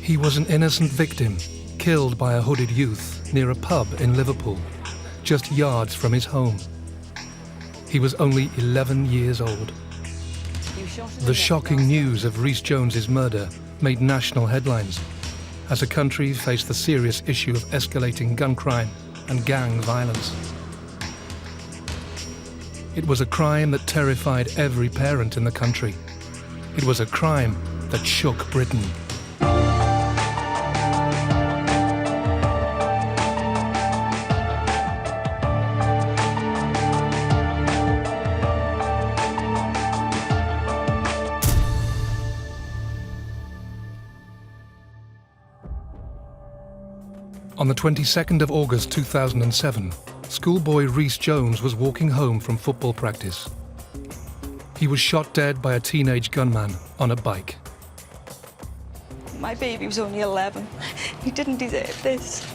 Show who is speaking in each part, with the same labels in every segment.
Speaker 1: He was an innocent victim, killed by a hooded youth near a pub in Liverpool, just yards from his home. He was only 11 years old. The shocking news of Rhys Jones's murder made national headlines as the country faced the serious issue of escalating gun crime and gang violence. It was a crime that terrified every parent in the country. It was a crime that shook Britain. On the 22nd of August 2007, schoolboy Rhys Jones was walking home from football practice. He was shot dead by a teenage gunman on a bike.
Speaker 2: My baby was only 11. He didn't deserve this.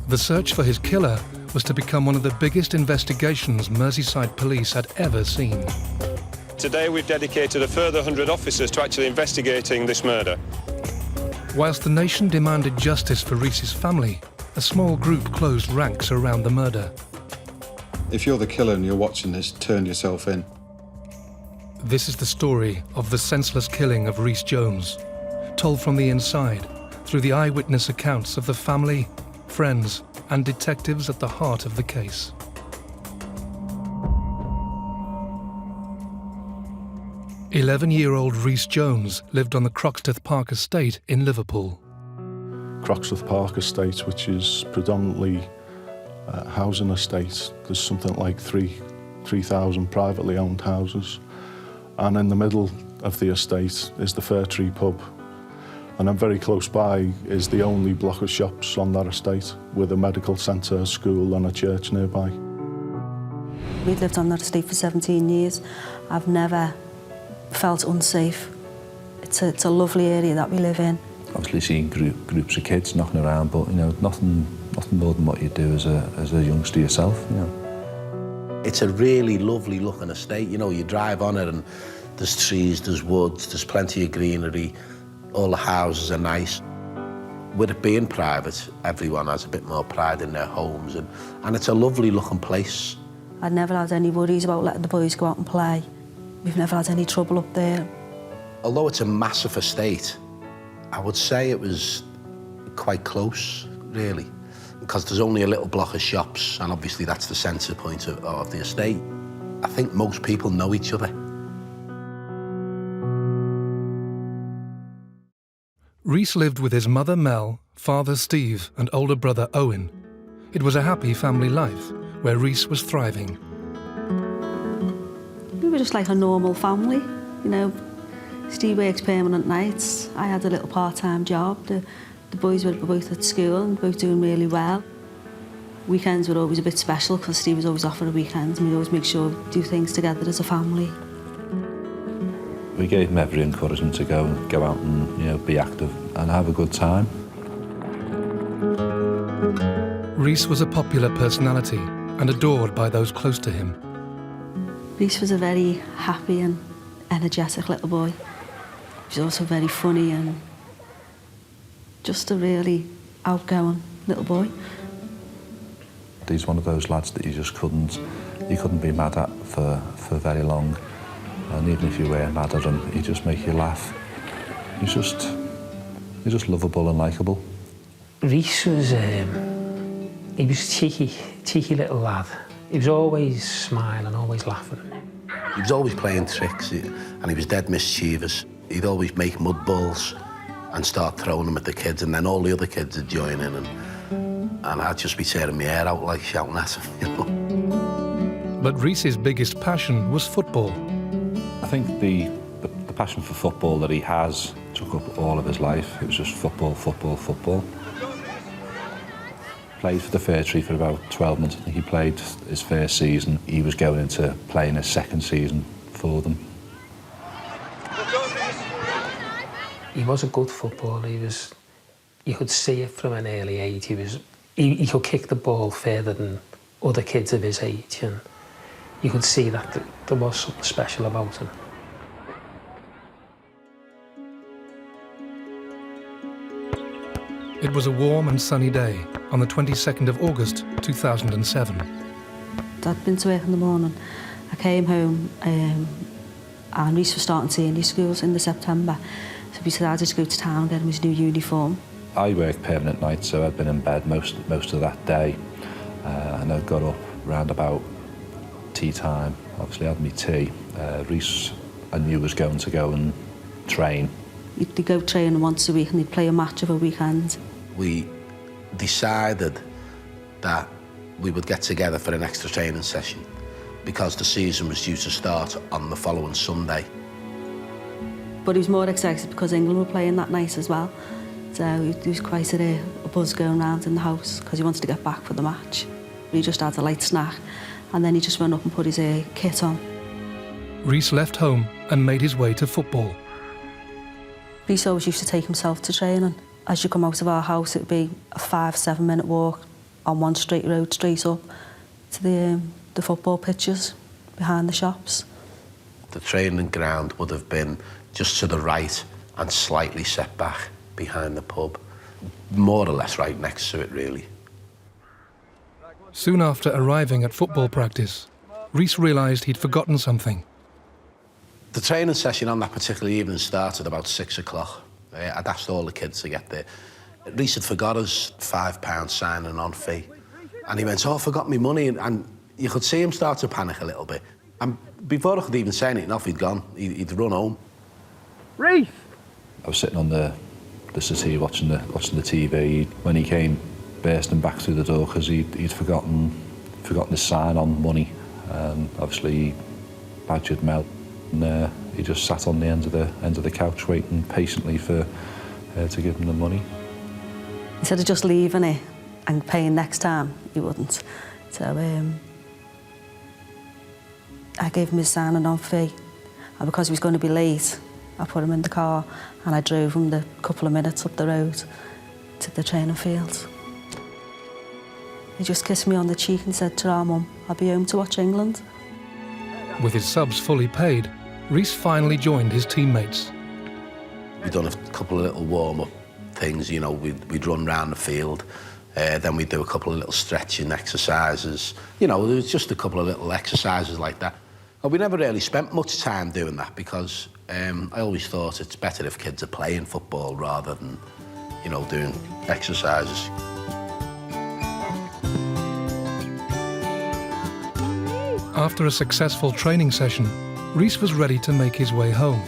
Speaker 1: The search for his killer was to become one of the biggest investigations Merseyside police had ever seen.
Speaker 3: Today we've dedicated a further 100 officers to actually investigating this murder.
Speaker 1: Whilst the nation demanded justice for Rhys's family, a small group closed ranks around the murder.
Speaker 4: If you're the killer and you're watching this, turn yourself in.
Speaker 1: This is the story of the senseless killing of Rhys Jones, told from the inside through the eyewitness accounts of the family, friends, and detectives at the heart of the case. "11-year-old Rhys Jones lived on the Croxteth Park estate in Liverpool.
Speaker 5: Croxteth Park estate, which is predominantly a housing estate. There's something like 3,000 privately owned houses. And in the middle of the estate is the Fir Tree pub. And then very close by is the only block of shops on that estate, with a medical centre, a school and a church nearby.
Speaker 6: We've lived on that estate for 17 years. I've never felt unsafe. It's a lovely area that we live in.
Speaker 7: Obviously seeing groups of kids knocking around, but you know, nothing more than what you do as a youngster yourself. You know.
Speaker 8: It's a really lovely looking estate. You know, you drive on it and there's trees, there's woods, there's plenty of greenery. All the houses are nice. With it being private, everyone has a bit more pride in their homes, and it's a lovely looking place.
Speaker 6: I'd never had any worries about letting the boys go out and play. We've never had any trouble up there.
Speaker 8: Although it's a massive estate, I would say it was quite close, really, because there's only a little block of shops, and obviously that's the centre point of the estate. I think most people know each other.
Speaker 1: Rhys lived with his mother Mel, father Steve, and older brother Owen. It was a happy family life, where Rhys was thriving.
Speaker 6: We were just like a normal family, you know. Steve works permanent nights. I had a little part-time job. The boys were both at school and both doing really well. Weekends were always a bit special because Steve was always off for a weekend, and we'd always make sure we do things together as a family.
Speaker 7: We gave him every encouragement to go out and be active and have a good time.
Speaker 1: Rhys was a popular personality and adored by those close to him.
Speaker 6: Rhys was a very happy and energetic little boy. He was also very funny and just a really outgoing little boy.
Speaker 7: He's one of those lads that you couldn't be mad at for very long. And even if you were mad at him, he'd just make you laugh. He's just lovable and likeable.
Speaker 9: Rhys was, he was cheeky little lad. He was always smiling, always laughing.
Speaker 8: He was always playing tricks, and he was dead mischievous. He'd always make mud balls and start throwing them at the kids, and then all the other kids would join in, and I'd just be tearing my hair out, like shouting at him, you know.
Speaker 1: But Rhys's biggest passion was football.
Speaker 7: I think the passion for football that he has took up all of his life. It was just football, football, football. Played for the Fir Tree for about 12 months. I think he played his first season. He was going into playing his second season for them.
Speaker 9: He was a good footballer. You could see it from an early age. He could kick the ball further than other kids of his age, and you could see that there was something special about him.
Speaker 1: It was a warm and sunny day on the 22nd of August 2007.
Speaker 6: I'd been to work in the morning. I came home and Rhys was starting senior schools in September, so we decided to go to town and get him his new uniform.
Speaker 7: I worked permanent nights, so I'd been in bed most of that day, and I got up round about tea time. Obviously, I had my tea. Rhys, I knew was going to go and train.
Speaker 6: He'd go training once a week and he'd play a match of a weekend.
Speaker 8: We decided that we would get together for an extra training session because the season was due to start on the following Sunday.
Speaker 6: But he was more excited because England were playing that night as well. So there was quite a buzz going round in the house because he wanted to get back for the match. He just had a light snack and then he just went up and put his kit on.
Speaker 1: Rhys left home and made his way to football.
Speaker 6: Rhys always used to take himself to training. As you come out of our house, it'd be a 5-7 minute walk on one straight road straight up to the football pitches behind the shops.
Speaker 8: The training ground would have been just to the right and slightly set back behind the pub. More or less right next to it, really.
Speaker 1: Soon after arriving at football practice, Rhys realised he'd forgotten something.
Speaker 8: The training session on that particular evening started about 6 o'clock. I'd asked all the kids to get there. Rhys had forgot his £5 signing on fee. And he went, oh, I forgot my money. And you could see him start to panic a little bit. And before I could even say anything, off he'd gone. He'd run home.
Speaker 7: Rhys! I was sitting on the settee watching the TV when he came bursting back through the door because he'd forgotten his sign-on money. And obviously he badgered Mel. And he just sat on the end of the couch waiting patiently for her to give him the money.
Speaker 6: Instead of just leaving it and paying next time, he wouldn't. So I gave him his signing on fee, and because he was going to be late, I put him in the car and I drove him the couple of minutes up the road to the training field. He just kissed me on the cheek and said to our mum, I'll be home to watch England.
Speaker 1: With his subs fully paid, Rhys finally joined his teammates.
Speaker 8: We'd done a couple of little warm-up things, you know, we'd run round the field, then we'd do a couple of little stretching exercises. You know, there was just a couple of little exercises like that. And we never really spent much time doing that because I always thought it's better if kids are playing football rather than, you know, doing exercises.
Speaker 1: After a successful training session, Rhys was ready to make his way home,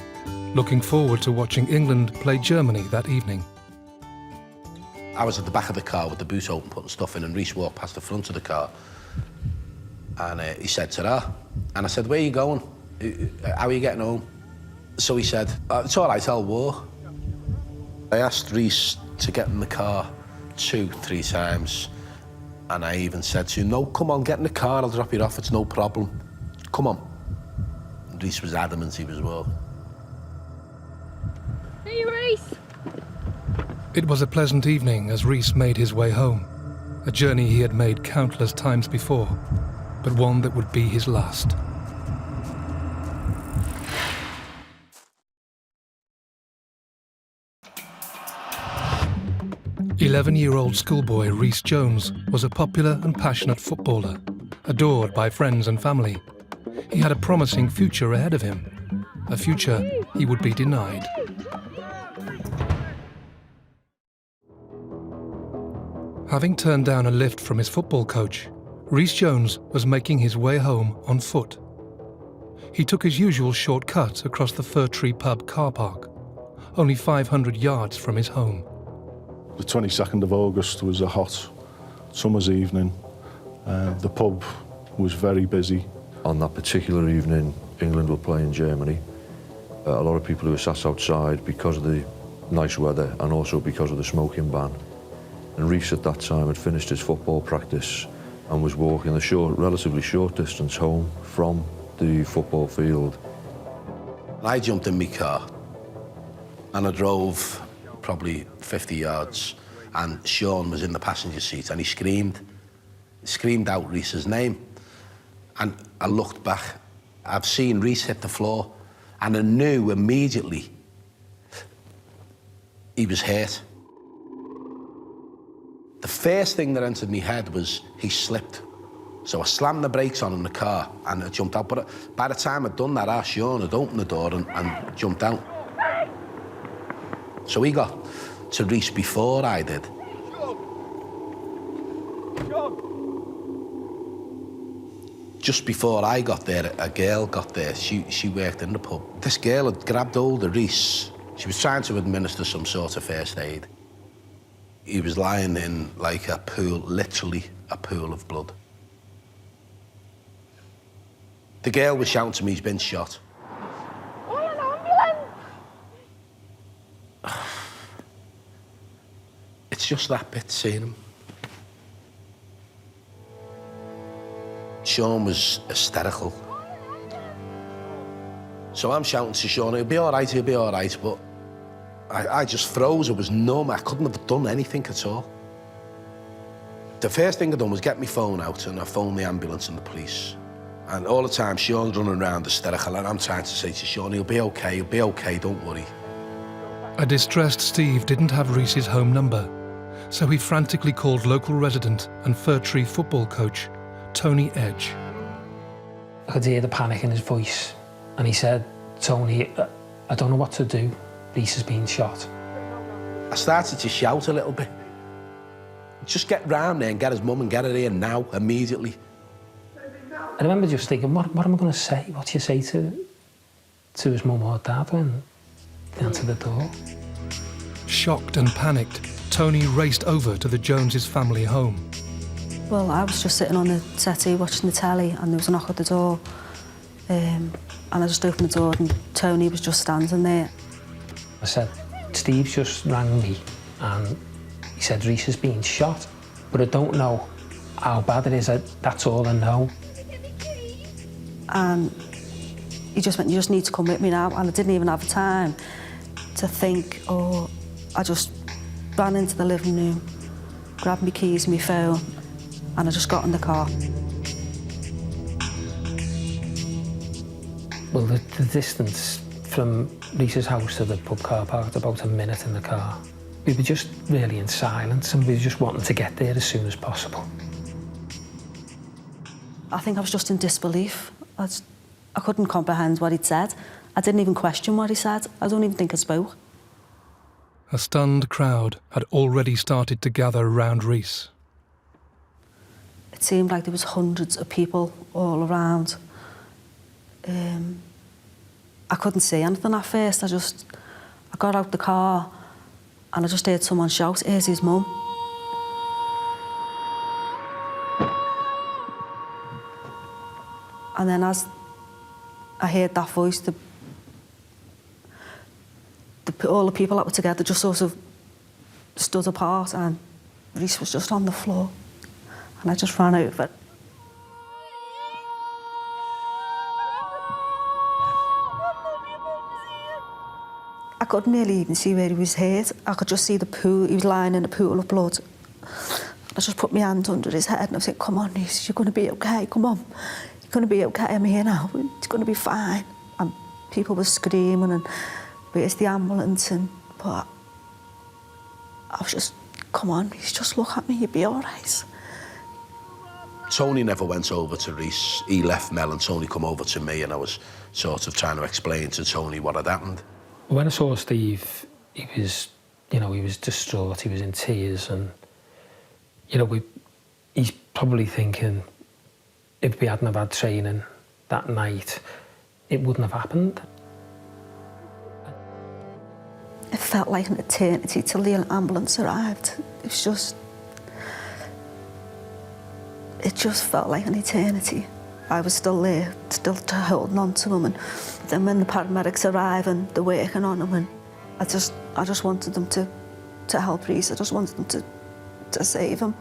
Speaker 1: looking forward to watching England play Germany that evening.
Speaker 8: I was at the back of the car with the boot open, putting stuff in, and Rhys walked past the front of the car. And he said, ta-ra. And I said, where are you going? How are you getting home? So he said, it's all right, I'll walk. I asked Rhys to get in the car 2-3 times. And I even said to him, no, come on, get in the car, I'll drop you off, it's no problem. Come on. And Rhys was adamant he was walking.
Speaker 10: Hey, Rhys!
Speaker 1: It was a pleasant evening as Rhys made his way home, a journey he had made countless times before, but one that would be his last. "11-year-old schoolboy Rhys Jones was a popular and passionate footballer, adored by friends and family. He had a promising future ahead of him, a future he would be denied. Having turned down a lift from his football coach, Rhys Jones was making his way home on foot. He took his usual shortcut across the Fir Tree pub car park, only 500 yards from his home.
Speaker 5: The 22nd of August was a hot summer's evening. The pub was very busy.
Speaker 11: On that particular evening, England were playing Germany. A lot of people who were sat outside because of the nice weather and also because of the smoking ban. And Rhys at that time had finished his football practice and was walking a relatively short distance home from the football field.
Speaker 8: I jumped in my car and I drove probably 50 yards, and Sean was in the passenger seat and he screamed out Rhys's name. And I looked back, I've seen Rhys hit the floor, and I knew immediately he was hurt. The first thing that entered my head was he slipped. So I slammed the brakes on in the car and I jumped out. But by the time I'd done that, Sean had opened the door and jumped out. So he got to Rhys before I did. Just before I got there, a girl got there. She worked in the pub. This girl had grabbed hold of Rhys. She was trying to administer some sort of first aid. He was lying in like a pool, literally a pool of blood. The girl was shouting to me, he's been shot.
Speaker 10: Call an ambulance!
Speaker 8: It's just that bit, seeing him. Sean was hysterical. So I'm shouting to Sean, he'll be all right, but I just froze, I was numb, I couldn't have done anything at all. The first thing I done was get my phone out and I phoned the ambulance and the police. And all the time, Sean's running around hysterical and I'm trying to say to Sean, he'll be okay, don't worry.
Speaker 1: A distressed Steve didn't have Rhys's home number, so he frantically called local resident and Fir Tree football coach, Tony Edge.
Speaker 9: I could hear the panic in his voice, and he said, Tony, I don't know what to do. Rhys has been shot.
Speaker 8: I started to shout a little bit. Just get round there and get his mum and get her here now, immediately.
Speaker 9: I remember just thinking, what am I going to say? What do you say to his mum or dad when they answered the door?
Speaker 1: Shocked and panicked, Tony raced over to the Joneses' family home.
Speaker 6: Well, I was just sitting on the settee watching the telly and there was a knock at the door. And I just opened the door and Tony was just standing there.
Speaker 9: I said, Steve just rang me and he said Rhys has been shot, but I don't know how bad it is. That's all I know.
Speaker 6: And he just went, you just need to come with me now. And I didn't even have time to think, or I just ran into the living room, grabbed my keys and my phone, and I just got in the car.
Speaker 9: Well, the distance from Rhys's house to the pub car park, about a minute in the car. We were just really in silence and we were just wanting to get there as soon as possible.
Speaker 6: I think I was just in disbelief. I couldn't comprehend what he'd said. I didn't even question what he said. I don't even think I spoke.
Speaker 1: A stunned crowd had already started to gather around Rhys.
Speaker 6: It seemed like there was hundreds of people all around. I couldn't see anything at first. I got out the car and I just heard someone shout, "Here's his mum." And then as I heard that voice, all the people that were together just sort of stood apart and Rhys was just on the floor. And I just ran over. I couldn't really even see where he was hurt. I could just see the pool. He was lying in a pool of blood. I just put my hand under his head and I said, "Come on, Rhys, you're going to be okay, come on. You're going to be okay, I'm here now, it's going to be fine." And people were screaming and where's the ambulance? But I was just, "Come on, Rhys, just look at me, you'll be all right."
Speaker 8: Tony never went over to Rhys. He left Mel and Tony come over to me and I was sort of trying to explain to Tony what had happened.
Speaker 9: When I saw Steve, he was distraught, he was in tears and, he's probably thinking if we hadn't have had training that night, it wouldn't have happened.
Speaker 6: It felt like an eternity till the ambulance arrived. It just felt like an eternity. I was still there, still holding on to him. And then when the paramedics arrive and they're working on him, and I just wanted them to help Rhys. I just wanted them to save him.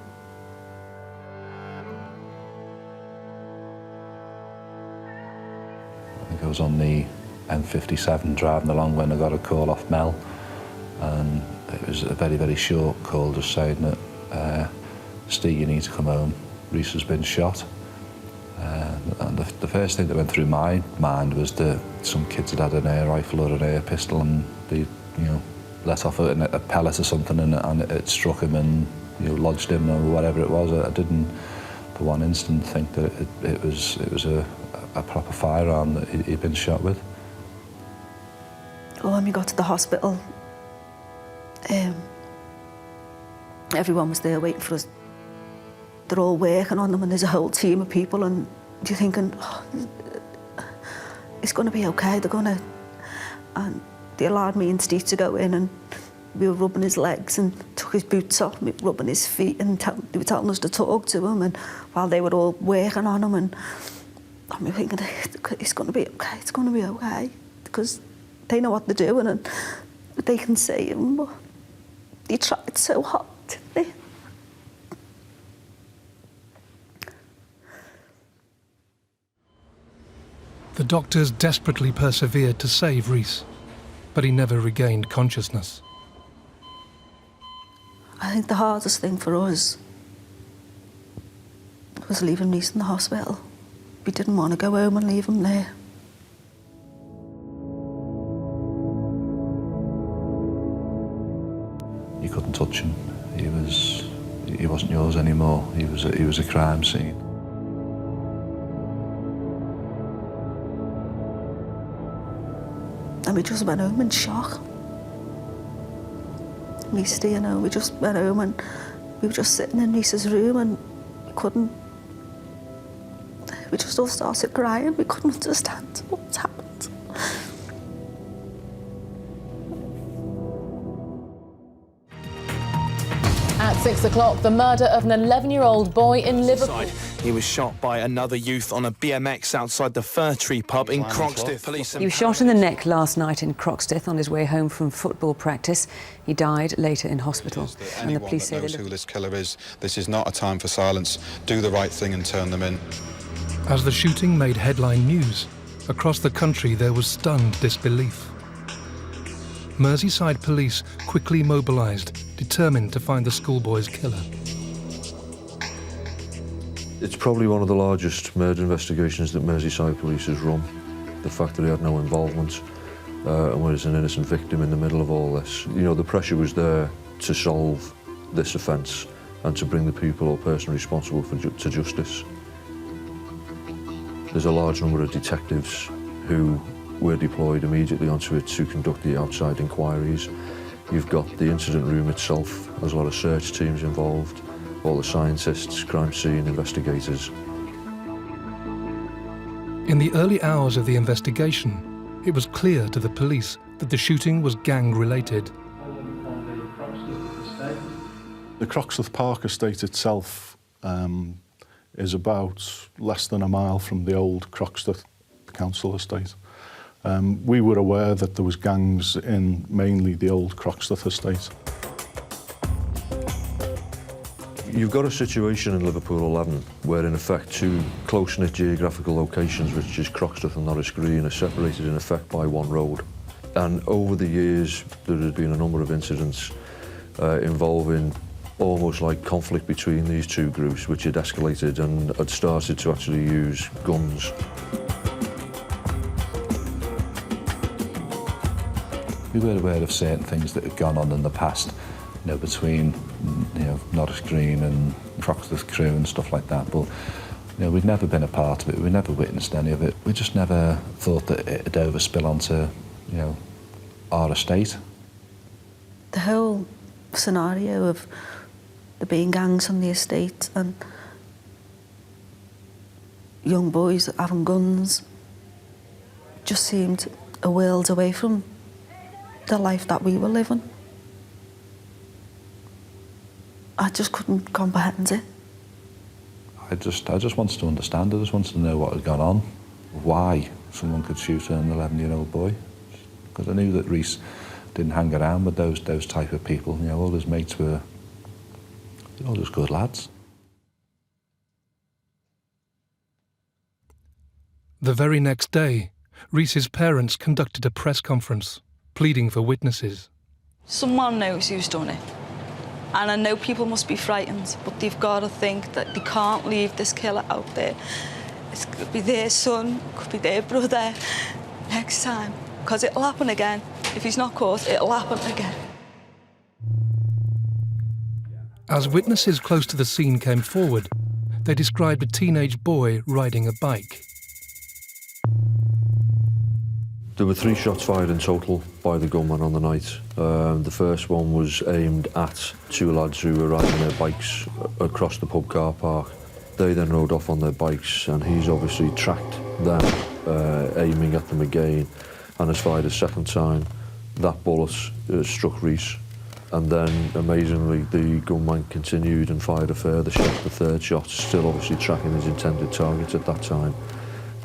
Speaker 7: I think I was on the M57 driving along when I got a call off Mel, and it was a very, very short call just saying that, "Steve, you need to come home. Rhys has been shot." And the first thing that went through my mind was that some kids had an air rifle or an air pistol and they, let off a pellet or something and it struck him and lodged him or whatever it was. I didn't for one instant think that it was a proper firearm that he'd been shot with.
Speaker 6: Well, when we got to the hospital, everyone was there waiting for us. They're all working on them, and there's a whole team of people, and you're thinking, oh, it's going to be okay, they're going to... And they allowed me and Steve to go in, and we were rubbing his legs and took his boots off, rubbing his feet, and they were telling us to talk to him, and while they were all working on him, and I'm thinking, it's going to be okay, it's going to be okay, because they know what they're doing, and they can see him, but they tried so hard, didn't they?
Speaker 1: The doctors desperately persevered to save Rhys, but he never regained consciousness.
Speaker 6: I think the hardest thing for us was leaving Rhys in the hospital. We didn't want to go home and leave him there.
Speaker 7: You couldn't touch him. He wasn't yours anymore. He was a crime scene.
Speaker 6: And we just went home in shock. Me staying home, we just went home and we were just sitting in Rhys's room and we couldn't... We just all started crying. We couldn't understand what's happened.
Speaker 12: At 6 o'clock, the murder of an 11-year-old boy in Liverpool.
Speaker 13: He was shot by another youth on a BMX outside the Fir Tree pub in Croxteth.
Speaker 14: He was shot in the neck last night in Croxteth on his way home from football practice. He died later in hospital. And the police say
Speaker 4: knows who this killer is. This is not a time for silence. Do the right thing and turn them in.
Speaker 1: As the shooting made headline news, across the country there was stunned disbelief. Merseyside police quickly mobilised, determined to find the schoolboy's killer.
Speaker 11: It's probably one of the largest murder investigations that Merseyside police has run. The fact that he had no involvement and was an innocent victim in the middle of all this. You know, the pressure was there to solve this offence and to bring the people or person responsible to justice. There's a large number of detectives who were deployed immediately onto it to conduct the outside inquiries. You've got the incident room itself, there's a lot of search teams involved, all the scientists, crime scene investigators.
Speaker 1: In the early hours of the investigation, it was clear to the police that the shooting was gang-related.
Speaker 5: The Croxteth Park estate itself is about less than a mile from the old Croxteth council estate. We were aware that there was gangs in mainly the old Croxteth estate.
Speaker 11: You've got a situation in Liverpool 11 where in effect two close-knit geographical locations, which is Croxteth and Norris Green, are separated in effect by one road. And over the years there had been a number of incidents involving almost like conflict between these two groups, which had escalated and had started to actually use guns.
Speaker 7: We were aware of certain things that had gone on in the past, you know, between, you know, Norris Green and Croxteth Crew and stuff like that, but, you know, we'd never been a part of it, we never witnessed any of it. We just never thought that it'd overspill onto, you know, our estate.
Speaker 6: The whole scenario of there being gangs on the estate and young boys having guns just seemed a world away from the life that we were living. I just couldn't comprehend it.
Speaker 7: I just wanted to understand. I just wanted to know what had gone on, why someone could shoot an 11-year-old boy. Because I knew that Rhys didn't hang around with those type of people. You know, all his mates were all just good lads.
Speaker 1: The very next day, Rhys's parents conducted a press conference, pleading for witnesses.
Speaker 2: Someone knows who's done it. And I know people must be frightened, but they've got to think that they can't leave this killer out there. It could be their son, it could be their brother next time, because it'll happen again. If he's not caught, it'll happen again.
Speaker 1: As witnesses close to the scene came forward, they described a teenage boy riding a bike.
Speaker 11: There were 3 shots fired in total by the gunman on the night. The first one was aimed at 2 lads who were riding their bikes across the pub car park. They then rode off on their bikes, and he's obviously tracked them, aiming at them again, and has fired a second time. That bullet struck Rhys, and then amazingly the gunman continued and fired a further shot, the third shot, still obviously tracking his intended target at that time,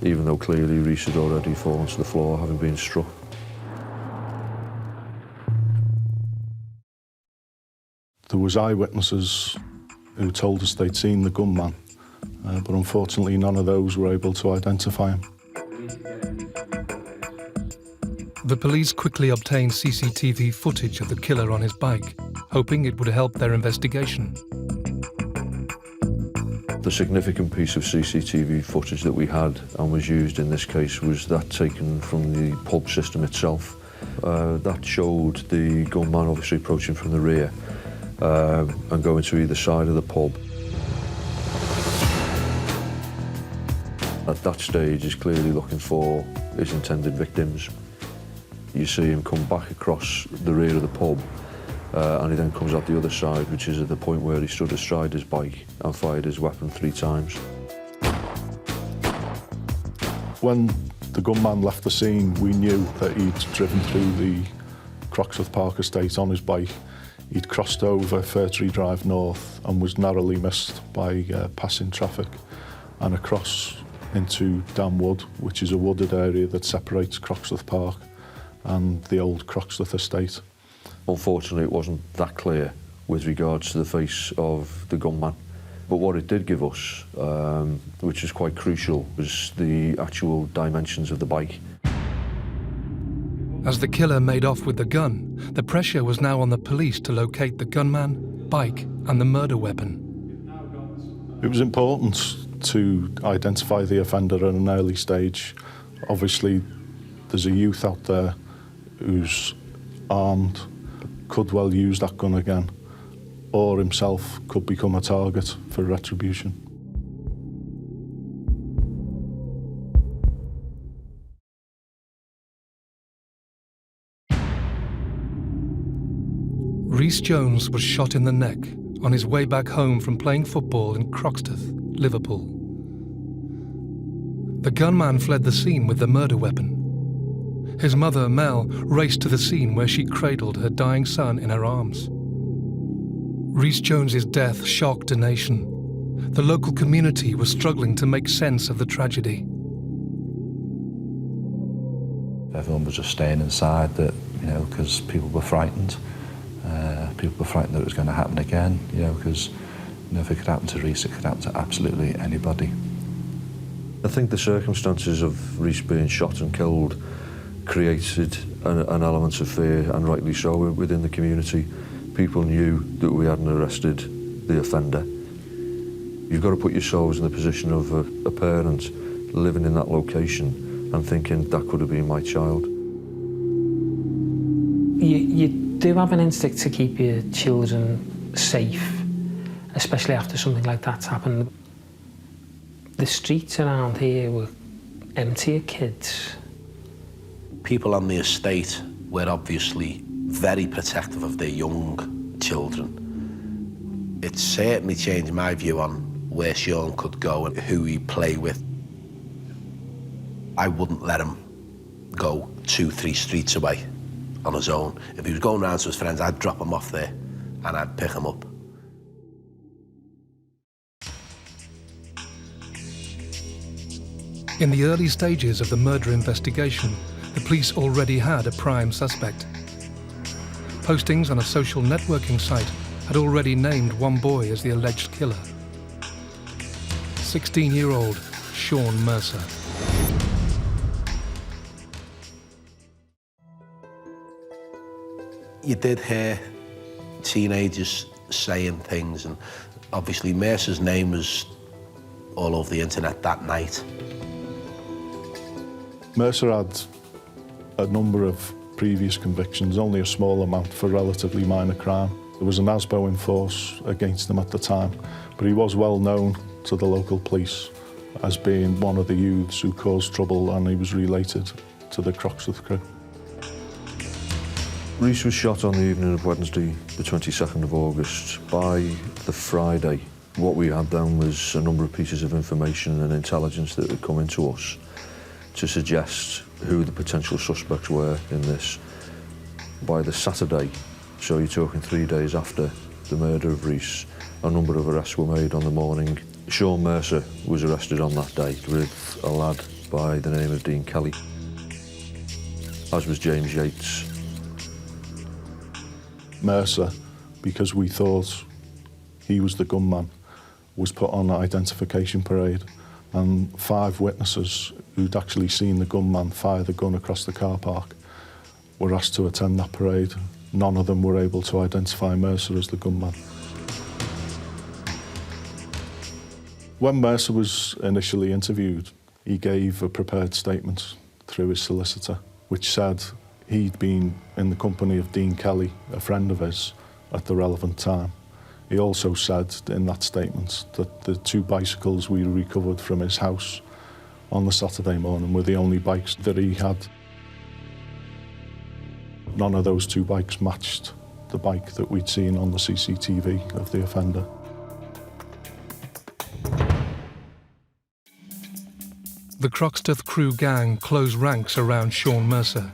Speaker 11: even though clearly Rhys had already fallen to the floor having been struck.
Speaker 5: There was eyewitnesses who told us they'd seen the gunman, but unfortunately none of those were able to identify him.
Speaker 1: The police quickly obtained CCTV footage of the killer on his bike, hoping it would help their investigation.
Speaker 11: The significant piece of CCTV footage that we had and was used in this case was that taken from the pub system itself. That showed the gunman obviously approaching from the rear and going to either side of the pub. At that stage, he's clearly looking for his intended victims. You see him come back across the rear of the pub, and he then comes out the other side, which is at the point where he stood astride his bike and fired his weapon 3 times.
Speaker 5: When the gunman left the scene, we knew that he'd driven through the Croxteth Park estate on his bike. He'd crossed over Fir Tree Drive North and was narrowly missed by passing traffic, and across into Dam Wood, which is a wooded area that separates Croxteth Park and the old Croxteth estate.
Speaker 11: Unfortunately, it wasn't that clear with regards to the face of the gunman. But what it did give us, which is quite crucial, was the actual dimensions of the bike.
Speaker 1: As the killer made off with the gun, the pressure was now on the police to locate the gunman, bike, and the murder weapon.
Speaker 5: It was important to identify the offender at an early stage. Obviously, there's a youth out there who's armed, could well use that gun again, or himself could become a target for retribution.
Speaker 1: Rhys Jones was shot in the neck on his way back home from playing football in Croxteth, Liverpool. The gunman fled the scene with the murder weapon. His mother, Mel, raced to the scene where she cradled her dying son in her arms. Rhys Jones's death shocked a nation. The local community was struggling to make sense of the tragedy.
Speaker 7: Everyone was just staying inside, that, you know, because people were frightened. People were frightened that it was going to happen again, you know, because, you know, if it could happen to Rhys, it could happen to absolutely anybody.
Speaker 11: I think the circumstances of Rhys being shot and killed created an element of fear, and rightly so, within the community. People knew that we hadn't arrested the offender. You've got to put yourselves in the position of a parent living in that location and thinking that could have been my child.
Speaker 9: You do have an instinct to keep your children safe, especially after something like that's happened. The streets around here were empty of kids.
Speaker 8: People on the estate were obviously very protective of their young children. It certainly changed my view on where Sean could go and who he'd play with. I wouldn't let him go 2-3 streets away on his own. If he was going round to his friends, I'd drop him off there and I'd pick him up.
Speaker 1: In the early stages of the murder investigation, the police already had a prime suspect. Postings on a social networking site had already named one boy as the alleged killer. 16-year-old Sean Mercer.
Speaker 8: You did hear teenagers saying things, and obviously Mercer's name was all over the internet that night.
Speaker 5: Mercer had a number of previous convictions, only a small amount for relatively minor crime. There was an ASBO in force against him at the time, but he was well known to the local police as being one of the youths who caused trouble, and he was related to the Croxteth crew.
Speaker 11: Rhys was shot on the evening of Wednesday, the 22nd of August. By the Friday, what we had then was a number of pieces of information and intelligence that had come into us to suggest who the potential suspects were in this. By the Saturday, so you're talking 3 days after the murder of Rhys, a number of arrests were made on the morning. Sean Mercer was arrested on that day with a lad by the name of Dean Kelly, as was James Yates.
Speaker 5: Mercer, because we thought he was the gunman, was put on an identification parade, and 5 witnesses who'd actually seen the gunman fire the gun across the car park were asked to attend that parade. None of them were able to identify Mercer as the gunman. When Mercer was initially interviewed, he gave a prepared statement through his solicitor, which said he'd been in the company of Dean Kelly, a friend of his, at the relevant time. He also said in that statement that the 2 bicycles we recovered from his house on the Saturday morning were the only bikes that he had. None of those 2 bikes matched the bike that we'd seen on the CCTV of the offender.
Speaker 1: The Croxteth crew gang closed ranks around Sean Mercer.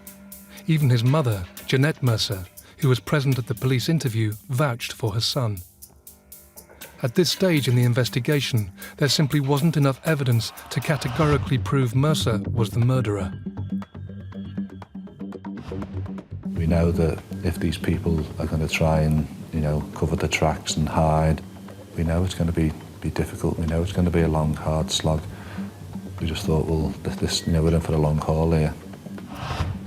Speaker 1: Even his mother, Jeanette Mercer, who was present at the police interview, vouched for her son. At this stage in the investigation, there simply wasn't enough evidence to categorically prove Mercer was the murderer.
Speaker 7: We know that if these people are going to try and, cover the tracks and hide, we know it's going to be difficult. We know it's going to be a long, hard slog. We just thought, well, we're in for a long haul here.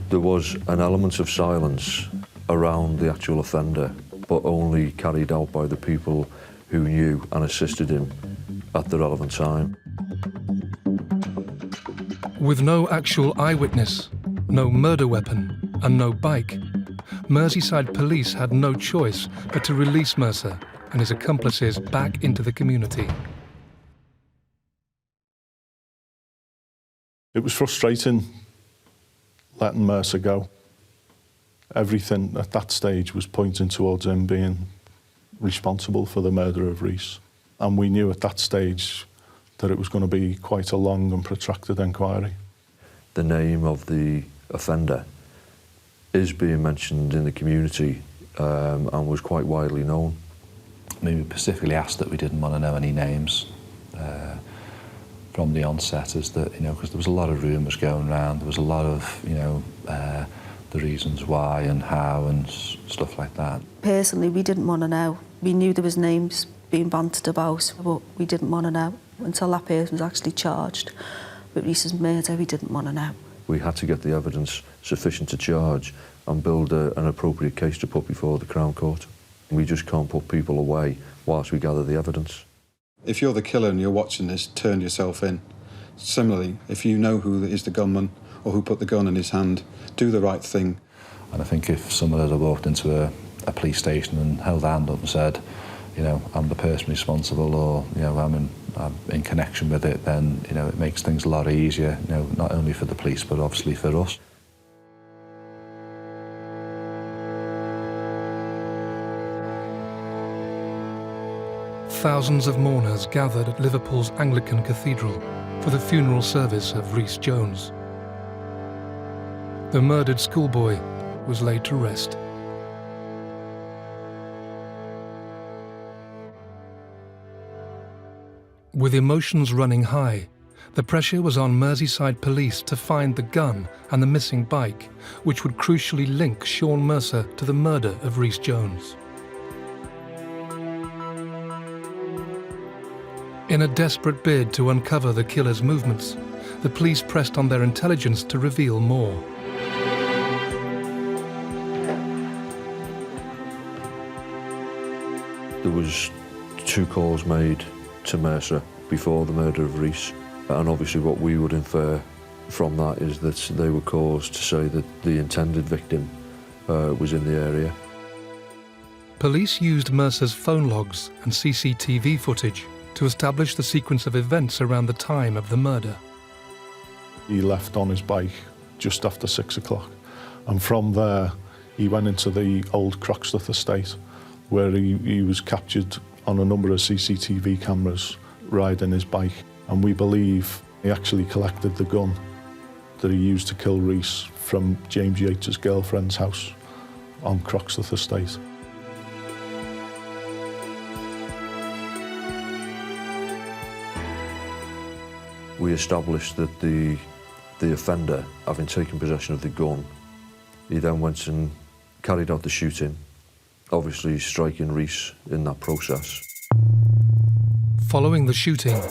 Speaker 11: There was an element of silence around the actual offender, but only carried out by the people who knew and assisted him at the relevant time.
Speaker 1: With no actual eyewitness, no murder weapon, and no bike, Merseyside police had no choice but to release Mercer and his accomplices back into the community.
Speaker 5: It was frustrating letting Mercer go. Everything at that stage was pointing towards him being responsible for the murder of Rhys. And we knew at that stage that it was going to be quite a long and protracted inquiry.
Speaker 11: The name of the offender is being mentioned in the community and was quite widely known.
Speaker 7: I mean, we specifically asked that we didn't want to know any names from the onset, is that, because there was a lot of rumours going around, there was a lot of, the reasons why and how and stuff like that.
Speaker 6: Personally, we didn't want to know. We knew there was names being bantered about, but we didn't want to know until that person was actually charged with Rhys's murder. We didn't want to know.
Speaker 11: We had to get the evidence sufficient to charge and build an appropriate case to put before the Crown Court. We just can't put people away whilst we gather the evidence.
Speaker 4: If you're the killer and you're watching this, turn yourself in. Similarly, if you know who is the gunman or who put the gun in his hand, do the right thing.
Speaker 7: And I think if someone had walked into a police station and held a hand up and said, I'm the person responsible, or, I'm in connection with it, then, it makes things a lot easier, not only for the police, but obviously for us.
Speaker 1: Thousands of mourners gathered at Liverpool's Anglican Cathedral for the funeral service of Rhys Jones. The murdered schoolboy was laid to rest. With emotions running high, the pressure was on Merseyside police to find the gun and the missing bike, which would crucially link Sean Mercer to the murder of Rhys Jones. In a desperate bid to uncover the killer's movements, the police pressed on their intelligence to reveal more.
Speaker 11: There was 2 calls made to Mercer before the murder of Rhys, and obviously what we would infer from that is that they were calls to say that the intended victim was in the area.
Speaker 1: Police used Mercer's phone logs and CCTV footage to establish the sequence of events around the time of the murder.
Speaker 5: He left on his bike just after 6 o'clock, and from there he went into the old Croxteth estate, where he was captured on a number of CCTV cameras riding his bike, and we believe he actually collected the gun that he used to kill Rhys from James Yates's girlfriend's house on Croxteth estate.
Speaker 11: We established that the offender, having taken possession of the gun, he then went and carried out the shooting, obviously striking Rhys in that process.
Speaker 1: Following the shooting,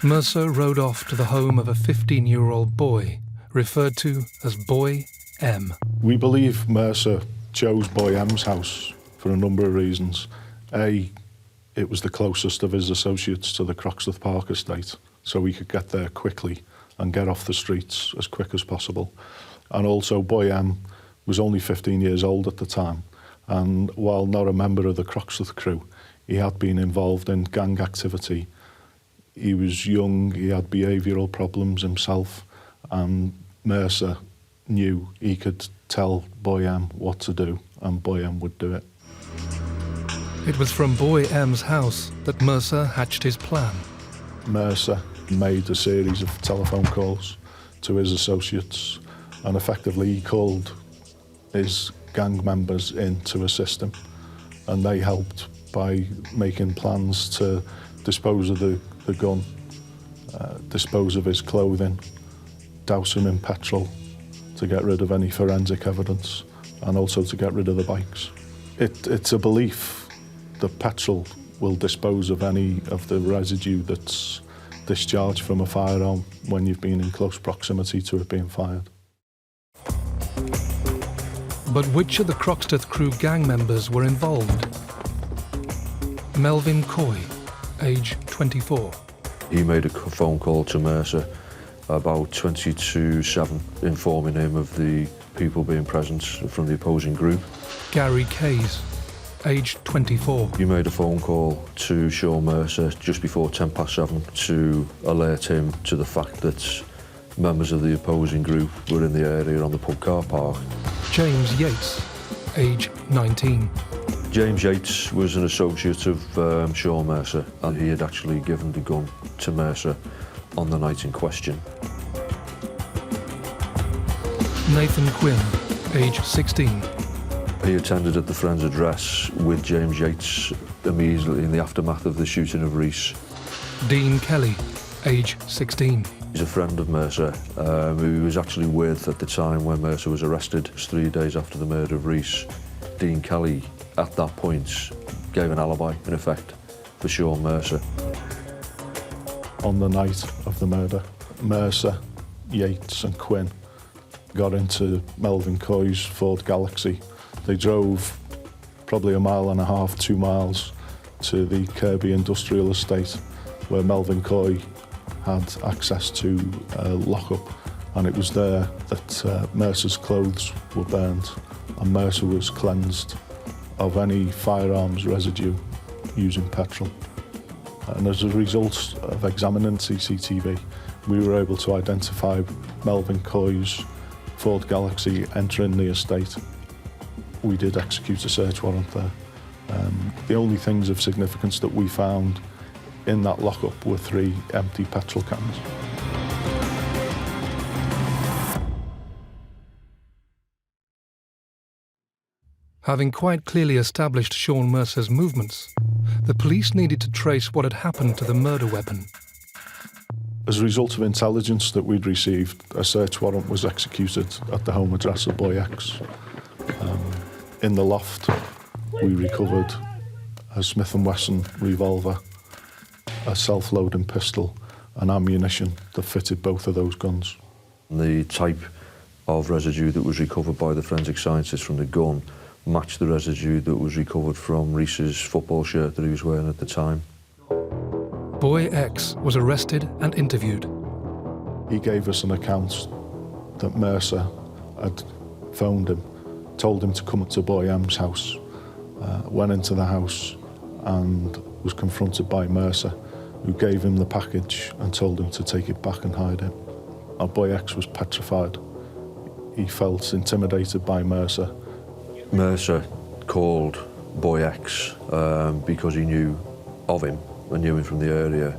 Speaker 1: Mercer rode off to the home of a 15-year-old boy, referred to as Boy M.
Speaker 5: We believe Mercer chose Boy M's house for a number of reasons. A, it was the closest of his associates to the Croxteth Park estate, so he could get there quickly and get off the streets as quick as possible. And also Boy M was only 15 years old at the time, and while not a member of the Croxteth crew, he had been involved in gang activity. He was young, he had behavioural problems himself, and Mercer knew he could tell Boy M what to do, and Boy M would do it.
Speaker 1: It was from Boy M's house that Mercer hatched his plan.
Speaker 5: Mercer made a series of telephone calls to his associates, and effectively he called his gang members in to assist him, and they helped by making plans to dispose of the gun, dispose of his clothing, douse him in petrol to get rid of any forensic evidence, and also to get rid of the bikes. It's a belief that petrol will dispose of any of the residue that's discharged from a firearm when you've been in close proximity to it being fired.
Speaker 1: But which of the Croxteth crew gang members were involved? Melvin Coy, age 24.
Speaker 11: He made a phone call to Mercer about 20 to 7, informing him of the people being present from the opposing group.
Speaker 1: Gary Case, age 24.
Speaker 11: He made a phone call to Sean Mercer just before 7:10 to alert him to the fact that members of the opposing group were in the area on the pub car park.
Speaker 1: James Yates, age 19.
Speaker 11: James Yates was an associate of Sean Mercer, and he had actually given the gun to Mercer on the night in question.
Speaker 1: Nathan Quinn, age 16.
Speaker 11: He attended at the friend's address with James Yates immediately in the aftermath of the shooting of Rhys.
Speaker 1: Dean Kelly, age 16.
Speaker 11: He's a friend of Mercer, who he was actually with at the time when Mercer was arrested. It was 3 days after the murder of Rhys. Dean Kelly, at that point, gave an alibi, in effect, for Sean Mercer.
Speaker 5: On the night of the murder, Mercer, Yates and Quinn got into Melvin Coy's Ford Galaxy. They drove probably 1.5 miles, 2 miles to the Kirby Industrial Estate, where Melvin Coy had access to a lockup, and it was there that Mercer's clothes were burnt, and Mercer was cleansed of any firearms residue using petrol. And as a result of examining CCTV, we were able to identify Melvin Coy's Ford Galaxy entering the estate. We did execute a search warrant there. The only things of significance that we found in that lockup were 3 empty petrol cans.
Speaker 1: Having quite clearly established Sean Mercer's movements, the police needed to trace what had happened to the murder weapon.
Speaker 5: As a result of intelligence that we'd received, a search warrant was executed at the home address of Boy X. In the loft, we recovered a Smith & Wesson revolver, a self-loading pistol, and ammunition that fitted both of those guns.
Speaker 11: The type of residue that was recovered by the forensic scientists from the gun matched the residue that was recovered from Rhys's football shirt that he was wearing at the time.
Speaker 1: Boy X was arrested and interviewed.
Speaker 5: He gave us an account that Mercer had phoned him, told him to come to Boy M's house, went into the house and was confronted by Mercer, who gave him the package and told him to take it back and hide it. Our boy X was petrified. He felt intimidated by Mercer.
Speaker 11: Mercer called boy X because he knew of him and knew him from the area,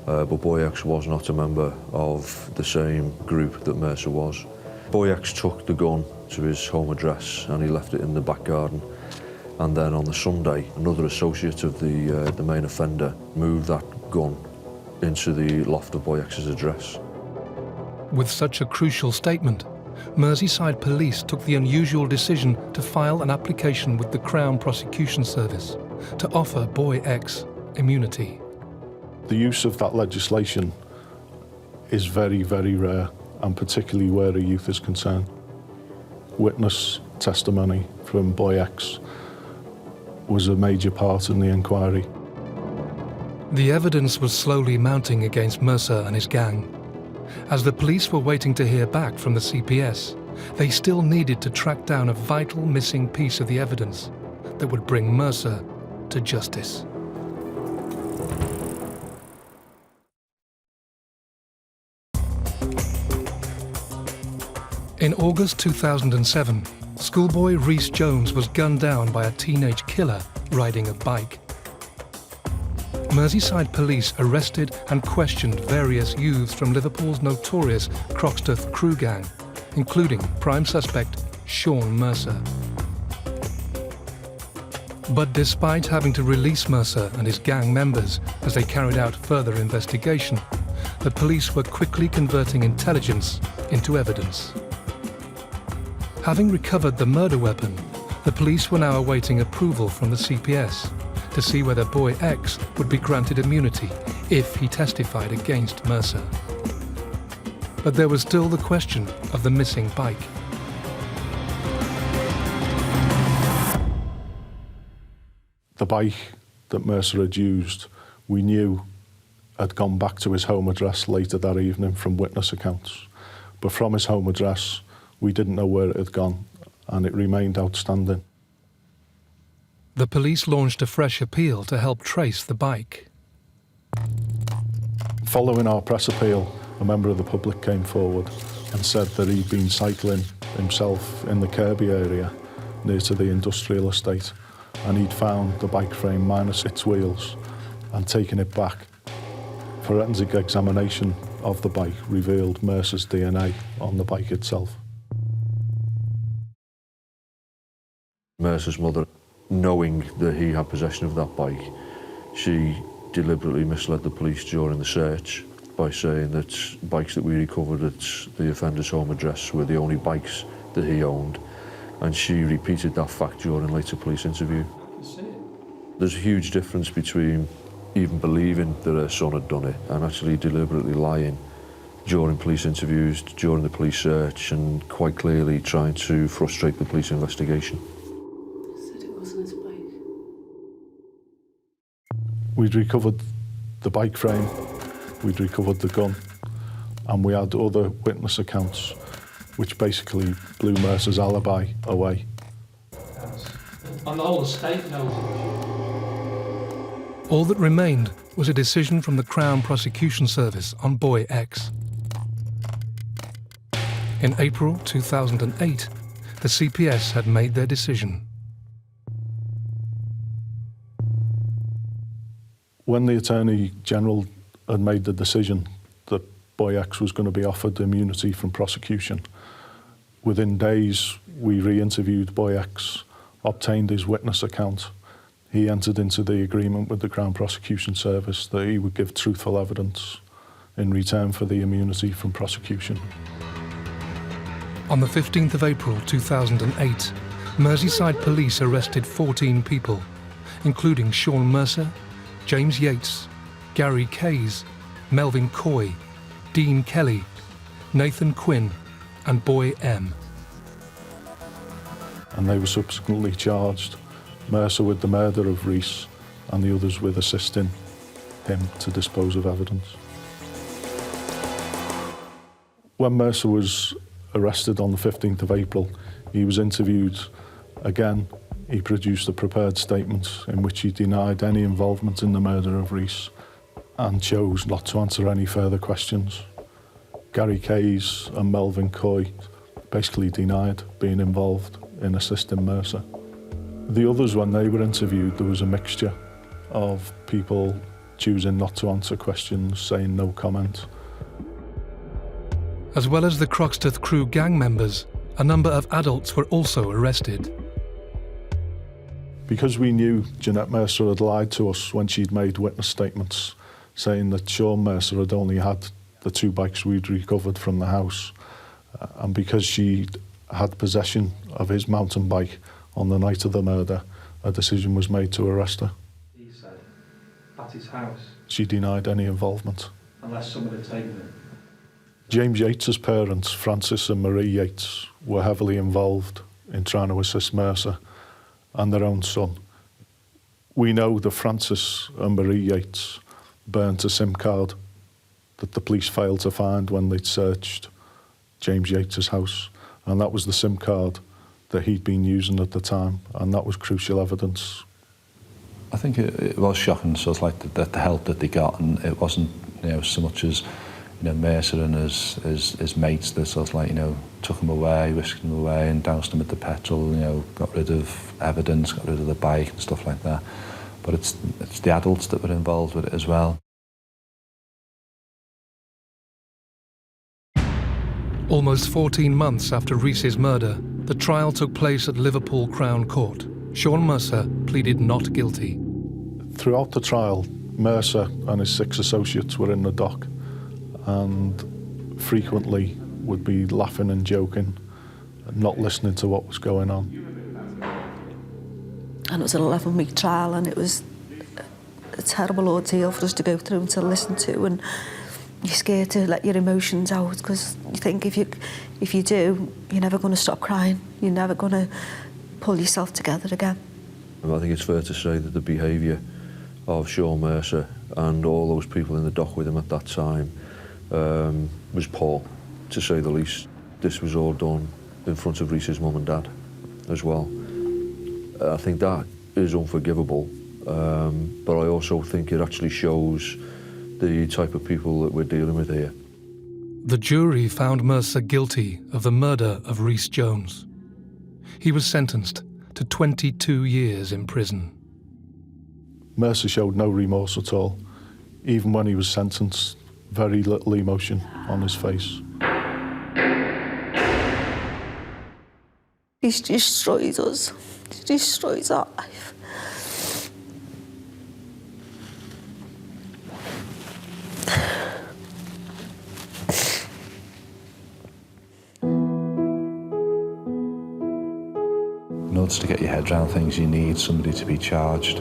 Speaker 11: but boy X was not a member of the same group that Mercer was. Boy X took the gun to his home address and he left it in the back garden. And then on the Sunday, another associate of the main offender moved that gun into the loft of boy X's address.
Speaker 1: With such a crucial statement, Merseyside Police took the unusual decision to file an application with the Crown Prosecution Service to offer boy X immunity.
Speaker 5: The use of that legislation is very, very rare, and particularly where a youth is concerned. Witness testimony from boy X was a major part in the inquiry.
Speaker 1: The evidence was slowly mounting against Mercer and his gang. As the police were waiting to hear back from the CPS, they still needed to track down a vital missing piece of the evidence that would bring Mercer to justice. In August 2007, schoolboy Rhys Jones was gunned down by a teenage killer riding a bike. Merseyside Police arrested and questioned various youths from Liverpool's notorious Croxteth crew gang, including prime suspect Sean Mercer. But despite having to release Mercer and his gang members as they carried out further investigation, the police were quickly converting intelligence into evidence. Having recovered the murder weapon, the police were now awaiting approval from the CPS to see whether boy X would be granted immunity if he testified against Mercer. But there was still the question of the missing bike.
Speaker 5: The bike that Mercer had used, we knew had gone back to his home address later that evening from witness accounts. But from his home address, we didn't know where it had gone, and it remained outstanding.
Speaker 1: The police launched a fresh appeal to help trace the bike.
Speaker 5: Following our press appeal, a member of the public came forward and said that he'd been cycling himself in the Kirby area near to the industrial estate, and he'd found the bike frame minus its wheels and taken it back. Forensic examination of the bike revealed Mercer's DNA on the bike itself.
Speaker 11: Mercer's mother, knowing that he had possession of that bike, she deliberately misled the police during the search by saying that bikes that we recovered at the offender's home address were the only bikes that he owned, and she repeated that fact during later police interview. There's a huge difference between even believing that her son had done it and actually deliberately lying during police interviews, during the police search, and quite clearly trying to frustrate the police investigation.
Speaker 5: We'd recovered the bike frame, we'd recovered the gun, and we had other witness accounts which basically blew Mercer's alibi away.
Speaker 9: And the whole estate knows it.
Speaker 1: All that remained was a decision from the Crown Prosecution Service on boy X. In April 2008, the CPS had made their decision.
Speaker 5: When the Attorney General had made the decision that boy X was going to be offered immunity from prosecution, within days we re-interviewed boy X, obtained his witness account. He entered into the agreement with the Crown Prosecution Service that he would give truthful evidence in return for the immunity from prosecution.
Speaker 1: On the 15th of April 2008, Merseyside Police arrested 14 people, including Sean Mercer, James Yates, Gary Kays, Melvin Coy, Dean Kelly, Nathan Quinn and boy M.
Speaker 5: And they were subsequently charged, Mercer with the murder of Rhys and the others with assisting him to dispose of evidence. When Mercer was arrested on the 15th of April, he was interviewed again he produced a prepared statement in which he denied any involvement in the murder of Rhys and chose not to answer any further questions. Gary Kays and Melvin Coy basically denied being involved in assisting Mercer. The others, when they were interviewed, there was a mixture of people choosing not to answer questions, saying no comment.
Speaker 1: As well as the Croxteth crew gang members, a number of adults were also arrested.
Speaker 5: Because we knew Jeanette Mercer had lied to us when she'd made witness statements, saying that Sean Mercer had only had the 2 bikes we'd recovered from the house, and because she had possession of his mountain bike on the night of the murder, a decision was made to arrest her.
Speaker 15: He said, at his house?
Speaker 5: She denied any involvement.
Speaker 15: Unless someone had taken it?
Speaker 5: James Yates's parents, Francis and Marie Yates, were heavily involved in trying to assist Mercer and their own son. We know that Francis and Marie Yates burnt a SIM card that the police failed to find when they'd searched James Yates's house, and that was the SIM card that he'd been using at the time, and that was crucial evidence.
Speaker 7: I think it was shocking, sort of like the help that they got, and it wasn't, you know, so much as, you know, Mercer and his mates that sort of like, you know, took him away, whisked him away and doused him with the petrol, you know, got rid of evidence, got rid of the bike and stuff like that. But it's the adults that were involved with it as well.
Speaker 1: Almost 14 months after Rhys's murder, the trial took place at Liverpool Crown Court. Sean Mercer pleaded not guilty.
Speaker 5: Throughout the trial, Mercer and his 6 associates were in the dock and frequently would be laughing and joking and not listening to what was going on.
Speaker 6: And it was an 11-week trial, and it was a terrible ordeal for us to go through and to listen to, and you're scared to let your emotions out because you think if you do, you're never going to stop crying. You're never going to pull yourself together again.
Speaker 11: I think it's fair to say that the behaviour of Sean Mercer and all those people in the dock with him at that time was poor, to say the least. This was all done in front of Rhys's mum and dad as well. I think that is unforgivable, but I also think it actually shows the type of people that we're dealing with here.
Speaker 1: The jury found Mercer guilty of the murder of Rhys Jones. He was sentenced to 22 years in prison.
Speaker 5: Mercer showed no remorse at all. Even when he was sentenced, very little emotion on his face.
Speaker 6: He's destroyed us. He destroys our life.
Speaker 7: In order to get your head around things, you need somebody to be charged.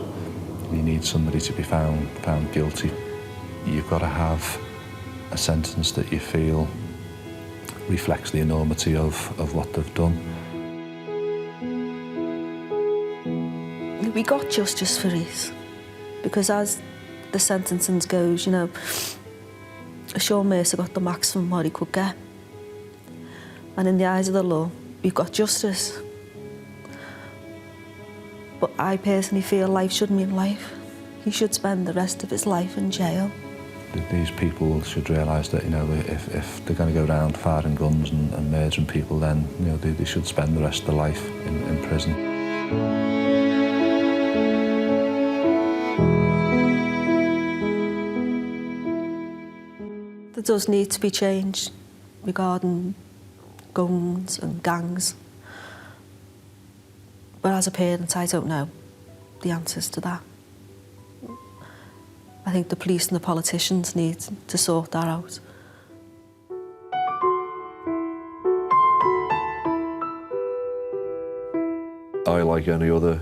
Speaker 7: You need somebody to be found guilty. You've got to have a sentence that you feel reflects the enormity of what they've done.
Speaker 6: We got justice for Rhys, because as the sentencing goes, you know, Sean Mercer got the maximum what he could get. And in the eyes of the law, we've got justice. But I personally feel life should mean life. He should spend the rest of his life in jail.
Speaker 7: These people should realise that, you know, if they're going to go around firing guns and murdering people, then, you know, they should spend the rest of their life in prison.
Speaker 6: There does need to be change regarding guns and gangs. But as a parent, I don't know the answers to that. I think the police and the politicians need to sort that out.
Speaker 11: I, like any other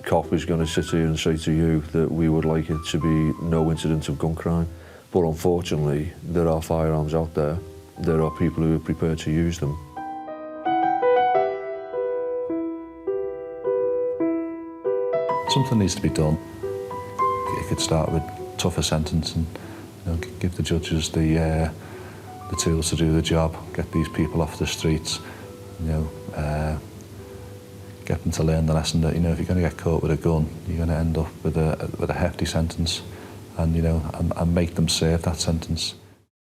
Speaker 11: cop, is going to sit here and say to you that we would like it to be no incident of gun crime. But unfortunately, there are firearms out there. There are people who are prepared to use them.
Speaker 7: Something needs to be done. It could start with tougher sentencing, you know, give the judges the tools to do the job, get these people off the streets, you know, get them to learn the lesson that, you know, if you're going to get caught with a gun, you're going to end up with a hefty sentence, and, you know, and make them serve that sentence.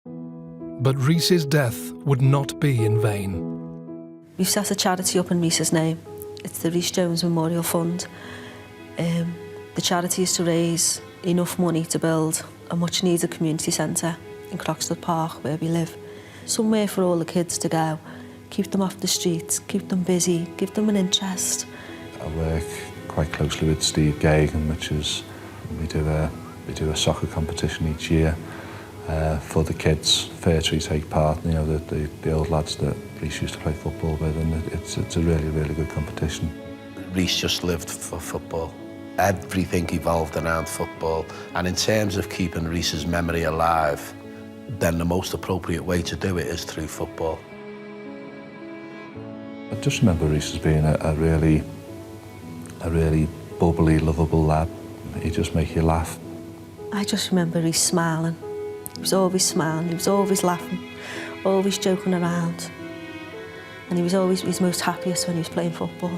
Speaker 1: But Rhys's death would not be in vain.
Speaker 6: We've set a charity up in Rhys's name. It's the Rhys Jones Memorial Fund. The charity is to raise enough money to build a much-needed community centre in Croxteth Park, where we live. Somewhere for all the kids to go, keep them off the streets, keep them busy, give them an interest.
Speaker 7: I work quite closely with Steve Gagan, which is, we do a soccer competition each year for the kids. Fair Tree take part, you know, the old lads that Rhys used to play football with, and it's a really, really good competition.
Speaker 8: Rhys just lived for football. Everything evolved around football, and in terms of keeping Rhys's memory alive, then the most appropriate way to do it is through football.
Speaker 7: I just remember Rhys as being a really bubbly, lovable lad. He'd just make you laugh.
Speaker 6: I just remember Rhys smiling. He was always smiling, he was always laughing, always joking around. And he was always his most happiest when he was playing football.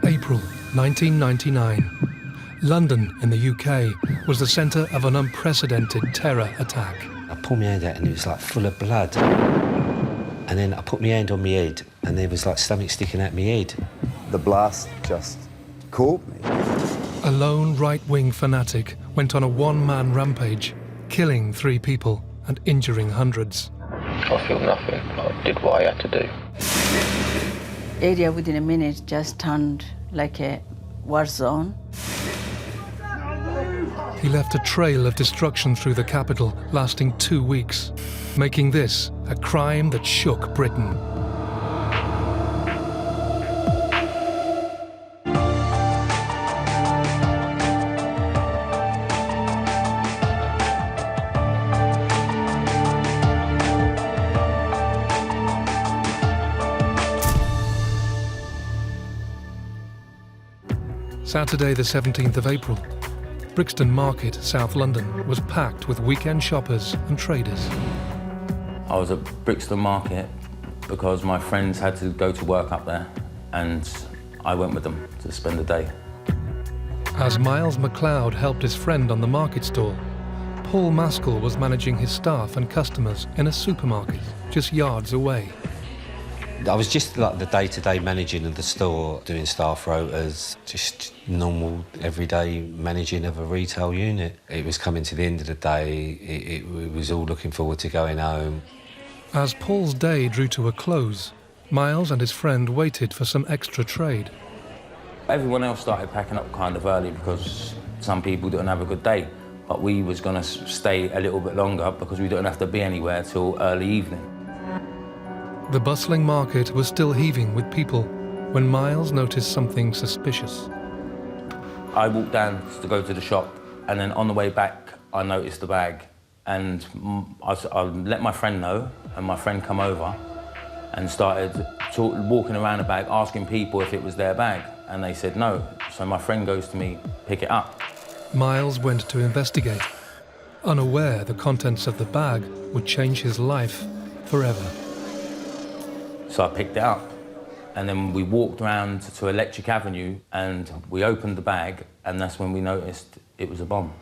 Speaker 1: April 1999. London in the UK was the centre of an unprecedented terror attack.
Speaker 16: I pulled my hand out and it was like full of blood. And then I put my hand on my head and there was like something sticking out my head.
Speaker 17: The blast just caught me.
Speaker 1: A lone right-wing fanatic went on a one-man rampage, killing 3 people and injuring hundreds.
Speaker 18: I feel nothing. I did what I had to do.
Speaker 19: Area within a minute just turned like a war zone.
Speaker 1: He left a trail of destruction through the capital, lasting 2 weeks, making this a crime that shook Britain. Saturday the 17th of April, Brixton Market, South London, was packed with weekend shoppers and traders.
Speaker 20: I was at Brixton Market because my friends had to go to work up there and I went with them to spend the day.
Speaker 1: As Miles MacLeod helped his friend on the market stall, Paul Maskell was managing his staff and customers in a supermarket just yards away.
Speaker 16: I was just like the day-to-day managing of the store, doing staff rotas, just normal, everyday managing of a retail unit. It was coming to the end of the day, it was all looking forward to going home.
Speaker 1: As Paul's day drew to a close, Miles and his friend waited for some extra trade.
Speaker 20: Everyone else started packing up kind of early because some people didn't have a good day, but we was going to stay a little bit longer because we didn't have to be anywhere till early evening.
Speaker 1: The bustling market was still heaving with people when Miles noticed something suspicious.
Speaker 20: I walked down to go to the shop, and then on the way back, I noticed the bag. And I let my friend know, and my friend come over and started walking around the bag, asking people if it was their bag. And they said no. So my friend goes to me, pick it up.
Speaker 1: Miles went to investigate, unaware the contents of the bag would change his life forever.
Speaker 20: So I picked it up, and then we walked around to Electric Avenue, and we opened the bag, and that's when we noticed it was a bomb.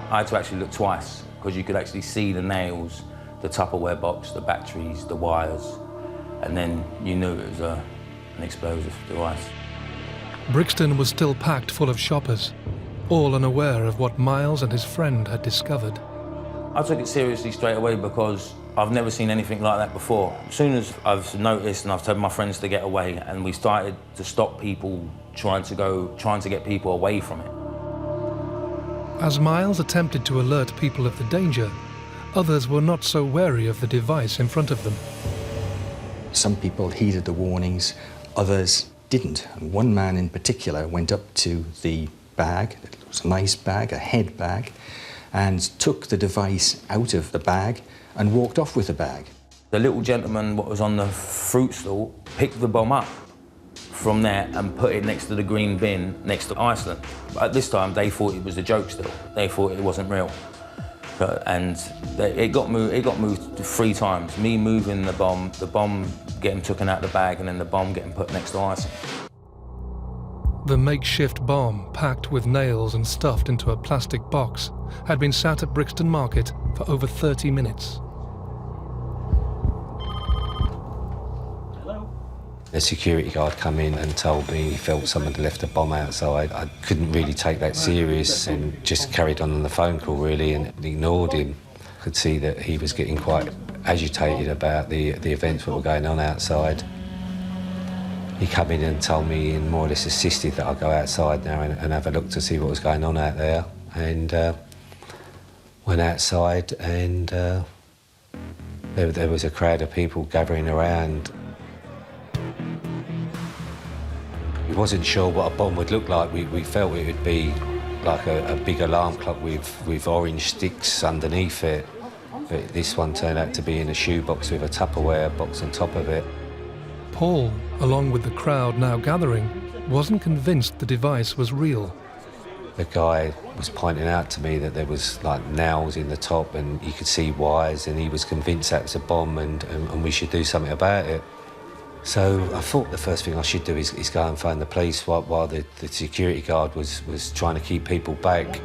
Speaker 20: I had to actually look twice, because you could actually see the nails, the Tupperware box, the batteries, the wires, and then you knew it was an explosive device.
Speaker 1: Brixton was still packed full of shoppers, all unaware of what Miles and his friend had discovered.
Speaker 20: I took it seriously straight away because I've never seen anything like that before. As soon as I've noticed and I've told my friends to get away, and we started to stop people trying to get people away from it.
Speaker 1: As Miles attempted to alert people of the danger, others were not so wary of the device in front of them.
Speaker 21: Some people heeded the warnings, others didn't. And one man in particular went up to the bag, it was a nice bag, a head bag, and took the device out of the bag and walked off with the bag.
Speaker 20: The little gentleman what was on the fruit stall picked the bomb up from there and put it next to the green bin next to Iceland. But at this time, they thought it was a joke still. They thought it wasn't real. It got moved 3 times. Me moving the bomb getting taken out of the bag, and then the bomb getting put next to Iceland.
Speaker 1: The makeshift bomb, packed with nails and stuffed into a plastic box, had been sat at Brixton Market for over 30 minutes.
Speaker 16: The security guard come in and told me he felt someone had left a bomb outside. I couldn't really take that serious and just carried on the phone call really and ignored him. I could see that he was getting quite agitated about the events that were going on outside. He came in and told me and more or less insisted that I go outside now and have a look to see what was going on out there. And went outside and there was a crowd of people gathering around. We wasn't sure what a bomb would look like. We felt it would be like a big alarm clock with orange sticks underneath it. But this one turned out to be in a shoebox with a Tupperware box on top of it.
Speaker 1: Paul, along with the crowd now gathering, wasn't convinced the device was real.
Speaker 16: The guy was pointing out to me that there was like nails in the top and you could see wires, and he was convinced that was a bomb and we should do something about it. So I thought the first thing I should do is go and phone the police while the security guard was trying to keep people back.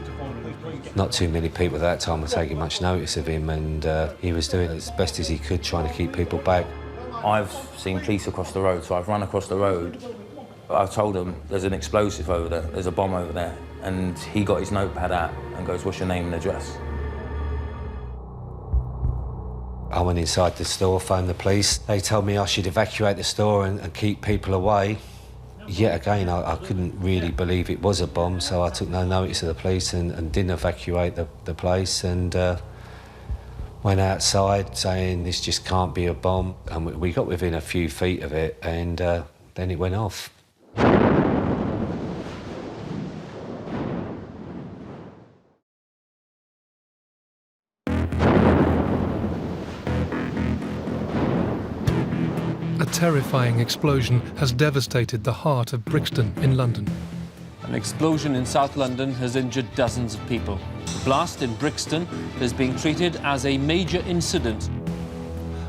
Speaker 16: Not too many people at that time were taking much notice of him, and he was doing as best as he could trying to keep people back.
Speaker 20: I've seen police across the road, so I've run across the road. I told him there's an explosive over there, there's a bomb over there, and he got his notepad out and goes, "What's your name and address?"
Speaker 16: I went inside the store, phoned the police. They told me I should evacuate the store and keep people away. Yet again, I couldn't really believe it was a bomb, so I took no notice of the police and didn't evacuate the place, and went outside saying this just can't be a bomb. And we got within a few feet of it, and then it went off.
Speaker 1: A terrifying explosion has devastated the heart of Brixton in London.
Speaker 22: An explosion in South London has injured dozens of people. The blast in Brixton is being treated as a major incident.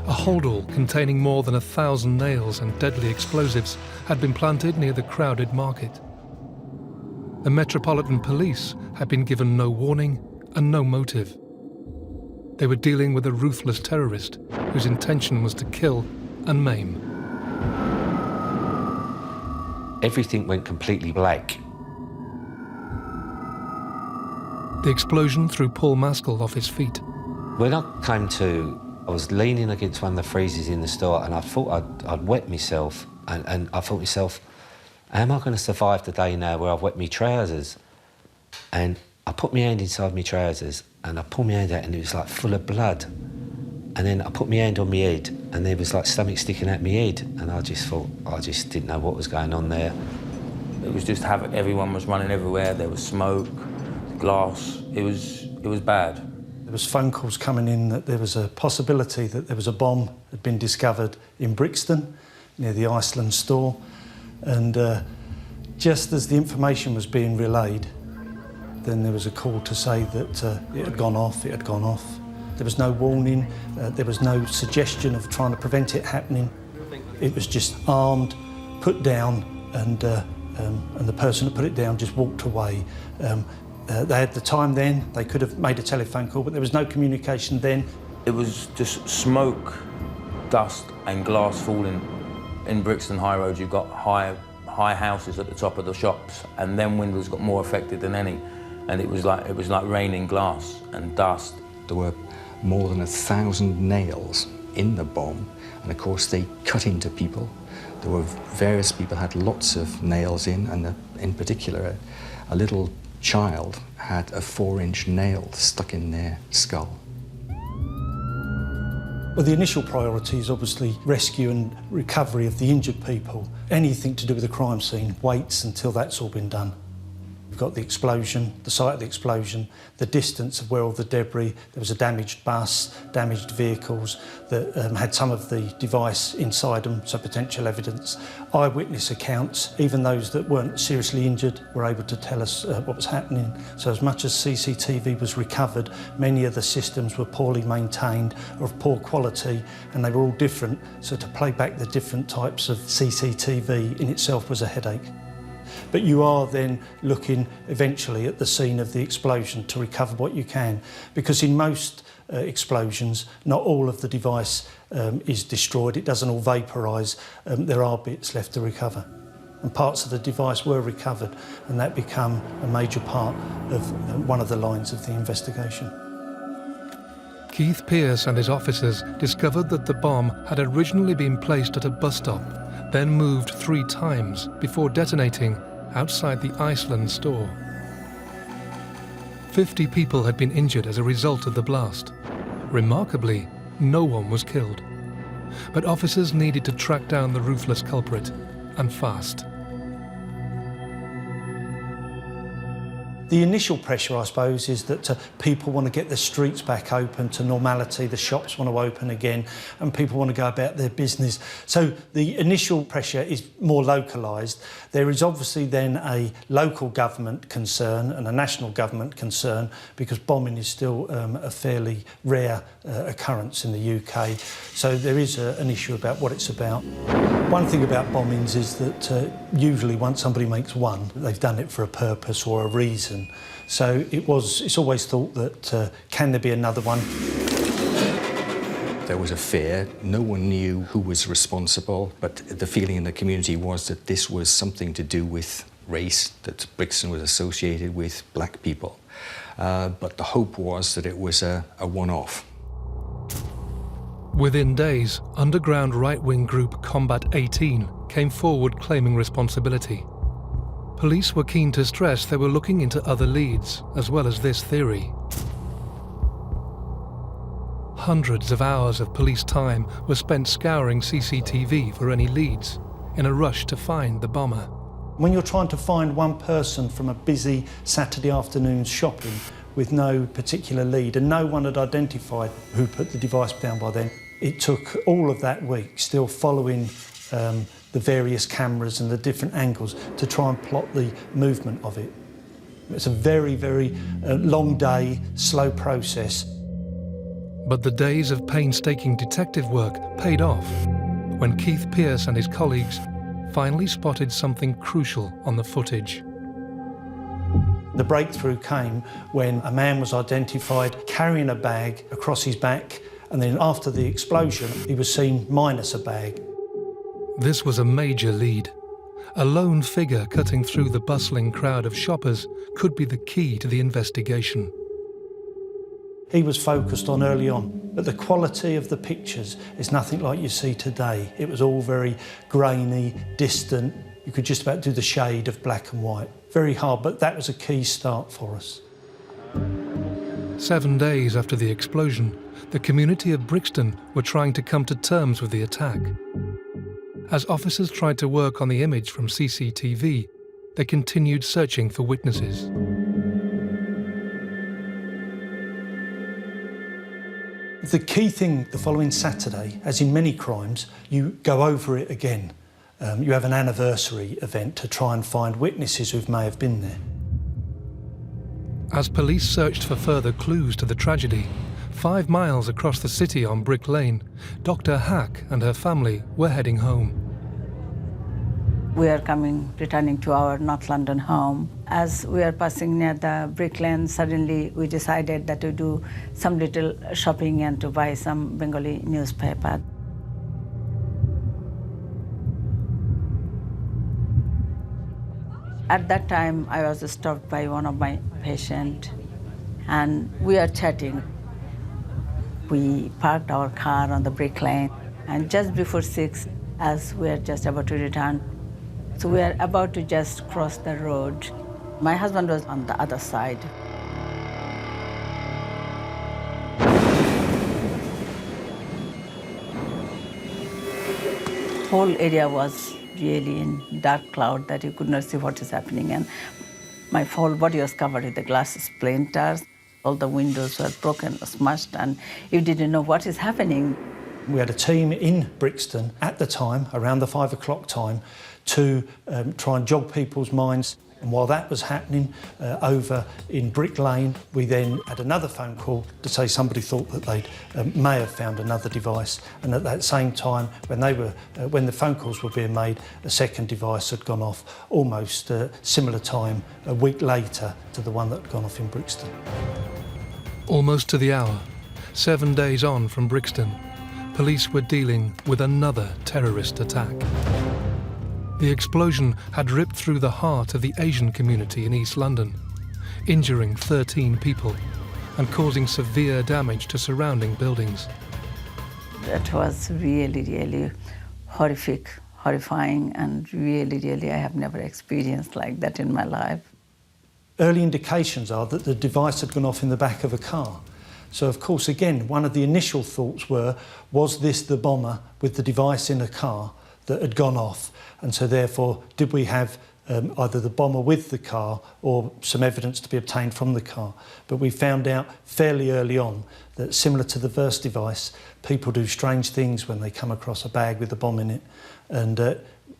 Speaker 1: A holdall containing more than 1,000 nails and deadly explosives had been planted near the crowded market. The Metropolitan Police had been given no warning and no motive. They were dealing with a ruthless terrorist whose intention was to kill and maim.
Speaker 16: Everything went completely black.
Speaker 1: The explosion threw Paul Maskell off his feet.
Speaker 16: When I came to, I was leaning against one of the freezers in the store, and I thought I'd wet myself, and I thought to myself, am I going to survive the day now where I've wet my trousers? And I put my hand inside my trousers, and I pulled my hand out, and it was like full of blood. And then I put my hand on my head, and there was like something sticking out my head, and I just thought, I just didn't know what was going on there.
Speaker 20: It was just havoc. Everyone was running everywhere. There was smoke, glass. It was bad.
Speaker 15: There was phone calls coming in that there was a possibility that there was a bomb had been discovered in Brixton, near the Iceland store. And just as the information was being relayed, then there was a call to say that it had gone off, There was no warning, there was no suggestion of trying to prevent it happening. It was just armed, put down, and the person that put it down just walked away. They had the time then, they could have made a telephone call, but there was no communication then.
Speaker 20: It was just smoke, dust and glass falling. In Brixton High Road, you've got high houses at the top of the shops, and them windows got more affected than any. And it was like raining glass and dust.
Speaker 21: There were more than 1,000 nails in the bomb, and of course they cut into people. There were various people had lots of nails in, and in particular a little child had a 4-inch nail stuck in their skull.
Speaker 15: Well, the initial priority is obviously rescue and recovery of the injured people. Anything to do with the crime scene waits until that's all been done. We've got the explosion, the site of the explosion, the distance of where all the debris, there was a damaged bus, damaged vehicles that had some of the device inside them, so potential evidence. Eyewitness accounts, even those that weren't seriously injured were able to tell us what was happening. So as much as CCTV was recovered, many of the systems were poorly maintained or of poor quality, and they were all different, so to play back the different types of CCTV in itself was a headache. But you are then looking eventually at the scene of the explosion to recover what you can, because in most explosions, not all of the device is destroyed, it doesn't all vaporise, there are bits left to recover. And parts of the device were recovered, and that became a major part of one of the lines of the investigation.
Speaker 1: Keith Pearce and his officers discovered that the bomb had originally been placed at a bus stop, then moved 3 times before detonating outside the Iceland store. 50 people had been injured as a result of the blast. Remarkably, no one was killed. But officers needed to track down the ruthless culprit, and fast.
Speaker 15: The initial pressure, I suppose, is that people want to get the streets back open to normality, the shops want to open again, and people want to go about their business. So the initial pressure is more localised. There is obviously then a local government concern and a national government concern, because bombing is still a fairly rare occurrence in the UK. So there is an issue about what it's about. One thing about bombings is that usually once somebody makes one, they've done it for a purpose or a reason. So it's always thought that can there be another one?
Speaker 21: There was a fear. No one knew who was responsible, but the feeling in the community was that this was something to do with race, that Brixton was associated with black people. But the hope was that it was a one-off.
Speaker 1: Within days, underground right-wing group Combat 18 came forward claiming responsibility. Police were keen to stress they were looking into other leads, as well as this theory. Hundreds of hours of police time were spent scouring CCTV for any leads, in a rush to find the bomber.
Speaker 15: When you're trying to find one person from a busy Saturday afternoon shopping with no particular lead, and no one had identified who put the device down by then, it took all of that week still following the various cameras and the different angles to try and plot the movement of it. It's a very, very long day, slow process.
Speaker 1: But the days of painstaking detective work paid off when Keith Pearce and his colleagues finally spotted something crucial on the footage.
Speaker 15: The breakthrough came when a man was identified carrying a bag across his back, and then after the explosion, he was seen minus a bag.
Speaker 1: This was a major lead. A lone figure cutting through the bustling crowd of shoppers could be the key to the investigation.
Speaker 15: He was focused on early on, but the quality of the pictures is nothing like you see today. It was all very grainy, distant. You could just about do the shade of black and white. Very hard, but that was a key start for us.
Speaker 1: 7 days after the explosion, the community of Brixton were trying to come to terms with the attack. As officers tried to work on the image from CCTV, they continued searching for witnesses.
Speaker 15: The key thing the following Saturday, as in many crimes, you go over it again. You have an anniversary event to try and find witnesses who may have been there.
Speaker 1: As police searched for further clues to the tragedy, 5 miles across the city on Brick Lane, Dr. Hack and her family were heading home.
Speaker 19: We are returning to our North London home. As we are passing near the Brick Lane, suddenly we decided that to do some little shopping and to buy some Bengali newspaper. At that time, I was stopped by one of my patients, and we are chatting. We parked our car on the Brick Lane, and just before 6, as we are just about to return, so we are about to just cross the road, My husband was on the other side. Whole area was really in dark cloud that you could not see what is happening, and my whole body was covered with the glass splinters. All the windows were broken, smashed, and you didn't know what is happening.
Speaker 15: We had a team in Brixton at the time, around the 5 o'clock time, to try and jog people's minds. And while that was happening over in Brick Lane, we then had another phone call to say somebody thought that they may have found another device. And at that same time, when the phone calls were being made, a second device had gone off almost similar time, a week later to the one that had gone off in Brixton.
Speaker 1: Almost to the hour, 7 days on from Brixton, police were dealing with another terrorist attack. The explosion had ripped through the heart of the Asian community in East London, injuring 13 people and causing severe damage to surrounding buildings.
Speaker 19: That was really, really horrific, horrifying, and really, I have never experienced like that in my life.
Speaker 15: Early indications are that the device had gone off in the back of a car. So, of course, again, one of the initial thoughts was this the bomber with the device in a car that had gone off? And so, therefore, did we have either the bomber with the car or some evidence to be obtained from the car? But we found out fairly early on that, similar to the first device, people do strange things when they come across a bag with a bomb in it. And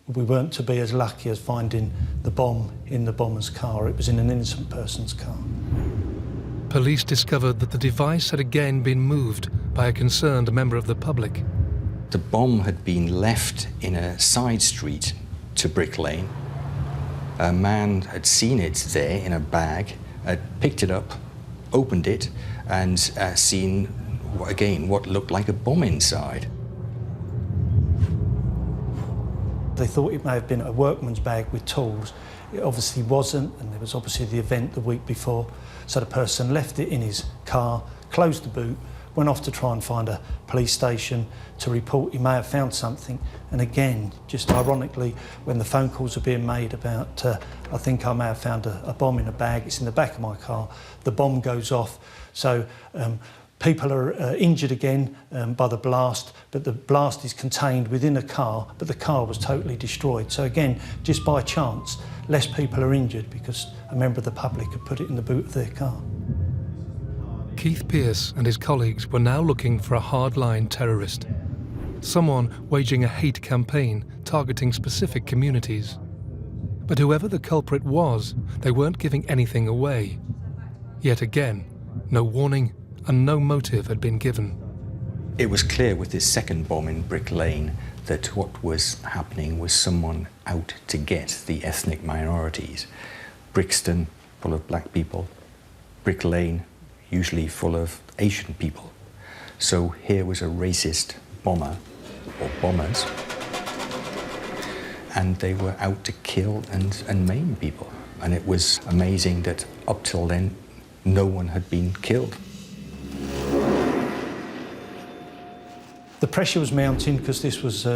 Speaker 15: we weren't to be as lucky as finding the bomb in the bomber's car. It was in an innocent person's car.
Speaker 1: Police discovered that the device had again been moved by a concerned member of the public.
Speaker 21: The bomb had been left in a side street to Brick Lane. A man had seen it there in a bag, had picked it up, opened it, and seen, again, what looked like a bomb inside.
Speaker 15: They thought it may have been a workman's bag with tools. It obviously wasn't, and there was obviously the event the week before. So the person left it in his car, closed the boot, went off to try and find a police station to report he may have found something. And again, just ironically, when the phone calls are being made about, I think I may have found a bomb in a bag, it's in the back of my car, the bomb goes off. So people are injured again by the blast, but the blast is contained within a car, but the car was totally destroyed. So again, just by chance, less people are injured because a member of the public had put it in the boot of their car.
Speaker 1: Keith Pearce and his colleagues were now looking for a hardline terrorist, someone waging a hate campaign targeting specific communities. But whoever the culprit was, they weren't giving anything away. Yet again, no warning and no motive had been given.
Speaker 21: It was clear with this second bomb in Brick Lane that what was happening was someone out to get the ethnic minorities. Brixton, full of black people. Brick Lane, usually full of Asian people. So here was a racist bomber, or bombers, and they were out to kill and maim people. And it was amazing that up till then, no one had been killed.
Speaker 15: The pressure was mounting because this was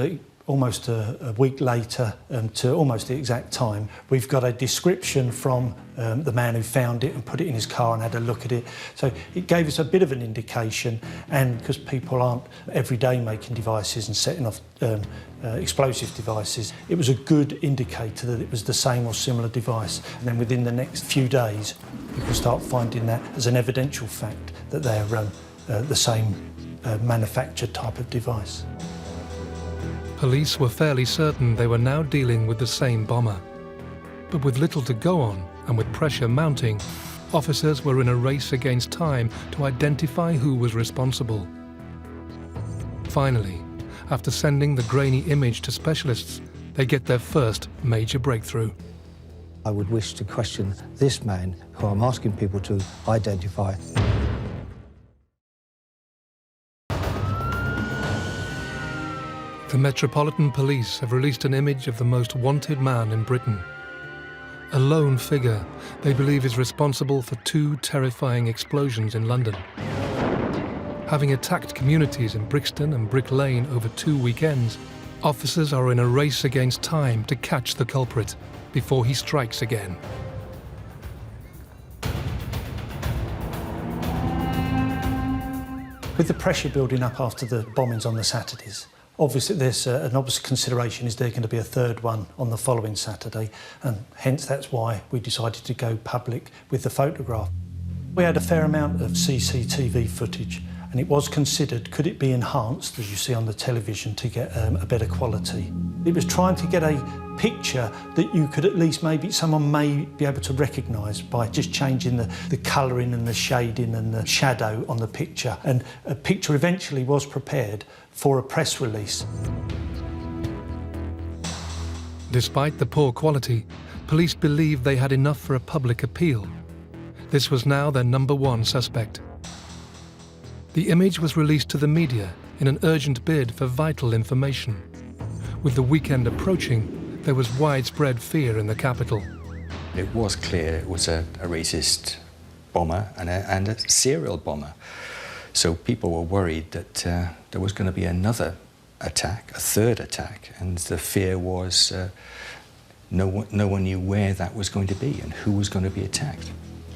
Speaker 15: almost a week later to almost the exact time. We've got a description from the man who found it and put it in his car and had a look at it. So it gave us a bit of an indication, and because people aren't every day making devices and setting off explosive devices, it was a good indicator that it was the same or similar device. And then within the next few days, you can start finding that as an evidential fact that they're the same manufactured type of device.
Speaker 1: Police were fairly certain they were now dealing with the same bomber. But with little to go on and with pressure mounting, officers were in a race against time to identify who was responsible. Finally, after sending the grainy image to specialists, they get their first major breakthrough.
Speaker 3: I would wish to question this man, who I'm asking people to identify.
Speaker 1: The Metropolitan Police have released an image of the most wanted man in Britain. A lone figure they believe is responsible for 2 terrifying explosions in London. Having attacked communities in Brixton and Brick Lane over 2 weekends, officers are in a race against time to catch the culprit before he strikes again.
Speaker 15: With the pressure building up after the bombings on the Saturdays, obviously there's an obvious consideration, is there going to be a third one on the following Saturday, and hence that's why we decided to go public with the photograph. We had a fair amount of CCTV footage, and it was considered, could it be enhanced, as you see on the television, to get a better quality. It was trying to get a picture that you could at least someone may be able to recognise by just changing the colouring and the shading and the shadow on the picture. And a picture eventually was prepared for a press release.
Speaker 1: Despite the poor quality, police believed they had enough for a public appeal. This was now their #1 suspect. The image was released to the media in an urgent bid for vital information. With the weekend approaching, there was widespread fear in the capital.
Speaker 21: It was clear it was a racist bomber and a serial bomber. So people were worried that there was going to be another attack, a third attack, and the fear was no one knew where that was going to be and who was going to be attacked.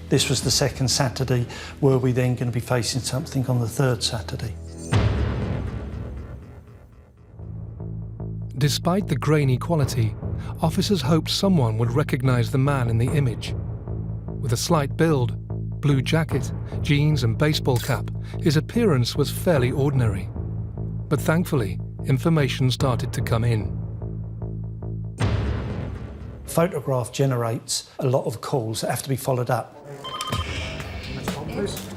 Speaker 15: This was the second Saturday. Were we then going to be facing something on the third Saturday?
Speaker 1: Despite the grainy quality, officers hoped someone would recognise the man in the image. With a slight build, blue jacket, jeans and baseball cap, his appearance was fairly ordinary. But thankfully, information started to come in.
Speaker 15: Photograph generates a lot of calls that have to be followed up.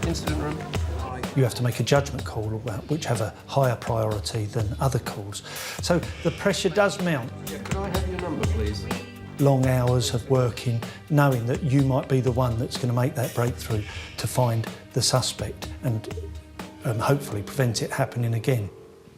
Speaker 22: Incident room.
Speaker 15: You have to make a judgment call which have a higher priority than other calls. So the pressure does mount.
Speaker 22: Yeah, could I have your number, please?
Speaker 15: Long hours of working, knowing that you might be the one that's going to make that breakthrough to find the suspect and hopefully prevent it happening again.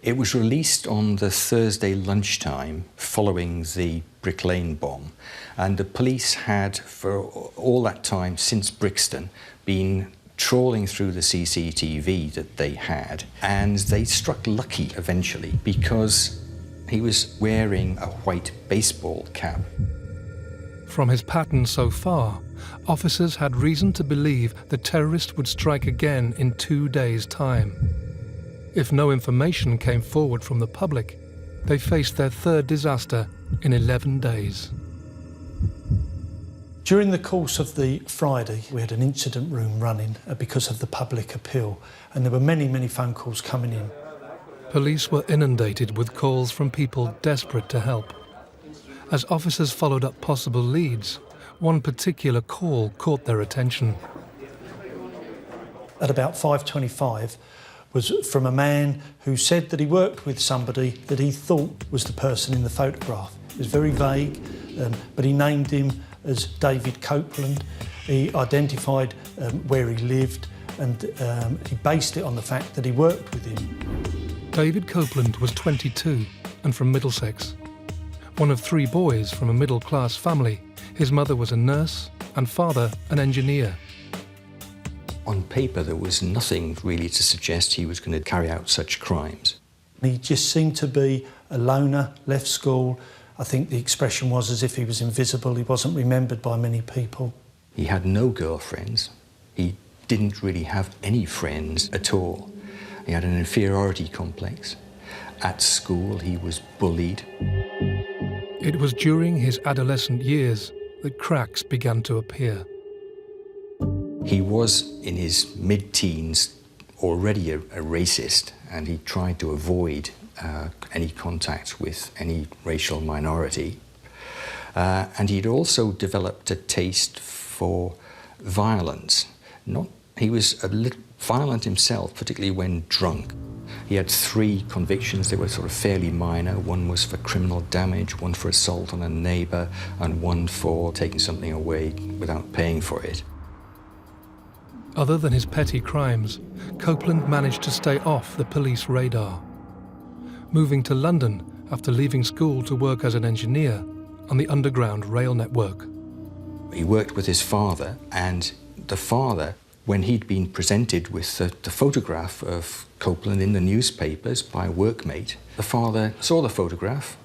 Speaker 21: It was released on the Thursday lunchtime following the Brick Lane bomb, and the police had, for all that time since Brixton, been trawling through the CCTV that they had, and they struck lucky eventually because he was wearing a white baseball cap.
Speaker 1: From his pattern so far, officers had reason to believe the terrorist would strike again in 2 days' time. If no information came forward from the public, they faced their third disaster in 11 days.
Speaker 15: During the course of the Friday, we had an incident room running because of the public appeal, and there were many phone calls coming in.
Speaker 1: Police were inundated with calls from people desperate to help. As officers followed up possible leads, one particular call caught their attention.
Speaker 15: At about 5:25, was from a man who said that he worked with somebody that he thought was the person in the photograph. It was very vague, but he named him as David Copeland. He identified where he lived, and he based it on the fact that he worked with him.
Speaker 1: David Copeland was 22 and from Middlesex. One of 3 boys from a middle-class family, his mother was a nurse and father an engineer.
Speaker 21: On paper, there was nothing really to suggest he was going to carry out such crimes.
Speaker 15: He just seemed to be a loner, left school. I think the expression was as if he was invisible. He wasn't remembered by many people.
Speaker 21: He had no girlfriends. He didn't really have any friends at all. He had an inferiority complex. At school, he was bullied.
Speaker 1: It was during his adolescent years that cracks began to appear.
Speaker 21: He was, in his mid-teens, already a racist, and he tried to avoid any contact with any racial minority. And he'd also developed a taste for violence. He was a little violent himself, particularly when drunk. He had 3 convictions. They were sort of fairly minor. One was for criminal damage, one for assault on a neighbour, and one for taking something away without paying for it.
Speaker 1: Other than his petty crimes, Copeland managed to stay off the police radar, moving to London after leaving school to work as an engineer on the Underground Rail network.
Speaker 21: He worked with his father, and the father, when he'd been presented with the photograph of Copeland in the newspapers by a workmate, the father saw the photograph.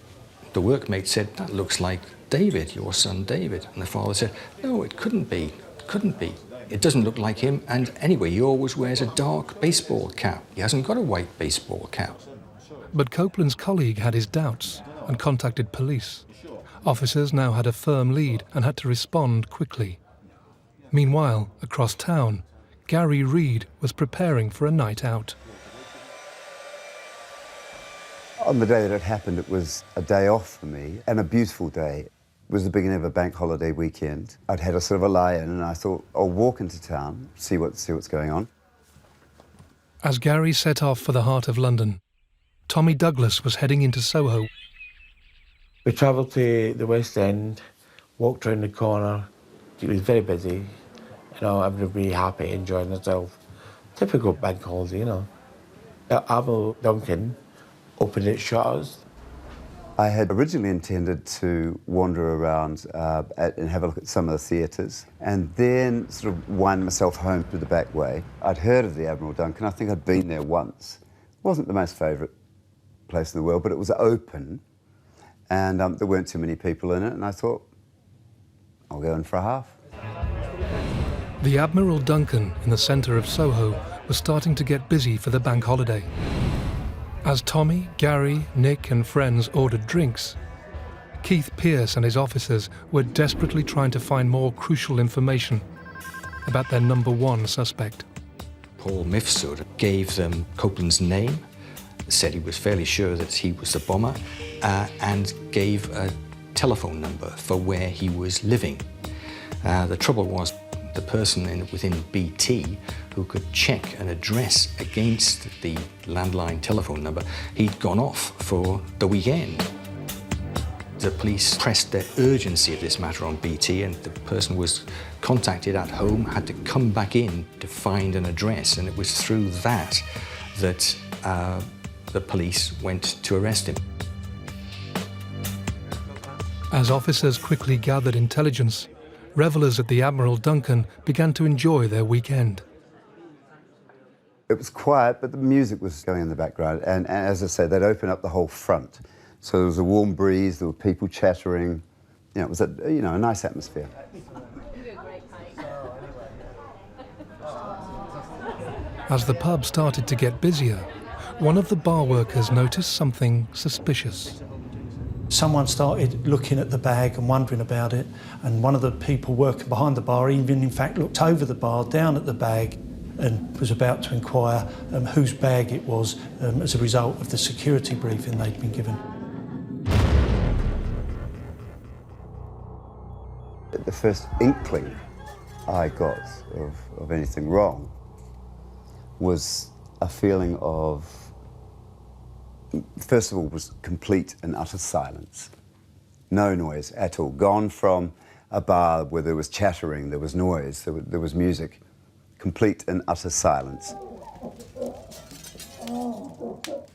Speaker 21: The workmate said, "That looks like David, your son David." And the father said, "No, it couldn't be, it couldn't be." It doesn't look like him, and anyway, he always wears a dark baseball cap. He hasn't got a white baseball cap.
Speaker 1: But Copeland's colleague had his doubts and contacted police. Officers now had a firm lead and had to respond quickly. Meanwhile, across town, Gary Reid was preparing for a night out.
Speaker 17: On the day that it happened, it was a day off for me, and a beautiful day. It was the beginning of a bank holiday weekend. I'd had a sort of a lie-in, and I thought, I'll walk into town, see what's going on.
Speaker 1: As Gary set off for the heart of London, Tommy Douglas was heading into Soho.
Speaker 10: We travelled to the West End, walked round the corner. It was very busy. You know, everybody happy, enjoying themselves. Typical bank holiday, you know. Admiral Duncan opened its shutters.
Speaker 17: I had originally intended to wander around and have a look at some of the theatres, and then sort of wind myself home through the back way. I'd heard of the Admiral Duncan. I think I'd been there once. It wasn't the most favourite place in the world, but it was open, and there weren't too many people in it, and I thought, I'll go in for a half.
Speaker 1: The Admiral Duncan in the centre of Soho was starting to get busy for the bank holiday. As Tommy, Gary, Nick and friends ordered drinks, Keith Pearce and his officers were desperately trying to find more crucial information about their number one suspect.
Speaker 21: Paul Mifsud gave them Copeland's name, said he was fairly sure that he was the bomber, and gave a telephone number for where he was living. The trouble was, the person within BT who could check an address against the landline telephone number, he'd gone off for the weekend. The police pressed the urgency of this matter on BT, and the person was contacted at home, had to come back in to find an address, and it was through that that the police went to arrest him.
Speaker 1: As officers quickly gathered intelligence, revellers at the Admiral Duncan began to enjoy their weekend.
Speaker 17: It was quiet, but the music was going in the background, and as I said, they'd open up the whole front. So there was a warm breeze, there were people chattering. You know, it was a nice atmosphere.
Speaker 1: As the pub started to get busier, one of the bar workers noticed something suspicious.
Speaker 15: Someone started looking at the bag and wondering about it, and one of the people working behind the bar even, in fact, looked over the bar, down at the bag, and was about to inquire whose bag it was as a result of the security briefing they'd been given.
Speaker 17: The first inkling I got of anything wrong was a feeling of, first of all, was complete and utter silence. No noise at all. Gone from a bar where there was chattering, there was noise, there was music. Complete and utter silence.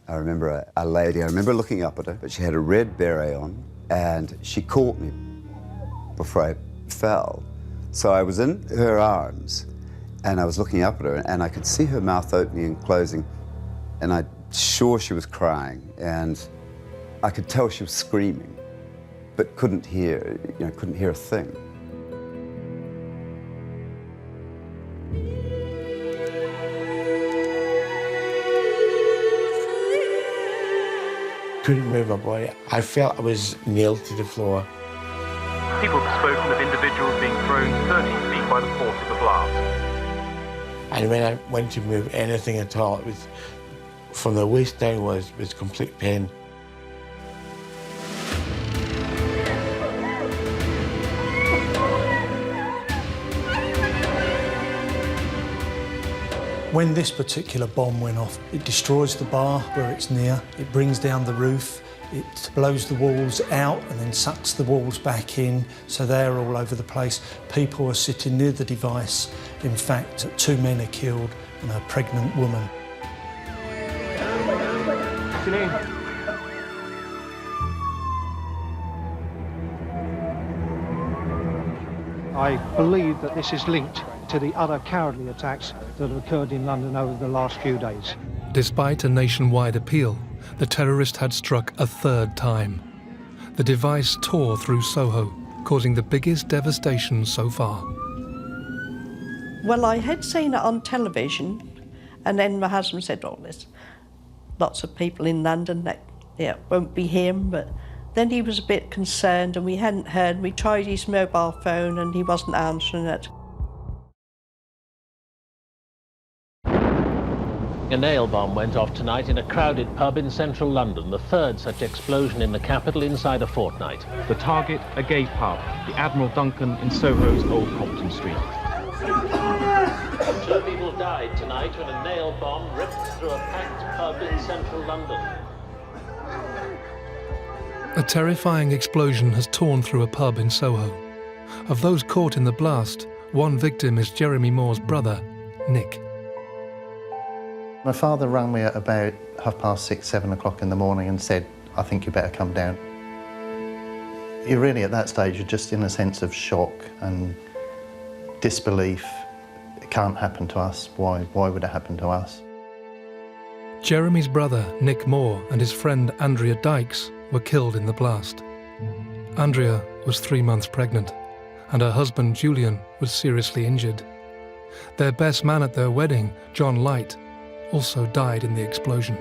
Speaker 17: I remember a lady, I remember looking up at her, but she had a red beret on, and she caught me before I fell. So I was in her arms, and I was looking up at her, and I could see her mouth opening and closing, and I'm sure she was crying, and I could tell she was screaming, but couldn't hear a thing.
Speaker 10: Couldn't move my body. I felt I was nailed to the floor.
Speaker 12: People have spoken of individuals being thrown 30 feet by the force of the blast.
Speaker 10: And when I went to move anything at all, it was from the waist down was complete pain.
Speaker 15: When this particular bomb went off, it destroys the bar where it's near, it brings down the roof, it blows the walls out and then sucks the walls back in, so they're all over the place. People are sitting near the device. In fact, 2 men are killed and a pregnant woman.
Speaker 23: I believe that this is linked to the other cowardly attacks that have occurred in London over the last few days.
Speaker 1: Despite a nationwide appeal, the terrorist had struck a third time. The device tore through Soho, causing the biggest devastation so far.
Speaker 2: Well, I had seen it on television, and then my husband said, oh, there's lots of people in London that won't be him, but then he was a bit concerned and we hadn't heard. We tried his mobile phone and he wasn't answering it.
Speaker 22: A nail bomb went off tonight in a crowded pub in central London, the third such explosion in the capital inside a fortnight.
Speaker 12: The target, a gay pub, the Admiral Duncan in Soho's Old Compton Street.
Speaker 22: 2 people died tonight when a nail bomb ripped through a packed pub in central London.
Speaker 1: A terrifying explosion has torn through a pub in Soho. Of those caught in the blast, one victim is Jeremy Moore's brother, Nick.
Speaker 13: My father rang me at about 6:30, 7 o'clock in the morning and said, I think you better come down. You're really at that stage, you're just in a sense of shock and disbelief. It can't happen to us. Why would it happen to us?
Speaker 1: Jeremy's brother, Nick Moore, and his friend Andrea Dykes were killed in the blast. Andrea was 3 months pregnant, and her husband, Julian, was seriously injured. Their best man at their wedding, John Light, also died in the explosion.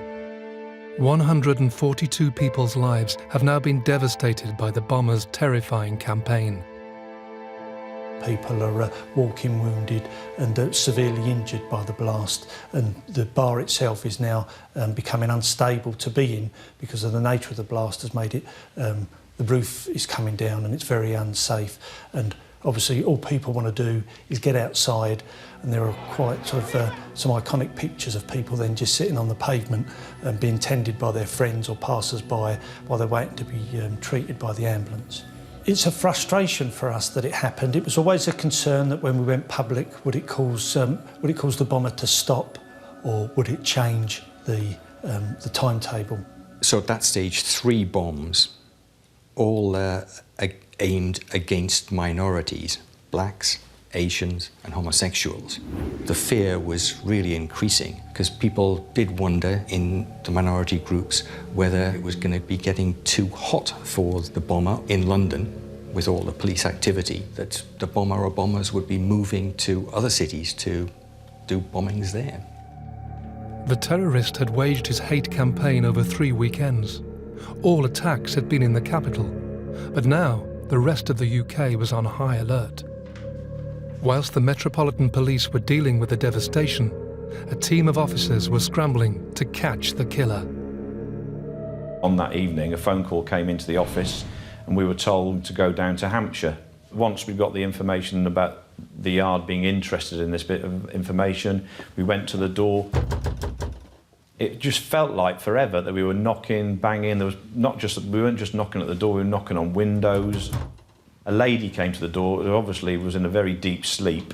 Speaker 1: 142 people's lives have now been devastated by the bombers' terrifying campaign.
Speaker 15: People are walking wounded and severely injured by the blast, and the bar itself is now becoming unstable to be in because of the nature of the blast has made it, the roof is coming down and it's very unsafe, and obviously all people want to do is get outside, and there are quite sort of some iconic pictures of people then just sitting on the pavement and being tended by their friends or passers-by while they're waiting to be treated by the ambulance. It's a frustration for us that it happened. It was always a concern that when we went public, would it cause the bomber to stop, or would it change the timetable?
Speaker 21: So at that stage, 3 bombs, all aimed against minorities, blacks, Asians and homosexuals. The fear was really increasing because people did wonder in the minority groups whether it was going to be getting too hot for the bomber in London with all the police activity, that the bomber or bombers would be moving to other cities to do bombings there.
Speaker 1: The terrorist had waged his hate campaign over 3 weekends. All attacks had been in the capital, but now the rest of the UK was on high alert. Whilst the Metropolitan Police were dealing with the devastation, a team of officers were scrambling to catch the killer.
Speaker 14: On that evening, a phone call came into the office and we were told to go down to Hampshire. Once we got the information about the Yard being interested in this bit of information, we went to the door. It just felt like forever that we were knocking, banging. We weren't just knocking at the door, we were knocking on windows. A lady came to the door who obviously was in a very deep sleep.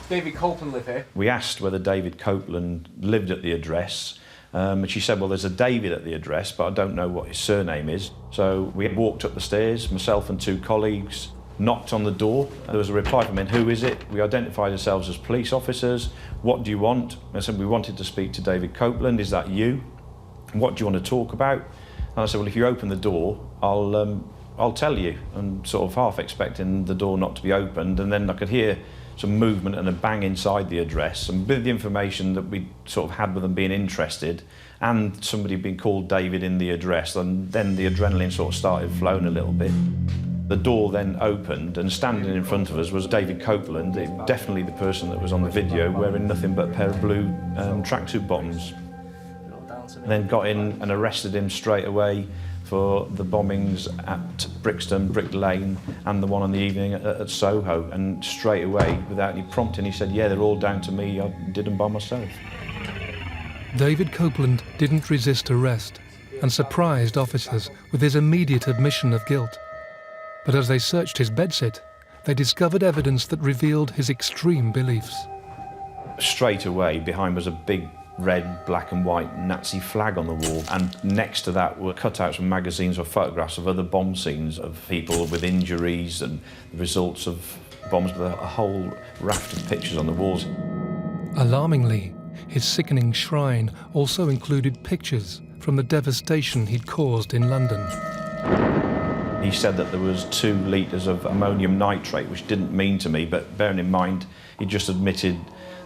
Speaker 24: David Copeland live here?
Speaker 14: We asked whether David Copeland lived at the address, and she said, well, there's a David at the address, but I don't know what his surname is. So we walked up the stairs, myself and 2 colleagues, knocked on the door. There was a reply from him, who is it? We identified ourselves as police officers. What do you want? I said, we wanted to speak to David Copeland. Is that you? What do you want to talk about? And I said, well, if you open the door, I'll tell you, and sort of half expecting the door not to be opened, and then I could hear some movement and a bang inside the address, and with the information that we sort of had with them being interested, and somebody being called David in the address, and then the adrenaline sort of started flowing a little bit. The door then opened, and standing in front of us was David Copeland, definitely the person that was on the video, wearing nothing but a pair of blue tracksuit bottoms. And then got in and arrested him straight away for the bombings at Brixton, Brick Lane, and the one on the evening at Soho. And straight away, without any prompting, he said, yeah, they're all down to me, I did them by myself.
Speaker 1: David Copeland didn't resist arrest and surprised officers with his immediate admission of guilt. But as they searched his bedsit, they discovered evidence that revealed his extreme beliefs.
Speaker 14: Straight away, behind was a big red, black and white Nazi flag on the wall, and next to that were cutouts from magazines or photographs of other bomb scenes of people with injuries and the results of bombs, with a whole raft of pictures on the walls.
Speaker 1: Alarmingly, his sickening shrine also included pictures from the devastation he'd caused in London.
Speaker 14: He said that there was 2 litres of ammonium nitrate, which didn't mean to me, but bearing in mind he just admitted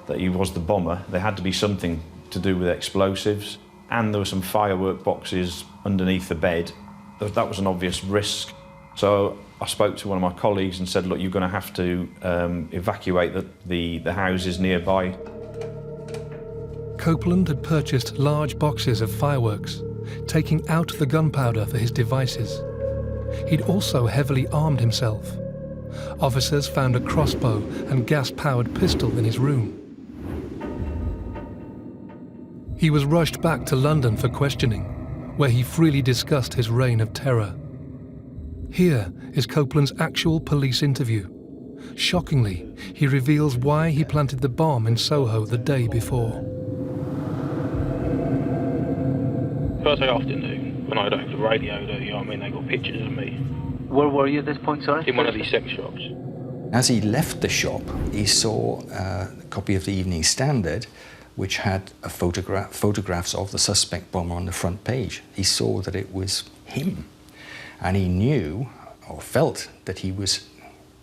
Speaker 14: that he was the bomber, there had to be something to do with explosives, and there were some firework boxes underneath the bed. That was an obvious risk. So I spoke to one of my colleagues and said, look, you're going to have to evacuate the houses nearby.
Speaker 1: Copeland had purchased large boxes of fireworks, taking out the gunpowder for his devices. He'd also heavily armed himself. Officers found a crossbow and gas-powered pistol in his room. He was rushed back to London for questioning, where he freely discussed his reign of terror. Here is Copeland's actual police interview. Shockingly, he reveals why he planted the bomb in Soho the day before.
Speaker 18: Thursday afternoon, when I had over the radio, you know what I mean, they got pictures of me.
Speaker 4: Where were you at this point, sorry?
Speaker 18: In one of these sex shops.
Speaker 21: As he left the shop, he saw a copy of the Evening Standard, which had a photographs of the suspect bomber on the front page. He saw that it was him, and he knew, or felt, that he was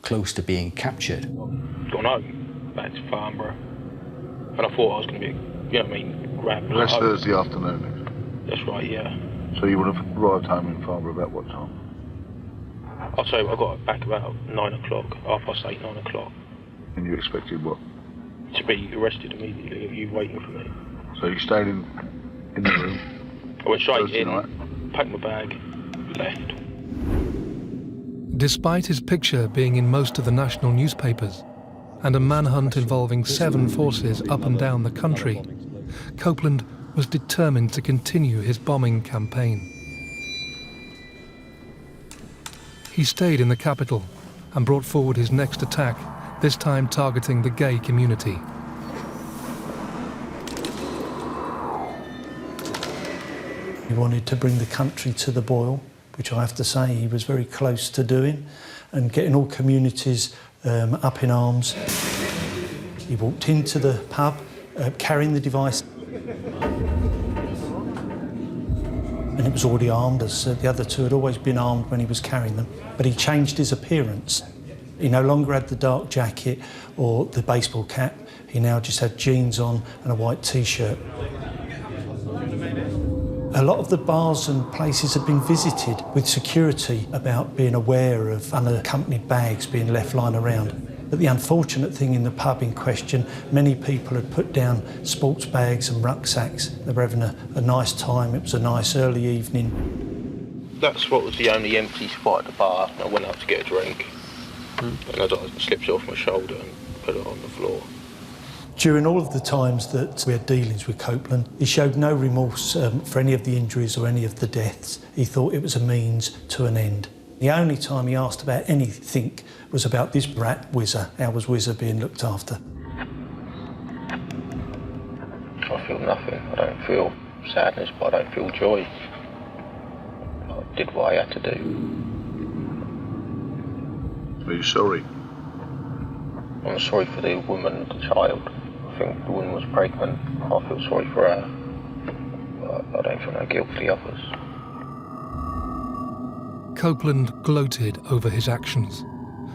Speaker 21: close to being captured.
Speaker 18: Gone home, back to Bambber, and I thought I was going to be, you know what I mean, grabbed.
Speaker 5: That's Thursday afternoon.
Speaker 18: That's right, yeah.
Speaker 5: So you would have arrived home in Farnborough about what time?
Speaker 18: I'll say I got back about 9 o'clock, 8:30, 9 o'clock.
Speaker 5: And you expected what?
Speaker 18: To be arrested immediately, you waiting for me.
Speaker 5: So you stayed in the room?
Speaker 18: I went straight
Speaker 5: Thursday
Speaker 18: in,
Speaker 5: night.
Speaker 18: packed my bag, left.
Speaker 1: Despite his picture being in most of the national newspapers, and a manhunt involving 7 forces up and down the country, Copeland was determined to continue his bombing campaign. He stayed in the capital and brought forward his next attack, this time targeting the gay community.
Speaker 15: He wanted to bring the country to the boil, which I have to say he was very close to doing, and getting all communities up in arms. He walked into the pub carrying the device, and it was already armed, as the other 2 had always been armed when he was carrying them. But he changed his appearance. He no longer had the dark jacket or the baseball cap. He now just had jeans on and a white T-shirt. A lot of the bars and places had been visited with security about being aware of unaccompanied bags being left lying around. But the unfortunate thing in the pub in question, many people had put down sports bags and rucksacks. They were having a nice time. It was a nice early evening.
Speaker 18: That spot was the only empty spot at the bar. I went up to get a drink, and I slipped it off my shoulder and put it on the floor.
Speaker 15: During all of the times that we had dealings with Copeland, he showed no remorse for any of the injuries or any of the deaths. He thought it was a means to an end. The only time he asked about anything was about this rat Whizzer. How was Whizzer being looked after?
Speaker 18: I feel nothing. I don't feel sadness, but I don't feel joy. I did what I had to do.
Speaker 5: Are you sorry?
Speaker 18: I'm sorry for the woman and the child. I think the woman was pregnant. I feel sorry for her. But I don't feel no guilt for the others.
Speaker 1: Copeland gloated over his actions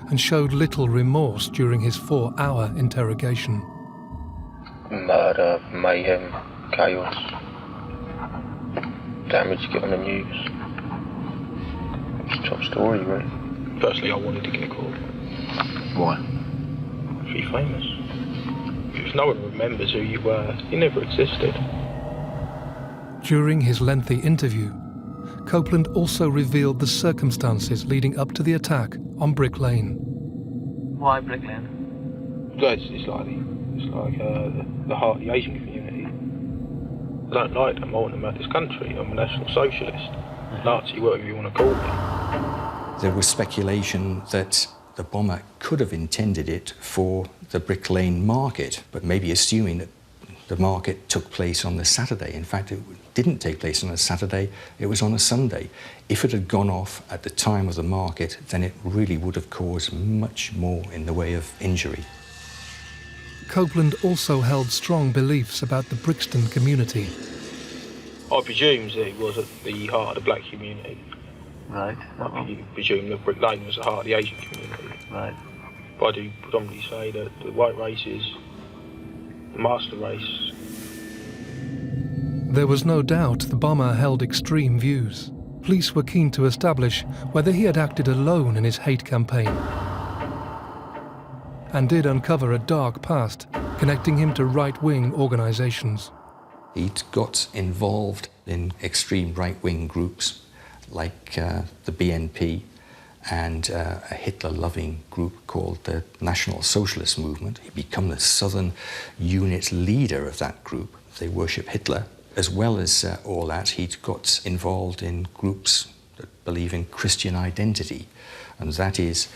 Speaker 1: and showed little remorse during his 4-hour interrogation.
Speaker 18: Murder, mayhem, chaos, damage get on the news. It's a top story, really. Personally, I wanted to get caught.
Speaker 5: Why?
Speaker 18: To be famous. If no one remembers who you were, you never existed.
Speaker 1: During his lengthy interview, Copeland also revealed the circumstances leading up to the attack on Brick Lane.
Speaker 4: Why Brick Lane?
Speaker 18: It's like the heart of the Asian community. I don't like them. I want them out of this country. I'm a National Socialist, Nazi, whatever you want to call me.
Speaker 21: There was speculation that the bomber could have intended it for the Brick Lane market, but maybe assuming that the market took place on the Saturday. In fact, it didn't take place on a Saturday, it was on a Sunday. If it had gone off at the time of the market, then it really would have caused much more in the way of injury.
Speaker 1: Copeland also held strong beliefs about the Brixton community.
Speaker 18: I presume that it was at the heart of the black community.
Speaker 4: Right.
Speaker 18: You can presume that Brick Lane was the heart of the Asian community.
Speaker 4: Right.
Speaker 18: But I do predominantly say that the white race is the master race.
Speaker 1: There was no doubt the bomber held extreme views. Police were keen to establish whether he had acted alone in his hate campaign, and did uncover a dark past connecting him to right-wing organisations.
Speaker 21: He'd got involved in extreme right-wing groups like the BNP and a Hitler-loving group called the National Socialist Movement. He'd become the southern unit leader of that group. They worship Hitler. As well as all that, he'd got involved in groups that believe in Christian identity, and that is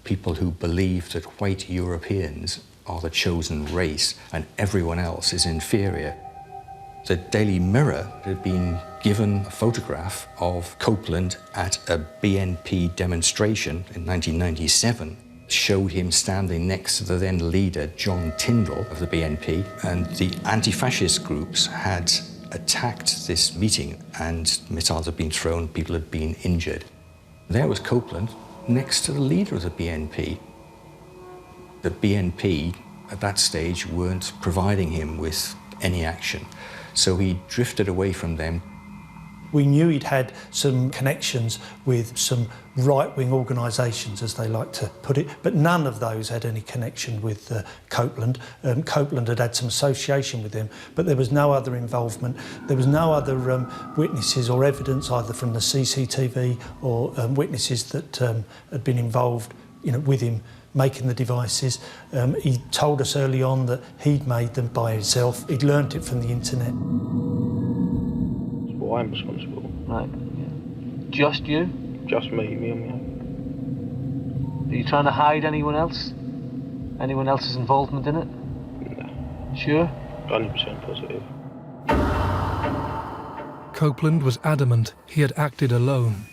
Speaker 21: people who believe that white Europeans are the chosen race and everyone else is inferior. The Daily Mirror had been given a photograph of Copeland at a BNP demonstration in 1997, showed him standing next to the then leader, John Tyndall of the BNP, and the anti-fascist groups had attacked this meeting and missiles had been thrown, people had been injured. There was Copeland next to the leader of the BNP. The BNP at that stage weren't providing him with any action, so he drifted away from them.
Speaker 15: We knew he'd had some connections with some right-wing organisations, as they like to put it, but none of those had any connection with Copeland. Copeland had had some association with him, but there was no other involvement. There was no other witnesses or evidence, either from the CCTV or witnesses that had been involved, with him making the devices. He told us early on that he'd made them by himself. He'd learnt it from the internet.
Speaker 18: Well, I'm responsible.
Speaker 4: Right. Yeah. Just you?
Speaker 18: Just me and my own.
Speaker 4: Are you trying to hide anyone else? Anyone else's involvement in it?
Speaker 18: No.
Speaker 4: Sure?
Speaker 18: 100% positive.
Speaker 1: Copeland was adamant he had acted alone,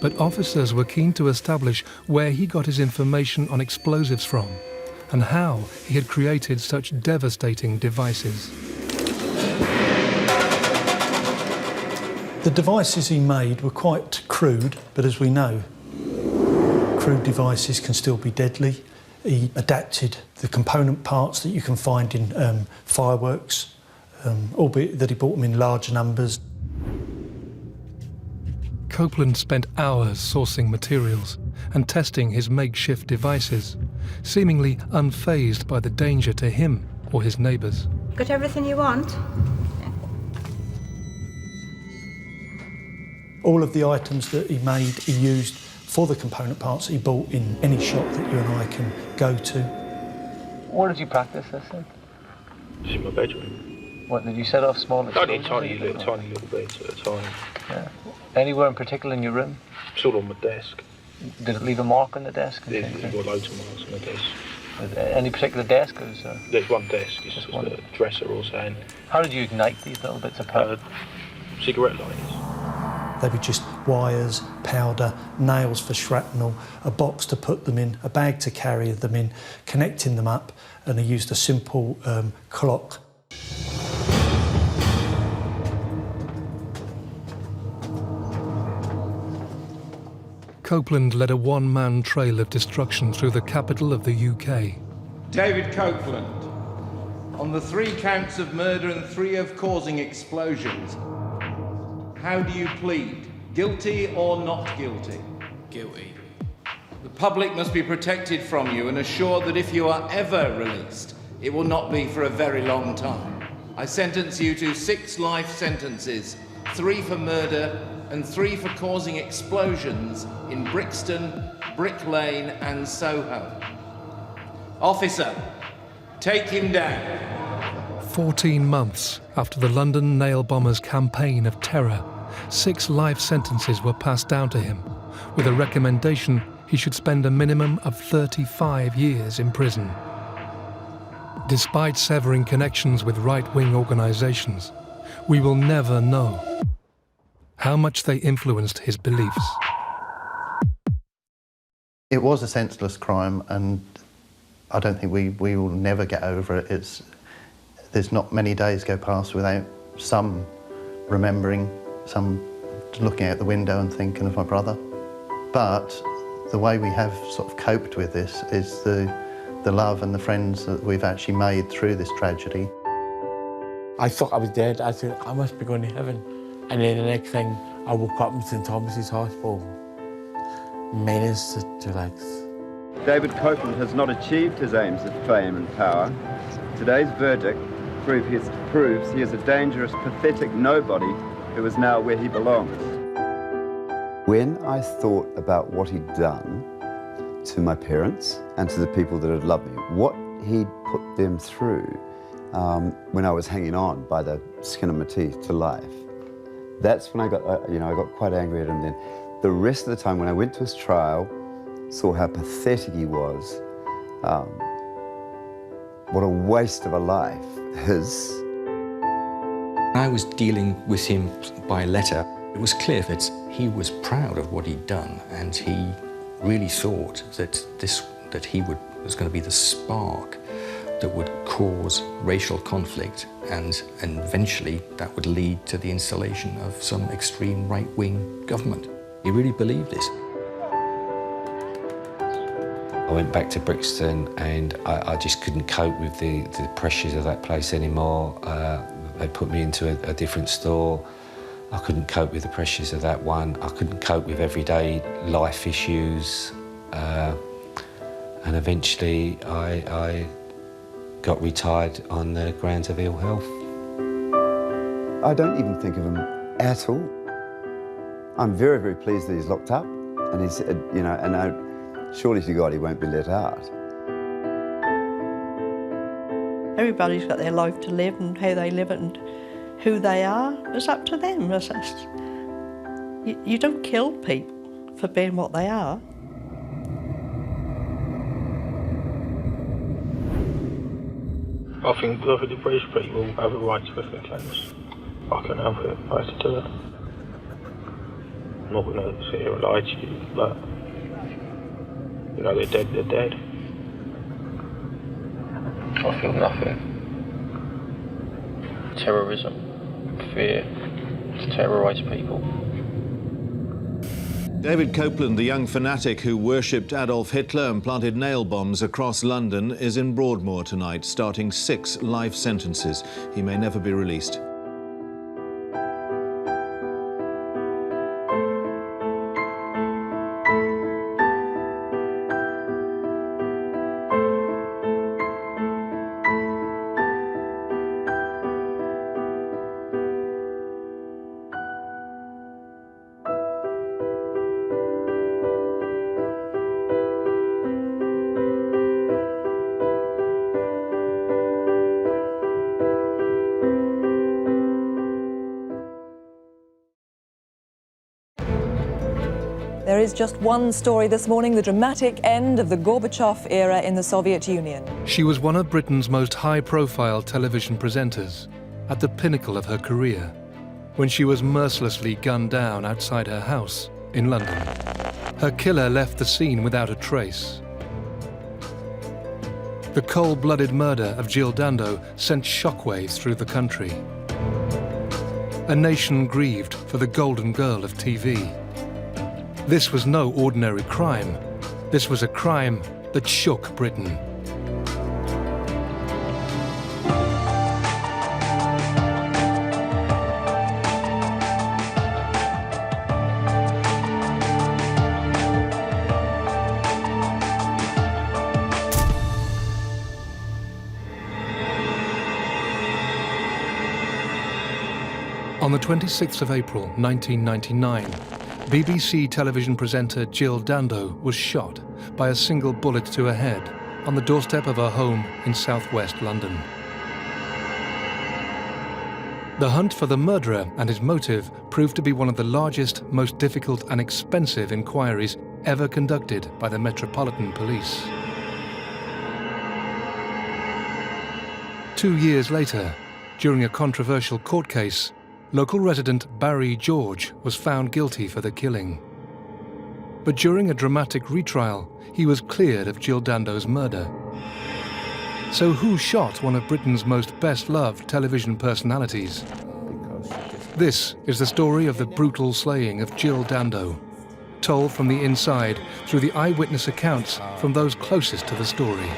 Speaker 1: but officers were keen to establish where he got his information on explosives from and how he had created such devastating devices.
Speaker 15: The devices he made were quite crude, but as we know, crude devices can still be deadly. He adapted the component parts that you can find in fireworks, albeit that he bought them in large numbers.
Speaker 1: Copeland spent hours sourcing materials and testing his makeshift devices, seemingly unfazed by the danger to him or his neighbours.
Speaker 8: Got everything you want?
Speaker 15: All of the items that he made, he used for the component parts that he bought in any shop that you and I can go to.
Speaker 4: Where did you practice this in?
Speaker 18: Just in my bedroom.
Speaker 4: What, did you set off small
Speaker 18: Only
Speaker 4: explosions?
Speaker 18: tiny little bits at a time.
Speaker 4: Yeah. Anywhere in particular in your room?
Speaker 18: It's all on my desk.
Speaker 4: Did it leave a mark on the desk?
Speaker 18: There's got loads of marks on the desk.
Speaker 4: Any particular desk?
Speaker 18: There's one desk, it's just a dresser or something.
Speaker 4: How did you ignite these little bits of powder?
Speaker 18: Cigarette lighters.
Speaker 15: They were just wires, powder, nails for shrapnel, a box to put them in, a bag to carry them in, connecting them up, and he used a simple clock.
Speaker 1: Copeland led a one-man trail of destruction through the capital of the UK.
Speaker 9: David Copeland, on the 3 counts of murder and 3 of causing explosions, how do you plead? Guilty or not guilty?
Speaker 11: Guilty.
Speaker 9: The public must be protected from you and assured that if you are ever released, it will not be for a very long time. I sentence you to 6 life sentences, 3 for murder and 3 for causing explosions in Brixton, Brick Lane and Soho. Officer, take him down.
Speaker 1: 14 months after the London nail bombers' campaign of terror, 6 life sentences were passed down to him, with a recommendation he should spend a minimum of 35 years in prison. Despite severing connections with right-wing organisations, we will never know how much they influenced his beliefs.
Speaker 13: It was a senseless crime, and I don't think we will never get over it. There's not many days go past without some remembering, some looking out the window and thinking of my brother. But the way we have sort of coped with this is the love and the friends that we've actually made through this tragedy.
Speaker 10: I thought I was dead. I thought, I must be going to heaven. And then the next thing, I woke up in St Thomas's Hospital, menaced to legs.
Speaker 17: David Copeland has not achieved his aims of fame and power. Today's verdict proves he is a dangerous, pathetic nobody who is now where he belongs. When I thought about what he'd done to my parents and to the people that had loved me, what he'd put them through when I was hanging on by the skin of my teeth to life, that's when I got, I got quite angry at him then. The rest of the time when I went to his trial, saw how pathetic he was, what a waste of a life his.
Speaker 21: I was dealing with him by letter. It was clear that he was proud of what he'd done, and he really thought that was going to be the spark that would cause racial conflict, and eventually that would lead to the installation of some extreme right-wing government. He really believed this.
Speaker 16: I went back to Brixton and I just couldn't cope with the pressures of that place anymore. They put me into a different store. I couldn't cope with the pressures of that one. I couldn't cope with everyday life issues. And eventually I got retired on the grounds of ill health.
Speaker 17: I don't even think of him at all. I'm very, very pleased that he's locked up, and he's, surely to God he won't be let out.
Speaker 2: Everybody's got their life to live, and how they live it and who they are is up to them. You don't kill people for being what they are.
Speaker 18: I think the British people have a right to everything claims. I can have it, I have to do it. I'm not going to sit here and lie to you, but they're dead, they're dead. I feel nothing. Terrorism, fear, to terrorise people.
Speaker 7: David Copeland, the young fanatic who worshipped Adolf Hitler and planted nail bombs across London, is in Broadmoor tonight, starting 6 life sentences. He may never be released.
Speaker 8: There is just one story this morning, the dramatic end of the Gorbachev era in the Soviet Union.
Speaker 1: She was one of Britain's most high-profile television presenters, at the pinnacle of her career, when she was mercilessly gunned down outside her house in London. Her killer left the scene without a trace. The cold-blooded murder of Jill Dando sent shockwaves through the country. A nation grieved for the golden girl of TV. This was no ordinary crime. This was a crime that shook Britain. On the 26th of April, 1999, BBC television presenter Jill Dando was shot by a single bullet to her head on the doorstep of her home in southwest London. The hunt for the murderer and his motive proved to be one of the largest, most difficult and expensive inquiries ever conducted by the Metropolitan Police. 2 years later, during a controversial court case, local resident Barry George was found guilty for the killing. But during a dramatic retrial, he was cleared of Jill Dando's murder. So who shot one of Britain's most best-loved television personalities?
Speaker 10: Because she just
Speaker 1: This is the story of the brutal slaying of Jill Dando, told from the inside through the eyewitness accounts from those closest to the story.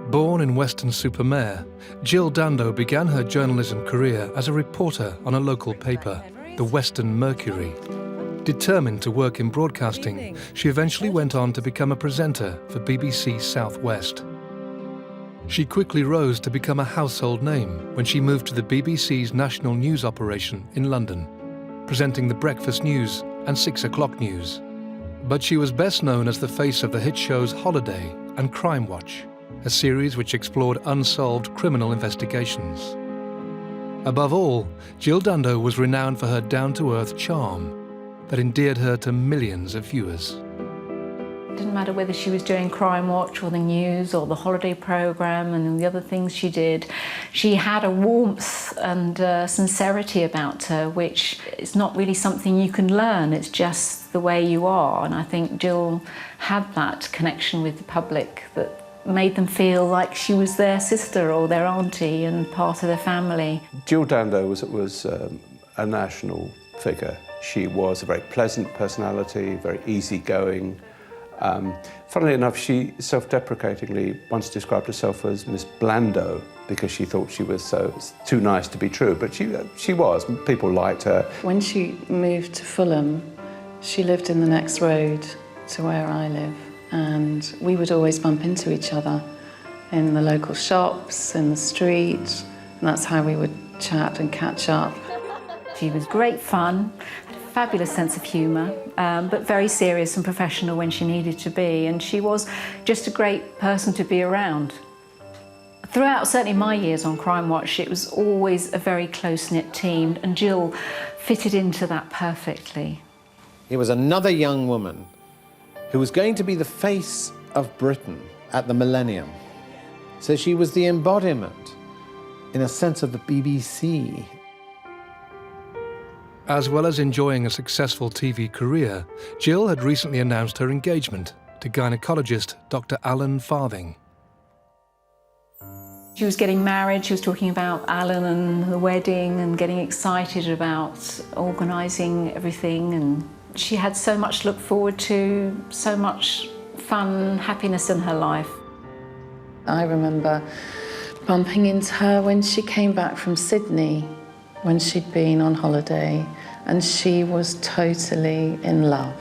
Speaker 1: Born in Weston-super-Mare, Jill Dando began her journalism career as a reporter on a local paper, the Western Mercury. Determined to work in broadcasting, she eventually went on to become a presenter for BBC South West. She quickly rose to become a household name when she moved to the BBC's national news operation in London, presenting the breakfast news and 6 o'clock news. But she was best known as the face of the hit shows Holiday and Crime Watch, a series which explored unsolved criminal investigations. Above all, Jill Dando was renowned for her down-to-earth charm that endeared her to millions of viewers.
Speaker 6: It didn't matter whether she was doing Crime Watch or the news or the holiday programme and the other things she did. She had a warmth and sincerity about her, which is not really something you can learn. It's just the way you are. And I think Jill had that connection with the public that made them feel like she was their sister or their auntie and part of their family.
Speaker 11: Jill Dando was a national figure. She was a very pleasant personality, very easygoing. Funnily enough, she self-deprecatingly once described herself as Miss Blando because she thought she was too nice to be true, but she was. People liked her.
Speaker 20: When she moved to Fulham, she lived in the next road to where I live, and we would always bump into each other in the local shops, in the street, and that's how we would chat and catch up.
Speaker 6: She was great fun, had a fabulous sense of humour, but very serious and professional when she needed to be, and she was just a great person to be around. Throughout certainly my years on Crime Watch, it was always a very close-knit team, and Jill fitted into that perfectly.
Speaker 24: It was another young woman who was going to be the face of Britain at the millennium. So she was the embodiment, in a sense, of the BBC.
Speaker 1: As well as enjoying a successful TV career, Jill had recently announced her engagement to gynecologist Dr. Alan Farthing.
Speaker 6: She was getting married, she was talking about Alan and the wedding and getting excited about organising everything, and she had so much to look forward to, so much fun, happiness in her life.
Speaker 20: I remember bumping into her when she came back from Sydney, when she'd been on holiday, and she was totally in love.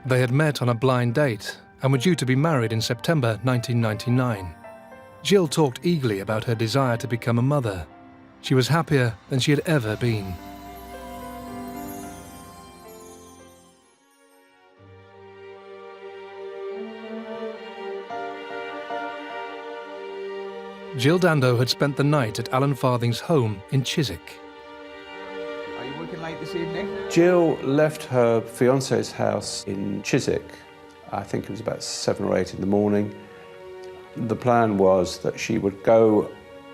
Speaker 1: They had met on a blind date and were due to be married in September 1999. Jill talked eagerly about her desire to become a mother. She was happier than she had ever been. Jill Dando had spent the night at Alan Farthing's home in Chiswick.
Speaker 11: Are you working late this evening? Jill left her fiancé's house in Chiswick. I think it was about 7 or 8 in the morning. The plan was that she would go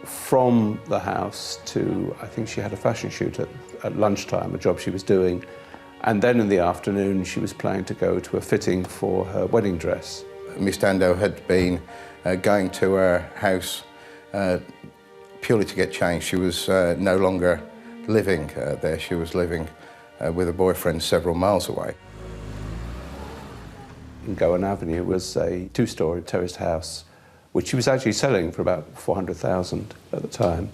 Speaker 11: from the house to, I think she had a fashion shoot at lunchtime, a job she was doing, and then in the afternoon she was planning to go to a fitting for her wedding dress.
Speaker 25: Miss Dando had been going to her house purely to get changed. She was no longer living there. She was living with a boyfriend several miles away.
Speaker 11: In Gowan Avenue was a 2-storey terraced house, which she was actually selling for about $400,000 at the time.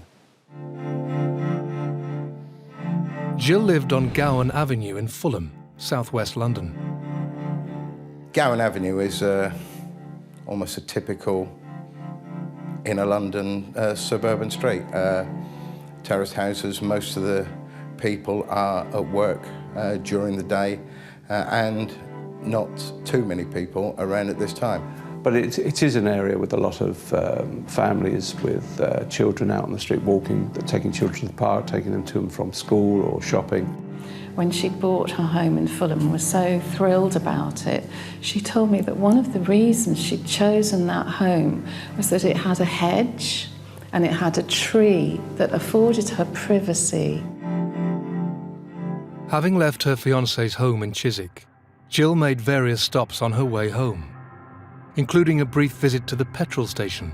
Speaker 1: Jill lived on Gowan Avenue in Fulham, southwest London.
Speaker 25: Gowan Avenue is almost a typical inner London suburban street. Terraced houses, most of the people are at work during the day and not too many people around at this time.
Speaker 11: But it is an area with a lot of families with children out on the street walking, taking children to the park, taking them to and from school or shopping.
Speaker 20: When she bought her home in Fulham and was so thrilled about it, she told me that one of the reasons she'd chosen that home was that it had a hedge and it had a tree that afforded her privacy.
Speaker 1: Having left her fiancé's home in Chiswick, Jill made various stops on her way home, including a brief visit to the petrol station.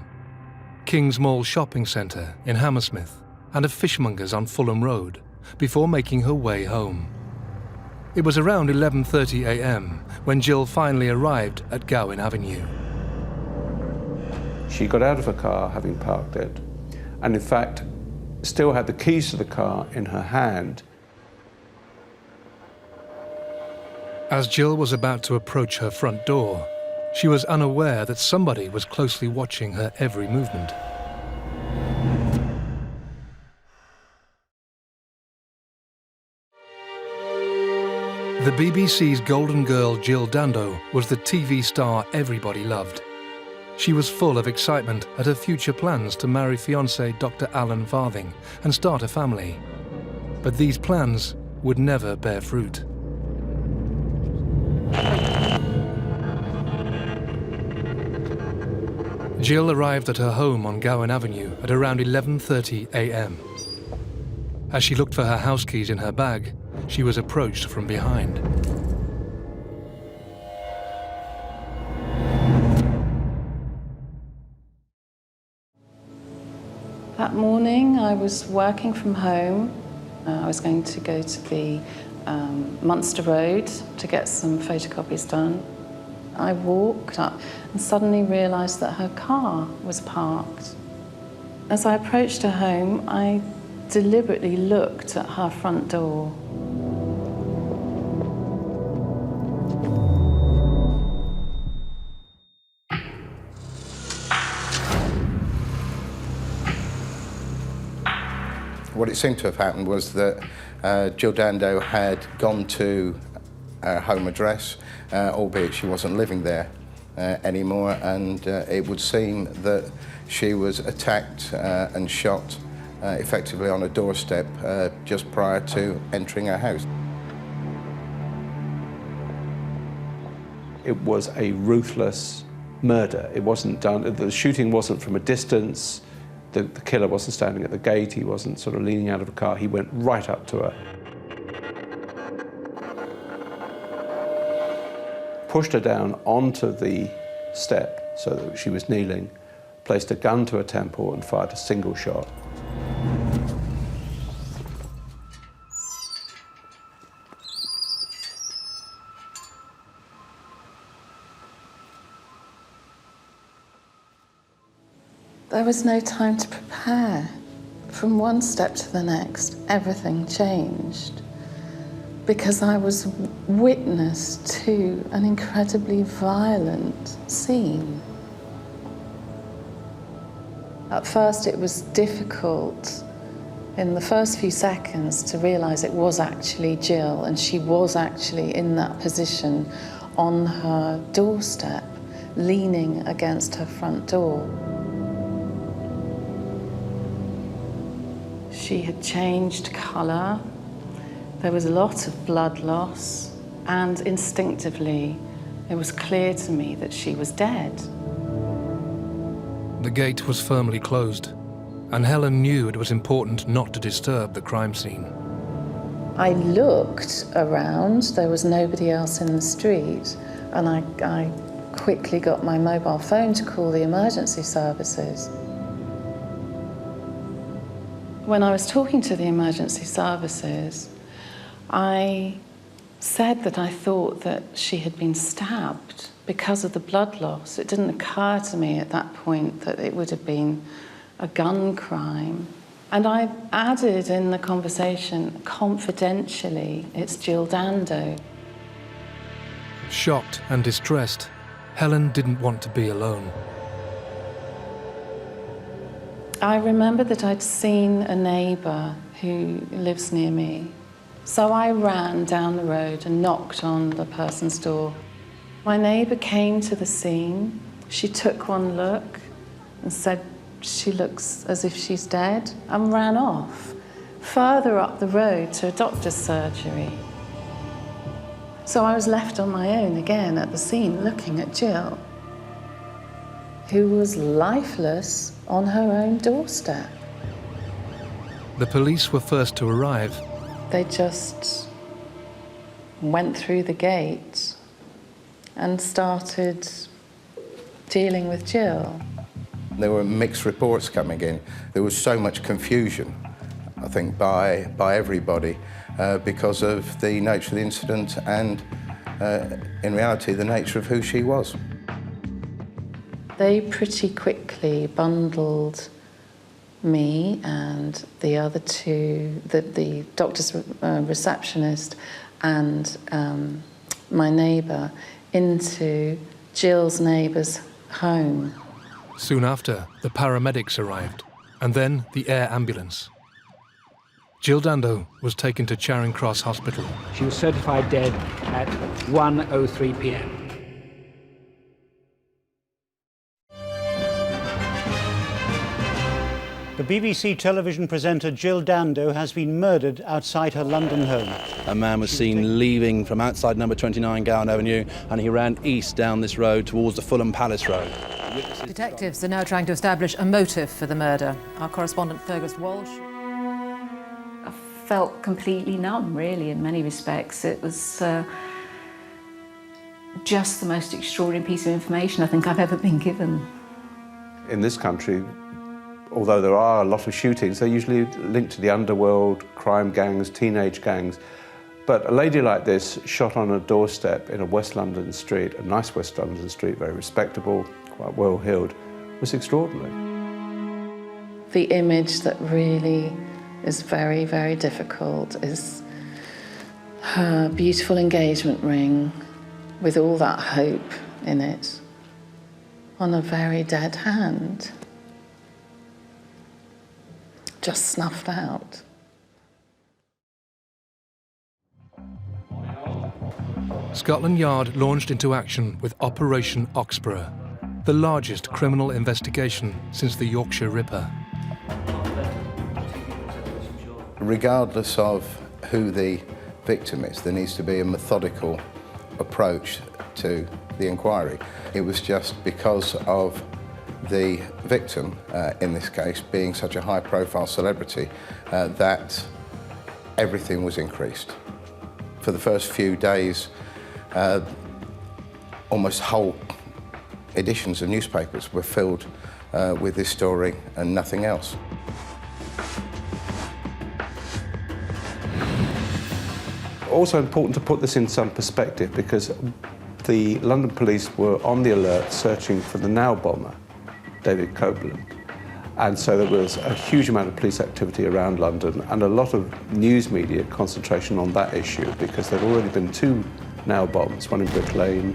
Speaker 1: King's Mall shopping centre in Hammersmith, and a fishmonger's on Fulham Road, before making her way home. It was around 11:30 a.m. when Jill finally arrived at Gowan Avenue.
Speaker 11: She got out of her car, having parked it, and in fact, still had the keys to the car in her hand.
Speaker 1: As Jill was about to approach her front door, she was unaware that somebody was closely watching her every movement. The BBC's golden girl Jill Dando was the TV star everybody loved. She was full of excitement at her future plans to marry fiancé Dr. Alan Farthing and start a family. But these plans would never bear fruit. Jill arrived at her home on Gowan Avenue at around 11:30 a.m. As she looked for her house keys in her bag, she was approached from behind.
Speaker 20: That morning I was working from home. I was going to go to the Munster Road to get some photocopies done. I walked up and suddenly realised that her car was parked. As I approached her home, I deliberately looked at her front door.
Speaker 25: What it seemed to have happened was that Jill Dando had gone to her home address, albeit she wasn't living there anymore, and it would seem that she was attacked and shot effectively on a doorstep just prior to entering her house.
Speaker 11: It was a ruthless murder. It wasn't done, the shooting wasn't from a distance. The killer wasn't standing at the gate, he wasn't sort of leaning out of a car, he went right up to her. Pushed her down onto the step so that she was kneeling, placed a gun to her temple and fired a single shot.
Speaker 20: There was no time to prepare. From one step to the next, everything changed. Because I was witness to an incredibly violent scene. At first it was difficult in the first few seconds to realise it was actually Jill, and she was actually in that position on her doorstep, leaning against her front door. She had changed colour. There was a lot of blood loss, and instinctively, it was clear to me that she was dead.
Speaker 1: The gate was firmly closed, and Helen knew it was important not to disturb the crime scene.
Speaker 20: I looked around, there was nobody else in the street, and I quickly got my mobile phone to call the emergency services. When I was talking to the emergency services, I said that I thought that she had been stabbed because of the blood loss. It didn't occur to me at that point that it would have been a gun crime. And I added in the conversation, confidentially, it's Jill Dando.
Speaker 1: Shocked and distressed, Helen didn't want to be alone.
Speaker 20: I remember that I'd seen a neighbour who lives near me. So I ran down the road and knocked on the person's door. My neighbour came to the scene. She took one look and said, "She looks as if she's dead," and ran off, further up the road to a doctor's surgery. So I was left on my own again at the scene, looking at Jill, who was lifeless on her own doorstep.
Speaker 1: The police were first to arrive.
Speaker 20: They just went through the gate and started dealing with Jill.
Speaker 25: There were mixed reports coming in. There was so much confusion, I think, by everybody because of the nature of the incident and, in reality, the nature of who she was.
Speaker 20: They pretty quickly bundled me and the other two, the doctor's receptionist and my neighbour, into Jill's neighbour's home.
Speaker 1: Soon after, the paramedics arrived, and then the air ambulance. Jill Dando was taken to Charing Cross Hospital.
Speaker 3: She was certified dead at 1:03 p.m.
Speaker 12: The BBC television presenter Jill Dando has been murdered outside her London home.
Speaker 19: A man was seen leaving from outside number 29 Gowan Avenue, and he ran east down this road towards the Fulham Palace Road.
Speaker 22: Detectives are now trying to establish a motive for the murder. Our correspondent Fergus Walsh.
Speaker 6: I felt completely numb, really, in many respects. It was just the most extraordinary piece of information I think I've ever been given.
Speaker 11: In this country, although there are a lot of shootings, they're usually linked to the underworld, crime gangs, teenage gangs. But a lady like this, shot on a doorstep in a West London street, a nice West London street, very respectable, quite well-heeled, was extraordinary.
Speaker 20: The image that really is very, very difficult is her beautiful engagement ring with all that hope in it on a very dead hand. Just snuffed out.
Speaker 1: Scotland Yard launched into action with Operation Oxborough, the largest criminal investigation since the Yorkshire Ripper.
Speaker 25: Regardless of who the victim is, there needs to be a methodical approach to the inquiry. It was just because of the victim, in this case, being such a high-profile celebrity, that everything was increased. For the first few days, almost whole editions of newspapers were filled with this story and nothing else.
Speaker 11: Also important to put this in some perspective, because the London police were on the alert searching for the now bomber, David Copeland. And so there was a huge amount of police activity around London and a lot of news media concentration on that issue, because there'd already been two now bombs, one in Brick Lane,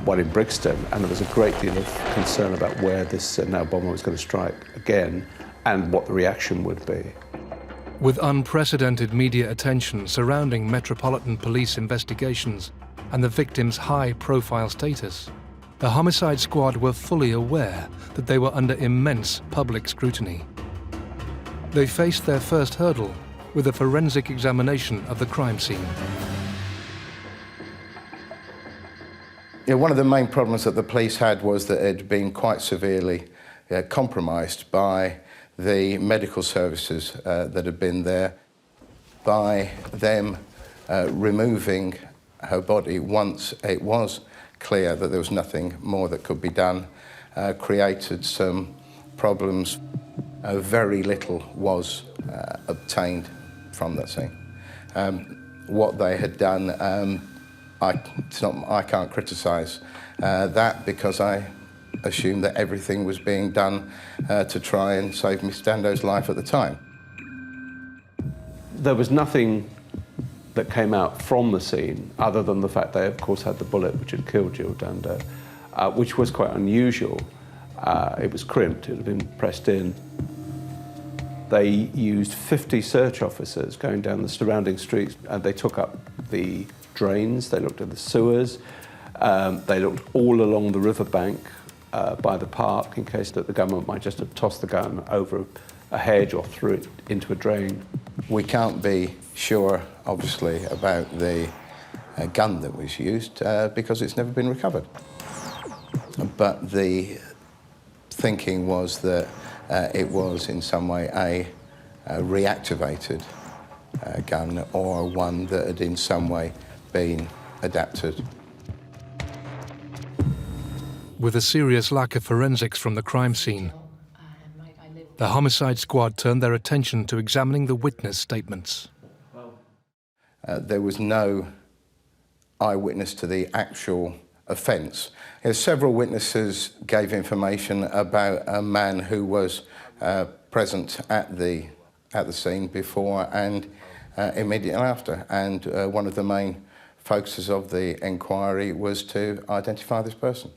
Speaker 11: one in Brixton, and there was a great deal of concern about where this now bomber was going to strike again and what the reaction would be.
Speaker 1: With unprecedented media attention surrounding Metropolitan Police investigations and the victim's high-profile status, the homicide squad were fully aware that they were under immense public scrutiny. They faced their first hurdle with a forensic examination of the crime scene.
Speaker 25: Yeah, one of the main problems that the police had was that it had been quite severely compromised by the medical services that had been there, by them removing her body once it was clear that there was nothing more that could be done, created some problems. Very little was obtained from that scene. What they had done, I can't criticise that, because I assumed that everything was being done to try and save Miss Dando's life at the time.
Speaker 11: There was nothing that came out from the scene other than the fact they, of course, had the bullet which had killed Jill Dando, which was quite unusual. It was crimped, it had been pressed in. They used 50 search officers going down the surrounding streets, and they took up the drains, they looked at the sewers, they looked all along the riverbank by the park in case that the gunman might just have tossed the gun over a hedge or threw it into a drain.
Speaker 25: We can't be sure, obviously, about the gun that was used because it's never been recovered. But the thinking was that it was in some way a reactivated gun, or one that had in some way been adapted.
Speaker 1: with a serious lack of forensics from the crime scene. The homicide squad turned their attention to examining the witness statements.
Speaker 25: There was no eyewitness to the actual offence. Several witnesses gave information about a man who was present at the scene before and immediately after, and one of the main focuses of the inquiry was to identify this person.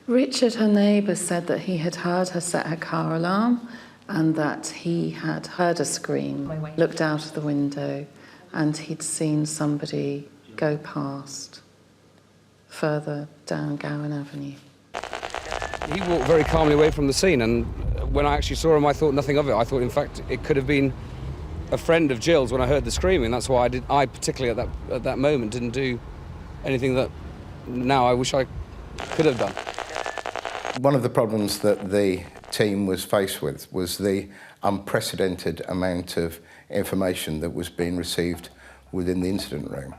Speaker 20: Richard, her neighbour, said that he had heard her set her car alarm and that he had heard a scream, looked out of the window, and he'd seen somebody go past further down Gowan Avenue.
Speaker 4: He walked very calmly away from the scene, and when I actually saw him, I thought nothing of it. I thought, in fact, it could have been a friend of Jill's when I heard the screaming. That's why I particularly at that moment didn't do anything that now I wish I could have done.
Speaker 25: One of the problems that the team was faced with was the unprecedented amount of information that was being received within the incident room.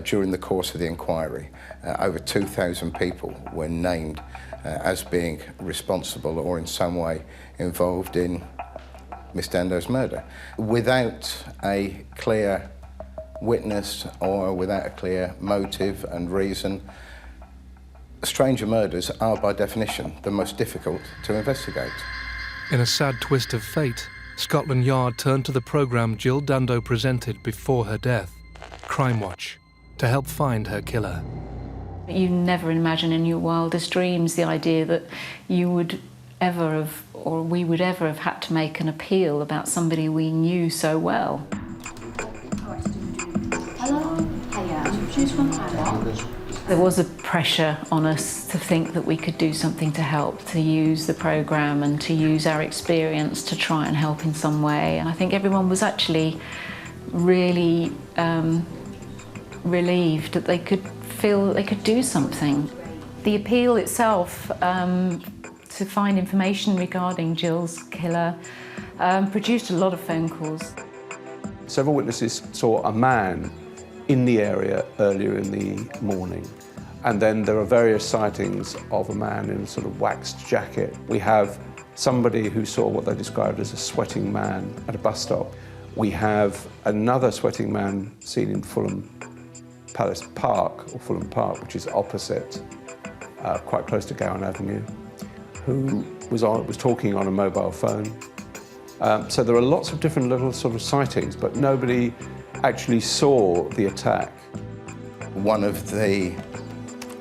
Speaker 25: During the course of the inquiry, over 2,000 people were named as being responsible or in some way involved in Miss Dando's murder. Without a clear witness or without a clear motive and reason, stranger murders are, by definition, the most difficult to investigate.
Speaker 1: In a sad twist of fate, Scotland Yard turned to the programme Jill Dando presented before her death, Crime Watch, to help find her killer.
Speaker 6: You never imagine in your wildest dreams the idea that you would ever have, or we would ever have had to make an appeal about somebody we knew so well.
Speaker 5: Hello? Hiya. Choose from Hiya.
Speaker 6: There was a pressure on us to think that we could do something to help, to use the programme and to use our experience to try and help in some way. And I think everyone was actually really relieved that they could feel that they could do something. The appeal itself to find information regarding Jill's killer produced a lot of phone calls.
Speaker 11: Several witnesses saw a man in the area earlier in the morning. And then there are various sightings of a man in a sort of waxed jacket. We have somebody who saw what they described as a sweating man at a bus stop. We have another sweating man seen in Fulham Palace Park, or Fulham Park, which is opposite, quite close to Gowan Avenue, who was talking on a mobile phone. So there are lots of different little sort of sightings, but nobody actually saw the attack.
Speaker 25: One of the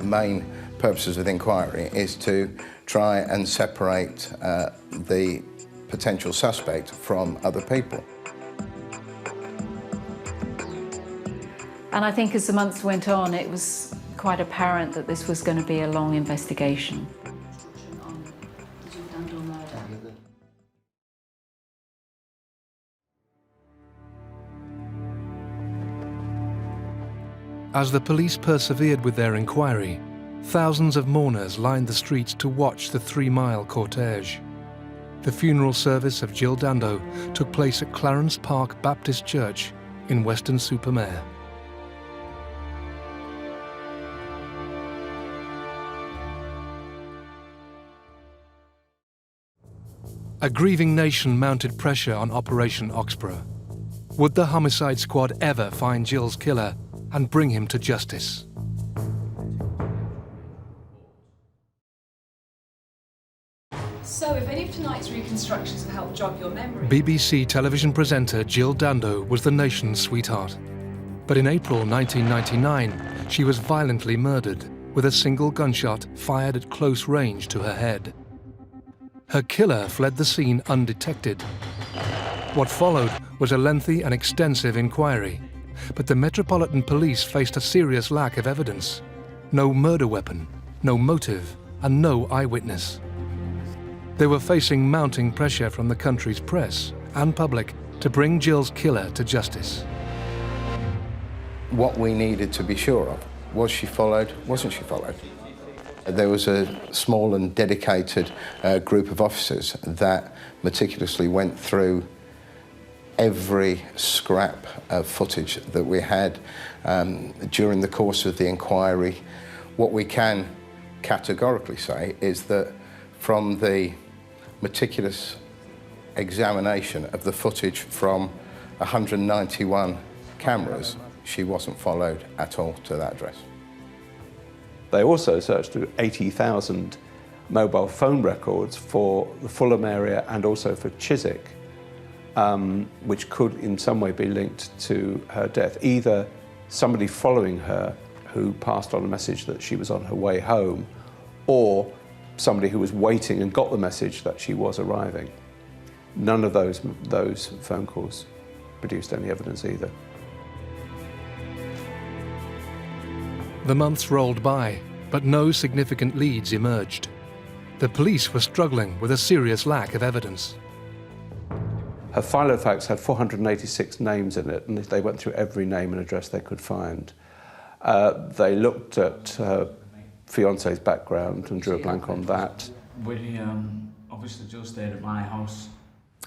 Speaker 25: main purposes of the inquiry is to try and separate the potential suspect from other people.
Speaker 6: And I think as the months went on, it was quite apparent that this was going to be a long investigation.
Speaker 1: As the police persevered with their inquiry, thousands of mourners lined the streets to watch the 3-mile cortege. The funeral service of Jill Dando took place at Clarence Park Baptist Church in Weston-super-Mare. A grieving nation mounted pressure on Operation Oxborough. Would the homicide squad ever find Jill's killer and bring him to justice?
Speaker 14: So, if any of tonight's reconstructions have helped jog your memory...
Speaker 1: BBC television presenter Jill Dando was the nation's sweetheart. But in April 1999, she was violently murdered with a single gunshot fired at close range to her head. Her killer fled the scene undetected. What followed was a lengthy and extensive inquiry, but the Metropolitan Police faced a serious lack of evidence. No murder weapon, no motive, and no eyewitness. They were facing mounting pressure from the country's press and public to bring Jill's killer to justice.
Speaker 25: What we needed to be sure of, was she followed, wasn't she followed? There was a small and dedicated group of officers that meticulously went through every scrap of footage that we had during the course of the inquiry. What we can categorically say is that from the meticulous examination of the footage from 191 cameras, she wasn't followed at all to that address.
Speaker 11: They also searched through 80,000 mobile phone records for the Fulham area and also for Chiswick, which could in some way be linked to her death. Either somebody following her who passed on a message that she was on her way home, or somebody who was waiting and got the message that she was arriving. None of those phone calls produced any evidence either.
Speaker 1: The months rolled by, but no significant leads emerged. The police were struggling with a serious lack of evidence.
Speaker 11: Her file of facts had 486 names in it, and they went through every name and address they could find. They looked at her fiance's background and drew a blank on that.
Speaker 9: We obviously just stayed at my house.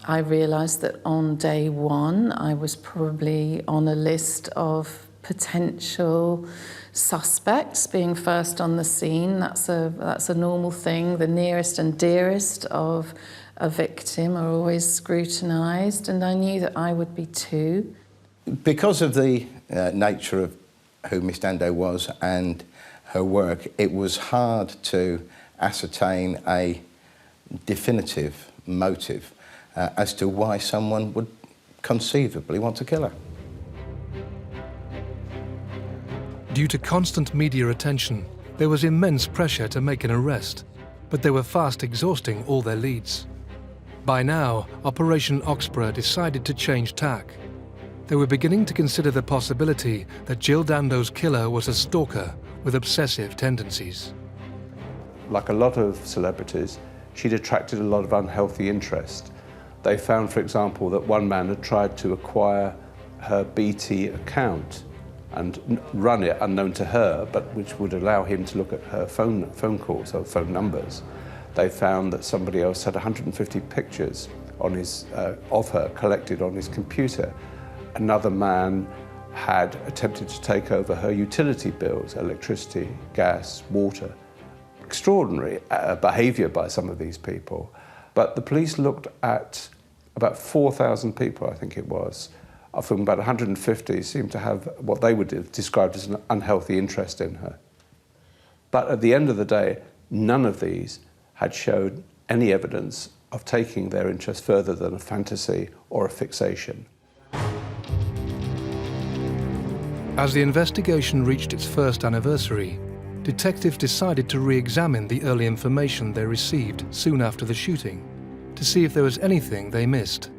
Speaker 20: I realised that on day one, I was probably on a list of potential suspects being first on the scene. That's a normal thing. The nearest and dearest of a victim are always scrutinised, and I knew that I would be too.
Speaker 25: Because of the nature of who Miss Dando was and her work, it was hard to ascertain a definitive motive as to why someone would conceivably want to kill her.
Speaker 1: Due to constant media attention, there was immense pressure to make an arrest, but they were fast exhausting all their leads. By now, Operation Oxborough decided to change tack. They were beginning to consider the possibility that Jill Dando's killer was a stalker with obsessive tendencies.
Speaker 11: Like a lot of celebrities, she'd attracted a lot of unhealthy interest. They found, for example, that one man had tried to acquire her BT account and run it unknown to her, but which would allow him to look at her phone calls or phone numbers. They found that somebody else had 150 pictures on his, of her collected on his computer. Another man had attempted to take over her utility bills, electricity, gas, water. Extraordinary behaviour by some of these people. But the police looked at about 4,000 people, I think it was, of whom about 150 seemed to have what they would describe as an unhealthy interest in her. But at the end of the day, none of these had showed any evidence of taking their interest further than a fantasy or a fixation.
Speaker 1: As the investigation reached its first anniversary, detectives decided to re-examine the early information they received soon after the shooting to see if there was anything they missed.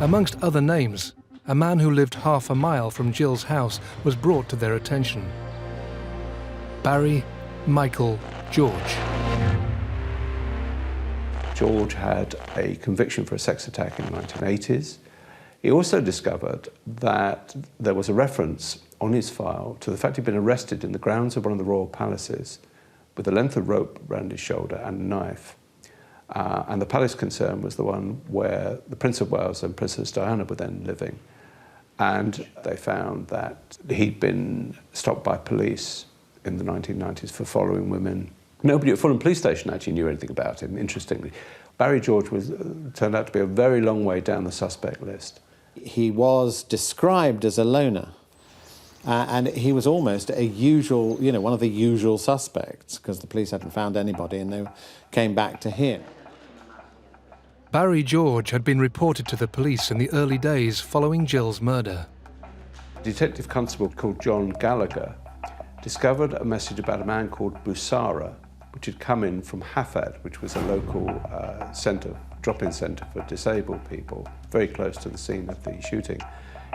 Speaker 1: Amongst other names, a man who lived half a mile from Jill's house was brought to their attention. Barry Michael George.
Speaker 11: George had a conviction for a sex attack in the 1980s. He also discovered that there was a reference on his file to the fact he'd been arrested in the grounds of one of the royal palaces with a length of rope around his shoulder and a knife. And the palace concern was the one where the Prince of Wales and Princess Diana were then living. And they found that he'd been stopped by police in the 1990s for following women. Nobody at Fulham Police Station actually knew anything about him, interestingly. Barry George turned out to be a very long way down the suspect list.
Speaker 24: He was described as a loner, and he was almost a usual, one of the usual suspects, because the police hadn't found anybody and they came back to him.
Speaker 1: Barry George had been reported to the police in the early days following Jill's murder.
Speaker 11: A detective constable called John Gallagher discovered a message about a man called Busara, which had come in from Hafad, which was a local drop-in centre for disabled people, very close to the scene of the shooting,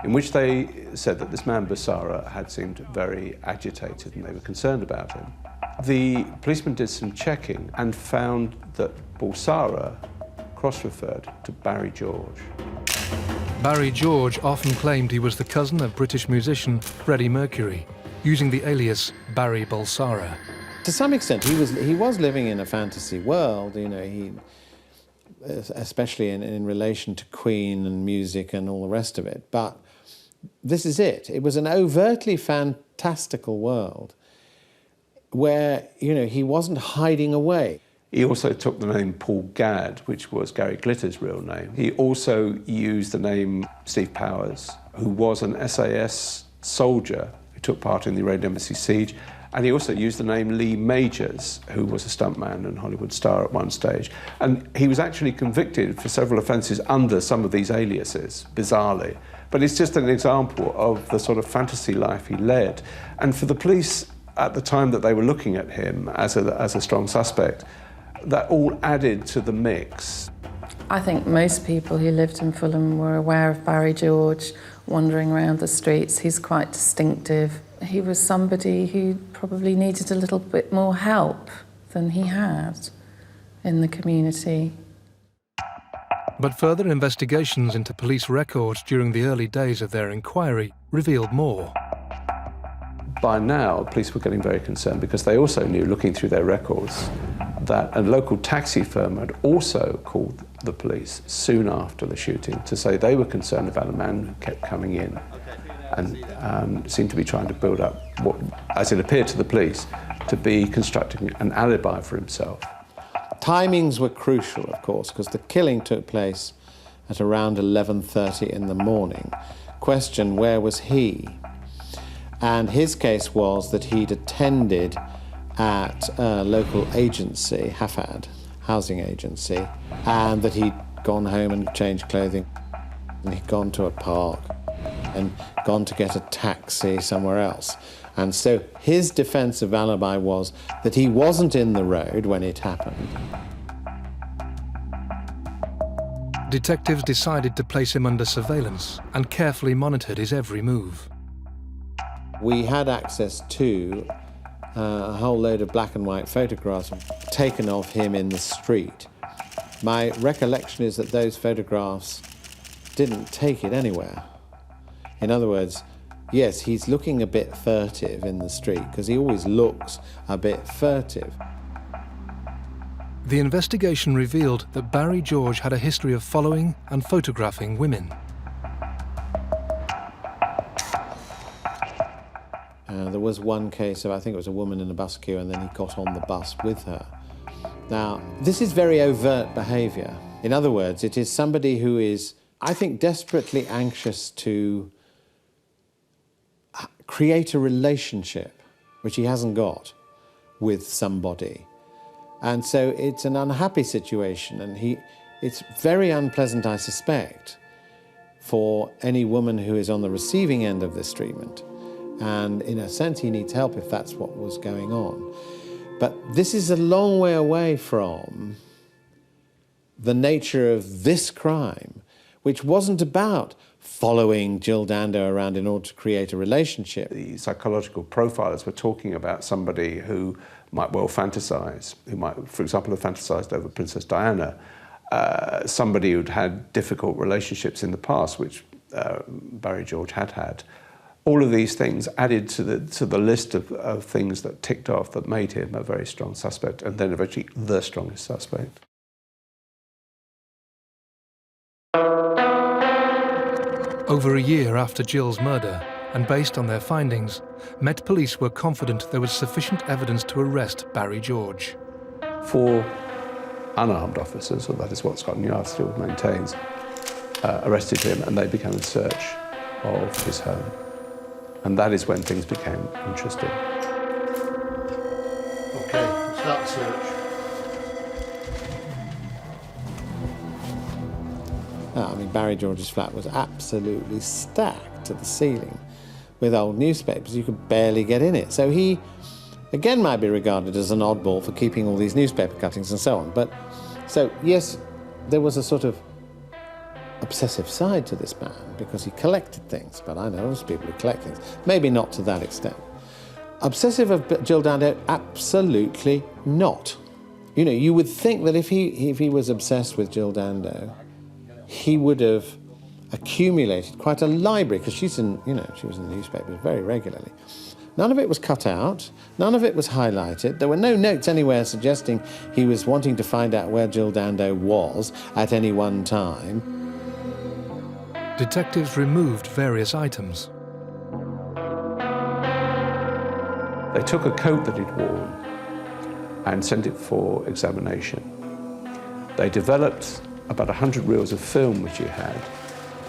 Speaker 11: in which they said that this man Busara had seemed very agitated and they were concerned about him. The policeman did some checking and found that Busara cross-referred to Barry George.
Speaker 1: Barry George often claimed he was the cousin of British musician Freddie Mercury, using the alias Barry Bulsara.
Speaker 24: To some extent, he was living in a fantasy world, especially in relation to Queen and music and all the rest of it. But this is it. It was an overtly fantastical world where, you know, he wasn't hiding away.
Speaker 11: He also took the name Paul Gadd, which was Gary Glitter's real name. He also used the name Steve Powers, who was an SAS soldier who took part in the Iranian embassy siege. And he also used the name Lee Majors, who was a stuntman and Hollywood star at one stage. And he was actually convicted for several offences under some of these aliases, bizarrely. But it's just an example of the sort of fantasy life he led. And for the police, at the time that they were looking at him as a strong suspect, that all added to the mix.
Speaker 20: I think most people who lived in Fulham were aware of Barry George wandering around the streets. He's quite distinctive. He was somebody who probably needed a little bit more help than he had in the community.
Speaker 1: But further investigations into police records during the early days of their inquiry revealed more.
Speaker 11: By now, police were getting very concerned because they also knew, looking through their records, that a local taxi firm had also called the police soon after the shooting to say they were concerned about a man who kept coming in and seemed to be trying to build up what, as it appeared to the police, to be constructing an alibi for himself.
Speaker 24: Timings were crucial, of course, because the killing took place at around 11:30 in the morning. Question, where was he? And his case was that he'd attended at a local agency, Hafad, housing agency, and that he'd gone home and changed clothing, and he'd gone to a park and gone to get a taxi somewhere else. And so his defensive alibi was that he wasn't in the road when it happened.
Speaker 1: Detectives decided to place him under surveillance and carefully monitored his every move.
Speaker 24: We had access to a whole load of black and white photographs taken of him in the street. My recollection is that those photographs didn't take it anywhere. In other words, yes, he's looking a bit furtive in the street, because he always looks a bit furtive.
Speaker 1: The investigation revealed that Barry George had a history of following and photographing women.
Speaker 24: There was one case of, I think it was a woman in a bus queue, and then he got on the bus with her. Now, this is very overt behaviour. In other words, it is somebody who is, I think, desperately anxious to create a relationship, which he hasn't got, with somebody. And so it's an unhappy situation, and it's very unpleasant, I suspect, for any woman who is on the receiving end of this treatment. And in a sense, he needs help if that's what was going on. But this is a long way away from the nature of this crime, which wasn't about following Jill Dando around in order to create a relationship.
Speaker 11: The psychological profilers were talking about somebody who might well fantasize, who might, for example, have fantasized over Princess Diana, somebody who'd had difficult relationships in the past, which Barry George had had. All of these things added to the list of things that ticked off that made him a very strong suspect, and then eventually the strongest suspect.
Speaker 1: Over a year after Jill's murder, and based on their findings, Met Police were confident there was sufficient evidence to arrest Barry George.
Speaker 11: 4 unarmed officers, or that is what Scotland Yard still maintains, arrested him, and they began a search of his home. And that is when things became interesting.
Speaker 24: Okay, we'll start the search. I mean, Barry George's flat was absolutely stacked to the ceiling with old newspapers. You could barely get in it. So he, again, might be regarded as an oddball for keeping all these newspaper cuttings and so on. But, so, yes, there was a sort of obsessive side to this man because he collected things, but I know lots of people who collect things. Maybe not to that extent. Obsessive of Jill Dando? Absolutely not. You know, you would think that if he was obsessed with Jill Dando, he would have accumulated quite a library, because she was in the newspapers very regularly. None of it was cut out, none of it was highlighted. There were no notes anywhere suggesting he was wanting to find out where Jill Dando was at any one time.
Speaker 1: Detectives removed various items.
Speaker 11: They took a coat that he'd worn and sent it for examination. They developed about 100 reels of film which he had,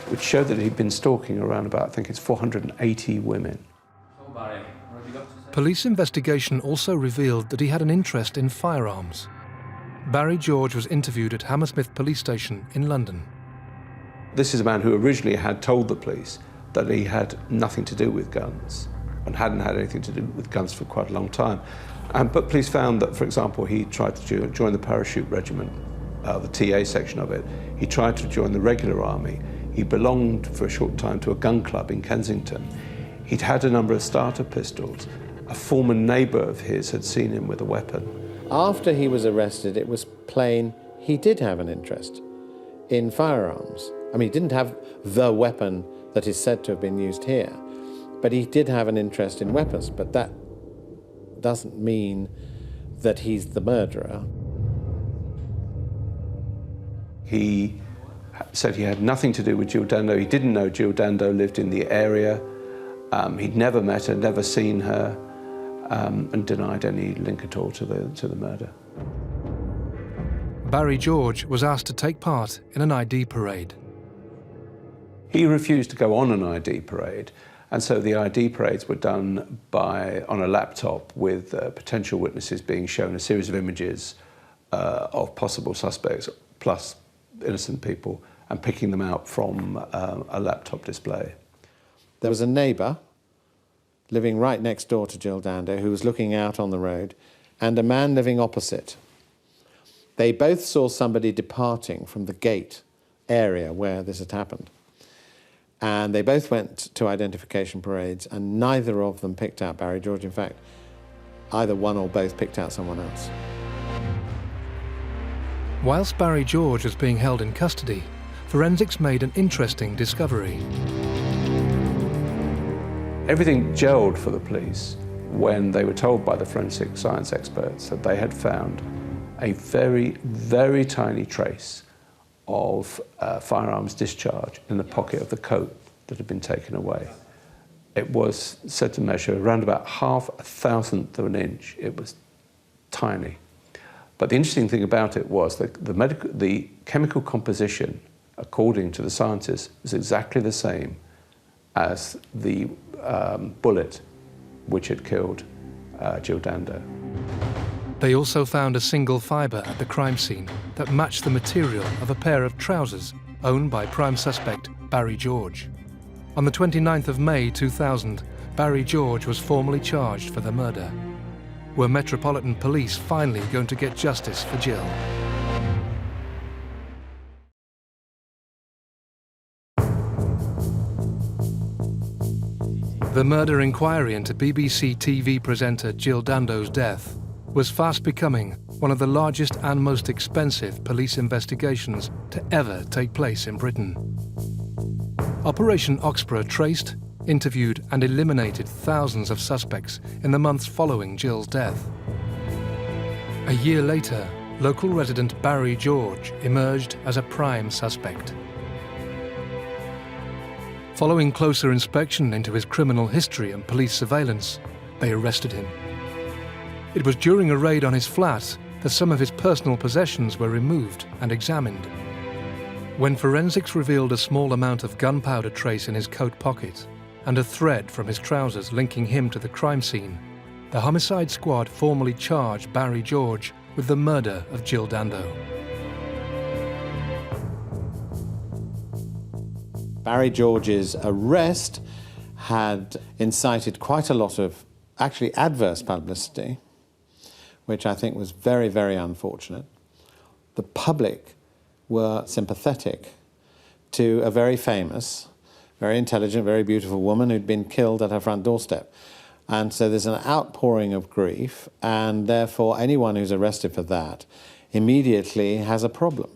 Speaker 11: which showed that he'd been stalking around about, I think it's 480 women.
Speaker 1: Police investigation also revealed that he had an interest in firearms. Barry George was interviewed at Hammersmith Police Station in London.
Speaker 11: This is a man who originally had told the police that he had nothing to do with guns and hadn't had anything to do with guns for quite a long time. But police found that, for example, he tried to join the parachute regiment, the TA section of it. He tried to join the regular army. He belonged for a short time to a gun club in Kensington. He'd had a number of starter pistols. A former neighbour of his had seen him with a weapon.
Speaker 24: After he was arrested, it was plain he did have an interest in firearms. I mean, he didn't have the weapon that is said to have been used here, but he did have an interest in weapons. But that doesn't mean that he's the murderer.
Speaker 11: He said he had nothing to do with Jill Dando. He didn't know Jill Dando lived in the area. He'd never met her, never seen her, and denied any link at all to the murder.
Speaker 1: Barry George was asked to take part in an ID parade.
Speaker 11: He refused to go on an ID parade, and so the ID parades were done on a laptop with potential witnesses being shown a series of images of possible suspects, plus innocent people, and picking them out from a laptop display.
Speaker 24: There was a neighbour living right next door to Jill Dando who was looking out on the road, and a man living opposite. They both saw somebody departing from the gate area where this had happened. And they both went to identification parades, and neither of them picked out Barry George. In fact, either one or both picked out someone else.
Speaker 1: Whilst Barry George was being held in custody, forensics made an interesting discovery.
Speaker 11: Everything gelled for the police when they were told by the forensic science experts that they had found a very, very tiny trace of firearms discharge in the pocket of the coat that had been taken away. It was said to measure around about 1/1000th of an inch. It was tiny. But the interesting thing about it was that the chemical composition, according to the scientists, was exactly the same as the bullet which had killed Jill Dando.
Speaker 1: They also found a single fibre at the crime scene that matched the material of a pair of trousers owned by prime suspect Barry George. On the 29th of May 2000, Barry George was formally charged for the murder. Were Metropolitan Police finally going to get justice for Jill? The murder inquiry into BBC TV presenter Jill Dando's death was fast becoming one of the largest and most expensive police investigations to ever take place in Britain. Operation Oxborough traced, interviewed and eliminated thousands of suspects in the months following Jill's death. A year later, local resident Barry George emerged as a prime suspect. Following closer inspection into his criminal history and police surveillance, they arrested him. It was during a raid on his flat that some of his personal possessions were removed and examined. When forensics revealed a small amount of gunpowder trace in his coat pocket and a thread from his trousers linking him to the crime scene, the homicide squad formally charged Barry George with the murder of Jill Dando.
Speaker 24: Barry George's arrest had incited quite a lot of actually adverse publicity, which I think was very, very unfortunate. The public were sympathetic to a very famous, very intelligent, very beautiful woman who'd been killed at her front doorstep. And so there's an outpouring of grief, and therefore anyone who's arrested for that immediately has a problem.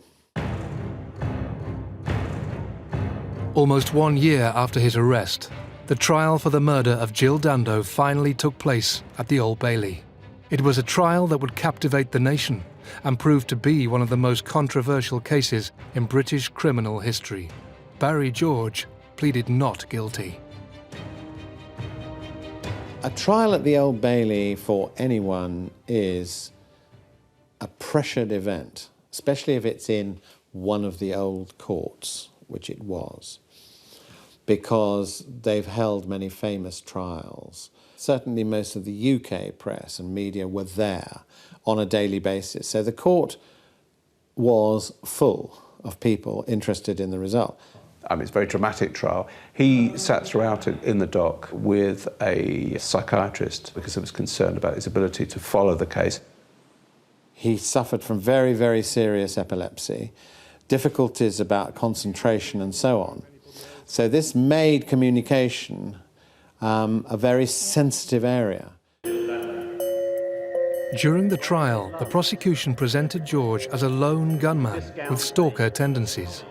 Speaker 1: Almost 1 year after his arrest, the trial for the murder of Jill Dando finally took place at the Old Bailey. It was a trial that would captivate the nation and prove to be one of the most controversial cases in British criminal history. Barry George pleaded not guilty.
Speaker 24: A trial at the Old Bailey for anyone is a pressured event, especially if it's in one of the old courts, which it was, because they've held many famous trials. Certainly most of the UK press and media were there on a daily basis. So the court was full of people interested in the result.
Speaker 11: I mean, it's a very dramatic trial. He sat throughout it in the dock with a psychiatrist because he was concerned about his ability to follow the case.
Speaker 24: He suffered from very, very serious epilepsy, difficulties about concentration and so on. So this made communication a very sensitive area.
Speaker 1: During the trial, the prosecution presented George as a lone gunman with stalker tendencies.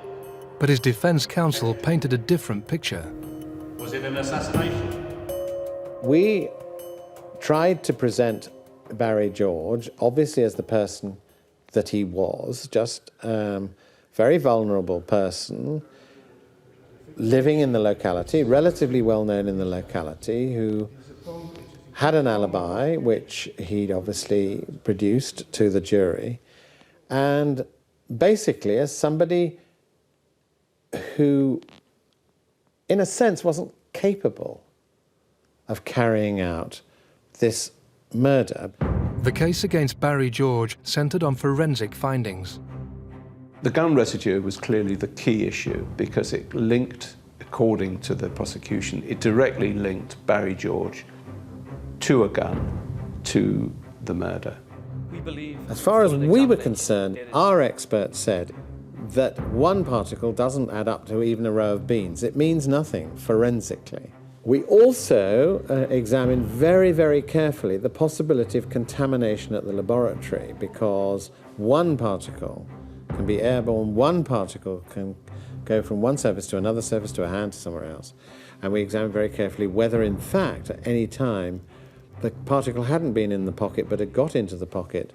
Speaker 1: But his defence counsel painted a different picture.
Speaker 9: Was it an assassination?
Speaker 24: We tried to present Barry George, obviously as the person that he was, just very vulnerable person, living in the locality, relatively well known in the locality, who had an alibi, which he'd obviously produced to the jury, and basically as somebody who, in a sense, wasn't capable of carrying out this murder.
Speaker 1: The case against Barry George centred on forensic findings.
Speaker 11: The gun residue was clearly the key issue because it linked, according to the prosecution, it directly linked Barry George to a gun, to the murder.
Speaker 24: As far as we were concerned, our experts said that one particle doesn't add up to even a row of beans. It means nothing forensically. We also examined very, very carefully the possibility of contamination at the laboratory, because one particle can be airborne, one particle can go from one surface to another surface to a hand to somewhere else. And we examined very carefully whether, in fact, at any time, the particle hadn't been in the pocket but had got into the pocket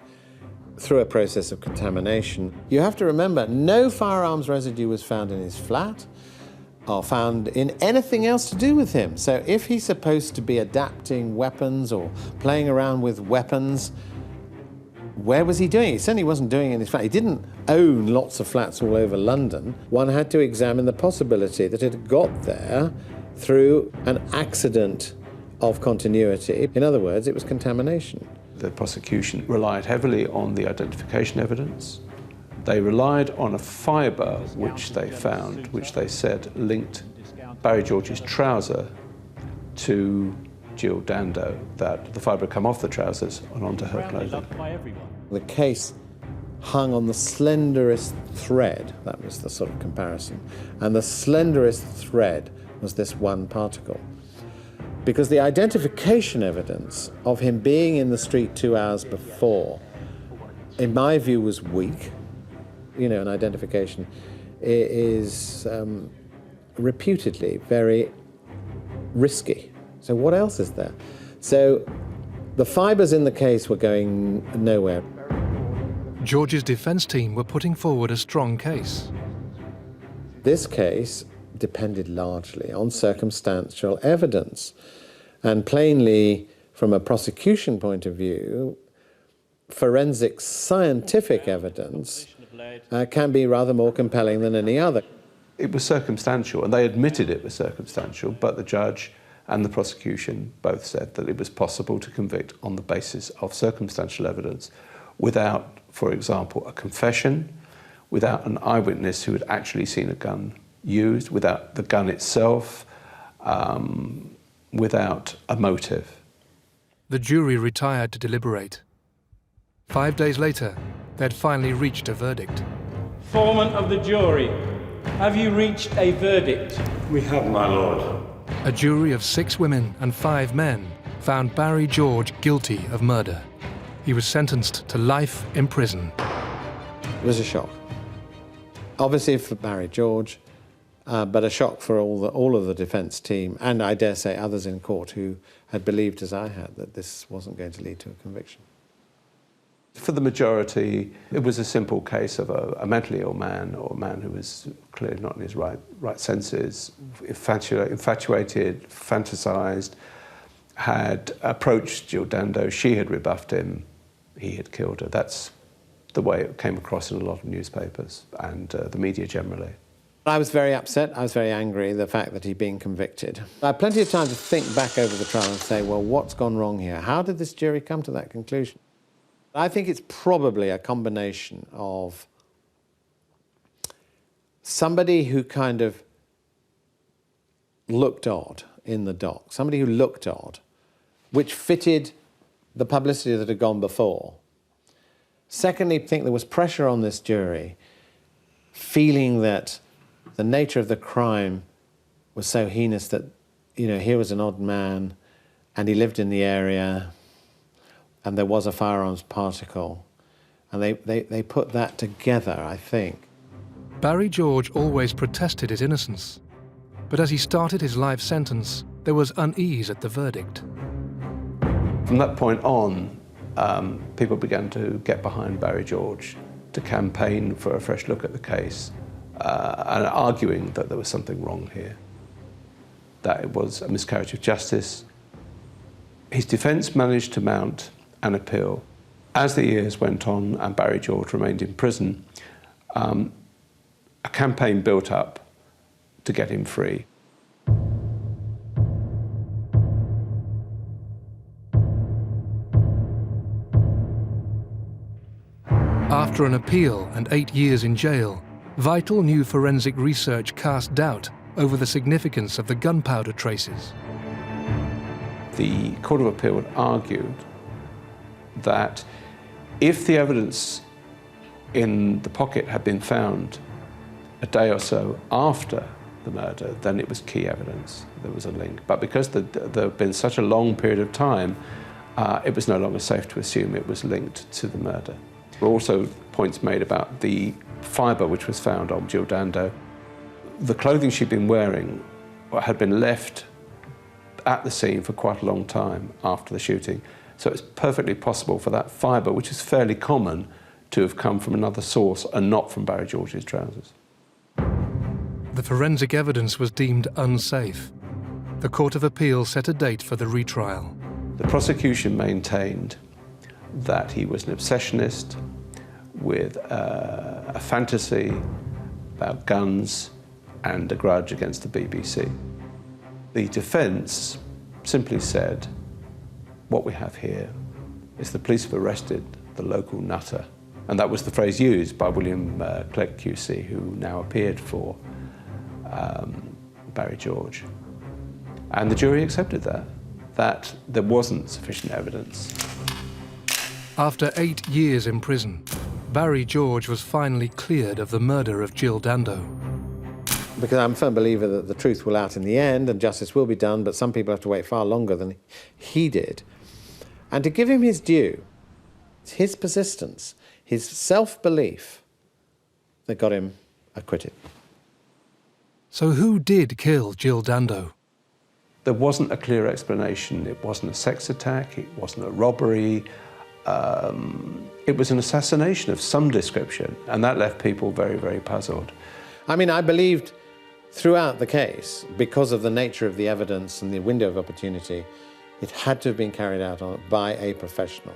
Speaker 24: through a process of contamination. You have to remember, no firearms residue was found in his flat or found in anything else to do with him. So if he's supposed to be adapting weapons or playing around with weapons, where was he doing it? He certainly wasn't doing it in his flat. He didn't own lots of flats all over London. One had to examine the possibility that it had got there through an accident of continuity. In other words, it was contamination.
Speaker 11: The prosecution relied heavily on the identification evidence. They relied on a fibre which they found, which they said linked Barry George's trouser to Jill Dando, that the fibre had come off the trousers and onto her clothing.
Speaker 24: The case hung on the slenderest thread, that was the sort of comparison, and the slenderest thread was this one particle. Because the identification evidence of him being in the street 2 hours before, in my view, was weak. You know, an identification is reputedly very risky. So what else is there? So the fibres in the case were going nowhere.
Speaker 1: George's defence team were putting forward a strong case.
Speaker 24: This case depended largely on circumstantial evidence. And plainly, from a prosecution point of view, forensic scientific evidence can be rather more compelling than any other.
Speaker 11: It was circumstantial, and they admitted it was circumstantial, but the judge and the prosecution both said that it was possible to convict on the basis of circumstantial evidence without, for example, a confession, without an eyewitness who had actually seen a gun used, without the gun itself, without a motive.
Speaker 1: The jury retired to deliberate. 5 days later, they'd finally reached a verdict.
Speaker 9: Foreman of the jury, have you reached a verdict?
Speaker 13: We have, my lord.
Speaker 1: A jury of 6 women and 5 men found Barry George guilty of murder. He was sentenced to life in prison.
Speaker 24: It was a shock. Obviously for Barry George, but a shock for all of the defence team, and I dare say others in court who had believed, as I had, that this wasn't going to lead to a conviction.
Speaker 11: For the majority, it was a simple case of a mentally ill man, or a man who was clearly not in his right senses, infatuated, fantasised, had approached Jill Dando. She had rebuffed him. He had killed her. That's the way it came across in a lot of newspapers and the media generally.
Speaker 24: I was very upset. I was very angry, the fact that he'd been convicted. I had plenty of time to think back over the trial and say, well, what's gone wrong here? How did this jury come to that conclusion? I think it's probably a combination of somebody who kind of looked odd in the dock, somebody who looked odd, which fitted the publicity that had gone before. Secondly, I think there was pressure on this jury, feeling that the nature of the crime was so heinous that, you know, here was an odd man and he lived in the area and there was a firearms particle. And they put that together, I think.
Speaker 1: Barry George always protested his innocence. But as he started his life sentence, there was unease at the verdict.
Speaker 11: From that point on, people began to get behind Barry George, to campaign for a fresh look at the case, and arguing that there was something wrong here, that it was a miscarriage of justice. His defence managed to mount an appeal. As the years went on and Barry George remained in prison, a campaign built up to get him free.
Speaker 1: After an appeal and 8 years in jail, vital new forensic research cast doubt over the significance of the gunpowder traces.
Speaker 11: The Court of Appeal had argued that if the evidence in the pocket had been found a day or so after the murder, then it was key evidence. There was a link. But because there had been such a long period of time, it was no longer safe to assume it was linked to the murder. There were also points made about the fibre which was found on Jill Dando. The clothing she'd been wearing had been left at the scene for quite a long time after the shooting. So it's perfectly possible for that fibre, which is fairly common, to have come from another source and not from Barry George's trousers.
Speaker 1: The forensic evidence was deemed unsafe. The Court of Appeal set a date for the retrial.
Speaker 11: The prosecution maintained that he was an obsessionist with a fantasy about guns and a grudge against the BBC. The defence simply said, what we have here is the police have arrested the local nutter. And that was the phrase used by William Clegg QC, who now appeared for Barry George. And the jury accepted that there wasn't sufficient evidence.
Speaker 1: After 8 years in prison, Barry George was finally cleared of the murder of Jill Dando.
Speaker 24: Because I'm a firm believer that the truth will out in the end and justice will be done, but some people have to wait far longer than he did. And to give him his due, his persistence, his self-belief, that got him acquitted.
Speaker 1: So who did kill Jill Dando?
Speaker 11: There wasn't a clear explanation. It wasn't a sex attack, it wasn't a robbery. It was an assassination of some description, and that left people very, very puzzled.
Speaker 24: I mean, I believed throughout the case, because of the nature of the evidence and the window of opportunity, it had to have been carried out by a professional.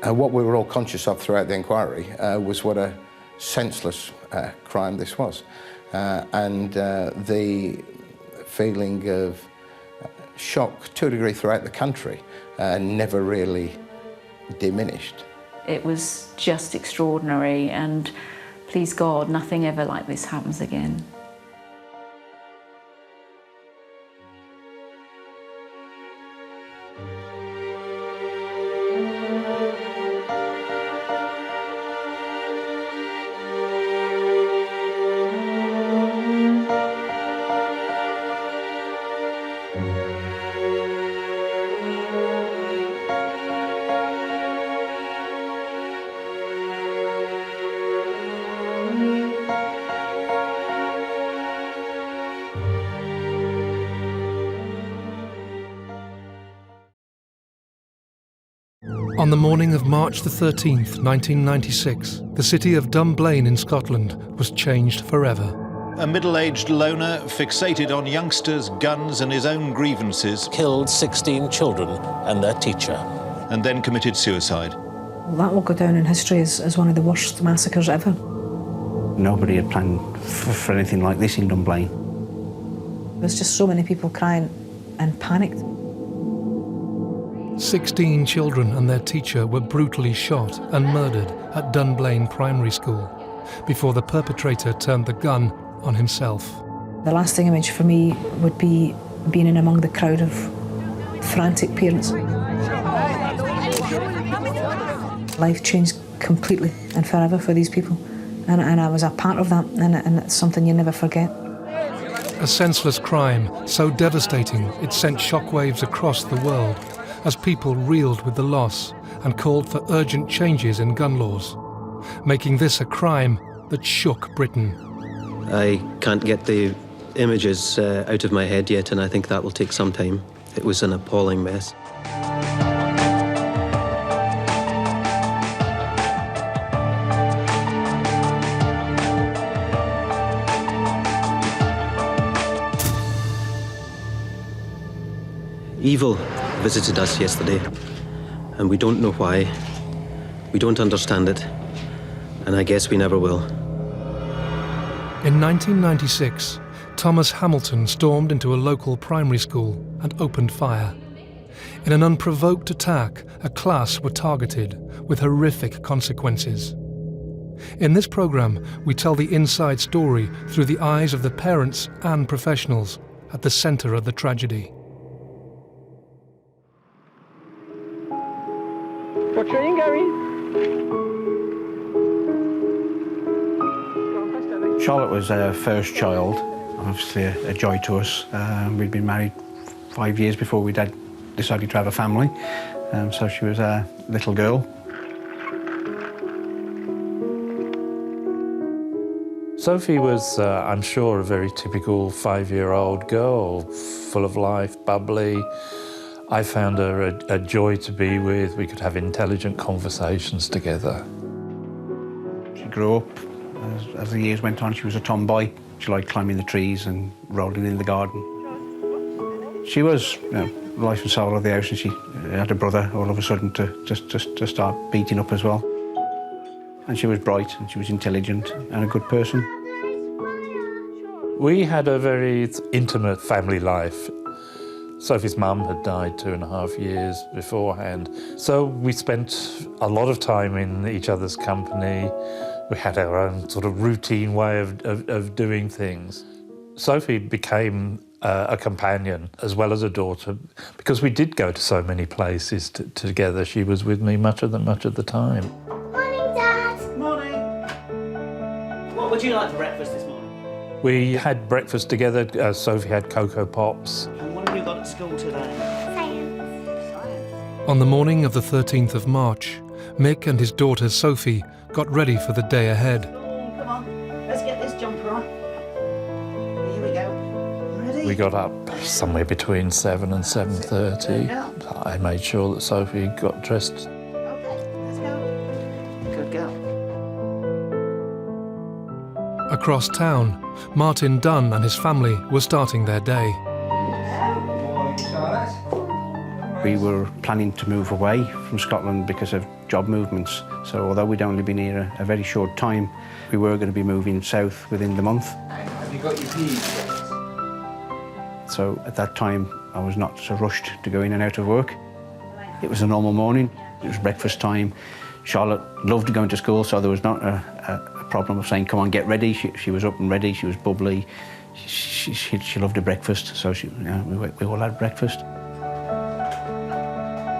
Speaker 25: What we were all conscious of throughout the inquiry was what a senseless crime this was. And the feeling of shock, to a degree, throughout the country never really diminished.
Speaker 6: It was just extraordinary, and please God, nothing ever like this happens again.
Speaker 1: On the morning of March the 13th, 1996, the city of Dunblane in Scotland was changed forever.
Speaker 7: A middle-aged loner fixated on youngsters, guns and his own grievances.
Speaker 13: Killed 16 children and their teacher.
Speaker 7: And then committed suicide.
Speaker 15: Well, that will go down in history as one of the worst massacres ever.
Speaker 16: Nobody had planned for anything like this in Dunblane.
Speaker 15: There's just so many people crying and panicked.
Speaker 1: 16 children and their teacher were brutally shot and murdered at Dunblane Primary School before the perpetrator turned the gun on himself.
Speaker 15: The lasting image for me would be being in among the crowd of frantic parents. Life changed completely and forever for these people, and I was a part of that, and it's something you never forget.
Speaker 1: A senseless crime so devastating it sent shockwaves across the world as people reeled with the loss and called for urgent changes in gun laws, making this a crime that shook Britain.
Speaker 21: I can't get the images out of my head yet, and I think that will take some time. It was an appalling mess. Evil visited us yesterday, and we don't know why. We don't understand it, and I guess we never will.
Speaker 1: In 1996, Thomas Hamilton stormed into a local primary school and opened fire. In an unprovoked attack, a class were targeted with horrific consequences. In this programme, we tell the inside story through the eyes of the parents and professionals at the centre of the tragedy.
Speaker 23: What train, Gary?
Speaker 16: Charlotte was our first child, obviously a joy to us. We'd been married 5 years before we decided to have a family, so she was a little girl.
Speaker 26: Sophie was, I'm sure, a very typical 5-year-old girl, full of life, bubbly. I found her a joy to be with. We could have intelligent conversations together.
Speaker 16: She grew up. As the years went on, she was a tomboy. She liked climbing the trees and rolling in the garden. She was, the life and soul of the house, and she had a brother all of a sudden to start beating up as well. And she was bright, and she was intelligent and a good person.
Speaker 26: We had a very intimate family life. Sophie's mum had died 2.5 years beforehand, so we spent a lot of time in each other's company. We had our own sort of routine way of doing things. Sophie became a companion as well as a daughter, because we did go to so many places together. She was with me much of the time.
Speaker 27: Morning, Dad. Morning. What would you like for breakfast this morning?
Speaker 26: We had breakfast together. Sophie had Cocoa Pops.
Speaker 27: And what have you got at school today?
Speaker 1: On the morning of the 13th of March, Mick and his daughter Sophie got ready for the day ahead.
Speaker 27: Come on, let's get this jumper on. Here we go. Ready?
Speaker 26: We got up somewhere between 7 and 7:30. I made sure that Sophie got dressed.
Speaker 27: Okay, let's go. Good girl.
Speaker 1: Across town, Martin Dunn and his family were starting their day.
Speaker 16: We were planning to move away from Scotland because of job movements. So although we'd only been here a very short time, we were going to be moving south within the month.
Speaker 27: Have you got your keys?
Speaker 16: So at that time, I was not so rushed to go in and out of work. It was a normal morning. It was breakfast time. Charlotte loved going to school, so there was not a problem of saying, come on, get ready. She was up and ready. She was bubbly. She loved a breakfast, so we all had breakfast.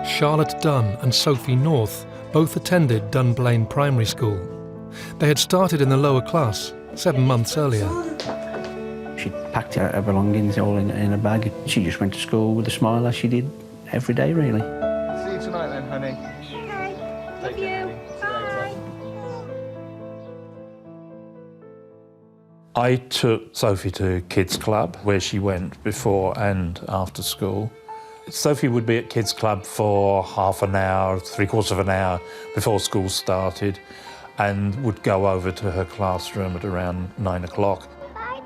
Speaker 1: Charlotte Dunn and Sophie North both attended Dunblane Primary School. They had started in the lower class 7 months earlier.
Speaker 16: She packed her belongings all in a bag. She just went to school with a smile, as she did every day, really.
Speaker 27: See you tonight then, honey. Okay. Take care, honey. Bye.
Speaker 26: I took Sophie to Kids Club, where she went before and after school. Sophie would be at Kids Club for half an hour, 3/4 of an hour before school started, and would go over to her classroom at around 9 o'clock.
Speaker 27: Bye,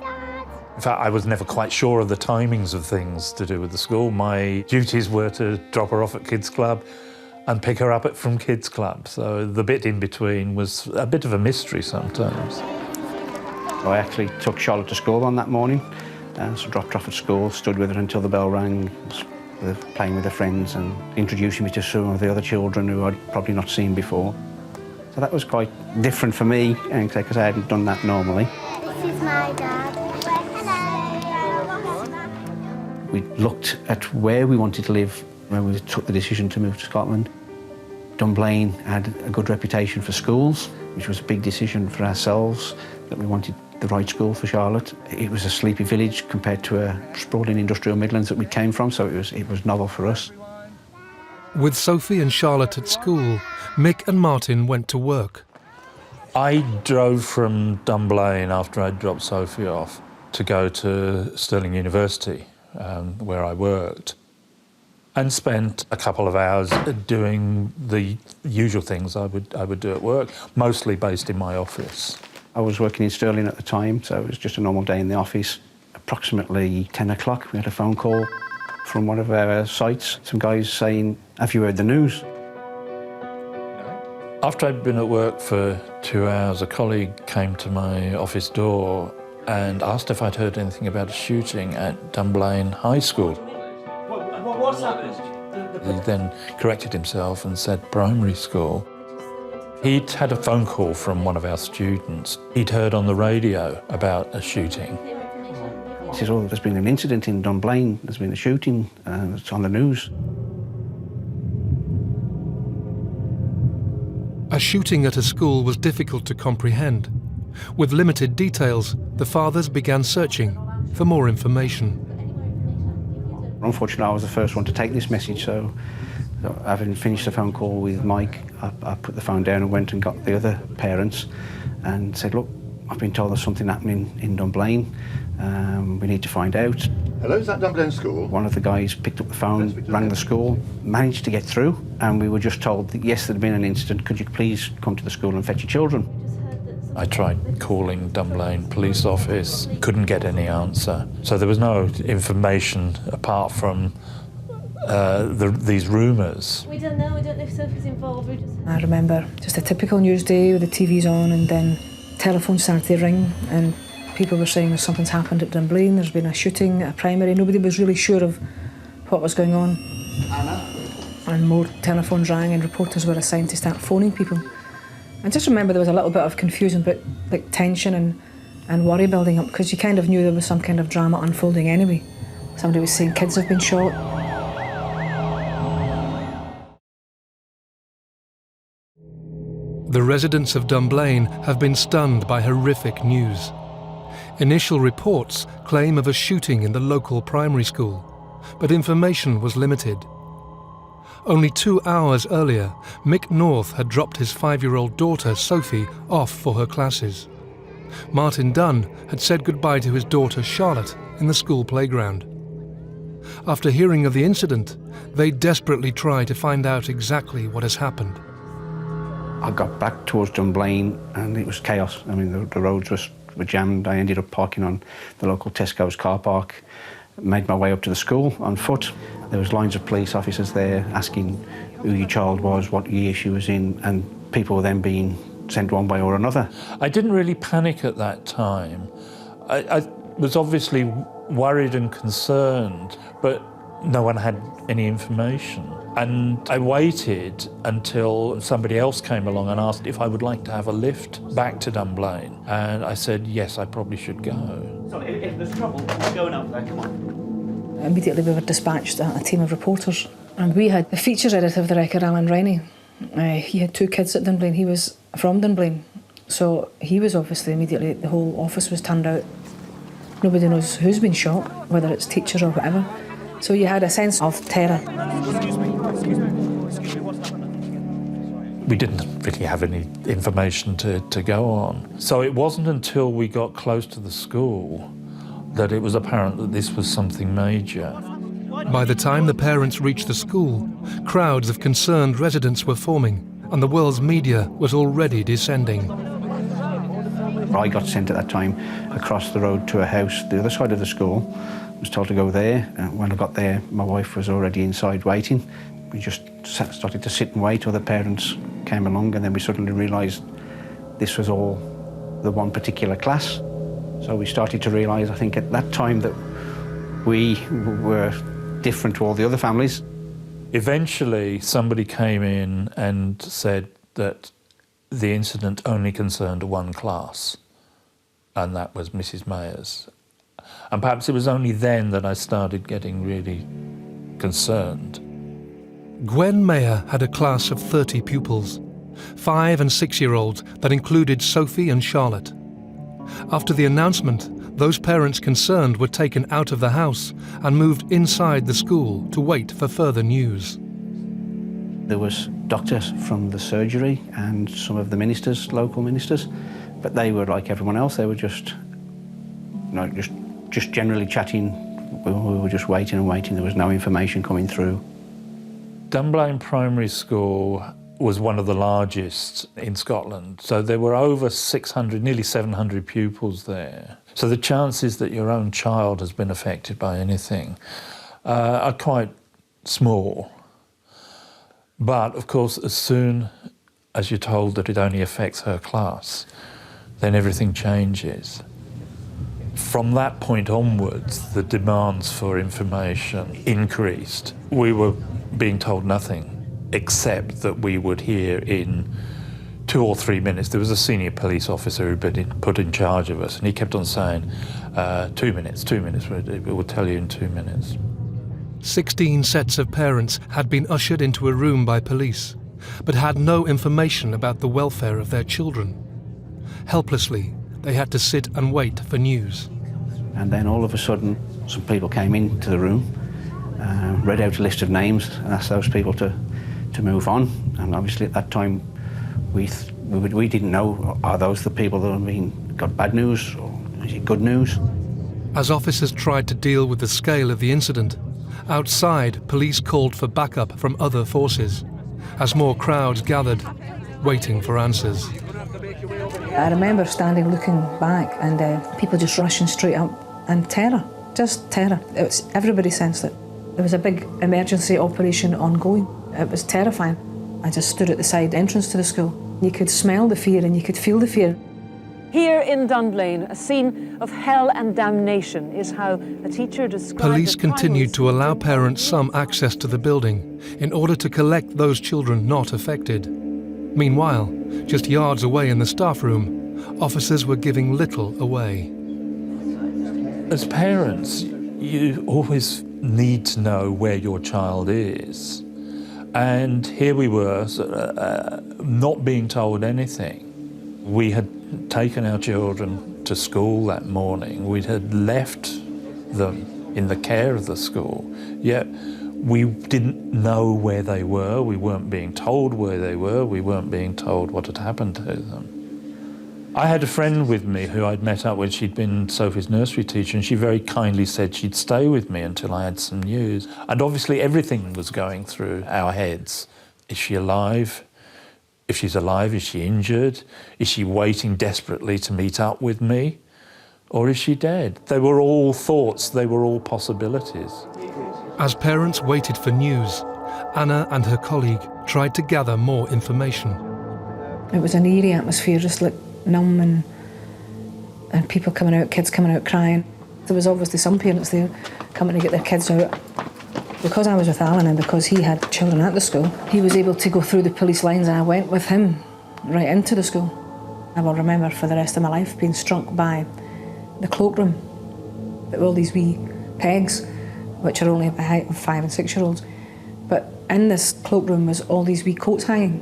Speaker 26: In fact, I was never quite sure of the timings of things to do with the school. My duties were to drop her off at Kids Club and pick her up from Kids Club. So the bit in between was a bit of a mystery sometimes.
Speaker 16: I actually took Charlotte to school on that morning. So dropped her off at school, stood with her until the bell rang, playing with her friends and introducing me to some of the other children who I'd probably not seen before. So that was quite different for me, because I hadn't done that normally.
Speaker 2: This is my dad.
Speaker 16: We looked at where we wanted to live when we took the decision to move to Scotland. Dunblane had a good reputation for schools, which was a big decision for ourselves, that we wanted the right school for Charlotte. It was a sleepy village compared to a sprawling industrial Midlands that we came from, so it was novel for us.
Speaker 1: With Sophie and Charlotte at school, Mick and Martin went to work.
Speaker 26: I drove from Dunblane after I'd dropped Sophie off to go to Stirling University, where I worked, and spent a couple of hours doing the usual things I would do at work, mostly based in my office.
Speaker 16: I was working in Stirling at the time, so it was just a normal day in the office. Approximately 10 o'clock, we had a phone call from one of our sites. Some guys saying, "Have you heard the news?"
Speaker 26: After I'd been at work for 2 hours, a colleague came to my office door and asked if I'd heard anything about a shooting at Dunblane High School.
Speaker 27: What's happened?
Speaker 26: He then corrected himself and said primary school. He'd had a phone call from one of our students. He'd heard on the radio about a shooting.
Speaker 16: He says, "Oh, there's been an incident in Dunblane. There's been a shooting. It's on the news."
Speaker 1: A shooting at a school was difficult to comprehend. With limited details, the fathers began searching for more information.
Speaker 16: Unfortunately, I was the first one to take this message, so having finished the phone call with Mike, I put the phone down and went and got the other parents and said, "Look, I've been told there's something happening in Dunblane. We need to find out."
Speaker 3: Hello, is that Dunblane School?
Speaker 16: One of the guys picked up the phone, rang the school, managed to get through, and we were just told that, yes, there'd been an incident. Could you please come to the school and fetch your children?
Speaker 26: I tried calling Dunblane Police Office, couldn't get any answer. So there was no information apart from these rumours.
Speaker 2: We don't know if Sophie's involved.
Speaker 15: I remember just a typical news day with the TVs on, and then telephones started to ring and people were saying something's happened at Dunblane, there's been a shooting at a primary. Nobody was really sure of what was going on. And more telephones rang and reporters were assigned to start phoning people. I just remember there was a little bit of confusion, but like tension and worry building up, because you kind of knew there was some kind of drama unfolding anyway. Somebody was saying kids have been shot.
Speaker 1: The residents of Dunblane have been stunned by horrific news. Initial reports claim of a shooting in the local primary school, but information was limited. Only 2 hours earlier, Mick North had dropped his 5-year-old daughter, Sophie, off for her classes. Martin Dunn had said goodbye to his daughter, Charlotte, in the school playground. After hearing of the incident, they desperately try to find out exactly what has happened.
Speaker 16: I got back towards Dunblane and it was chaos. I mean, the roads were jammed. I ended up parking on the local Tesco's car park, made my way up to the school on foot. There was lines of police officers there asking who your child was, what year she was in, and people were then being sent one way or another.
Speaker 26: I didn't really panic at that time. I was obviously worried and concerned, but no one had any information. And I waited until somebody else came along and asked if I would like to have a lift back to Dunblane. And I said, yes, I probably should go.
Speaker 27: So if there's trouble, we're going up there, come on.
Speaker 15: Immediately we were dispatched a team of reporters, and we had the features editor of the Record, Alan Rennie. He had 2 kids at Dunblane. He was from Dunblane, so he was obviously immediately, the whole office was turned out. Nobody knows who's been shot, whether it's teachers or whatever. So you had a sense of terror.
Speaker 26: We didn't really have any information to go on. So it wasn't until we got close to the school that it was apparent that this was something major.
Speaker 1: By the time the parents reached the school, crowds of concerned residents were forming, and the world's media was already descending.
Speaker 16: I got sent at that time across the road to a house, the other side of the school. I was told to go there. And when I got there, my wife was already inside waiting. We just started to sit and wait till the parents came along, and then we suddenly realised this was all the one particular class. So we started to realise, I think, at that time that we were different to all the other families.
Speaker 26: Eventually, somebody came in and said that the incident only concerned one class, and that was Mrs. Mayer's. And perhaps it was only then that I started getting really concerned.
Speaker 1: Gwen Mayer had a class of 30 pupils, 5- and 6-year-olds that included Sophie and Charlotte. After the announcement, those parents concerned were taken out of the house and moved inside the school to wait for further news.
Speaker 16: There was doctors from the surgery and some of the ministers, local ministers, but they were like everyone else. They were just, just generally chatting. We were just waiting and waiting. There was no information coming through.
Speaker 26: Dunblane Primary School was one of the largest in Scotland. So there were over 600, nearly 700 pupils there. So the chances that your own child has been affected by anything are quite small. But of course, as soon as you're told that it only affects her class, then everything changes. From that point onwards, the demands for information increased. We were being told nothing, except that we would hear in 2 or 3 minutes. There was a senior police officer who'd been put in charge of us, and he kept on saying, 2 minutes, we will tell you in 2 minutes.
Speaker 1: 16 sets of parents had been ushered into a room by police, but had no information about the welfare of their children. Helplessly, they had to sit and wait for news.
Speaker 16: And then all of a sudden, some people came into the room, read out a list of names and asked those people to move on. And obviously at that time, we didn't know, are those the people that have got bad news or is it good news?
Speaker 1: As officers tried to deal with the scale of the incident, outside, police called for backup from other forces, as more crowds gathered, waiting for answers.
Speaker 15: I remember standing looking back and people just rushing straight up, and terror, just terror. Everybody sensed it. There was a big emergency operation ongoing. It was terrifying. I just stood at the side entrance to the school. You could smell the fear and you could feel the fear.
Speaker 3: Here in Dunblane, a scene of hell and damnation is how a teacher described...
Speaker 1: Police continued to allow parents some access to the building in order to collect those children not affected. Meanwhile, just yards away in the staff room, officers were giving little away.
Speaker 26: As parents, you always need to know where your child is. And here we were, not being told anything. We had taken our children to school that morning. We had left them in the care of the school, yet we didn't know where they were. We weren't being told where they were. We weren't being told what had happened to them. I had a friend with me who I'd met up with. She'd been Sophie's nursery teacher, and she very kindly said she'd stay with me until I had some news. And obviously everything was going through our heads. Is she alive? If she's alive, is she injured? Is she waiting desperately to meet up with me? Or is she dead? They were all thoughts, they were all possibilities.
Speaker 1: As parents waited for news, Anna and her colleague tried to gather more information.
Speaker 15: It was an eerie atmosphere, just like numb and people coming out, kids coming out crying. There was obviously some parents there coming to get their kids out. Because I was with Alan and because he had children at the school, he was able to go through the police lines, and I went with him right into the school. I will remember for the rest of my life being struck by the cloakroom. There were all these wee pegs, which are only at the height of 5- and 6-year-olds. But in this cloakroom was all these wee coats hanging.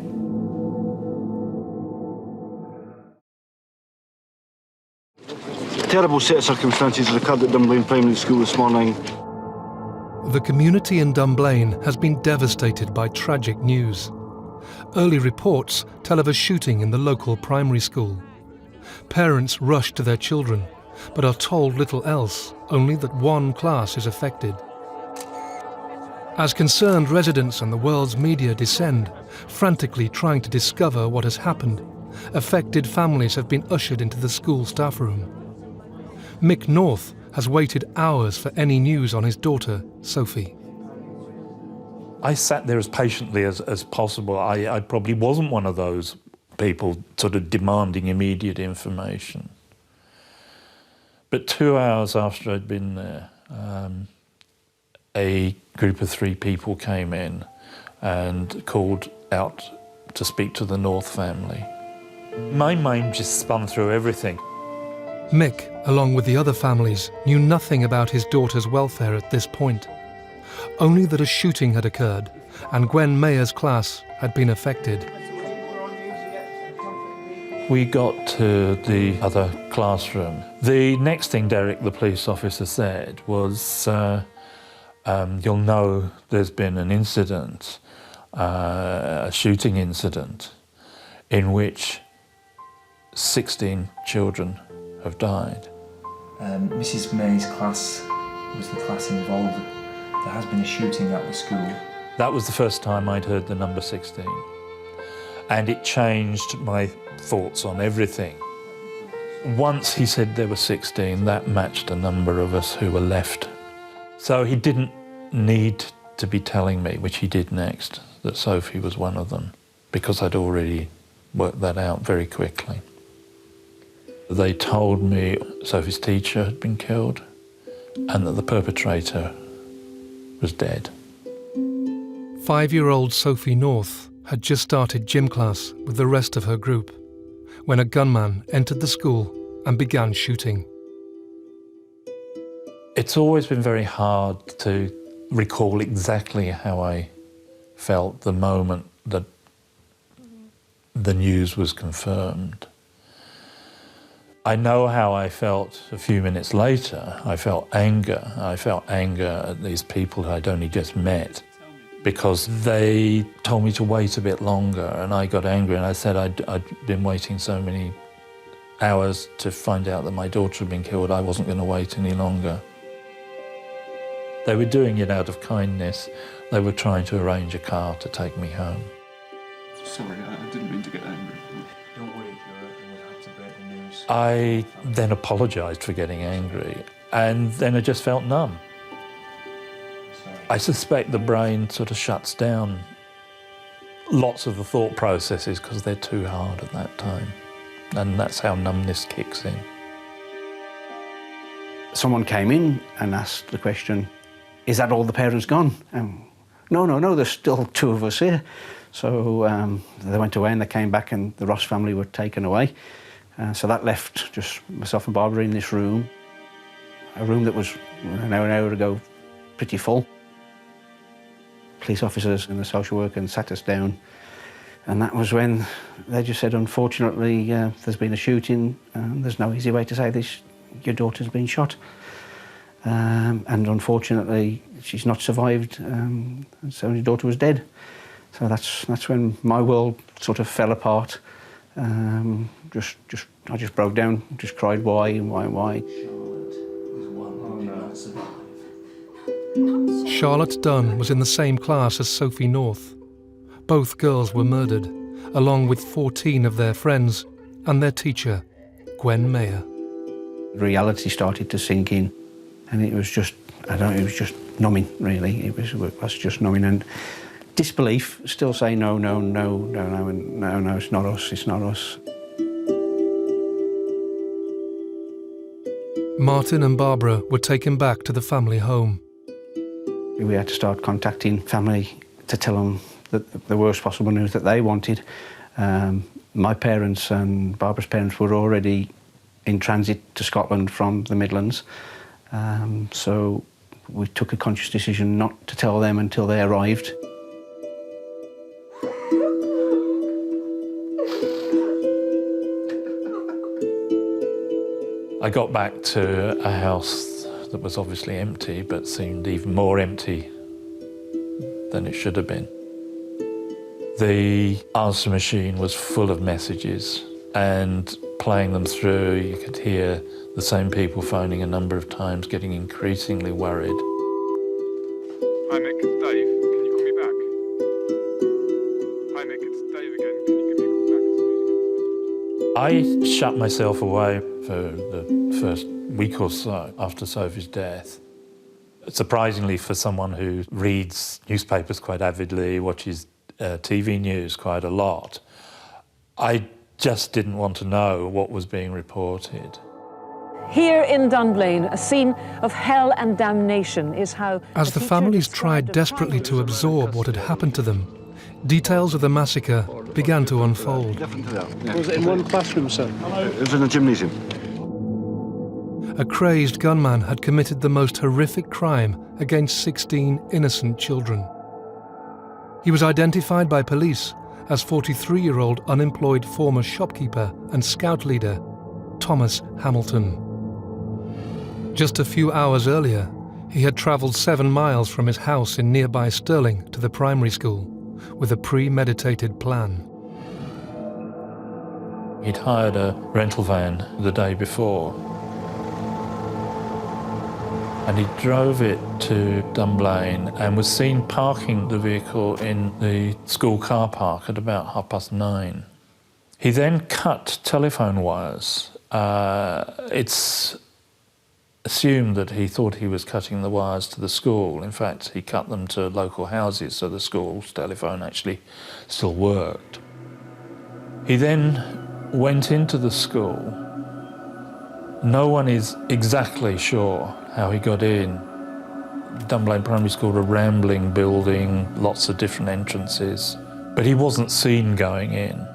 Speaker 8: A terrible set of circumstances has occurred at Dunblane Primary School this morning.
Speaker 1: The community in Dunblane has been devastated by tragic news. Early reports tell of a shooting in the local primary school. Parents rush to their children, but are told little else, only that one class is affected. As concerned residents and the world's media descend, frantically trying to discover what has happened, affected families have been ushered into the school staff room. Mick North has waited hours for any news on his daughter, Sophie.
Speaker 26: I sat there as patiently as possible. I probably wasn't one of those people sort of demanding immediate information. But 2 hours after I'd been there, a group of 3 people came in and called out to speak to the North family. My mind just spun through everything.
Speaker 1: Mick, along with the other families, knew nothing about his daughter's welfare at this point. Only that a shooting had occurred and Gwen Mayer's class had been affected.
Speaker 26: We got to the other classroom. The next thing Derek, the police officer, said was, you'll know there's been an incident, a shooting incident, in which 16 children have died.
Speaker 10: Mrs. May's class was the class involved. There has been a shooting at the school.
Speaker 26: That was the first time I'd heard the number 16. And it changed my thoughts on everything. Once he said there were 16, that matched the number of us who were left. So he didn't need to be telling me, which he did next, that Sophie was one of them, because I'd already worked that out very quickly. They told me Sophie's teacher had been killed and that the perpetrator was dead.
Speaker 1: 5-year-old Sophie North had just started gym class with the rest of her group when a gunman entered the school and began shooting.
Speaker 26: It's always been very hard to recall exactly how I felt the moment that the news was confirmed. I know how I felt a few minutes later. I felt anger. I felt anger at these people who I'd only just met because they told me to wait a bit longer, and I got angry and I said I'd been waiting so many hours to find out that my daughter had been killed. I wasn't going to wait any longer. They were doing it out of kindness. They were trying to arrange a car to take me home.
Speaker 10: Sorry, I didn't mean to get angry. Don't worry, we'll have to break the news.
Speaker 26: I then apologised for getting angry, and then I just felt numb. I suspect the brain sort of shuts down lots of the thought processes because they're too hard at that time, and that's how numbness kicks in.
Speaker 16: Someone came in and asked the question, is that all the parents gone? No, there's still 2 of us here. So they went away and they came back and the Ross family were taken away. So that left just myself and Barbara in this room, a room that was an hour ago pretty full. Police officers and the social worker sat us down, and that was when they just said, unfortunately, there's been a shooting, there's no easy way to say this, your daughter's been shot. And unfortunately, she's not survived, so your daughter was dead. So that's when my world sort of fell apart. I just broke down, just cried, why?
Speaker 1: Charlotte Dunn was in the same class as Sophie North. Both girls were murdered, along with 14 of their friends and their teacher, Gwen Mayer.
Speaker 16: Reality started to sink in, and it was just, it was just numbing, really. It was just numbing, and disbelief, still saying no, it's not us.
Speaker 1: Martin and Barbara were taken back to the family home.
Speaker 16: We had to start contacting family to tell them the worst possible news that they wanted. My parents and Barbara's parents were already in transit to Scotland from the Midlands, so we took a conscious decision not to tell them until they arrived.
Speaker 26: I got back to a house that was obviously empty, but seemed even more empty than it should have been. The answer machine was full of messages, and playing them through, you could hear the same people phoning a number of times, getting increasingly worried.
Speaker 12: Hi Mick, it's Dave. Can you call me back? Hi Mick, it's Dave again. Can you give me a call back as soon as you get this message?
Speaker 26: I shut myself away for the first week or so after Sophie's death. Surprisingly, for someone who reads newspapers quite avidly, watches TV news quite a lot, I just didn't want to know what was being reported.
Speaker 3: Here in Dunblane, a scene of hell and damnation is how...
Speaker 1: As the families tried desperately to absorb what had happened to them, details of the massacre began to unfold.
Speaker 8: Was it in one classroom, sir? It was in the gymnasium.
Speaker 1: A crazed gunman had committed the most horrific crime against 16 innocent children. He was identified by police as 43-year-old unemployed former shopkeeper and scout leader Thomas Hamilton. Just a few hours earlier, he had travelled 7 miles from his house in nearby Stirling to the primary school with a premeditated plan.
Speaker 26: He'd hired a rental van the day before, and he drove it to Dunblane and was seen parking the vehicle in the school car park at about 9:30. He then cut telephone wires. It's assumed that he thought he was cutting the wires to the school. In fact, he cut them to local houses, so the school's telephone actually still worked. He then went into the school. No one is exactly sure how he got in. Dunblane Primary School, a rambling building, lots of different entrances, but he wasn't seen going in.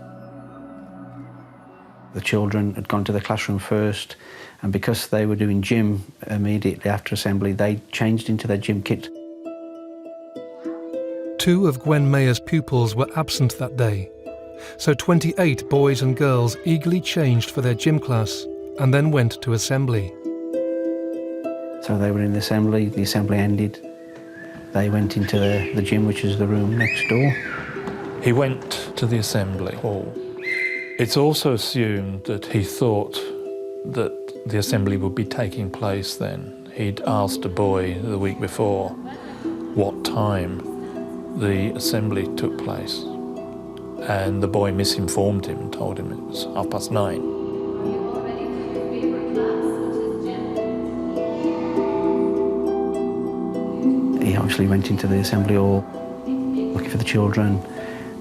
Speaker 16: The children had gone to the classroom first, and because they were doing gym immediately after assembly, they changed into their gym kit.
Speaker 1: 2 of Gwen Mayer's pupils were absent that day, so 28 boys and girls eagerly changed for their gym class and then went to assembly.
Speaker 16: So they were in the assembly ended. They went into the gym, which is the room next door.
Speaker 26: He went to the assembly hall. It's also assumed that he thought that the assembly would be taking place then. He'd asked a boy the week before what time the assembly took place, and the boy misinformed him and told him it was 9:30.
Speaker 16: He obviously went into the assembly hall looking for the children.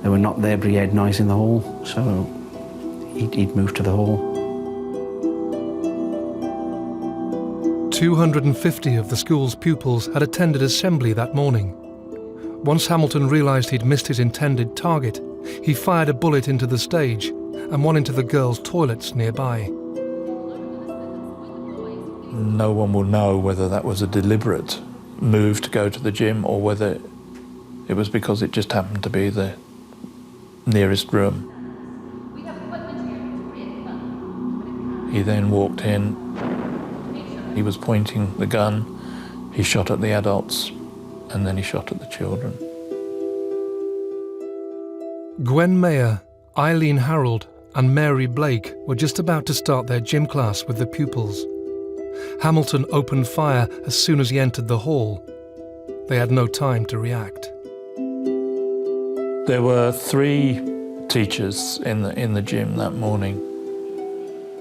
Speaker 16: They were not there, but he had noise in the hall, so he'd moved to the hall.
Speaker 1: 250 of the school's pupils had attended assembly that morning. Once Hamilton realised he'd missed his intended target, he fired a bullet into the stage and one into the girls' toilets nearby.
Speaker 26: No one will know whether that was a deliberate move to go to the gym or whether it was because it just happened to be the nearest room. He then walked in. He was pointing the gun. He shot at the adults, and then he shot at the children.
Speaker 1: Gwen Mayer, Eileen Harold and Mary Blake were just about to start their gym class with the pupils. Hamilton opened fire as soon as he entered the hall. They had no time to react.
Speaker 26: There were 3 teachers in the gym that morning.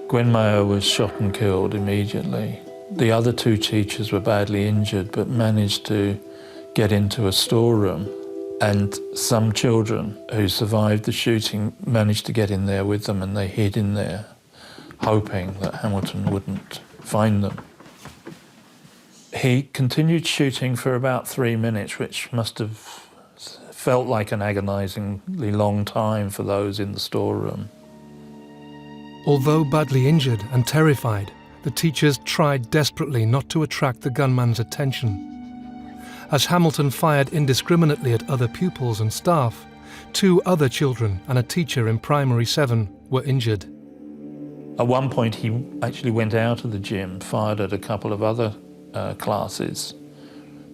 Speaker 26: Gwen Mayer was shot and killed immediately. The other 2 teachers were badly injured but managed to get into a storeroom, and some children who survived the shooting managed to get in there with them, and they hid in there, hoping that Hamilton wouldn't find them. He continued shooting for about 3 minutes, which must have felt like an agonisingly long time for those in the storeroom.
Speaker 1: Although badly injured and terrified, the teachers tried desperately not to attract the gunman's attention. As Hamilton fired indiscriminately at other pupils and staff, 2 other children and a teacher in primary 7 were injured.
Speaker 26: At one point he actually went out of the gym, fired at a couple of other classes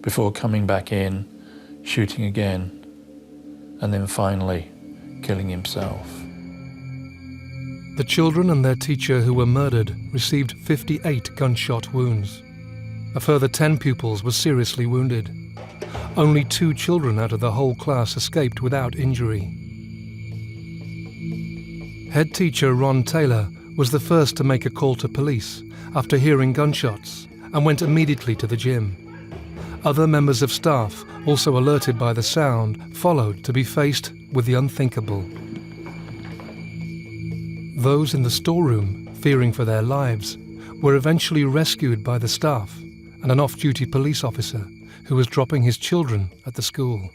Speaker 26: before coming back in, shooting again, and then finally killing himself.
Speaker 1: The children and their teacher who were murdered received 58 gunshot wounds. A further 10 pupils were seriously wounded. Only 2 children out of the whole class escaped without injury. Head teacher Ron Taylor was the first to make a call to police after hearing gunshots and went immediately to the gym. Other members of staff, also alerted by the sound, followed to be faced with the unthinkable. Those in the storeroom, fearing for their lives, were eventually rescued by the staff and an off-duty police officer who was dropping his children at the school.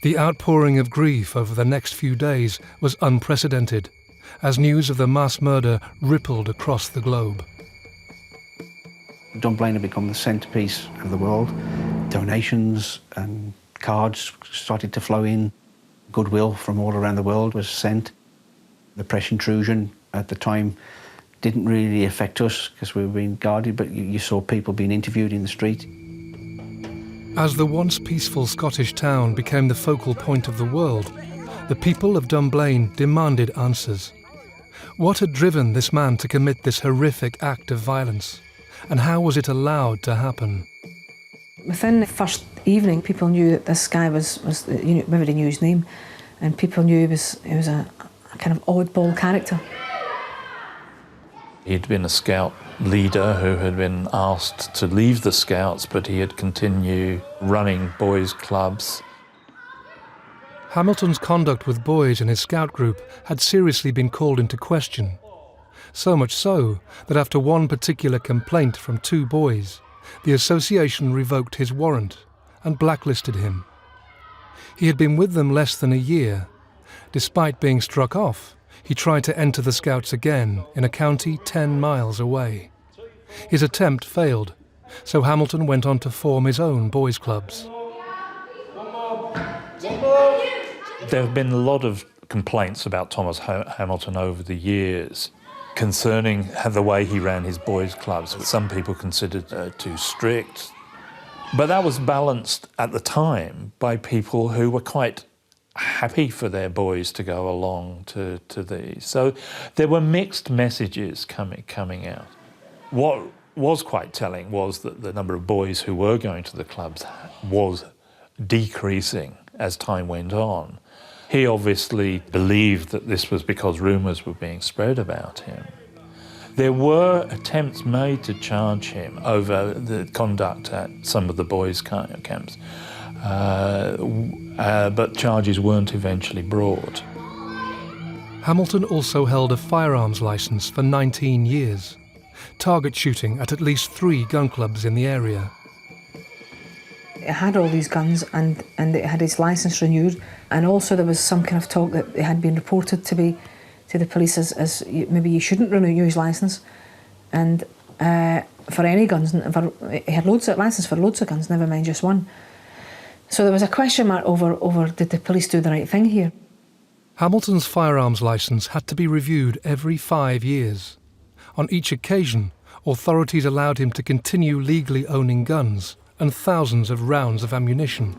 Speaker 1: The outpouring of grief over the next few days was unprecedented, as news of the mass murder rippled across the globe.
Speaker 16: Dunblane had become the centrepiece of the world. Donations and cards started to flow in. Goodwill from all around the world was sent. The press intrusion at the time didn't really affect us because we were being guarded, but you saw people being interviewed in the street.
Speaker 1: As the once peaceful Scottish town became the focal point of the world, the people of Dunblane demanded answers. What had driven this man to commit this horrific act of violence? And how was it allowed to happen?
Speaker 15: Within the first evening, people knew that this guy was everybody knew his name, and people knew he was a kind of oddball character.
Speaker 26: He'd been a scout leader who had been asked to leave the Scouts, but he had continued running boys' clubs.
Speaker 1: Hamilton's conduct with boys in his scout group had seriously been called into question. So much so that after one particular complaint from 2 boys, the association revoked his warrant and blacklisted him. He had been with them less than a year. Despite being struck off, he tried to enter the Scouts again in a county 10 miles away. His attempt failed, so Hamilton went on to form his own boys' clubs.
Speaker 26: There have been a lot of complaints about Thomas Hamilton over the years concerning the way he ran his boys' clubs, which some people considered too strict. But that was balanced at the time by people who were quite happy for their boys to go along to these. So there were mixed messages coming out. What was quite telling was that the number of boys who were going to the clubs was decreasing as time went on. He obviously believed that this was because rumours were being spread about him. There were attempts made to charge him over the conduct at some of the boys' camps, but charges weren't eventually brought.
Speaker 1: Hamilton also held a firearms licence for 19 years, target shooting at least 3 gun clubs in the area.
Speaker 15: It had all these guns and it had its licence renewed, and also there was some kind of talk that it had been reported to the police as maybe you shouldn't renew his licence, and for any guns, he had licence for loads of guns, never mind just one. So there was a question mark over did the police do the right thing here?
Speaker 1: Hamilton's firearms licence had to be reviewed every 5 years. On each occasion, authorities allowed him to continue legally owning guns and thousands of rounds of ammunition.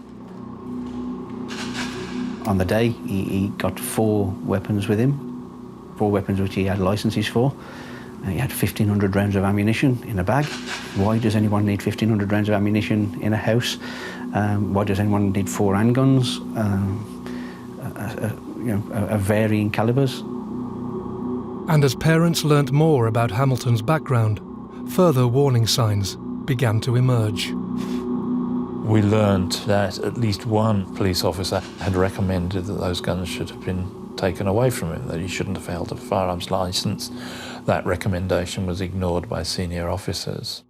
Speaker 16: On the day, he got 4 weapons with him, 4 weapons which he had licences for. He had 1,500 rounds of ammunition in a bag. Why does anyone need 1,500 rounds of ammunition in a house? Why does anyone need 4 handguns? Of varying calibers.
Speaker 1: And as parents learnt more about Hamilton's background, further warning signs began to emerge.
Speaker 26: We learned that at least one police officer had recommended that those guns should have been taken away from him, that he shouldn't have held a firearms licence. That recommendation was ignored by senior officers.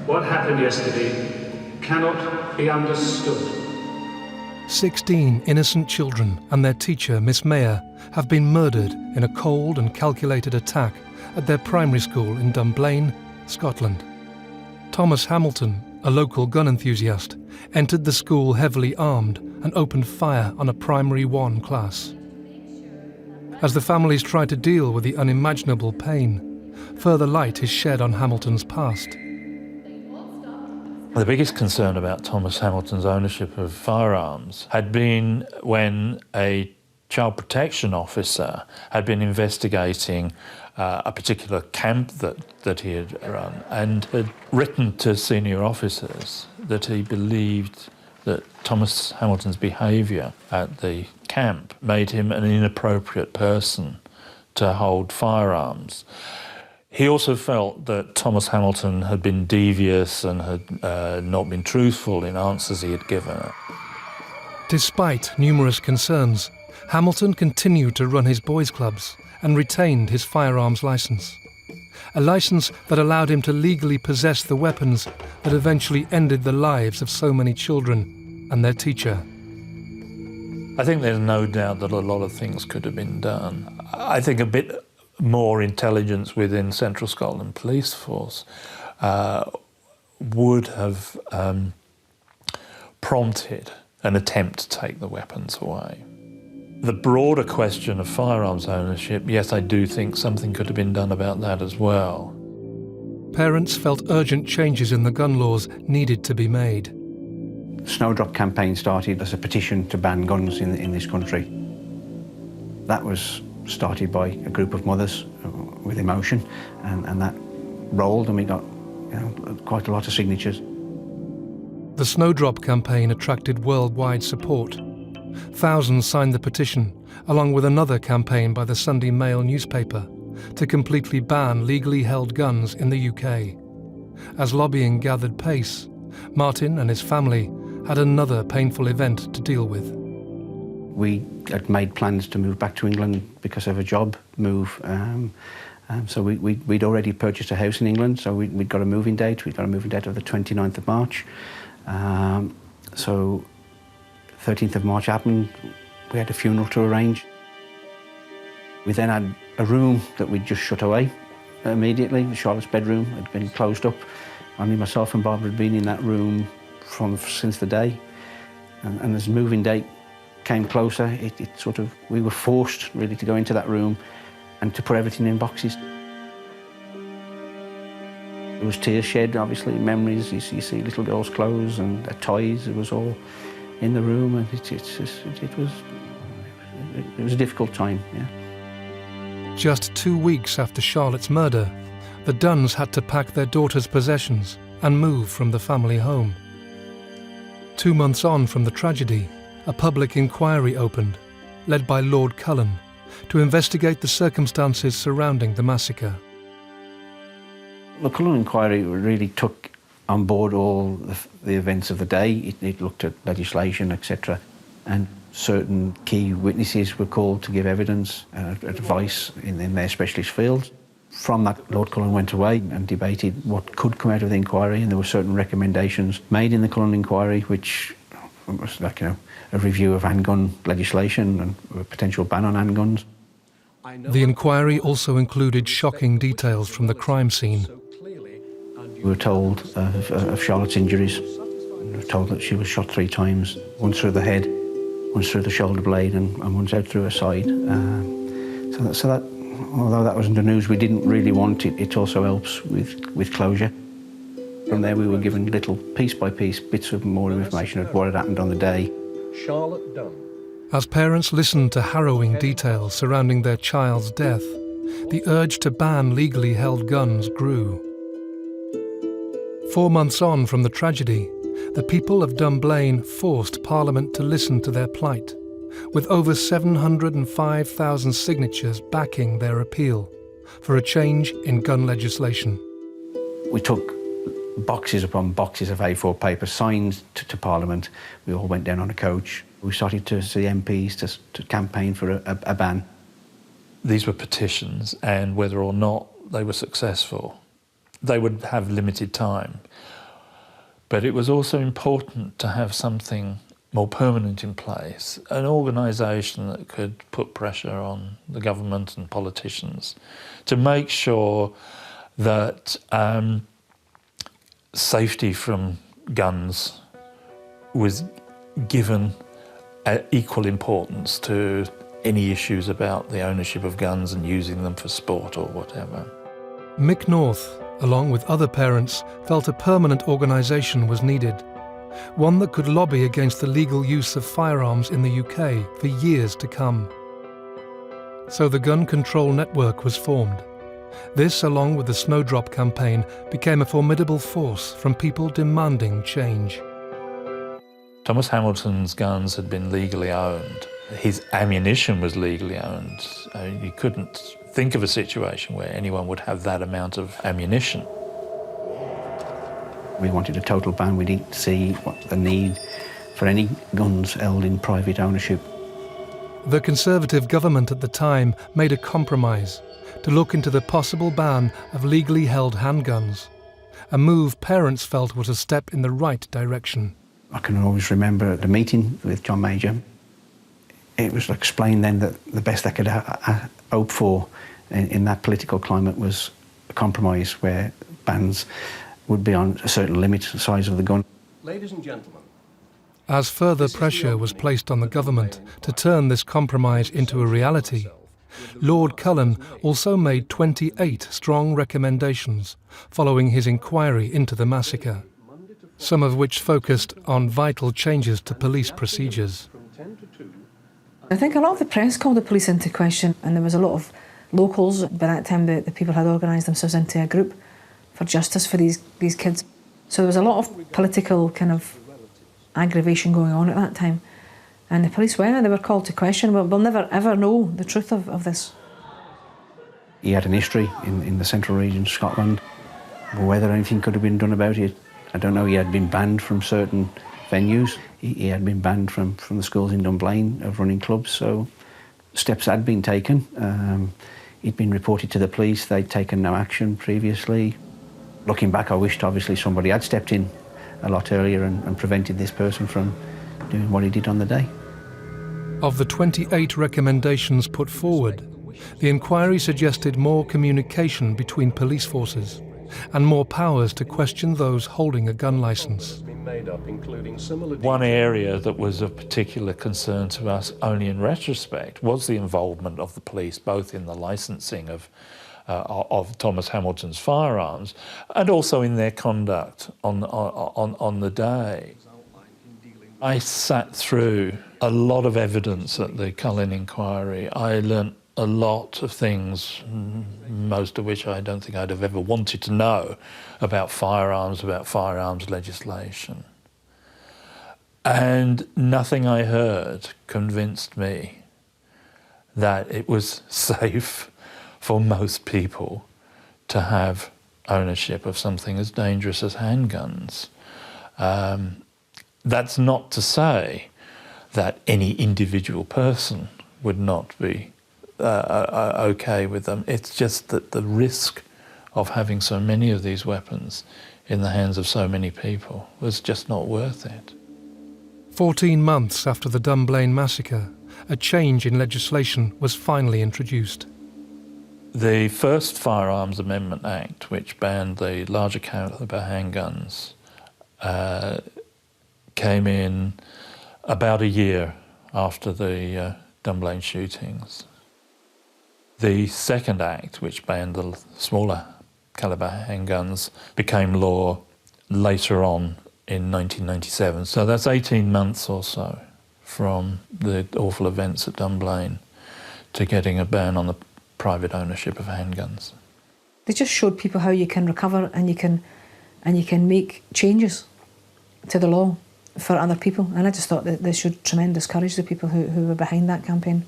Speaker 4: What happened yesterday cannot be understood.
Speaker 1: 16 innocent children and their teacher, Miss Mayer, have been murdered in a cold and calculated attack at their primary school in Dunblane, Scotland. Thomas Hamilton, a local gun enthusiast, entered the school heavily armed and opened fire on a Primary 1 class. As the families try to deal with the unimaginable pain, further light is shed on Hamilton's past.
Speaker 26: The biggest concern about Thomas Hamilton's ownership of firearms had been when a child protection officer had been investigating a particular camp that he had run and had written to senior officers that he believed that Thomas Hamilton's behaviour at the camp made him an inappropriate person to hold firearms. He also felt that Thomas Hamilton had been devious and had not been truthful in answers he had given.
Speaker 1: Despite numerous concerns, Hamilton continued to run his boys' clubs and retained his firearms licence. A licence that allowed him to legally possess the weapons that eventually ended the lives of so many children and their teacher.
Speaker 26: I think there's no doubt that a lot of things could have been done. I think a bit more intelligence within Central Scotland Police Force would have prompted an attempt to take the weapons away. The broader question of firearms ownership, yes, I do think something could have been done about that as well.
Speaker 1: Parents felt urgent changes in the gun laws needed to be made.
Speaker 16: The Snowdrop campaign started as a petition to ban guns in this country. That was started by a group of mothers with emotion, and that rolled, and we got quite a lot of signatures.
Speaker 1: The Snowdrop campaign attracted worldwide support. Thousands signed the petition, along with another campaign by the Sunday Mail newspaper, to completely ban legally held guns in the UK. As lobbying gathered pace, Martin and his family had another painful event to deal with.
Speaker 16: We had made plans to move back to England because of a job move. So we'd already purchased a house in England, so we'd got a moving date. We'd got a moving date of the 29th of March. So 13th of March happened. We had a funeral to arrange. We then had a room that we'd just shut away immediately. Charlotte's bedroom had been closed up. Only myself and Barbara had been in that room since the day. And as the moving date came closer, we were forced really to go into that room and to put everything in boxes. There was tears shed, obviously, memories. You see little girls' clothes and their toys. It was all in the room, and it was a difficult time, yeah.
Speaker 1: Just 2 weeks after Charlotte's murder, the Dunns had to pack their daughter's possessions and move from the family home. 2 months on from the tragedy, a public inquiry opened, led by Lord Cullen, to investigate the circumstances surrounding the massacre.
Speaker 16: The Cullen inquiry really took on board all the events of the day. It looked at legislation, etc. And certain key witnesses were called to give evidence and advice in their specialist fields. From that, Lord Cullen went away and debated what could come out of the inquiry, and there were certain recommendations made in the Cullen inquiry, which was like, a review of handgun legislation and a potential ban on handguns.
Speaker 1: The inquiry also included shocking details from the crime scene.
Speaker 16: We were told of Charlotte's injuries. We were told that she was shot 3 times, once through the head, once through the shoulder blade, and once out through her side. So that, although that wasn't the news we didn't really want, it also helps with closure. From there, we were given little piece by piece bits of more information of what had happened on the day.
Speaker 5: Charlotte Dunn.
Speaker 1: As parents listened to harrowing details surrounding their child's death, the urge to ban legally held guns grew. 4 months on from the tragedy, the people of Dunblane forced Parliament to listen to their plight, with over 705,000 signatures backing their appeal for a change in gun legislation.
Speaker 16: We took boxes upon boxes of A4 paper signed to Parliament. We all went down on a coach. We started to see MPs to campaign for a ban.
Speaker 26: These were petitions, and whether or not they were successful, they would have limited time. But it was also important to have something more permanent in place, an organisation that could put pressure on the government and politicians to make sure that safety from guns was given equal importance to any issues about the ownership of guns and using them for sport or whatever.
Speaker 1: Mick North, along with other parents, felt a permanent organisation was needed, one that could lobby against the legal use of firearms in the UK for years to come. So the Gun Control Network was formed. This, along with the Snowdrop campaign, became a formidable force from people demanding change.
Speaker 26: Thomas Hamilton's guns had been legally owned. His ammunition was legally owned. You couldn't think of a situation where anyone would have that amount of ammunition.
Speaker 16: We wanted a total ban. We didn't see what the need for any guns held in private ownership.
Speaker 1: The Conservative government at the time made a compromise to look into the possible ban of legally held handguns, a move parents felt was a step in the right direction.
Speaker 16: I can always remember the meeting with John Major. It was explained then that the best they could hope for in that political climate was a compromise where bans would be on a certain limit, the size of the gun.
Speaker 5: Ladies and gentlemen.
Speaker 1: As further pressure was placed on the government to turn this compromise into a reality, Lord Cullen also made 28 strong recommendations following his inquiry into the massacre, some of which focused on vital changes to police procedures.
Speaker 15: I think a lot of the press called the police into question, and there was a lot of locals. By that time, the people had organised themselves into a group for justice for these kids. So there was a lot of political kind of aggravation going on at that time. And the police they were called to question. We'll never ever know the truth of this.
Speaker 16: He had an history in the central region of Scotland. Whether anything could have been done about it, I don't know. He had been banned from certain venues. He had been banned from the schools in Dunblane of running clubs, so steps had been taken. He'd been reported to the police. They'd taken no action previously. Looking back, I wished obviously somebody had stepped in a lot earlier and prevented this person from doing what he did on the day.
Speaker 1: Of the 28 recommendations put forward, the inquiry suggested more communication between police forces and more powers to question those holding a gun licence.
Speaker 26: One area that was of particular concern to us only in retrospect was the involvement of the police, both in the licensing of Thomas Hamilton's firearms and also in their conduct on the day. I sat through a lot of evidence at the Cullen inquiry. I learnt a lot of things, most of which I don't think I'd have ever wanted to know about firearms legislation. And nothing I heard convinced me that it was safe for most people to have ownership of something as dangerous as handguns. That's not to say that any individual person would not be okay with them. It's just that the risk of having so many of these weapons in the hands of so many people was just not worth it.
Speaker 1: 14 months after the Dunblane massacre, a change in legislation was finally introduced.
Speaker 26: The first Firearms Amendment Act, which banned the larger caliber handguns, came in about a year after the Dunblane shootings. The second act, which banned the smaller caliber handguns, became law later on in 1997. So that's 18 months or so from the awful events at Dunblane to getting a ban on the private ownership of handguns.
Speaker 15: They just showed people how you can recover and you can make changes to the law for other people. And I just thought that they showed tremendous courage, the people who were behind that campaign.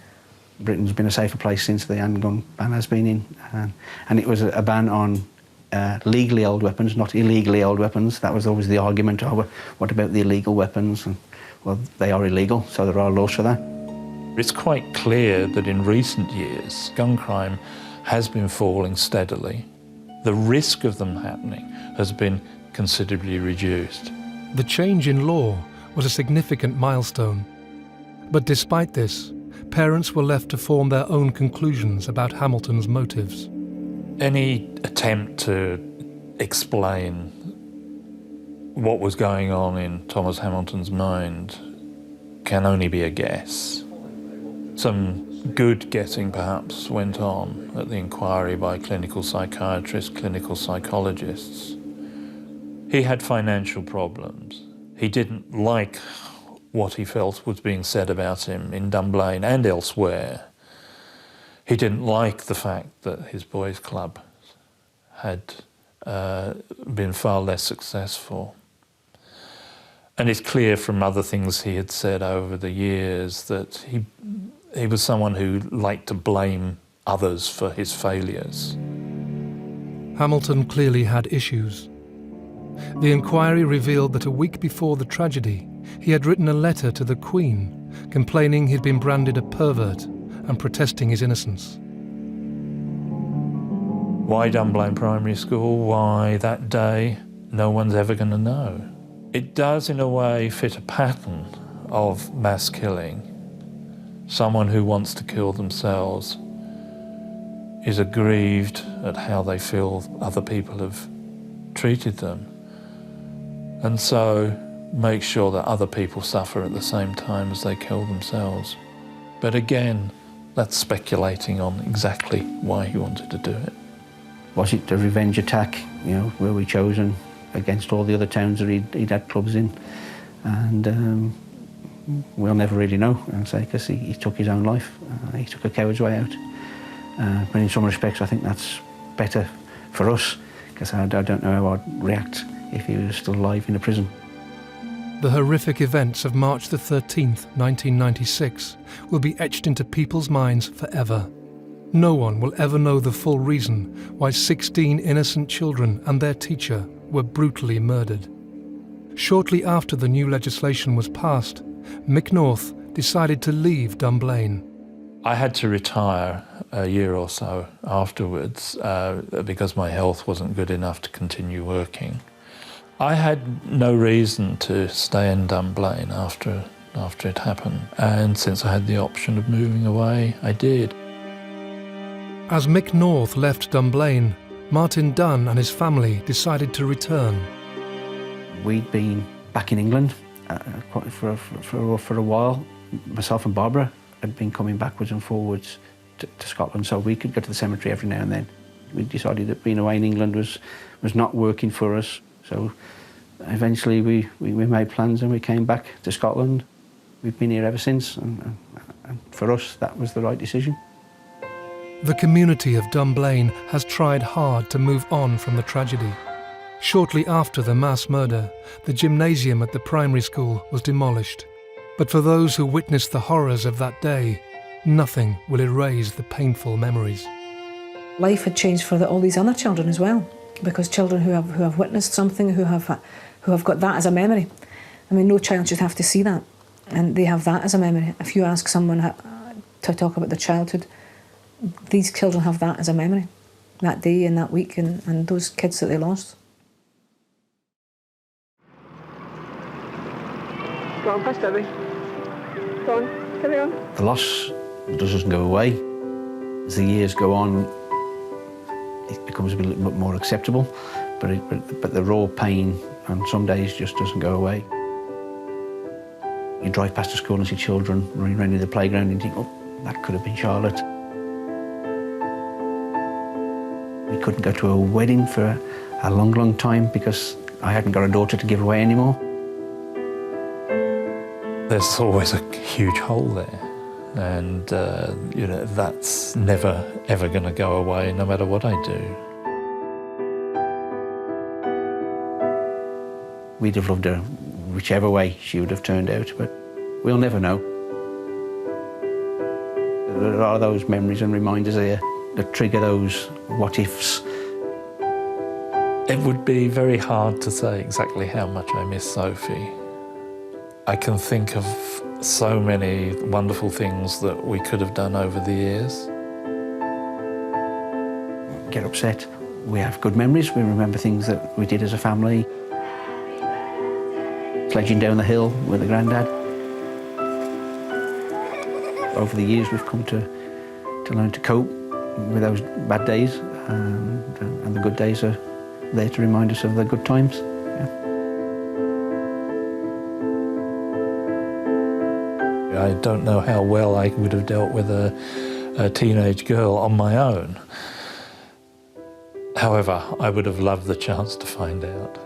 Speaker 16: Britain's been a safer place since the handgun ban has been in. And it was a ban on legally held weapons, not illegally held weapons. That was always the argument, what about the illegal weapons? And, well, they are illegal, so there are laws for that.
Speaker 26: It's quite clear that in recent years, gun crime has been falling steadily. The risk of them happening has been considerably reduced.
Speaker 1: The change in law was a significant milestone. But despite this, parents were left to form their own conclusions about Hamilton's motives.
Speaker 26: Any attempt to explain what was going on in Thomas Hamilton's mind can only be a guess. Some good guessing perhaps went on at the inquiry by clinical psychiatrists, clinical psychologists. He had financial problems. He didn't like what he felt was being said about him in Dunblane and elsewhere. He didn't like the fact that his boys' club had been far less successful. And it's clear from other things he had said over the years that he was someone who liked to blame others for his failures.
Speaker 1: Hamilton clearly had issues. The inquiry revealed that a week before the tragedy, he had written a letter to the Queen complaining he'd been branded a pervert and protesting his innocence.
Speaker 26: Why Dunblane Primary School? Why that day? No one's ever going to know. It does, in a way, fit a pattern of mass killing. Someone who wants to kill themselves is aggrieved at how they feel other people have treated them, and so make sure that other people suffer at the same time as they kill themselves. But again, that's speculating on exactly why he wanted to do it.
Speaker 16: Was it a revenge attack? You know, were we chosen against all the other towns that he'd had clubs in? And we'll never really know, I'd say, because he took his own life. He took a coward's way out. But in some respects, I think that's better for us, because I don't know how I'd react if he was still alive in a prison.
Speaker 1: The horrific events of March the 13th, 1996, will be etched into people's minds forever. No one will ever know the full reason why 16 innocent children and their teacher were brutally murdered. Shortly after the new legislation was passed, Mick North decided to leave Dunblane.
Speaker 26: I had to retire a year or so afterwards because my health wasn't good enough to continue working. I had no reason to stay in Dunblane after it happened, and since I had the option of moving away, I did.
Speaker 1: As Mick North left Dunblane, Martin Dunn and his family decided to return.
Speaker 16: We'd been back in England for a while. Myself and Barbara had been coming backwards and forwards to Scotland, so we could go to the cemetery every now and then. We decided that being away in England was not working for us, so eventually we made plans and we came back to Scotland. We've been here ever since, and for us that was the right decision.
Speaker 1: The community of Dunblane has tried hard to move on from the tragedy. Shortly after the mass murder, the gymnasium at the primary school was demolished. But for those who witnessed the horrors of that day, nothing will erase the painful memories.
Speaker 15: Life had changed for all these other children as well, because children who have witnessed something, who have got that as a memory. I mean, no child should have to see that, and they have that as a memory. If you ask someone to talk about their childhood, these children have that as a memory, that day and that week and those kids that they lost.
Speaker 3: Go on, past Debbie. Go on, carry on.
Speaker 16: The loss doesn't go away. As the years go on, it becomes a little bit more acceptable, but the raw pain on some days just doesn't go away. You drive past the school and see children running around in the playground and you think, oh, that could have been Charlotte. We couldn't go to a wedding for a long, long time because I hadn't got a daughter to give away anymore.
Speaker 26: There's always a huge hole there, and you know, that's never ever going to go away, no matter what I do.
Speaker 16: We'd have loved her whichever way she would have turned out, but we'll never know. There are those memories and reminders here that trigger those what-ifs.
Speaker 26: It would be very hard to say exactly how much I miss Sophie. I can think of so many wonderful things that we could have done over the years.
Speaker 16: Get upset. We have good memories. We remember things that we did as a family. Sledging down the hill with a granddad. Over the years, we've come to learn to cope with those bad days, and the good days are there to remind us of the good times.
Speaker 26: I don't know how well I would have dealt with a teenage girl on my own. However, I would have loved the chance to find out.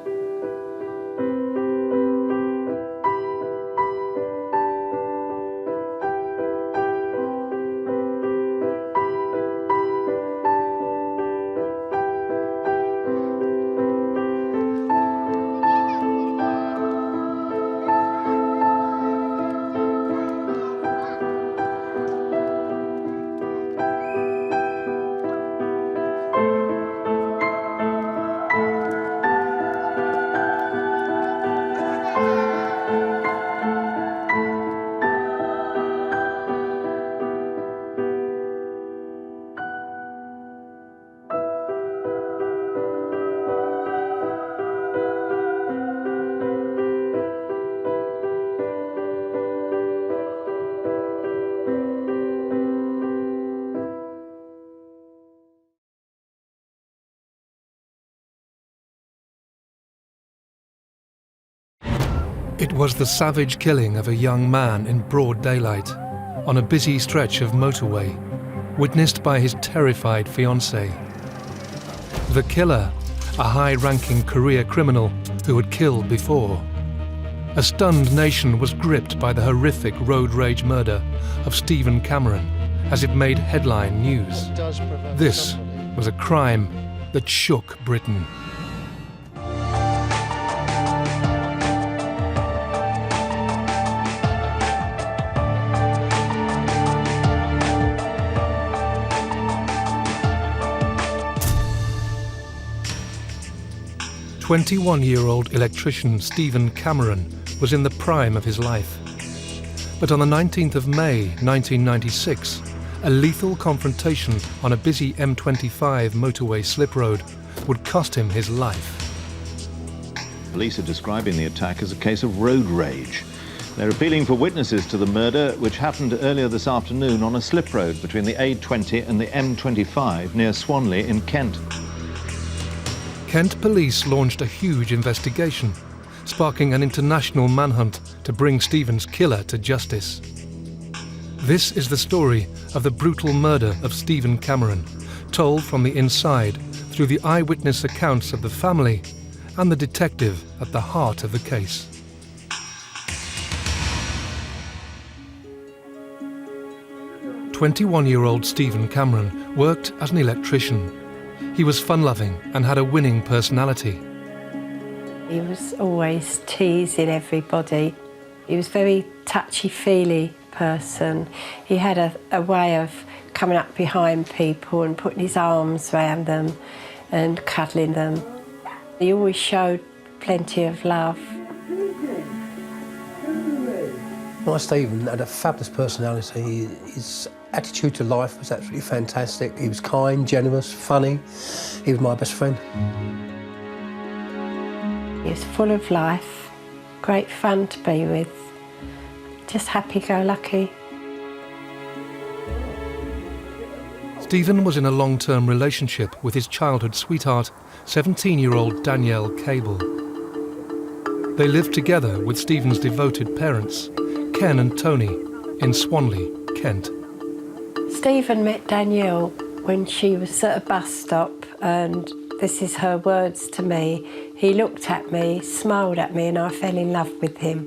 Speaker 1: It was the savage killing of a young man in broad daylight on a busy stretch of motorway, witnessed by his terrified fiancée. The killer, a high-ranking career criminal who had killed before. A stunned nation was gripped by the horrific road rage murder of Stephen Cameron as it made headline news. This was a crime that shook Britain. "21-year-old electrician Stephen Cameron was in the prime of his life. But on the 19th of May 1996, a lethal confrontation on a busy M25 motorway slip road would cost him his life.
Speaker 7: Police are describing the attack as a case of road rage. They're appealing for witnesses to the murder, which happened earlier this afternoon on a slip road between the A20 and the M25 near Swanley in Kent.
Speaker 1: Kent police launched a huge investigation, sparking an international manhunt to bring Stephen's killer to justice. This is the story of the brutal murder of Stephen Cameron, told from the inside through the eyewitness accounts of the family and the detective at the heart of the case. "21-year-old Stephen Cameron worked as an electrician. He was fun-loving and had a winning personality.
Speaker 5: He was always teasing everybody. He was a very touchy-feely person. He had a way of coming up behind people and putting his arms around them and cuddling them. He always showed plenty of love.
Speaker 14: My Stephen had a fabulous personality. His attitude to life was absolutely fantastic. He was kind, generous, funny. He was my best friend.
Speaker 5: He was full of life, great fun to be with, just happy-go-lucky.
Speaker 1: Stephen was in a long-term relationship with his childhood sweetheart, 17-year-old Danielle Cable. They lived together with Stephen's devoted parents, Ken and Tony, in Swanley, Kent.
Speaker 5: Stephen met Danielle when she was at a bus stop, and this is her words to me. He looked at me, smiled at me, and I fell in love with him.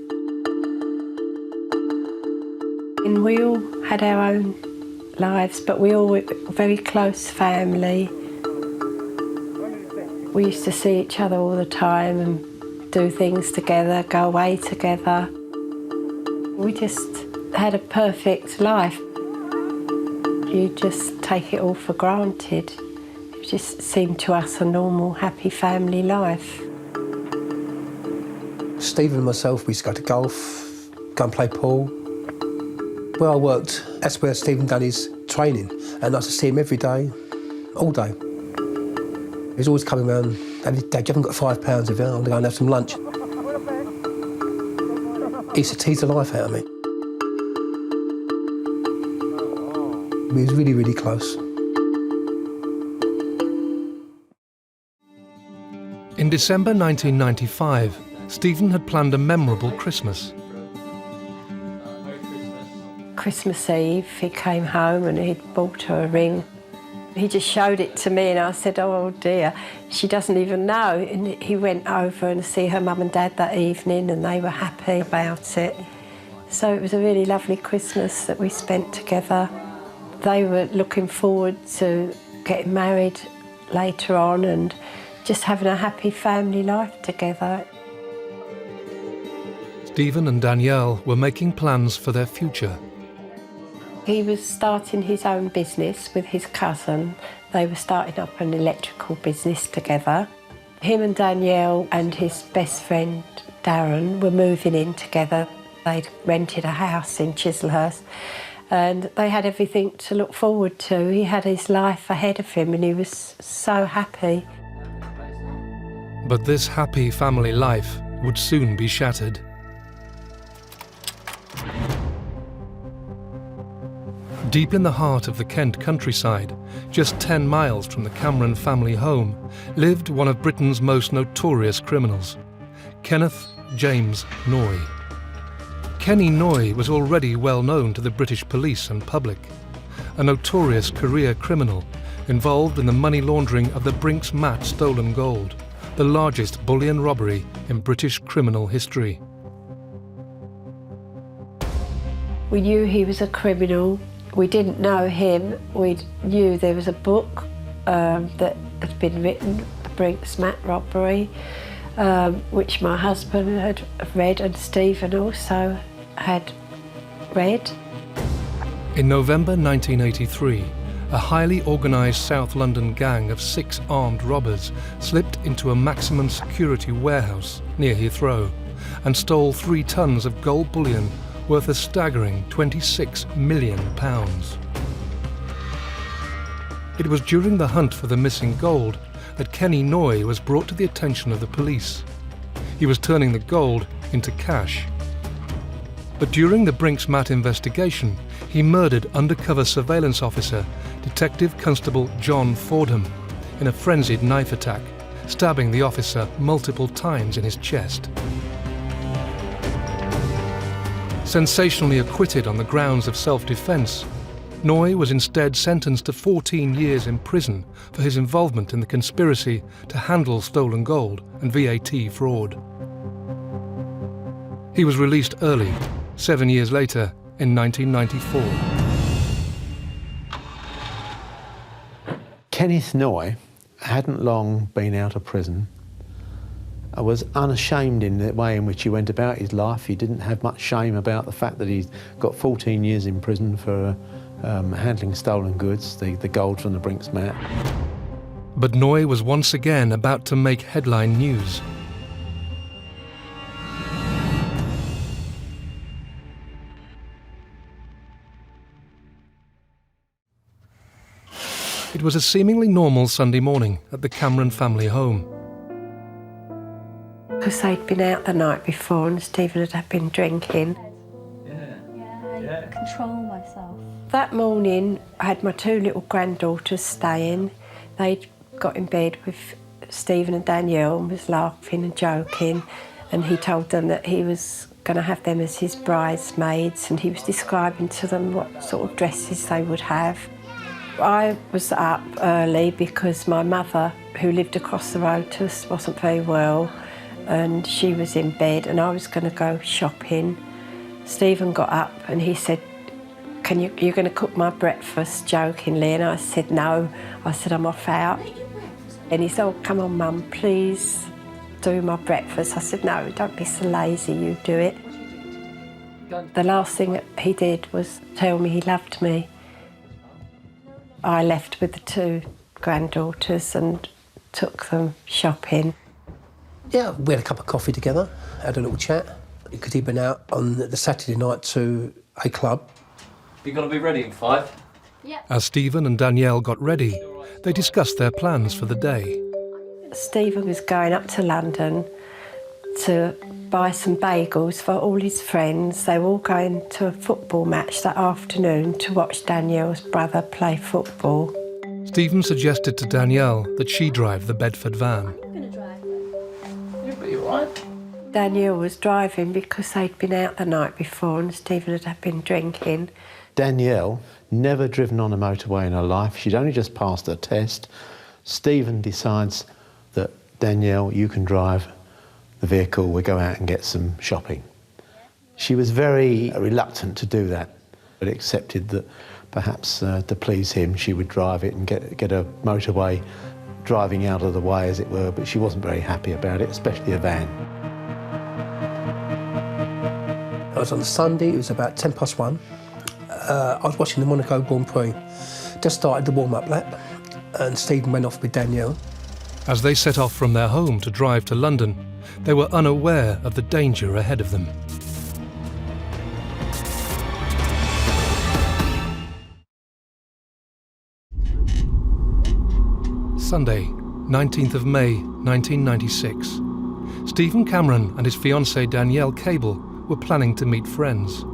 Speaker 5: And we all had our own lives, but we all were a very close family. We used to see each other all the time and do things together, go away together. We just had a perfect life. You just take it all for granted. It just seemed to us a normal, happy family life.
Speaker 14: Stephen and myself, we used to go to golf, go and play pool. Where I worked, that's where Stephen done his training, and I used to see him every day, all day. He was always coming around, Dad, you haven't got £5 of it, I'm going to go and have some lunch. He used to tease the life out of me. We was really, really close.
Speaker 1: In December 1995, Stephen had planned a memorable Christmas.
Speaker 5: Christmas Eve, he came home and he'd bought her a ring. He just showed it to me and I said, oh dear, she doesn't even know. And he went over and see her mum and dad that evening and they were happy about it. So it was a really lovely Christmas that we spent together. They were looking forward to getting married later on and just having a happy family life together.
Speaker 1: Stephen and Danielle were making plans for their future.
Speaker 5: He was starting his own business with his cousin. They were starting up an electrical business together. Him and Danielle and his best friend Darren were moving in together. They'd rented a house in Chislehurst and they had everything to look forward to. He had his life ahead of him and he was so happy.
Speaker 1: But this happy family life would soon be shattered. Deep in the heart of the Kent countryside, just 10 miles from the Cameron family home, lived one of Britain's most notorious criminals, Kenneth James Noy. Kenny Noy was already well known to the British police and public, a notorious career criminal involved in the money laundering of the Brinks Mat stolen gold, the largest bullion robbery in British criminal history.
Speaker 5: We knew he was a criminal. We didn't know him. We knew there was a book that had been written, The Brinks Mat Robbery, which my husband had read and Stephen also had read.
Speaker 1: In November 1983, a highly organised South London gang of 6 armed robbers slipped into a maximum security warehouse near Heathrow and stole 3 tons of gold bullion worth a staggering £26 million. It was during the hunt for the missing gold that Kenny Noy was brought to the attention of the police. He was turning the gold into cash. But during the Brinks Mat investigation, he murdered undercover surveillance officer Detective Constable John Fordham in a frenzied knife attack, stabbing the officer multiple times in his chest. Sensationally acquitted on the grounds of self-defence, Noy was instead sentenced to 14 years in prison for his involvement in the conspiracy to handle stolen gold and VAT fraud. He was released early, 7 years later, in 1994.
Speaker 24: Kenneth Noy hadn't long been out of prison. I was unashamed in the way in which he went about his life. He didn't have much shame about the fact that he's got 14 years in prison for handling stolen goods, the gold from the Brinks Mat.
Speaker 1: But Noy was once again about to make headline news. It was a seemingly normal Sunday morning at the Cameron family home.
Speaker 5: Because they'd been out the night before and Stephen had been drinking.
Speaker 2: I control myself.
Speaker 5: That morning, I had my 2 little granddaughters staying. They'd got in bed with Stephen and Danielle and was laughing and joking, and he told them that he was going to have them as his bridesmaids, and he was describing to them what sort of dresses they would have. I was up early because my mother, who lived across the road to us, wasn't very well, and she was in bed and I was going to go shopping. Stephen got up and he said, you're going to cook my breakfast, jokingly, and I said no. I said, I'm off out. And he said, oh, come on Mum, please do my breakfast. I said, no, don't be so lazy, you do it. The last thing he did was tell me he loved me. I left with the 2 granddaughters and took them shopping.
Speaker 14: Yeah, we had a cup of coffee together, had a little chat, because he'd been out on the Saturday night to a club.
Speaker 9: You got to be ready in 5?
Speaker 2: Yeah.
Speaker 1: As Stephen and Danielle got ready, they discussed their plans for the day.
Speaker 5: Stephen was going up to London to buy some bagels for all his friends. They were all going to a football match that afternoon to watch Danielle's brother play football.
Speaker 1: Stephen suggested to Danielle that she drive the Bedford van.
Speaker 2: I'm going to drive them.
Speaker 9: You'll be all right.
Speaker 5: Danielle was driving because they'd been out the night before and Stephen had been drinking.
Speaker 24: Danielle, never driven on a motorway in her life. She'd only just passed her test. Stephen decides that, Danielle, you can drive the vehicle, we'll go out and get some shopping. She was very reluctant to do that, but accepted that perhaps to please him she would drive it and get a motorway driving out of the way, as it were, but she wasn't very happy about it, especially a van.
Speaker 14: It was on a Sunday, it was about 1:10 I was watching the Monaco Grand Prix. Just started the warm-up lap and Stephen went off with Danielle.
Speaker 1: As they set off from their home to drive to London, they were unaware of the danger ahead of them. Sunday, 19th of May, 1996. Stephen Cameron and his fiancée Danielle Cable were planning to meet friends.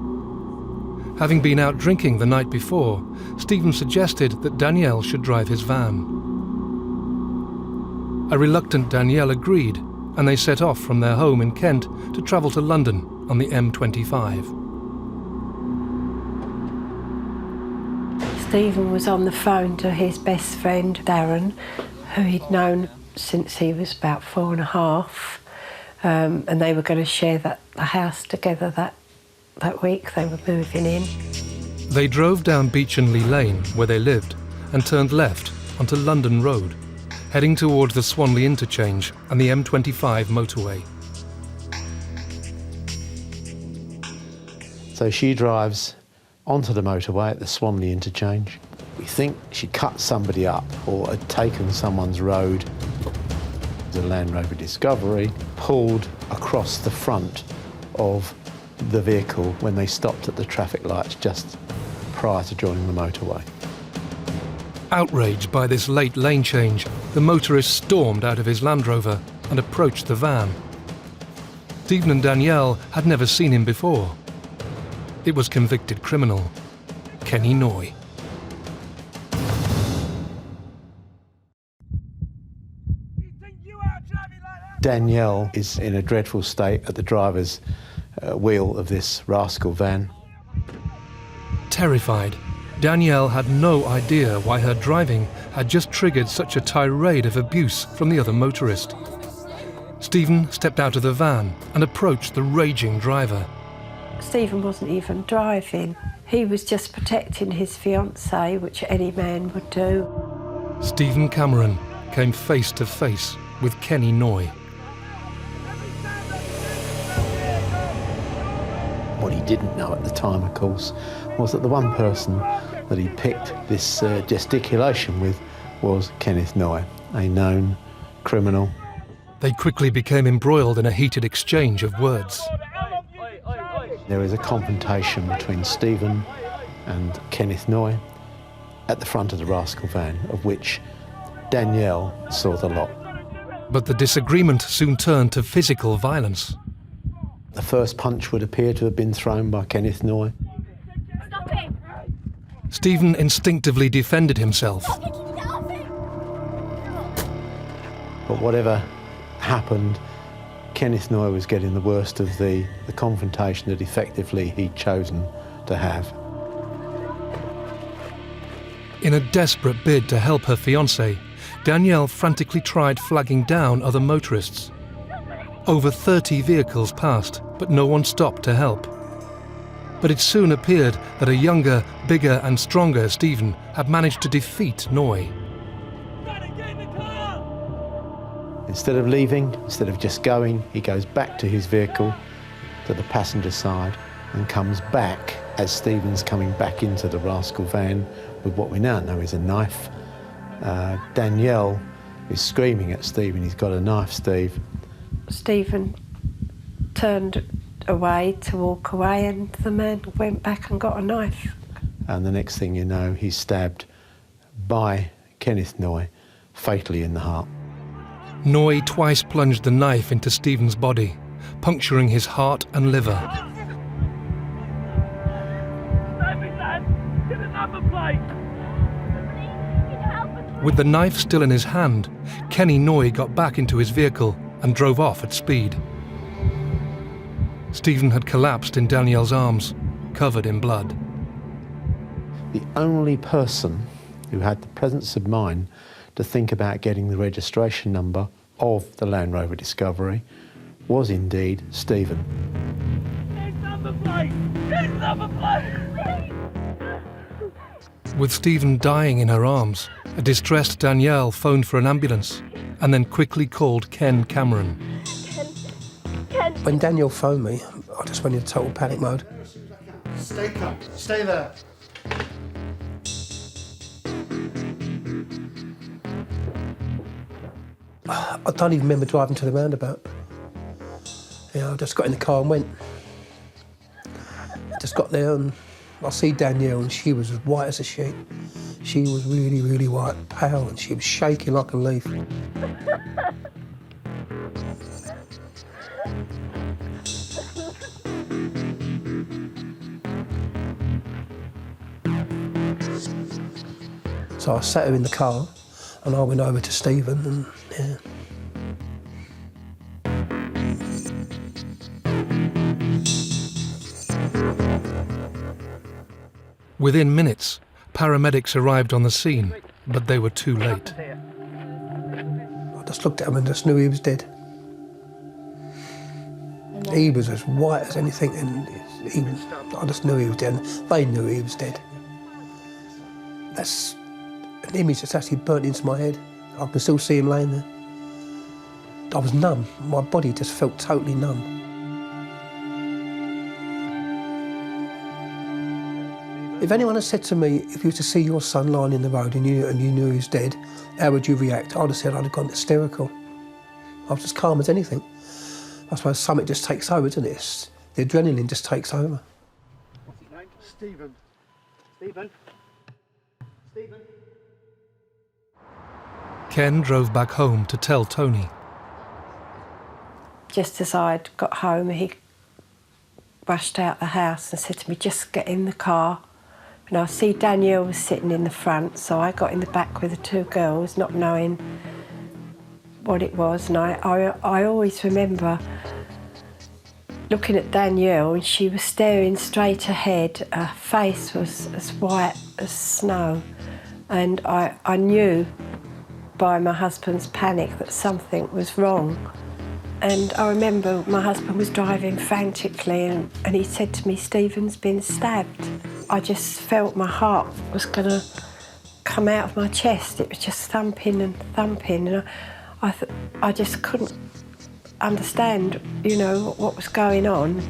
Speaker 1: Having been out drinking the night before, Stephen suggested that Danielle should drive his van. A reluctant Danielle agreed, and they set off from their home in Kent to travel to London on the M25.
Speaker 5: Stephen was on the phone to his best friend, Darren, who he'd known since he was about 4.5, and they were going to share the house together that week. They were moving in.
Speaker 1: They drove down Beechenley Lane, where they lived, and turned left onto London Road, heading towards the Swanley interchange and the M25 motorway.
Speaker 24: So she drives onto the motorway at the Swanley interchange. We think she cut somebody up or had taken someone's road. The Land Rover Discovery pulled across the front of the vehicle when they stopped at the traffic lights just prior to joining the motorway.
Speaker 1: Outraged by this late lane change, the motorist stormed out of his Land Rover and approached the van. Stephen and Danielle had never seen him before. It was convicted criminal Kenny Noy.
Speaker 24: Danielle is in a dreadful state at the driver's wheel of this rascal van.
Speaker 1: Terrified, Danielle had no idea why her driving had just triggered such a tirade of abuse from the other motorist. Stephen stepped out of the van and approached the raging driver.
Speaker 5: Stephen wasn't even driving. He was just protecting his fiancée, which any man would do.
Speaker 1: Stephen Cameron came face to face with Kenny Noy.
Speaker 24: What he didn't know at the time, of course, was that the one person that he picked this gesticulation with was Kenneth Noy, a known criminal.
Speaker 1: They quickly became embroiled in a heated exchange of words.
Speaker 24: There is a confrontation between Stephen and Kenneth Noy at the front of the rascal van, of which Danielle saw the lot.
Speaker 1: But the disagreement soon turned to physical violence.
Speaker 24: The first punch would appear to have been thrown by Kenneth Noy.
Speaker 1: Stephen instinctively defended himself.
Speaker 24: But whatever happened, Kenneth Noy was getting the worst of the confrontation that effectively he'd chosen to have.
Speaker 1: In a desperate bid to help her fiancé, Danielle frantically tried flagging down other motorists. Over 30 vehicles passed, but no one stopped to help. But it soon appeared that a younger, bigger and stronger Stephen had managed to defeat Noy.
Speaker 24: Instead of leaving, instead of just going, he goes back to his vehicle, to the passenger side, and comes back as Stephen's coming back into the rascal van with what we now know is a knife. Danielle is screaming at Stephen, he's got a knife, Steve.
Speaker 5: Stephen turned away to walk away, and the man went back and got a knife.
Speaker 24: And the next thing you know, he's stabbed by Kenneth Noy, fatally in the heart.
Speaker 1: Noy twice plunged the knife into Stephen's body, puncturing his heart and liver. With the knife still in his hand, Kenny Noy got back into his vehicle and drove off at speed. Stephen had collapsed in Danielle's arms, covered in blood.
Speaker 24: The only person who had the presence of mind to think about getting the registration number of the Land Rover Discovery was indeed Stephen.
Speaker 1: With Stephen dying in her arms, a distressed Danielle phoned for an ambulance and then quickly called Ken Cameron.
Speaker 14: When Danielle phoned me, I just went into total panic mode.
Speaker 8: Stay calm. Stay there.
Speaker 14: I don't even remember driving to the roundabout. I just got in the car and went. I just got there and I see Danielle and she was as white as a sheet. She was really, really white, pale, and she was shaking like a leaf. So I sat her in the car and I went over to Stephen and, yeah.
Speaker 1: Within minutes, paramedics arrived on the scene, but they were too late.
Speaker 14: I just looked at him and just knew he was dead. He was as white as anything, and I just knew he was dead. They knew he was dead. That's an image that's actually burnt into my head. I can still see him laying there. I was numb. My body just felt totally numb. If anyone had said to me, if you were to see your son lying in the road and you knew he was dead, how would you react? I'd have said I'd have gone hysterical. I was as calm as anything. I suppose something just takes over, doesn't it? The adrenaline just takes over.
Speaker 8: What's his name? Stephen. Stephen. Stephen.
Speaker 1: Ken drove back home to tell Tony.
Speaker 5: Just as I'd got home, he rushed out the house and said to me, just get in the car. And I see Danielle was sitting in the front, so I got in the back with the two girls, not knowing what it was. And I always remember looking at Danielle, and she was staring straight ahead. Her face was as white as snow. And I knew by my husband's panic that something was wrong. And I remember my husband was driving frantically and he said to me, Stephen's been stabbed. I just felt my heart was going to come out of my chest. It was just thumping and thumping. And I just couldn't understand, you know, what was going on.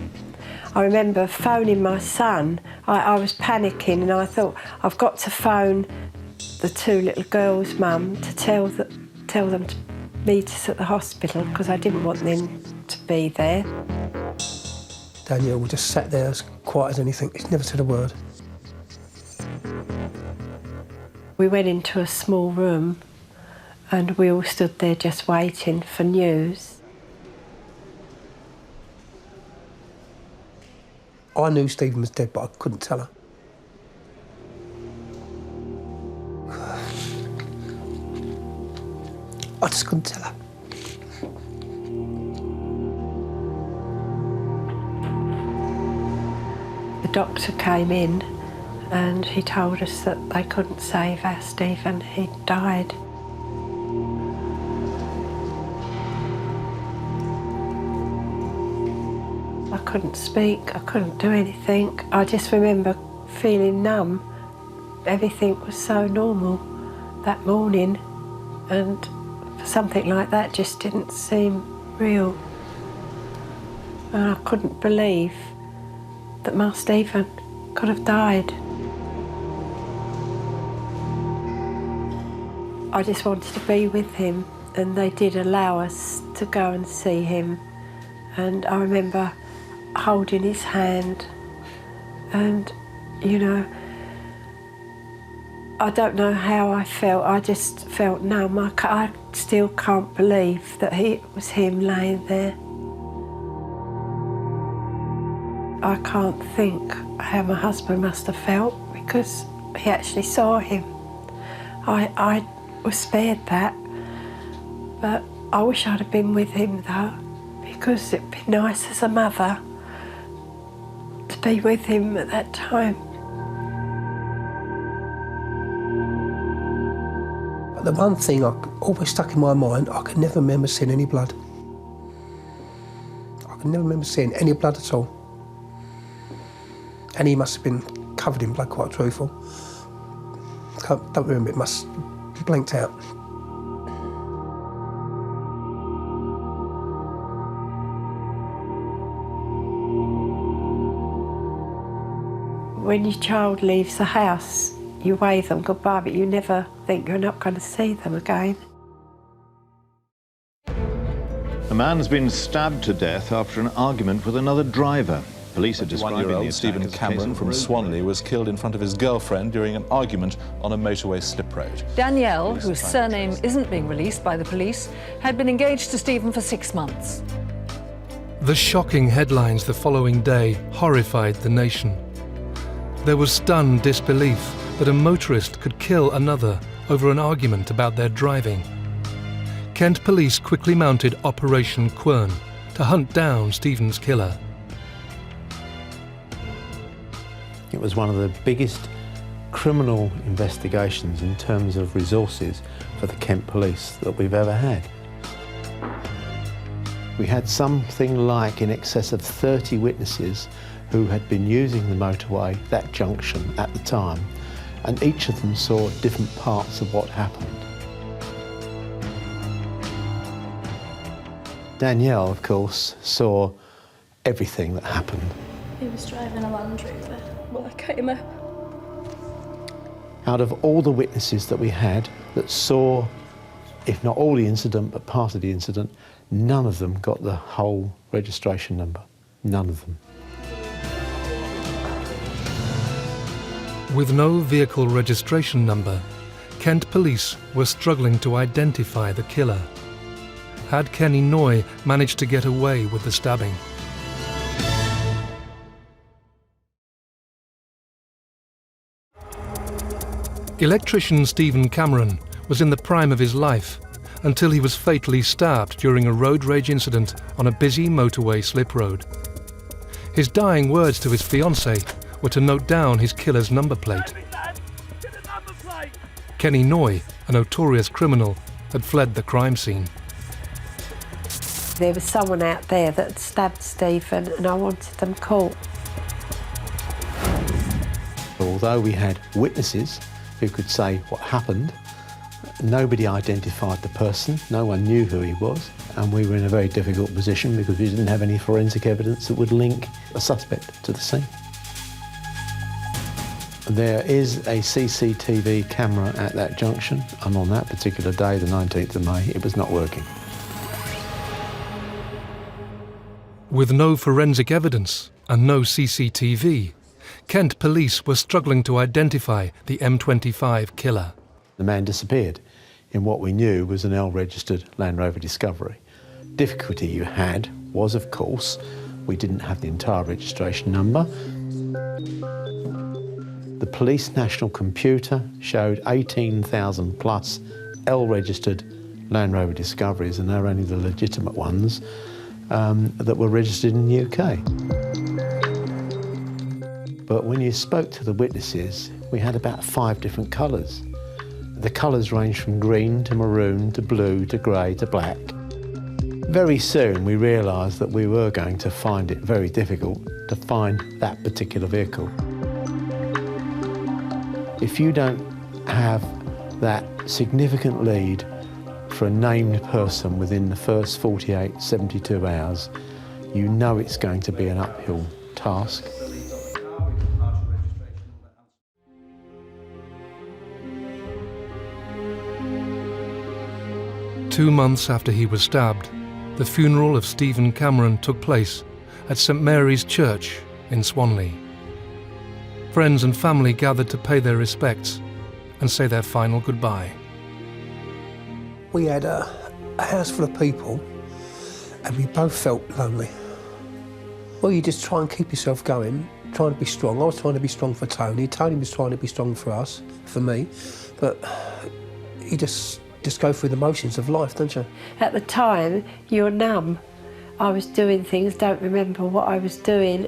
Speaker 5: I remember phoning my son. I was panicking and I thought, I've got to phone the two little girls' mum to tell them to meet us at the hospital because I didn't want them to be there.
Speaker 14: Danielle just sat there as quiet as anything. He never said a word.
Speaker 5: We went into a small room and we all stood there just waiting for news.
Speaker 14: I knew Stephen was dead, but I couldn't tell her. I just couldn't tell her.
Speaker 5: The doctor came in and he told us that they couldn't save our Stephen. He'd died. I couldn't speak, I couldn't do anything. I just remember feeling numb. Everything was so normal that morning, and something like that just didn't seem real. And I couldn't believe that my Stephen could have died. I just wanted to be with him, and they did allow us to go and see him. And I remember holding his hand, and, you know, I don't know how I felt. I just felt numb. I still can't believe that it was him laying there. I can't think how my husband must have felt because he actually saw him. I was spared that, but I wish I'd have been with him though, because it'd be nice as a mother to be with him at that time.
Speaker 14: The one thing I always stuck in my mind, I could never remember seeing any blood. I could never remember seeing any blood at all. And he must have been covered in blood, quite truthful. Don't remember, it must have blanked out.
Speaker 5: When your child leaves the house, you wave them goodbye, but you never think you're not going to see them again.
Speaker 7: A man's been stabbed to death after an argument with another driver. Police are describing the
Speaker 11: One-year-old
Speaker 7: attack
Speaker 11: Stephen
Speaker 7: as a
Speaker 11: Cameron
Speaker 7: case of
Speaker 11: from
Speaker 7: road
Speaker 11: Swanley
Speaker 7: rage.
Speaker 11: was killed in front of his girlfriend during an argument on a motorway slip road.
Speaker 3: Danielle, whose surname isn't being released by the police, had been engaged to Stephen for 6 months.
Speaker 1: The shocking headlines the following day horrified the nation. There was stunned disbelief that a motorist could kill another over an argument about their driving. Kent police quickly mounted Operation Quern to hunt down Stephen's killer.
Speaker 17: It was one of the biggest
Speaker 24: criminal investigations in terms of resources for the Kent Police that we've ever had. We had something like in excess of 30 witnesses who had been using the motorway, that junction, at the time, and each of them saw different parts of what happened. Danielle, of course, saw everything that happened.
Speaker 2: He was driving a Land Rover when I came up.
Speaker 24: Out of all the witnesses that we had that saw, if not all the incident, but part of the incident, none of them got the whole registration number. None of them.
Speaker 1: With no vehicle registration number, Kent police were struggling to identify the killer. Had Kenny Noy managed to get away with the stabbing? Electrician Stephen Cameron was in the prime of his life until he was fatally stabbed during a road rage incident on a busy motorway slip road. His dying words to his fiancée were to note down his killer's number plate. Kenny Noy, a notorious criminal, had fled the crime scene.
Speaker 5: There was someone out there that stabbed Stephen and I wanted them caught.
Speaker 24: Although we had witnesses who could say what happened, nobody identified the person, no one knew who he was, and we were in a very difficult position because we didn't have any forensic evidence that would link a suspect to the scene. There is a CCTV camera at that junction, and on that particular day, the 19th of May, it was not working.
Speaker 1: With no forensic evidence and no CCTV, Kent police were struggling to identify the M25 killer.
Speaker 24: The man disappeared in what we knew was an L-registered Land Rover Discovery. Difficulty you had was, of course, we didn't have the entire registration number. The police national computer showed 18,000 plus L-registered Land Rover Discoveries, and they're only the legitimate ones that were registered in the UK. But when you spoke to the witnesses, we had about 5 different colours. The colours ranged from green to maroon to blue to grey to black. Very soon we realised that we were going to find it very difficult to find that particular vehicle. If you don't have that significant lead for a named person within the first 48, 72 hours, you know it's going to be an uphill task.
Speaker 1: Two months after he was stabbed, the funeral of Stephen Cameron took place at St Mary's Church in Swanley. Friends and family gathered to pay their respects and say their final goodbye.
Speaker 14: We had a house full of people and we both felt lonely. Well, you just try and keep yourself going, trying to be strong. I was trying to be strong for Tony. Tony was trying to be strong for us, for me. But you just go through the motions of life, don't you?
Speaker 5: At the time, you're numb. I was doing things, don't remember what I was doing.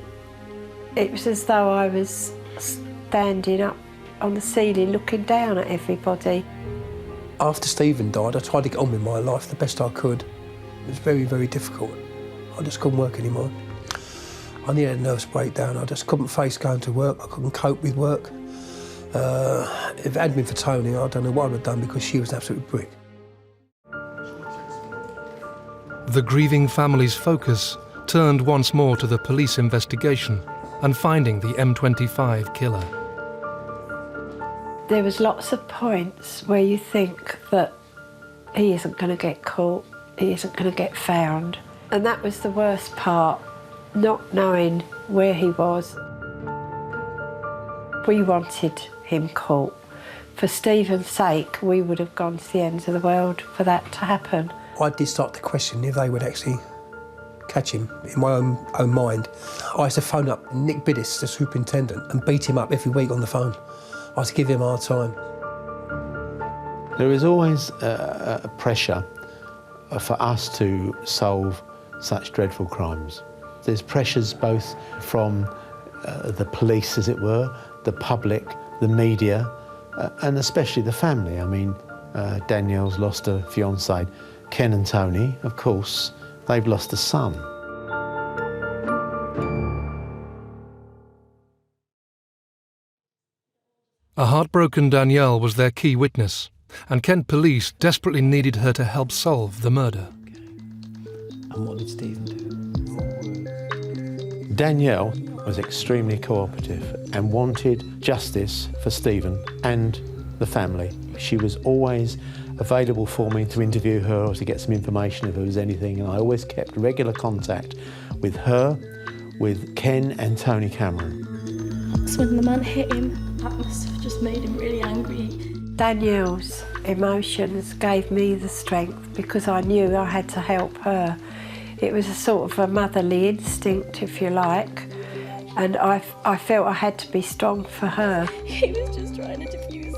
Speaker 5: It was as though I was standing up on the ceiling looking down at everybody.
Speaker 14: After Stephen died, I tried to get on with my life the best I could. It was very, very difficult. I just couldn't work anymore. I needed a nervous breakdown. I just couldn't face going to work. I couldn't cope with work. If it hadn't been for Tony, I don't know what I would have done because she was an absolute brick.
Speaker 1: The grieving family's focus turned once more to the police investigation and finding the M25 killer.
Speaker 5: There was lots of points where you think that he isn't going to get caught, he isn't going to get found. And that was the worst part, not knowing where he was. We wanted him caught. For Stephen's sake, we would have gone to the ends of the world for that to happen.
Speaker 14: I did start to question if they would actually catch him in my own mind. I used to phone up Nick Biddis, the superintendent, and beat him up every week on the phone. I used to give him a hard time.
Speaker 24: There is always a pressure for us to solve such dreadful crimes. There's pressures both from the police, as it were, the public, the media, and especially the family. I mean, Danielle's lost a fiancé. Ken and Tony, of course, they've lost a son.
Speaker 1: A heartbroken Danielle was their key witness, and Kent police desperately needed her to help solve the murder.
Speaker 14: And what did Stephen do?
Speaker 24: Danielle was extremely cooperative and wanted justice for Stephen and the family. She was always available for me to interview her or to get some information if there was anything, and I always kept regular contact with her, with Ken and Tony Cameron.
Speaker 2: So when the man hit him, that must have just made him really angry.
Speaker 5: Danielle's emotions gave me the strength because I knew I had to help her. It was a sort of a motherly instinct, if you like, and I felt I had to be strong for her.
Speaker 2: He was just trying to diffuse.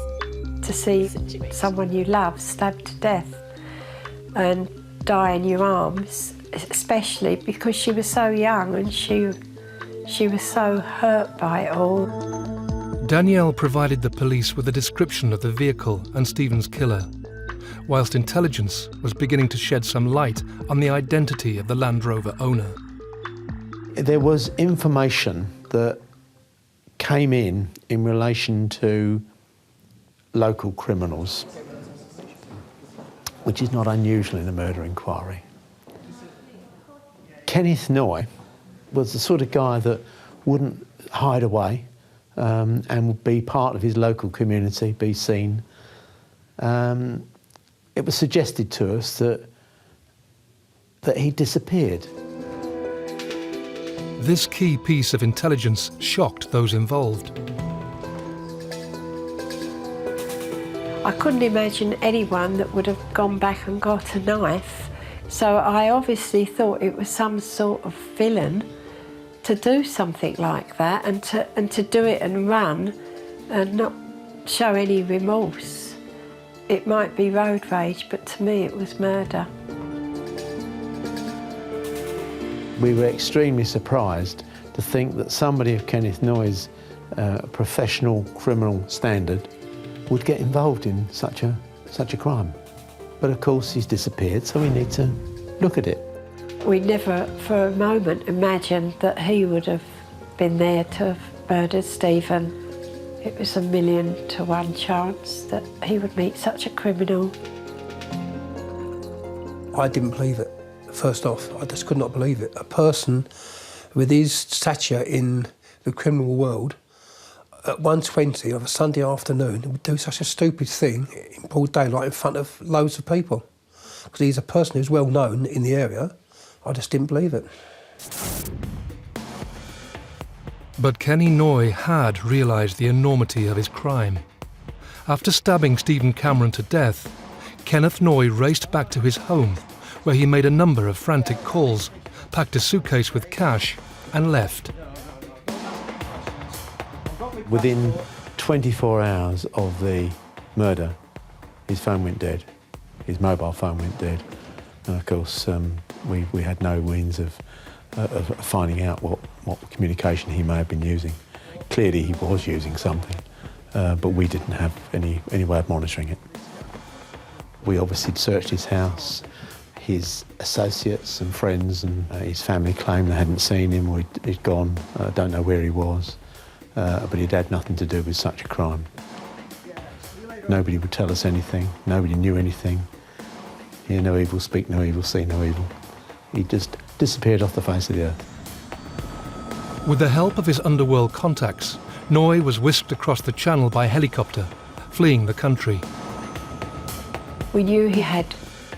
Speaker 5: To see someone you love stabbed to death and die in your arms, especially because she was so young and she was so hurt by it all.
Speaker 1: Danielle provided the police with a description of the vehicle and Stephen's killer, whilst intelligence was beginning to shed some light on the identity of the Land Rover owner.
Speaker 24: There was information that came in relation to local criminals, which is not unusual in a murder inquiry. Kenneth Noy was the sort of guy that wouldn't hide away and would be part of his local community, be seen. It was suggested to us that he disappeared.
Speaker 1: This key piece of intelligence shocked those involved.
Speaker 5: I couldn't imagine anyone that would have gone back and got a knife, so I obviously thought it was some sort of villain to do something like that and to do it and run and not show any remorse. It might be road rage, but to me it was murder.
Speaker 24: We were extremely surprised to think that somebody of Kenneth Noy's professional criminal standard would get involved in such a crime. But of course he's disappeared, so we need to look at it.
Speaker 5: We never for a moment imagined that he would have been there to have murdered Stephen. It was 1,000,000 to 1 chance that he would meet such a criminal.
Speaker 14: I didn't believe it. First off, I just could not believe it. A person with his stature in the criminal world at 1:20 of a Sunday afternoon would do such a stupid thing in broad daylight in front of loads of people. Because he's a person who's well known in the area. I just didn't believe it.
Speaker 1: But Kenny Noy had realised the enormity of his crime. After stabbing Stephen Cameron to death, Kenneth Noy raced back to his home, where he made a number of frantic calls, packed a suitcase with cash, and left.
Speaker 24: Within 24 hours of the murder, his phone went dead. His mobile phone went dead. And of course, we had no means of finding out what communication he may have been using. Clearly he was using something, but we didn't have any way of monitoring it. We obviously searched his house. His associates and friends and his family claimed they hadn't seen him or he'd gone. I don't know where he was, but he'd had nothing to do with such a crime. Nobody would tell us anything. Nobody knew anything. Hear no evil, speak no evil, see no evil. He just disappeared off the face of the earth.
Speaker 1: With the help of his underworld contacts, Noy was whisked across the channel by helicopter, fleeing the country.
Speaker 5: We knew he had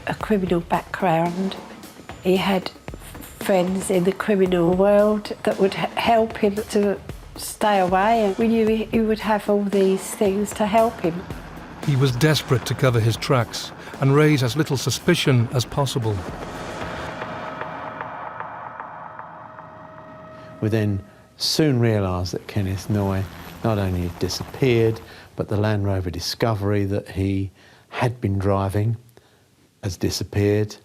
Speaker 5: a criminal background. He had friends in the criminal world that would help him to stay away, and we knew he would have all these things to help him.
Speaker 1: He was desperate to cover his tracks and raise as little suspicion as possible.
Speaker 24: We then soon realised that Kenneth Noy not only had disappeared, but the Land Rover Discovery that he had been driving has disappeared.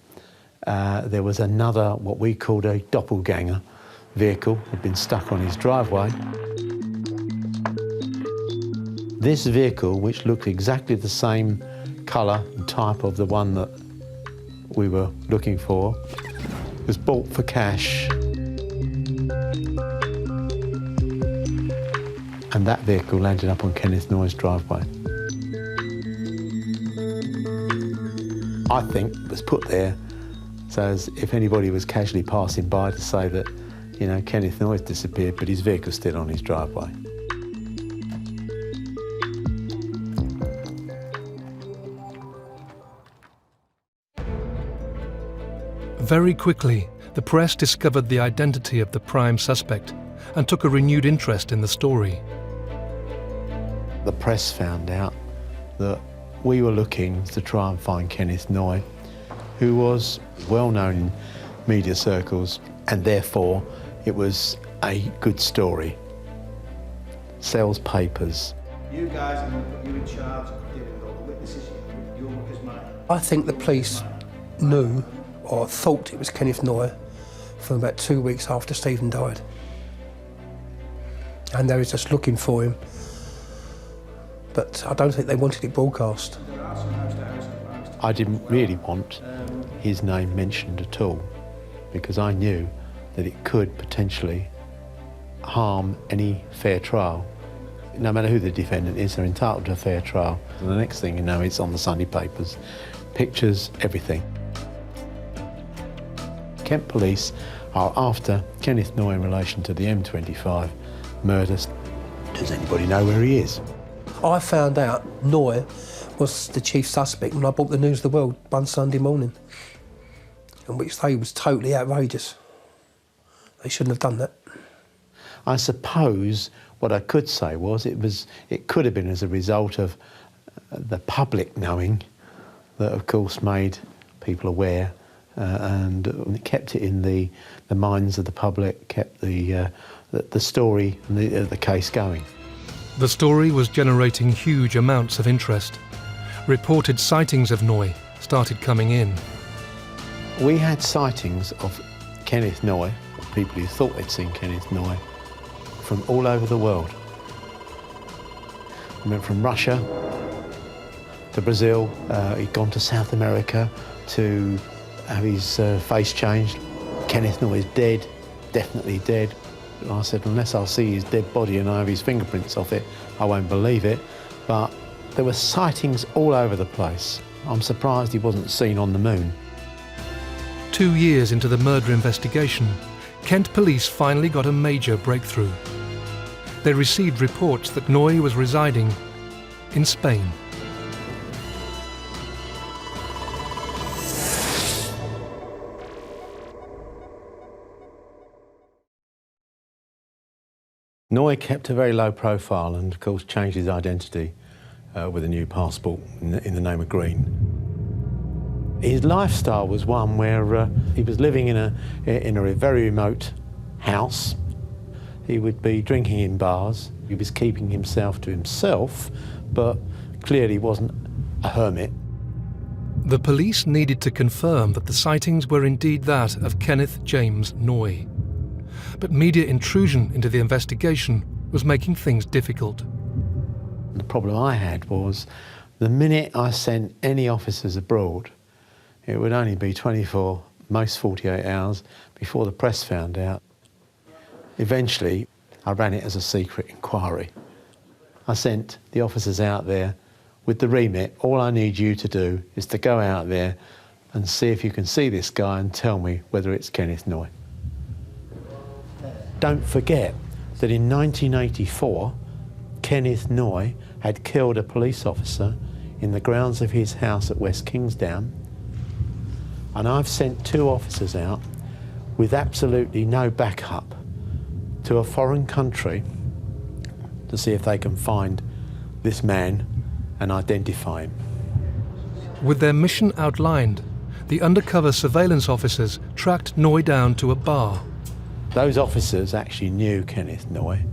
Speaker 24: There was another, what we called a doppelganger vehicle, had been stuck on his driveway. This vehicle, which looked exactly the same colour and type of the one that we were looking for, was bought for cash. And that vehicle landed up on Kenneth Noye's driveway. I think it was put there so as if anybody was casually passing by to say that, you know, Kenneth Noye's disappeared, but his vehicle's still on his driveway.
Speaker 1: Very quickly, the press discovered the identity of the prime suspect and took a renewed interest in the story.
Speaker 24: The press found out that we were looking to try and find Kenneth Noye, who was well known in media circles, and therefore it was a good story. Sells papers.
Speaker 8: You guys are going to put you in charge of dealing with all the witnesses. You'll look as mine.
Speaker 14: I think the police knew or thought it was Kenneth Noye from about 2 weeks after Stephen died. And they were just looking for him. But I don't think they wanted it broadcast.
Speaker 24: I didn't really want his name mentioned at all because I knew that it could potentially harm any fair trial. No matter who the defendant is, they're entitled to a fair trial. And the next thing you know, it's on the Sunday papers, pictures, everything. Kent Police are after Kenneth Noye in relation to the M25 murders. Does anybody know where he is?
Speaker 14: I found out Noye was the chief suspect when I bought the News of the World one Sunday morning, in which they was totally outrageous. They shouldn't have done that.
Speaker 24: I suppose what I could say was it could have been as a result of the public knowing that, of course, made people aware and kept it in the minds of the public, kept the story and the case going.
Speaker 1: The story was generating huge amounts of interest. Reported sightings of Noye started coming in.
Speaker 24: We had sightings of Kenneth Noye, people who thought they'd seen Kenneth Noye, from all over the world. We went from Russia to Brazil, he'd gone to South America to have his face changed. Kenneth Noye's dead, definitely dead. And I said, unless I see his dead body and I have his fingerprints off it, I won't believe it. But there were sightings all over the place. I'm surprised he wasn't seen on the moon.
Speaker 1: 2 years into the murder investigation, Kent Police finally got a major breakthrough. They received reports that Noye was residing in Spain.
Speaker 24: Noye kept a very low profile and, of course, changed his identity with a new passport in the name of Green. His lifestyle was one where he was living in a very remote house. He would be drinking in bars. He was keeping himself to himself, but clearly wasn't a hermit.
Speaker 1: The police needed to confirm that the sightings were indeed that of Kenneth James Noye. But media intrusion into the investigation was making things difficult.
Speaker 24: The problem I had was the minute I sent any officers abroad, it would only be 24, most 48 hours before the press found out. Eventually, I ran it as a secret inquiry. I sent the officers out there with the remit. All I need you to do is to go out there and see if you can see this guy and tell me whether it's Kenneth Noye. Don't forget that in 1984, Kenneth Noye had killed a police officer in the grounds of his house at West Kingsdown, and I've sent 2 officers out with absolutely no backup to a foreign country to see if they can find this man and identify him.
Speaker 1: With their mission outlined, the undercover surveillance officers tracked Noye down to a bar.
Speaker 24: Those officers actually knew Kenneth Noye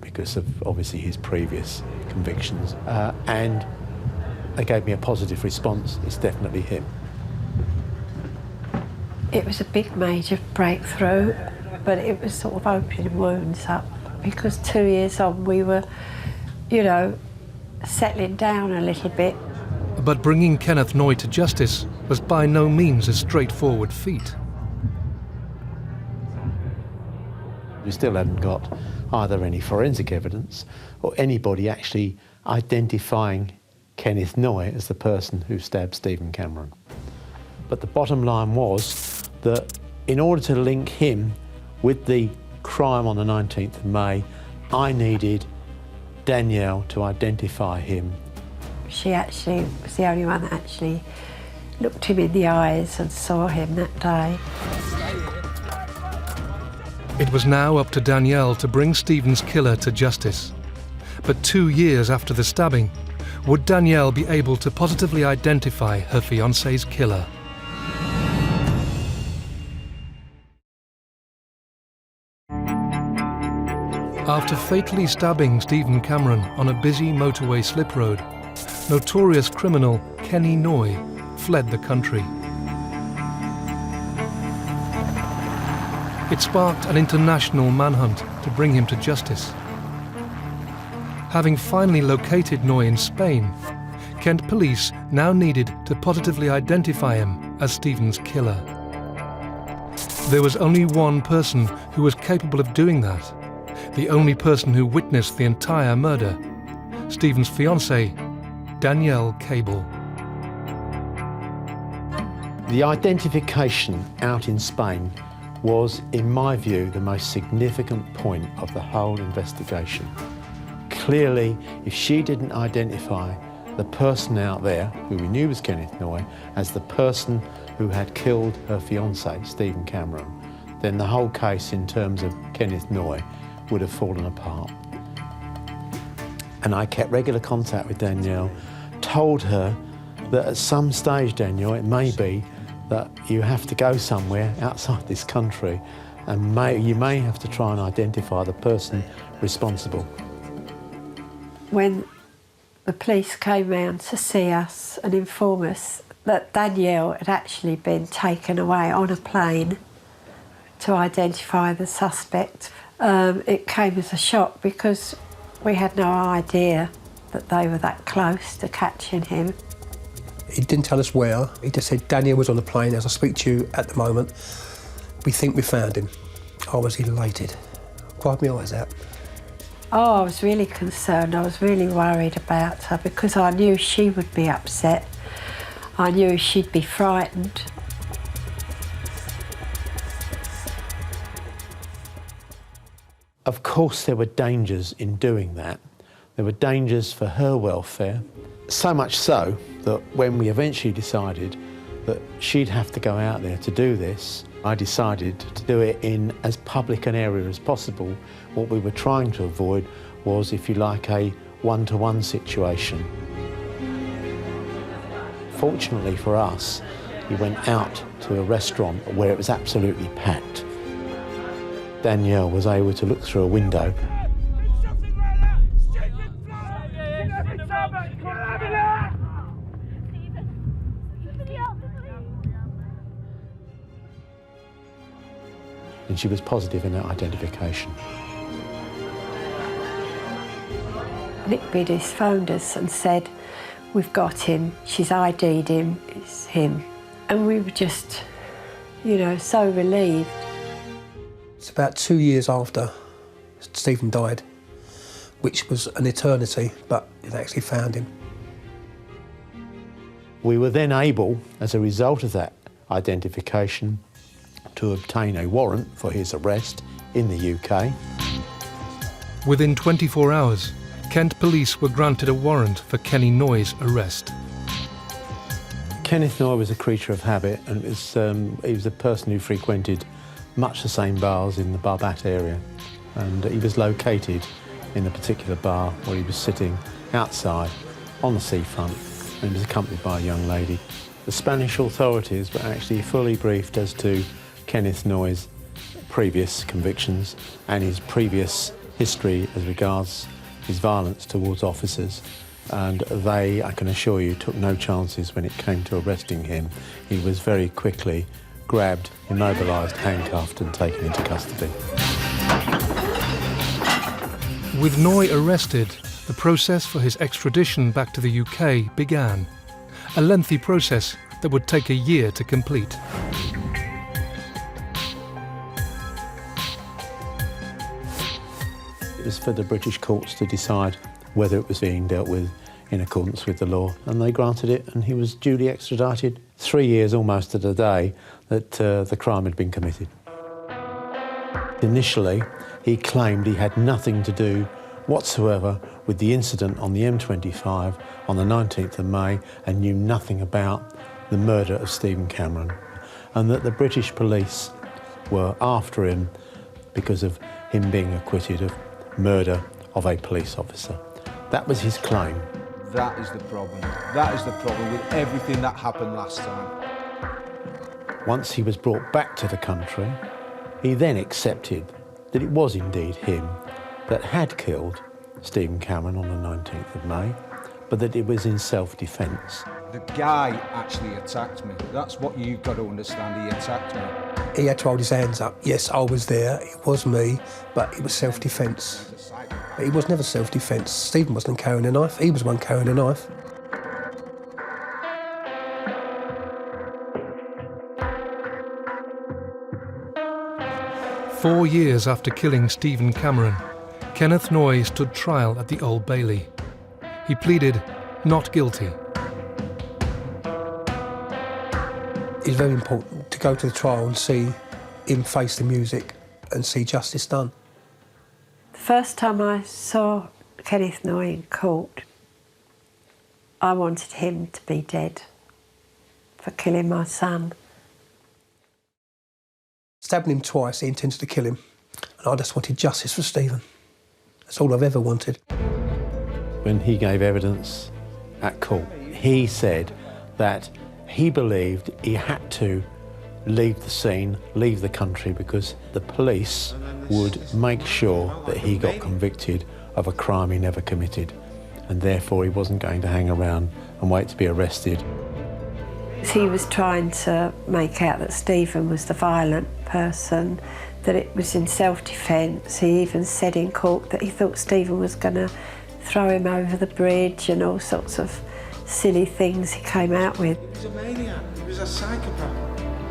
Speaker 24: because of obviously his previous convictions, and they gave me a positive response. It's definitely him.
Speaker 5: It was a big major breakthrough, but it was sort of opening wounds up because 2 years on we were you know, settling down a little bit.
Speaker 1: But bringing Kenneth Noy to justice was by no means a straightforward feat.
Speaker 24: We still hadn't got either any forensic evidence or anybody actually identifying Kenneth Noy as the person who stabbed Stephen Cameron. But the bottom line was that in order to link him with the crime on the 19th of May, I needed Danielle to identify him.
Speaker 5: She actually was the only one that actually looked him in the eyes and saw him that day.
Speaker 1: It was now up to Danielle to bring Stephen's killer to justice. But 2 years after the stabbing, would Danielle be able to positively identify her fiancé's killer? After fatally stabbing Stephen Cameron on a busy motorway slip road, notorious criminal Kenny Noy fled the country. It sparked an international manhunt to bring him to justice. Having finally located Noy in Spain, Kent police now needed to positively identify him as Stephen's killer. There was only one person who was capable of doing that, the only person who witnessed the entire murder, Stephen's fiancée, Danielle Cable.
Speaker 24: The identification out in Spain was, in my view, the most significant point of the whole investigation. Clearly, if she didn't identify the person out there, who we knew was Kenneth Noy, as the person who had killed her fiancé, Stephen Cameron, then the whole case in terms of Kenneth Noy would have fallen apart. And I kept regular contact with Danielle, told her that at some stage, Danielle, it may be that you have to go somewhere outside this country and you may have to try and identify the person responsible.
Speaker 5: When the police came round to see us and inform us that Danielle had actually been taken away on a plane to identify the suspect, it came as a shock because we had no idea that they were that close to catching him.
Speaker 14: He didn't tell us where. He just said Daniel was on the plane as I speak to you at the moment. We think we found him. I was elated. Cried my eyes out.
Speaker 5: Oh, I was really concerned. I was really worried about her because I knew she would be upset. I knew she'd be frightened.
Speaker 24: Of course, there were dangers in doing that. There were dangers for her welfare, so much so that when we eventually decided that she'd have to go out there to do this, I decided to do it in as public an area as possible. What we were trying to avoid was, if you like, a one-to-one situation. Fortunately for us, we went out to a restaurant where it was absolutely packed. Danielle was able to look through a window and she was positive in her identification.
Speaker 5: Nick Bidis phoned us and said, "We've got him, she's ID'd him, it's him." And we were just, you know, so relieved.
Speaker 14: It's about 2 years after Stephen died, which was an eternity, but it actually found him.
Speaker 24: We were then able, as a result of that identification, to obtain a warrant for his arrest in the UK.
Speaker 1: Within 24 hours, Kent police were granted a warrant for Kenny Noy's arrest.
Speaker 24: Kenneth Noy was a creature of habit, and he was a person who frequented much the same bars in the Barbat area, and he was located in the particular bar where he was sitting outside on the seafront, and he was accompanied by a young lady. The Spanish authorities were actually fully briefed as to Kenneth Noy's previous convictions and his previous history as regards his violence towards officers, and they, I can assure you, took no chances when it came to arresting him. He was very quickly grabbed, immobilised, handcuffed and taken into custody.
Speaker 1: With Noy arrested, the process for his extradition back to the UK began, a lengthy process that would take a year to complete.
Speaker 24: It was for the British courts to decide whether it was being dealt with in accordance with the law, and they granted it, and he was duly extradited 3 years almost to the day that the crime had been committed. Initially, he claimed he had nothing to do whatsoever with the incident on the M25 on the 19th of May and knew nothing about the murder of Stephen Cameron, and that the British police were after him because of him being acquitted of murder of a police officer. That was his claim.
Speaker 17: That is the problem. That is the problem with everything that happened last time.
Speaker 24: Once he was brought back to the country, he then accepted that it was indeed him that had killed Stephen Cameron on the 19th of May, but that it was in self-defence.
Speaker 17: The guy actually attacked me. That's what you've got to understand. He attacked me.
Speaker 14: He had to hold his hands up. Yes, I was there, it was me, but it was self-defence. But it was never self-defence. Stephen wasn't carrying a knife, he was the one carrying a knife.
Speaker 1: "4 years after killing Stephen Cameron, Kenneth Noye stood trial at the Old Bailey. He pleaded not guilty.
Speaker 14: It's very important to go to the trial and see him face the music and see justice done.
Speaker 5: The first time I saw Kenneth Noye in court, I wanted him to be dead for killing my son.
Speaker 14: Stabbing him twice, he intended to kill him, and I just wanted justice for Stephen. That's all I've ever wanted.
Speaker 24: When he gave evidence at court, he said that he believed he had to leave the scene, leave the country, because the police would make sure that he got convicted of a crime he never committed, and therefore he wasn't going to hang around and wait to be arrested.
Speaker 5: He was trying to make out that Stephen was the violent person, that it was in self-defence. He even said in court that he thought Stephen was going to throw him over the bridge and all sorts of silly things he came out with.
Speaker 17: He was a maniac, he was a psychopath.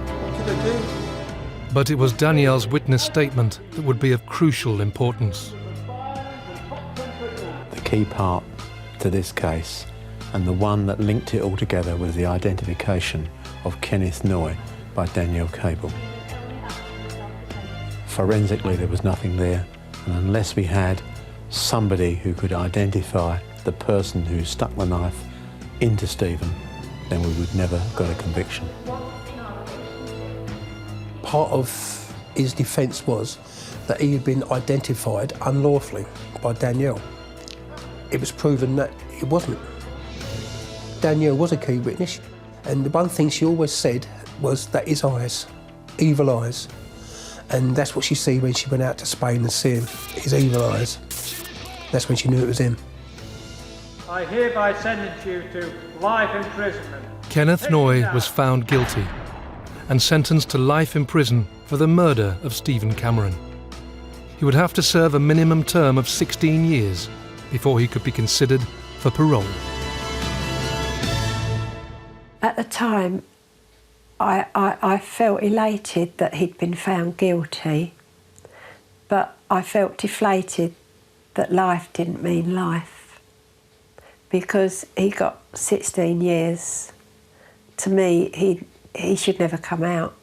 Speaker 17: What could I do?
Speaker 1: But it was Danielle's witness statement that would be of crucial importance.
Speaker 24: The key part to this case, and the one that linked it all together, was the identification of Kenneth Noye by Danielle Cable. Forensically, there was nothing there, and unless we had somebody who could identify the person who stuck the knife into Stephen, then we would never have got a conviction.
Speaker 14: Part of his defence was that he had been identified unlawfully by Danielle. It was proven that it wasn't. Danielle was a key witness, and the one thing she always said was that his eyes, evil eyes, and that's what she see when she went out to Spain and see him, his evil eyes. That's when she knew it was him.
Speaker 18: I hereby sentence you to life imprisonment.
Speaker 1: Kenneth Noye was found guilty and sentenced to life in prison for the murder of Stephen Cameron. He would have to serve a minimum term of 16 years before he could be considered for parole.
Speaker 5: At the time, I felt elated that he'd been found guilty, but I felt deflated that life didn't mean life, because he got 16 years. To me, he should never come out.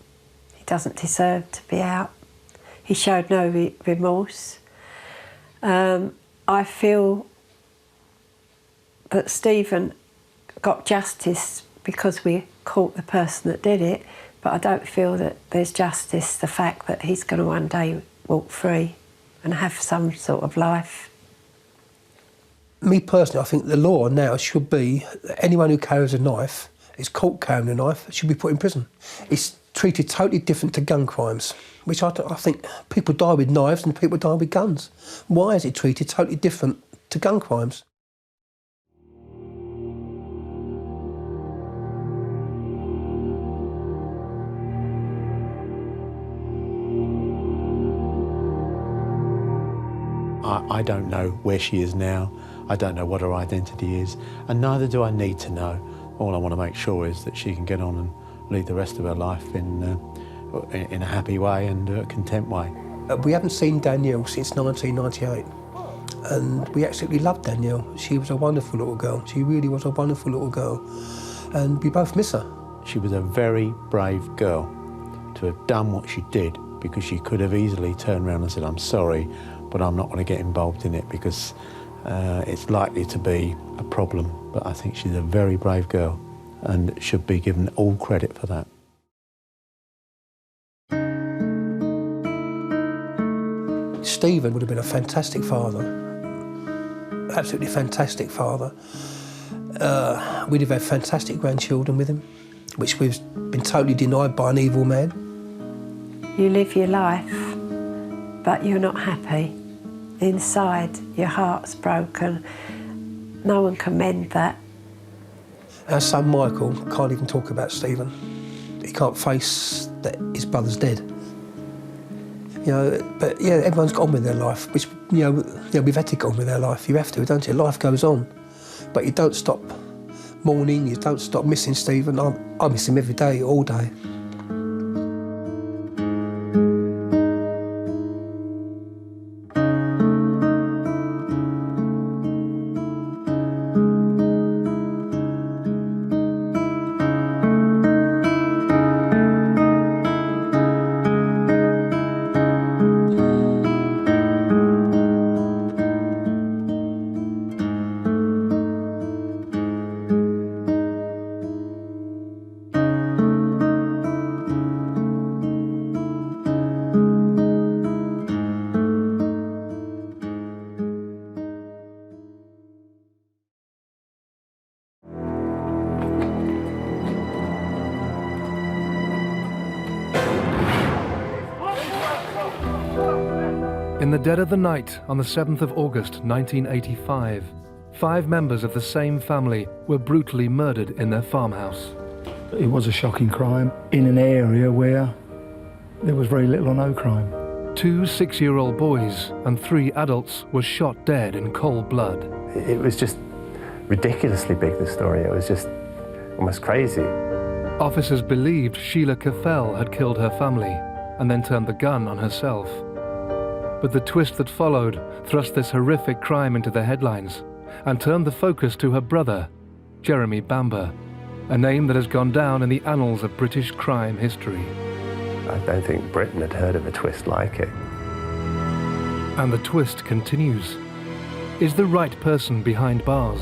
Speaker 5: He doesn't deserve to be out. He showed no remorse. I feel that Stephen got justice because we caught the person that did it, but I don't feel that there's justice, the fact that he's going to one day walk free and have some sort of life.
Speaker 14: Me personally, I think the law now should be that anyone who carries a knife, is caught carrying a knife, should be put in prison. It's treated totally different to gun crimes, which I think people die with knives and people die with guns. Why is it treated totally different to gun crimes?
Speaker 24: I don't know where she is now.
Speaker 16: I don't know what her identity is, and neither do I need to know. All I want to make sure is that she can get on and lead the rest of her life in a happy way and a content way.
Speaker 14: We haven't seen Danielle since 1998, and we absolutely loved Danielle. She was a wonderful little girl. She really was a wonderful little girl, and we both miss her.
Speaker 16: She was a very brave girl to have done what she did, because she could have easily turned around and said, I'm sorry, but I'm not going to get involved in it because it's likely to be a problem. But I think she's a very brave girl and should be given all credit for that.
Speaker 14: Stephen would have been a fantastic father, absolutely fantastic father. We'd have had fantastic grandchildren with him, which we've been totally denied by an evil man.
Speaker 5: You live your life, but you're not happy. Inside, your heart's broken. No one can mend that.
Speaker 14: Our son Michael can't even talk about Stephen. He can't face that his brother's dead. You know, but yeah, everyone's got on with their life, which, you know, we've had to get on with our life. You have to, don't you? Life goes on. But you don't stop mourning, you don't stop missing Stephen. I miss him every day, all day.
Speaker 1: In the dead of the night, on the 7th of August 1985, 5 members of the same family were brutally murdered in their farmhouse.
Speaker 6: It was a shocking crime in an area where there was very little or no crime.
Speaker 1: 2 6-year-old boys and 3 adults were shot dead in cold blood.
Speaker 13: It was just ridiculously big, this story. It was just almost crazy.
Speaker 1: Officers believed Sheila Caffell had killed her family and then turned the gun on herself. But the twist that followed thrust this horrific crime into the headlines and turned the focus to her brother, Jeremy Bambber, a name that has gone down in the annals of British crime history.
Speaker 13: I don't think Britain had heard of a twist like it.
Speaker 1: And the twist continues. Is the right person behind bars?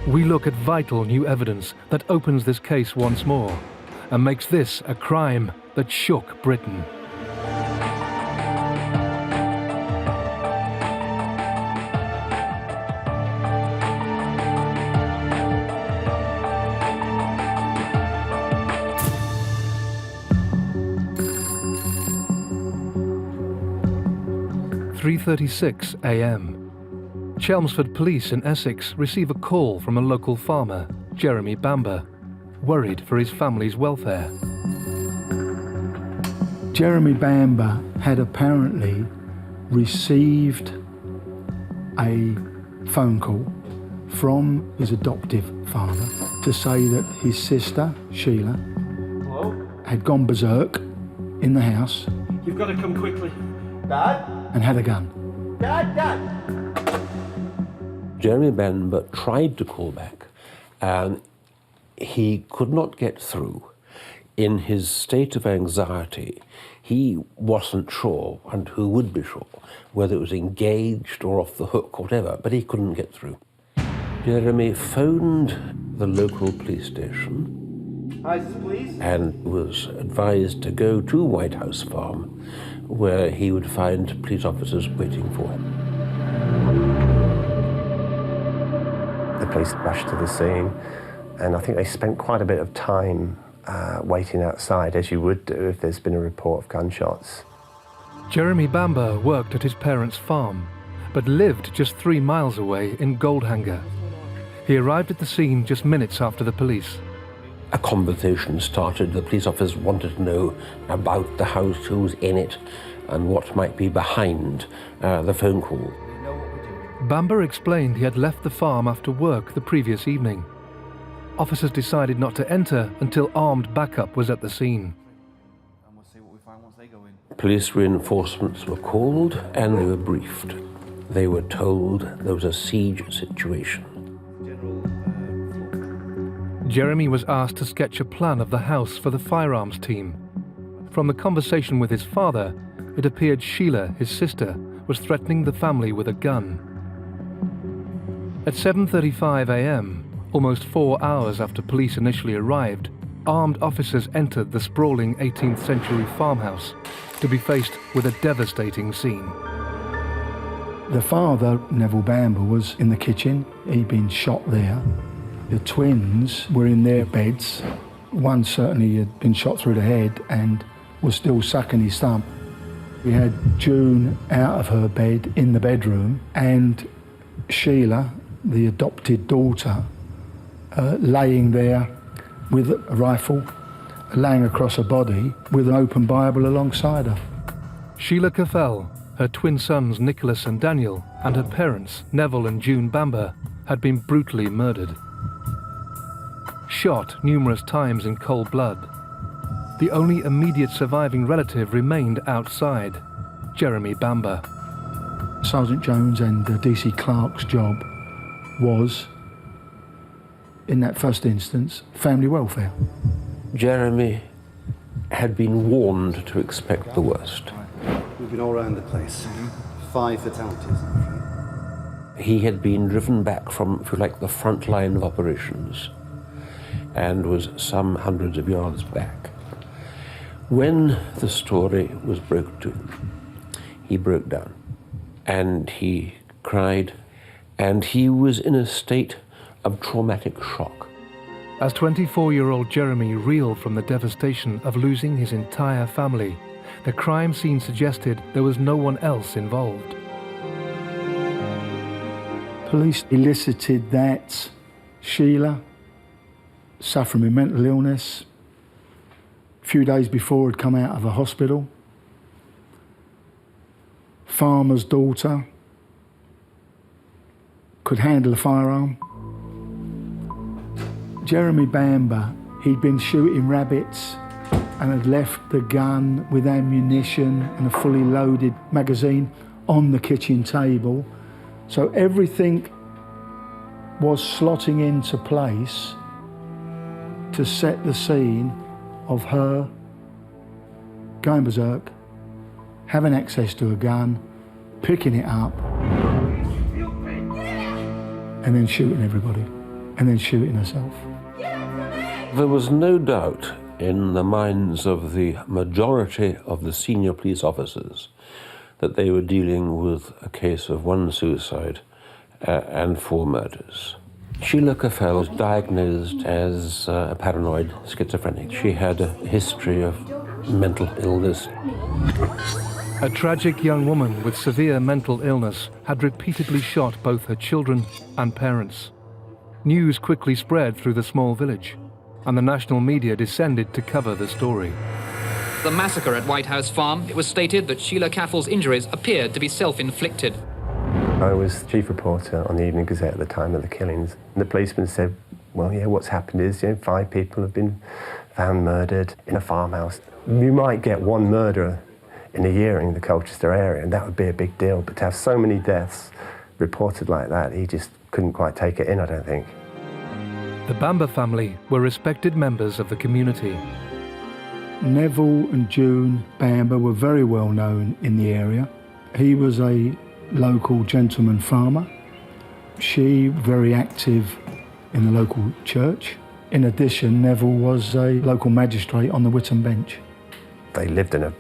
Speaker 1: We look at vital new evidence that opens this case once more and makes this a crime that shook Britain. "3:36 a.m. Chelmsford police in Essex receive a call from a local farmer, Jeremy Bambber, worried for his family's welfare.
Speaker 6: Jeremy Bambber had apparently received a phone call from his adoptive father to say that his sister, Sheila, had gone berserk in the house.
Speaker 19: You've got to come quickly. Dad?
Speaker 6: And had a gun.
Speaker 19: Dad!
Speaker 20: Jeremy Bambber tried to call back and he could not get through. In his state of anxiety, he wasn't sure, and who would be sure, whether it was engaged or off the hook or whatever, but he couldn't get through. Jeremy phoned the local police station and was advised to go to White House Farm, where he would find police officers waiting for him. The police rushed to the scene, and I think they spent quite a bit of time waiting outside, as you would do if there's been a report of gunshots.
Speaker 1: Jeremy Bambber worked at his parents' farm, but lived just 3 miles away in Goldhanger. He arrived at the scene just minutes after the police.
Speaker 20: A conversation started. The police officers wanted to know about the house, who's in it, and what might be behind the phone call.
Speaker 1: Bambber explained he had left the farm after work the previous evening. Officers decided not to enter until armed backup was at the scene.
Speaker 20: Police reinforcements were called and they were briefed. They were told there was a siege situation.
Speaker 1: Jeremy was asked to sketch a plan of the house for the firearms team. From the conversation with his father, it appeared Sheila, his sister, was threatening the family with a gun. At 7:35 a.m., almost 4 hours after police initially arrived, armed officers entered the sprawling 18th century farmhouse to be faced with a devastating scene.
Speaker 6: The father, Neville Bambber, was in the kitchen. He'd been shot there. The twins were in their beds. One certainly had been shot through the head and was still sucking his thumb. We had June out of her bed in the bedroom, and Sheila, the adopted daughter, laying there with a rifle, laying across her body with an open Bible alongside her.
Speaker 1: Sheila Caffell, her twin sons Nicholas and Daniel, and her parents, Neville and June Bambber, had been brutally murdered. Shot numerous times in cold blood. The only immediate surviving relative remained outside, Jeremy Bambber.
Speaker 6: Sergeant Jones and DC Clark's job was, in that first instance, family welfare.
Speaker 20: Jeremy had been warned to expect the worst.
Speaker 10: We've been all around the place. 5 fatalities, I'm afraid.
Speaker 20: He had been driven back from, if you like, the front line of operations and was some hundreds of yards back. When the story was broken to him, he broke down and he cried, and he was in a state of traumatic shock.
Speaker 1: As 24-year-old Jeremy reeled from the devastation of losing his entire family, the crime scene suggested there was no one else involved.
Speaker 6: Police elicited that Sheila, suffering with mental illness, a few days before had come out of a hospital. Farmer's daughter, could handle a firearm. Jeremy Bambber, he'd been shooting rabbits and had left the gun with ammunition and a fully loaded magazine on the kitchen table. So everything was slotting into place to set the scene of her going berserk, having access to a gun, picking it up, and then shooting everybody, and then shooting herself.
Speaker 20: There was no doubt in the minds of the majority of the senior police officers that they were dealing with a case of 1 suicide and 4 murders. Sheila Caffell was diagnosed as a paranoid schizophrenic. She had a history of mental illness.
Speaker 1: A tragic young woman with severe mental illness had repeatedly shot both her children and parents. News quickly spread through the small village, and the national media descended to cover the story.
Speaker 12: The massacre at White House Farm, it was stated that Sheila Caffell's injuries appeared to be self-inflicted.
Speaker 13: I was chief reporter on the Evening Gazette at the time of the killings. And the policeman said, well, yeah, what's happened is 5 people have been found murdered in a farmhouse. You might get 1 murderer in a year in the Colchester area, and that would be a big deal. But to have so many deaths reported like that, he just couldn't quite take it in, I don't think.
Speaker 1: The Bambber family were respected members of the community.
Speaker 6: Neville and June Bambber were very well known in the area. He was a local gentleman farmer. She very active in the local church. In addition, Neville was a local magistrate on the Witham bench.
Speaker 13: They lived in a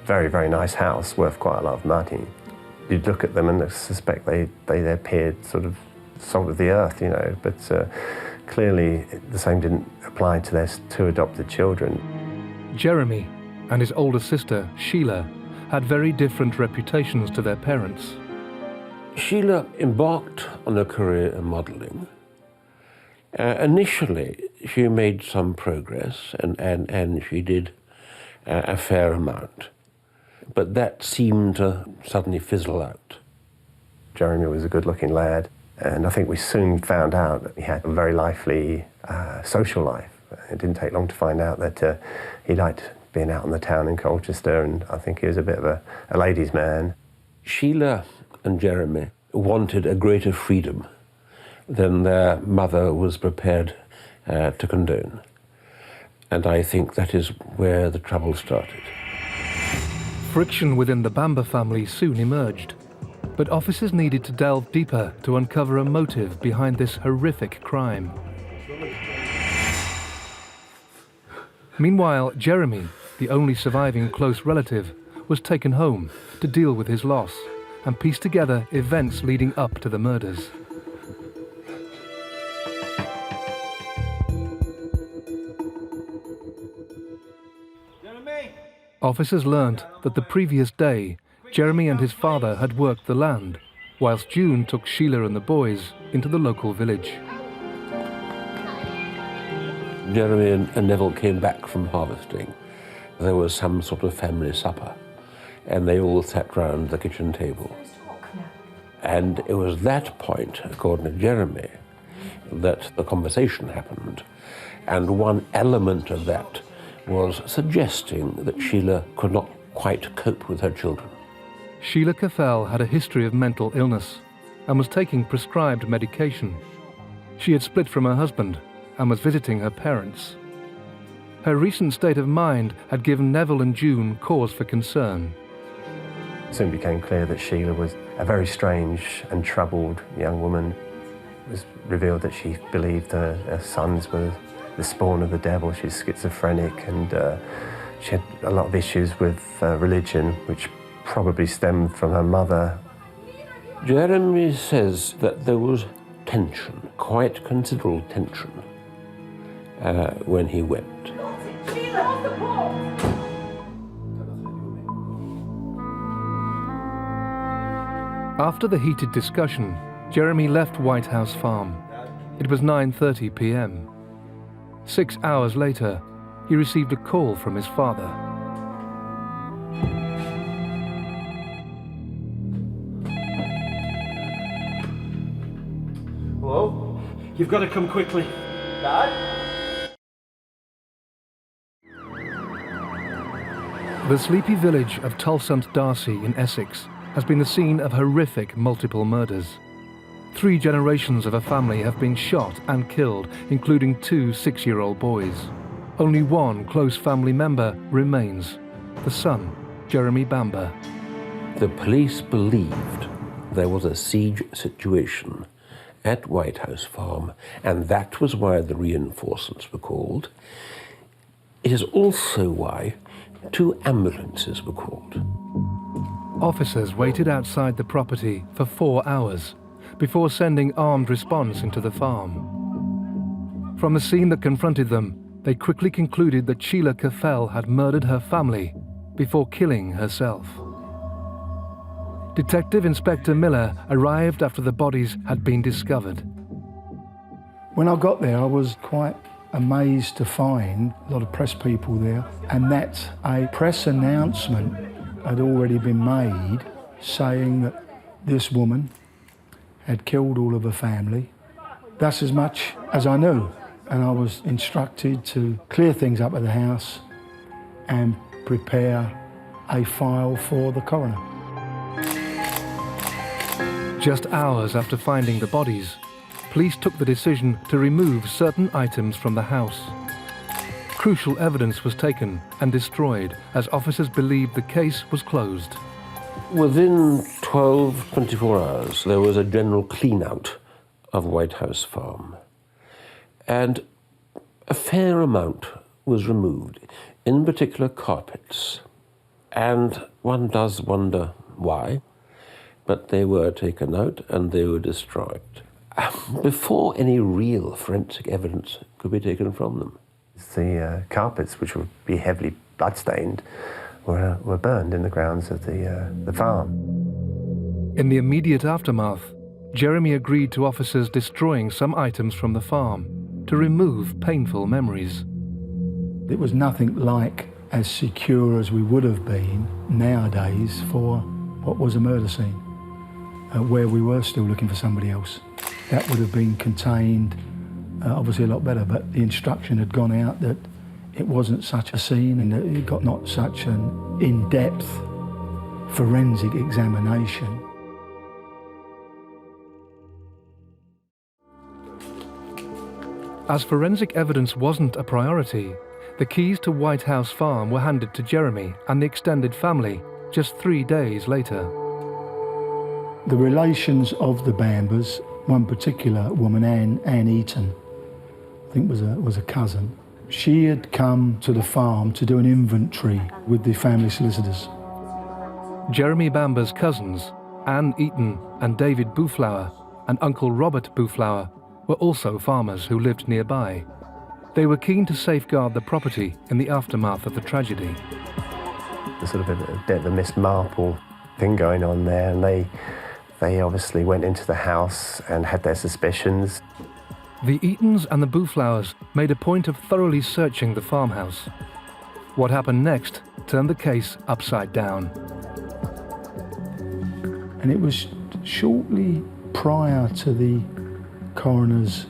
Speaker 13: very, very nice house worth quite a lot of money. You'd look at them and suspect they appeared sort of salt of the earth, but clearly the same didn't apply to their 2 adopted children.
Speaker 1: Jeremy and his older sister, Sheila, had very different reputations to their parents.
Speaker 20: Sheila embarked on a career in modelling. Initially, she made some progress, and she did a fair amount. But that seemed to suddenly fizzle out.
Speaker 13: Jeremy was a good-looking lad, and I think we soon found out that he had a very lively social life. It didn't take long to find out that he liked being out in the town in Colchester, and I think he was a bit of a ladies' man. Sheila and Jeremy wanted a greater freedom than their mother was prepared to condone. And I think that is where the trouble started.
Speaker 1: Friction within the Bambber family soon emerged, but officers needed to delve deeper to uncover a motive behind this horrific crime. Meanwhile, Jeremy, the only surviving close relative, was taken home to deal with his loss and piece together events leading up to the murders. Officers learnt that the previous day, Jeremy and his father had worked the land, whilst June took Sheila and the boys into the local village.
Speaker 20: Jeremy and Neville came back from harvesting. There was some sort of family supper, and they all sat round the kitchen table. And it was that point, according to Jeremy, that the conversation happened. And one element of that was suggesting that Sheila could not quite cope with her children.
Speaker 1: Sheila Caffel had a history of mental illness and was taking prescribed medication. She had split from her husband and was visiting her parents. Her recent state of mind had given Neville and June cause for concern.
Speaker 13: It soon became clear that Sheila was a very strange and troubled young woman. It was revealed that she believed her sons were the spawn of the devil. She's schizophrenic, and she had a lot of issues with religion, which probably stemmed from her mother.
Speaker 20: Jeremy says that there was tension, quite considerable tension, when he went.
Speaker 1: After the heated discussion, Jeremy left White House Farm. It was 9:30 p.m. 6 hours later, he received a call from his father.
Speaker 19: Hello?
Speaker 18: You've got to come quickly.
Speaker 19: Dad?
Speaker 1: The sleepy village of Tulsunt Darcy in Essex has been the scene of horrific multiple murders. 3 generations of a family have been shot and killed, including 2 6-year-old boys. Only one close family member remains, the son, Jeremy Bambber.
Speaker 20: The police believed there was a siege situation at White House Farm, and that was why the reinforcements were called. It is also why 2 ambulances were called.
Speaker 1: Officers waited outside the property for 4 hours before sending armed response into the farm. From the scene that confronted them, they quickly concluded that Sheila Caffel had murdered her family before killing herself. Detective Inspector Miller arrived after the bodies had been discovered.
Speaker 6: When I got there, I was quite amazed to find a lot of press people there, and that a press announcement had already been made saying that this woman had killed all of her family. That's as much as I knew, and I was instructed to clear things up at the house and prepare a file for the coroner.
Speaker 1: Just hours after finding the bodies, police took the decision to remove certain items from the house. Crucial evidence was taken and destroyed as officers believed the case was closed.
Speaker 20: Within 24 hours, there was a general clean-out of White House Farm, and a fair amount was removed, in particular carpets. And one does wonder why, but they were taken out and they were destroyed before any real forensic evidence could be taken from them.
Speaker 13: The carpets, which would be heavily bloodstained, were burned in the grounds of the farm.
Speaker 1: In the immediate aftermath, Jeremy agreed to officers destroying some items from the farm to remove painful memories.
Speaker 6: It was nothing like as secure as we would have been nowadays for what was a murder scene. where we were still looking for somebody else. That would have been contained obviously a lot better, but the instruction had gone out that it wasn't such a scene and that it got not such an in-depth forensic examination.
Speaker 1: As forensic evidence wasn't a priority, the keys to White House Farm were handed to Jeremy and the extended family just 3 days later.
Speaker 6: The relations of the Bambers, one particular woman, Anne Eaton, I think was a cousin, she had come to the farm to do an inventory with the family solicitors.
Speaker 1: Jeremy Bamber's cousins, Anne Eaton and David Buflower, and Uncle Robert Buflower, were also farmers who lived nearby. They were keen to safeguard the property in the aftermath of the tragedy.
Speaker 13: There's sort of a bit of a Miss Marple thing going on there, and they obviously went into the house and had their suspicions.
Speaker 1: The Eatons and the Buflowers made a point of thoroughly searching the farmhouse. What happened next turned the case upside down.
Speaker 6: And it was shortly prior to the coroner's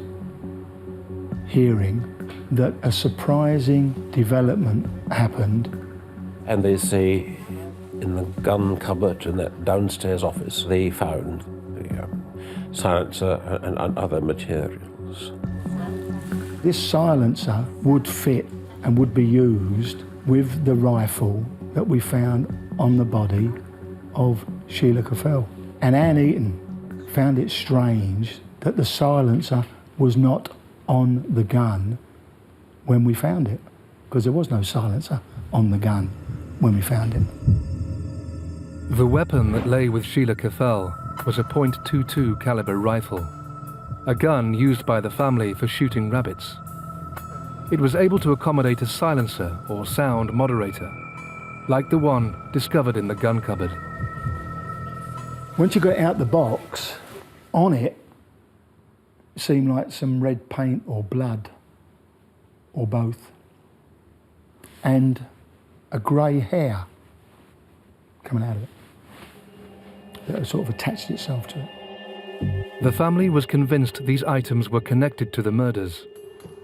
Speaker 6: hearing that a surprising development happened.
Speaker 20: And they say in the gun cupboard in that downstairs office, they found the silencer and other materials.
Speaker 6: This silencer would fit and would be used with the rifle that we found on the body of Sheila Caffell. And Anne Eaton found it strange that the silencer was not on the gun when we found it, because there was no silencer on the gun when we found it.
Speaker 1: The weapon that lay with Sheila Caffell was a .22 caliber rifle, a gun used by the family for shooting rabbits. It was able to accommodate a silencer or sound moderator, like the one discovered in the gun cupboard.
Speaker 6: Once you got it out the box, on it seemed like some red paint or blood, or both, and a grey hair coming out of it that sort of attached itself to it.
Speaker 1: The family was convinced these items were connected to the murders,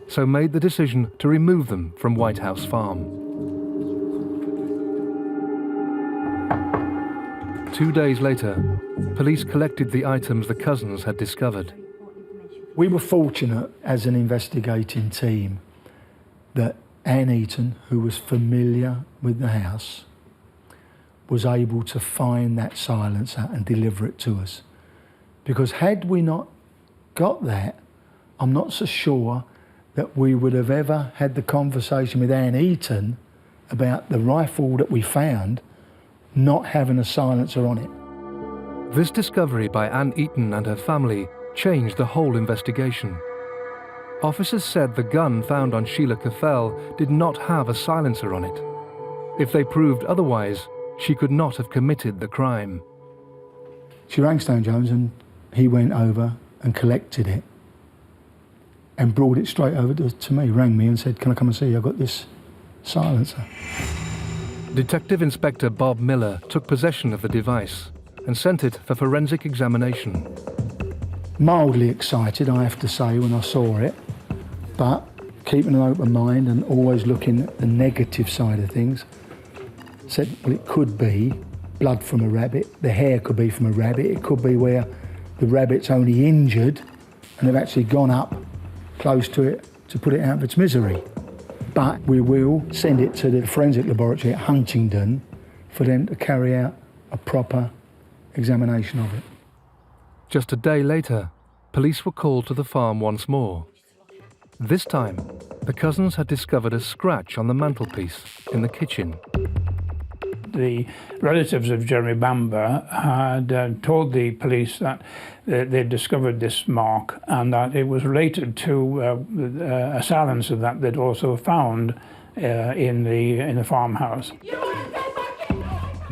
Speaker 1: so made the decision to remove them from White House Farm. 2 days later, police collected the items the cousins had discovered.
Speaker 6: We were fortunate as an investigating team that Anne Eaton, who was familiar with the house, was able to find that silencer and deliver it to us. Because had we not got that, I'm not so sure that we would have ever had the conversation with Anne Eaton about the rifle that we found not having a silencer on it.
Speaker 1: This discovery by Anne Eaton and her family changed the whole investigation. Officers said the gun found on Sheila Caffell did not have a silencer on it. If they proved otherwise, she could not have committed the crime.
Speaker 6: She rang Stone Jones and he went over and collected it and brought it straight over to me, rang me and said, "Can I come and see you? I've got this silencer."
Speaker 1: Detective Inspector Bob Miller took possession of the device and sent it for forensic examination.
Speaker 6: Mildly excited, I have to say, when I saw it, but keeping an open mind and always looking at the negative side of things, said, well, it could be blood from a rabbit, the hair could be from a rabbit, it could be where the rabbit's only injured and they've actually gone up close to it to put it out of its misery. But we will send it to the forensic laboratory at Huntingdon for them to carry out a proper examination of it.
Speaker 1: Just a day later, police were called to the farm once more. This time, the cousins had discovered a scratch on the mantelpiece in the kitchen.
Speaker 4: The relatives of Jeremy Bambber had told the police that they'd discovered this mark and that it was related to a silencer that they'd also found in the farmhouse.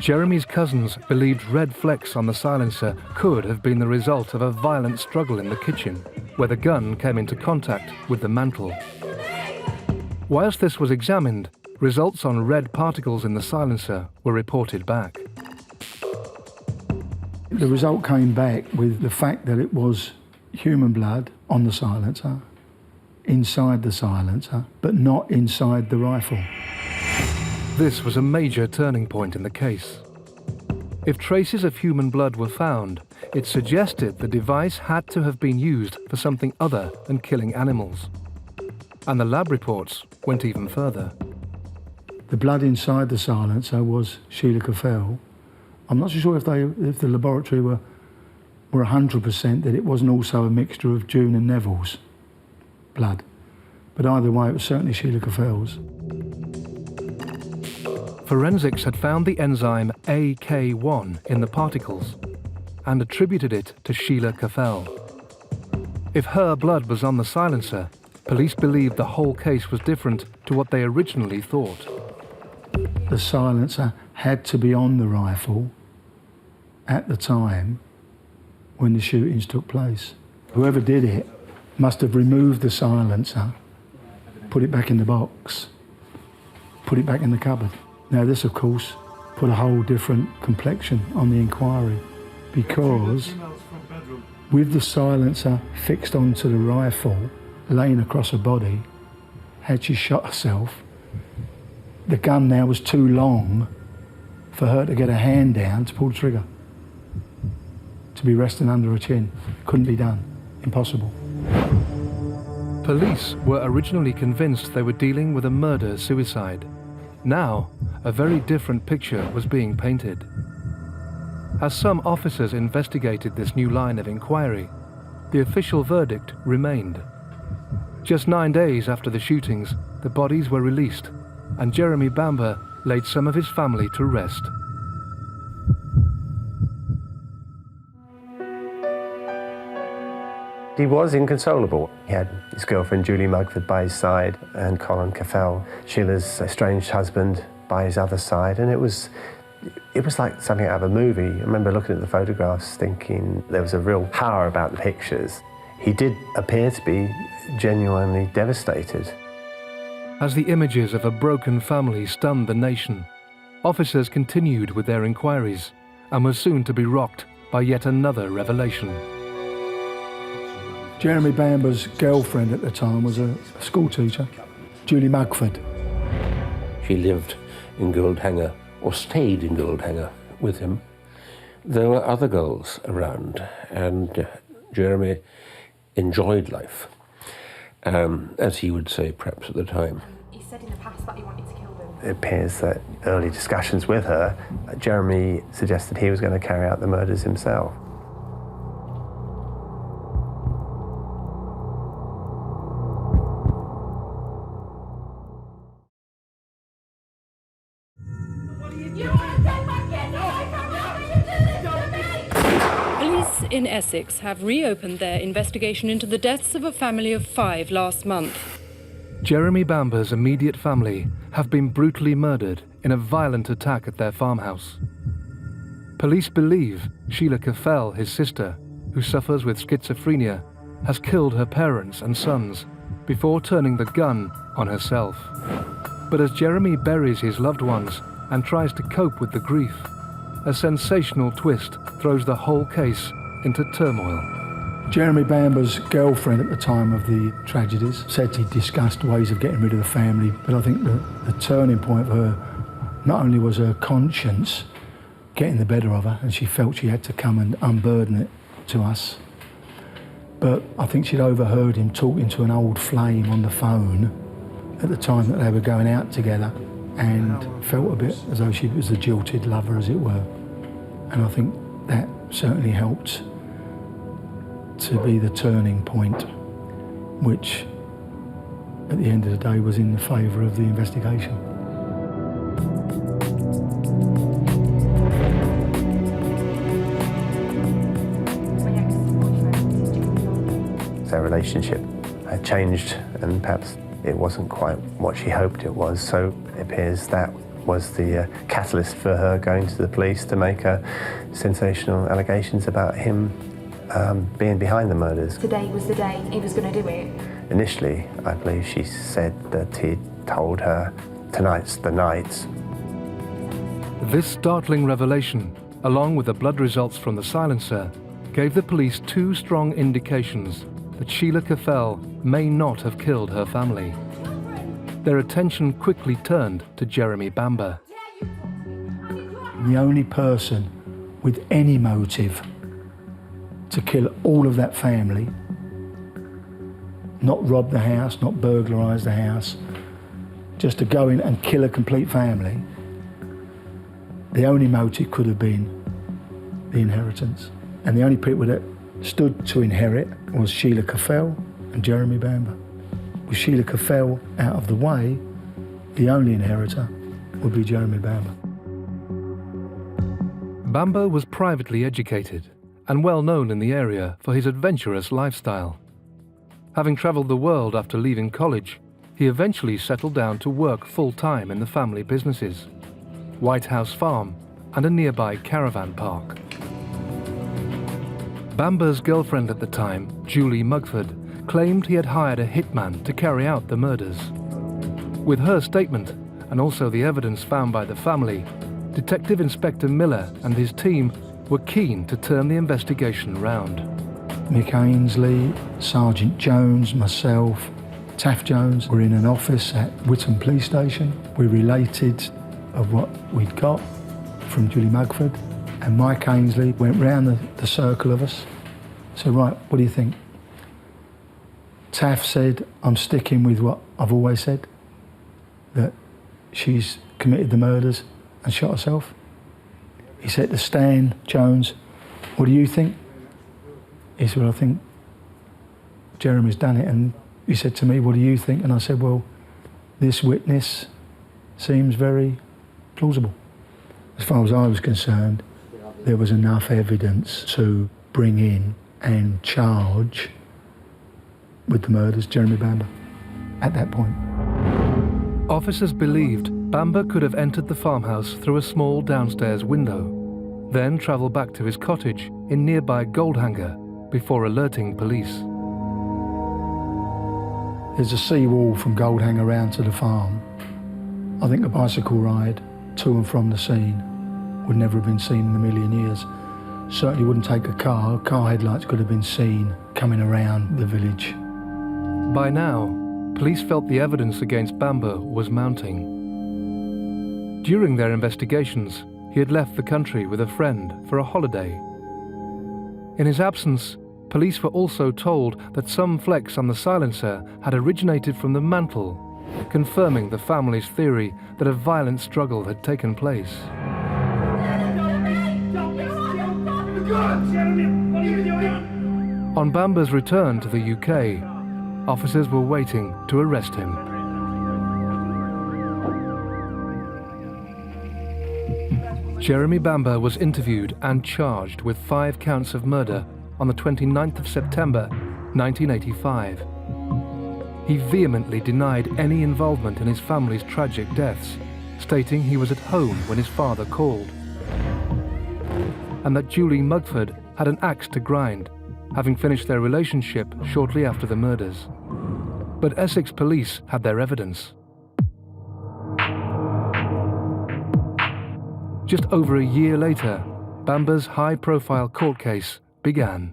Speaker 1: Jeremy's cousins believed red flecks on the silencer could have been the result of a violent struggle in the kitchen, where the gun came into contact with the mantel. Whilst this was examined, results on red particles in the silencer were reported back.
Speaker 6: The result came back with the fact that it was human blood on the silencer, inside the silencer, but not inside the rifle.
Speaker 1: This was a major turning point in the case. If traces of human blood were found, it suggested the device had to have been used for something other than killing animals. And the lab reports went even further.
Speaker 6: The blood inside the silencer was Sheila Copeland. I'm not so sure if the laboratory were 100% that it wasn't also a mixture of June and Neville's blood. But either way, it was certainly Sheila Copeland's.
Speaker 1: Forensics had found the enzyme AK1 in the particles and attributed it to Sheila Copeland. If her blood was on the silencer, police believed the whole case was different to what they originally thought.
Speaker 6: The silencer had to be on the rifle at the time when the shootings took place. Whoever did it must have removed the silencer, put it back in the box, put it back in the cupboard. Now this, of course, put a whole different complexion on the inquiry, because with the silencer fixed onto the rifle, laying across her body, had she shot herself, the gun now was too long for her to get her hand down to pull the trigger. To be resting under her chin. Couldn't be done. Impossible.
Speaker 1: Police were originally convinced they were dealing with a murder-suicide. Now, a very different picture was being painted. As some officers investigated this new line of inquiry, the official verdict remained. Just 9 days after the shootings, the bodies were released, and Jeremy Bambber laid some of his family to rest.
Speaker 13: He was inconsolable. He had his girlfriend Julie Mugford by his side and Colin Copeland, Sheila's estranged husband, by his other side, and it was like something out of a movie. I remember looking at the photographs thinking there was a real power about the pictures. He did appear to be genuinely devastated.
Speaker 1: As the images of a broken family stunned the nation, officers continued with their inquiries and were soon to be rocked by yet another revelation.
Speaker 6: Jeremy Bamber's girlfriend at the time was a school teacher, Julie Mugford.
Speaker 20: She lived in Goldhanger, or stayed in Goldhanger with him. There were other girls around, and Jeremy enjoyed life, as he would say perhaps at the time.
Speaker 15: He said in the past that he wanted to kill them.
Speaker 13: It appears that early discussions with her, Jeremy suggested he was going to carry out the murders himself.
Speaker 21: Police in Essex have reopened their investigation into the deaths of a family of 5 last month.
Speaker 1: Jeremy Bamber's immediate family have been brutally murdered in a violent attack at their farmhouse. Police believe Sheila Copeland, his sister, who suffers with schizophrenia, has killed her parents and sons before turning the gun on herself. But as Jeremy buries his loved ones and tries to cope with the grief, a sensational twist throws the whole case into turmoil.
Speaker 6: Jeremy Bamber's girlfriend at the time of the tragedies said he discussed ways of getting rid of the family, but I think the turning point for her not only was her conscience getting the better of her, and she felt she had to come and unburden it to us, but I think she'd overheard him talking to an old flame on the phone at the time that they were going out together, and felt a bit as though she was a jilted lover, as it were. And I think that certainly helped to be the turning point, which at the end of the day was in the favour of the investigation.
Speaker 13: Their relationship had changed, and perhaps it wasn't quite what she hoped it was, so it appears that was the catalyst for her going to the police to make sensational allegations about him being behind the murders.
Speaker 15: Today was the day he was going to do it.
Speaker 13: Initially, I believe she said that he'd told her, "Tonight's the night."
Speaker 1: This startling revelation along with the blood results from the silencer, gave the police two strong indications that Sheila Caffel may not have killed her family. Their attention quickly turned to Jeremy Bambber.
Speaker 6: The only person with any motive to kill all of that family, not rob the house, not burglarise the house, just to go in and kill a complete family, the only motive could have been the inheritance. And the only people that stood to inherit was Sheila Caffel and Jeremy Bambber. With Sheila Caffel out of the way, the only inheritor would be Jeremy Bambber.
Speaker 1: Bambber was privately educated and well known in the area for his adventurous lifestyle. Having travelled the world after leaving college, he eventually settled down to work full-time in the family businesses, White House Farm and a nearby caravan park. Bamber's girlfriend at the time, Julie Mugford, claimed he had hired a hitman to carry out the murders. With her statement, and also the evidence found by the family, Detective Inspector Miller and his team were keen to turn the investigation round.
Speaker 6: Mick Ainsley, Sergeant Jones, myself, Taff Jones were in an office at Whittam Police Station. We related of what we'd got from Julie Mugford, and Mike Ainsley went round the circle of us. So, right, what do you think? Taff said, I'm sticking with what I've always said, that she's committed the murders and shot herself. He said to Stan Jones, what do you think? He said, well, I think Jeremy's done it. And he said to me, what do you think? And I said, well, this witness seems very plausible. As far as I was concerned, there was enough evidence to bring in and charge with the murders Jeremy Bambber at that point.
Speaker 1: Officers believed Bambber could have entered the farmhouse through a small downstairs window, then travelled back to his cottage in nearby Goldhanger before alerting police.
Speaker 6: There's a seawall from Goldhanger round to the farm. I think a bicycle ride to and from the scene would never have been seen in a million years. Certainly wouldn't take a car. Car headlights could have been seen coming around the village.
Speaker 1: By now, police felt the evidence against Bambber was mounting. During their investigations, he had left the country with a friend for a holiday. In his absence, police were also told that some flecks on the silencer had originated from the mantel, confirming the family's theory that a violent struggle had taken place. On Bamber's return to the UK, officers were waiting to arrest him. Jeremy Bambber was interviewed and charged with 5 counts of murder on the 29th of September, 1985. He vehemently denied any involvement in his family's tragic deaths, stating he was at home when his father called, and that Julie Mugford had an axe to grind, having finished their relationship shortly after the murders. But Essex police had their evidence. Just over a year later, Bamber's high-profile court case began.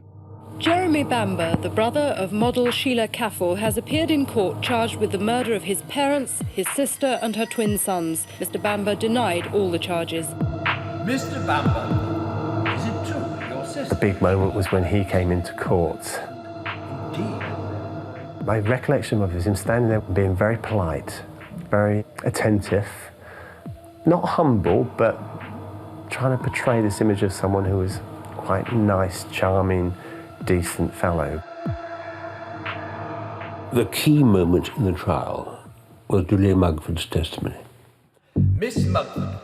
Speaker 21: Jeremy Bambber, the brother of model Sheila Caffel, has appeared in court charged with the murder of his parents, his sister and her twin sons. Mr. Bambber denied all the charges.
Speaker 19: Mr. Bambber, is it true your sister?
Speaker 13: The big moment was when he came into court.
Speaker 19: Indeed.
Speaker 13: My recollection of it was him standing there being very polite, very attentive, not humble, but trying to portray this image of someone who was quite nice, charming, decent fellow.
Speaker 20: The key moment in the trial was Julia Mugford's testimony.
Speaker 19: Miss Mugford,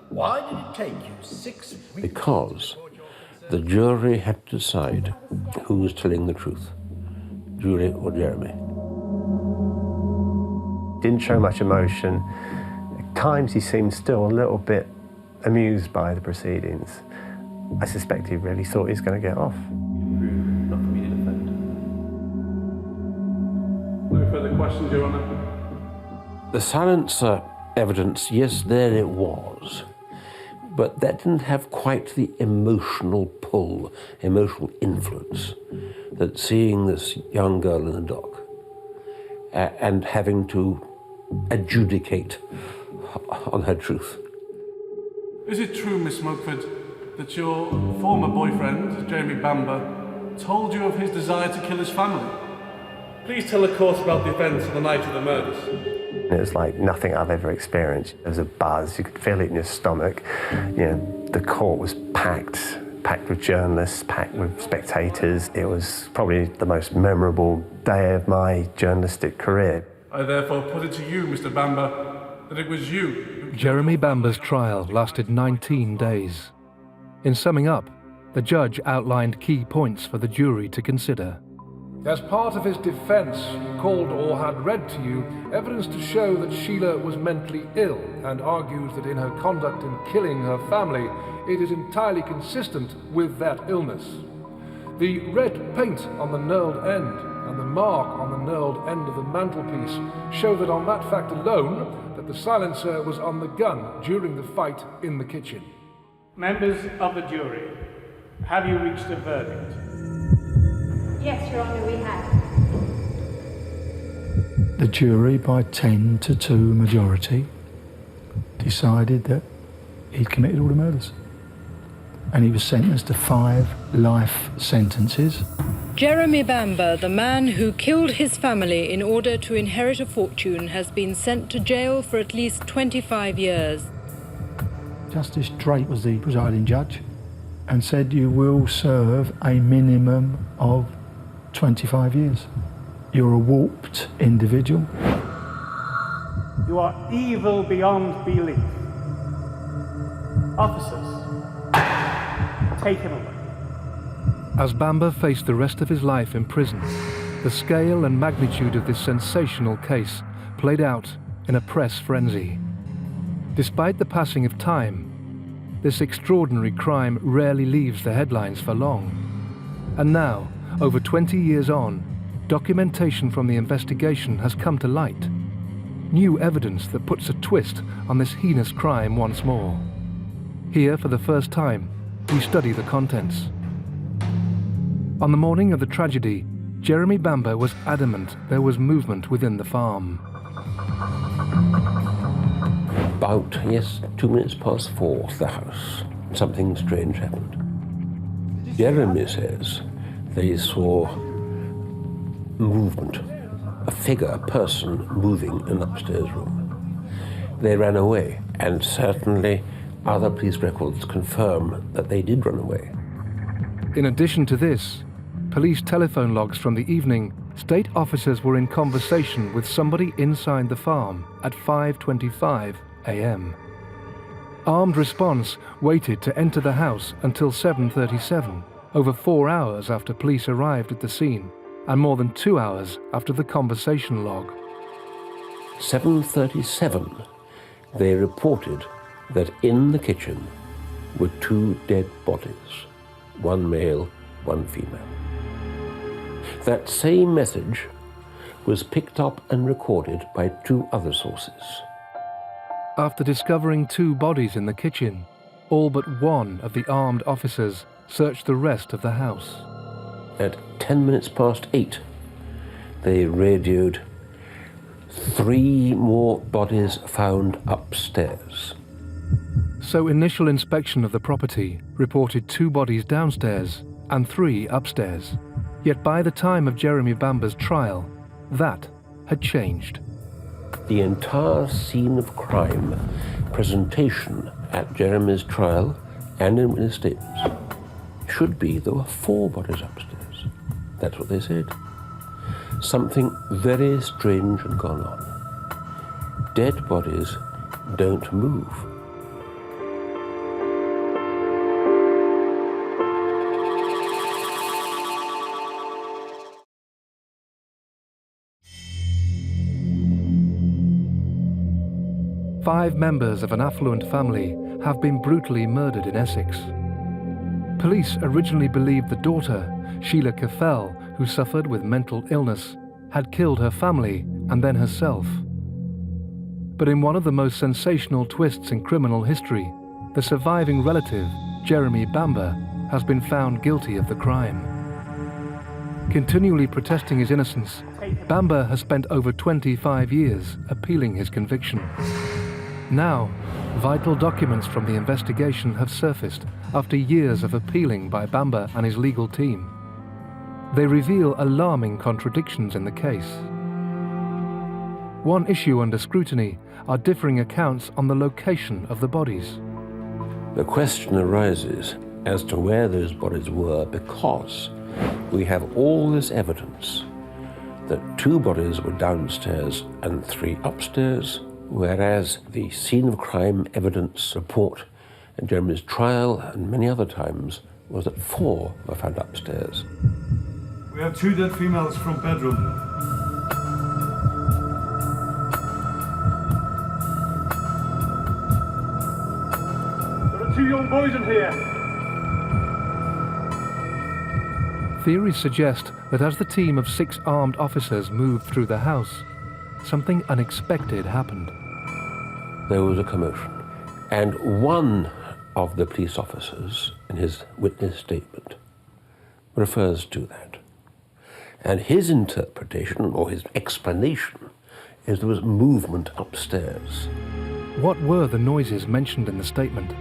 Speaker 19: why did it take you 6 weeks?
Speaker 20: Because the jury had to decide who was telling the truth, Julia or Jeremy.
Speaker 13: Didn't show much emotion. At times he seemed still a little bit amused by the proceedings. I suspect he really thought he was going to get off.
Speaker 19: Not for me to defend.
Speaker 4: No further questions, Your Honour?
Speaker 20: The silencer evidence, yes, there it was. but that didn't have quite the emotional pull, emotional influence that seeing this young girl in the dock and having to adjudicate on her truth.
Speaker 7: Is it true, Miss Mugford, that your former boyfriend, Jeremy Bambber, told you of his desire to kill his family? Please tell the court about the events of the night of the murders.
Speaker 13: It was like nothing I've ever experienced. There was a buzz, you could feel it in your stomach. You know, the court was packed with journalists, packed with spectators. It was probably the most memorable day of my journalistic career.
Speaker 7: I therefore put it to you, Mr. Bambber, that it was you who...
Speaker 1: Jeremy Bamber's trial lasted 19 days. In summing up, the judge outlined key points for the jury to consider. As part of his defence, he called or had read to you evidence to show that Sheila was mentally ill and argues that in her conduct in killing her family, it is entirely consistent with that illness. The red paint on the knurled end and the mark on the knurled end of the mantelpiece show that on that fact alone, that the silencer was on the gun during the fight in the kitchen.
Speaker 18: Members of the jury, have you reached a verdict?
Speaker 15: Yes, Your Honour, we have.
Speaker 6: The jury, by 10-2 majority, decided that he'd committed all the murders. And he was sentenced to 5 life sentences.
Speaker 21: Jeremy Bambber, the man who killed his family in order to inherit a fortune, has been sent to jail for at least 25 years.
Speaker 6: Justice Drake was the presiding judge and said you will serve a minimum of 25 years. You're a warped individual.
Speaker 18: You are evil beyond belief. Officers, take him away.
Speaker 1: As Bamber faced the rest of his life in prison, the scale and magnitude of this sensational case played out in a press frenzy. Despite the passing of time, this extraordinary crime rarely leaves the headlines for long. And now, over 20 years on, documentation from the investigation has come to light. New evidence that puts a twist on this heinous crime once more. Here, for the first time, we study the contents. On the morning of the tragedy, Jeremy Bamber was adamant there was movement within the farm.
Speaker 20: About, 2 minutes past 4 to the house, something strange happened. Jeremy says they saw movement, a figure, a person moving in the upstairs room. They ran away, and certainly other police records confirm that they did run away.
Speaker 1: In addition to this, police telephone logs from the evening state officers were in conversation with somebody inside the farm at 5:25 a.m. Armed response waited to enter the house until 7:37, over 4 hours after police arrived at the scene, and more than 2 hours after the conversation log.
Speaker 20: 7:37, they reported that in the kitchen were 2 dead bodies, 1 male, 1 female. That same message was picked up and recorded by 2 other sources.
Speaker 1: After discovering 2 bodies in the kitchen, all but 1 of the armed officers searched the rest of the house.
Speaker 20: At 10 minutes past 8, they radioed 3 more bodies found upstairs.
Speaker 1: So initial inspection of the property reported 2 bodies downstairs and 3 upstairs. Yet by the time of Jeremy Bamber's trial, that had changed.
Speaker 20: The entire scene of crime presentation at Jeremy's trial and in witness statements should be there were 4 bodies upstairs. That's what they said. Something very strange had gone on. Dead bodies don't move.
Speaker 1: Five members of an affluent family have been brutally murdered in Essex. Police originally believed the daughter, Sheila Caffel, who suffered with mental illness, had killed her family and then herself. But in one of the most sensational twists in criminal history, the surviving relative, Jeremy Bambber, has been found guilty of the crime. Continually protesting his innocence, Bambber has spent over 25 years appealing his conviction. Now, vital documents from the investigation have surfaced after years of appealing by Bambber and his legal team. They reveal alarming contradictions in the case. One issue under scrutiny are differing accounts on the location of the bodies.
Speaker 20: The question arises as to where those bodies were because we have all this evidence that 2 bodies were downstairs and 3 upstairs, whereas the scene of crime evidence report in Jeremy's trial and many other times was that 4 were found upstairs.
Speaker 7: We have 2 dead females from bedroom. There are 2 young boys in here.
Speaker 1: Theories suggest that as the team of 6 armed officers moved through the house, something unexpected happened.
Speaker 20: There was a commotion, and one of the police officers, in his witness statement, refers to that. And his interpretation, or his explanation, is there was movement upstairs.
Speaker 1: What were the noises mentioned in the statement?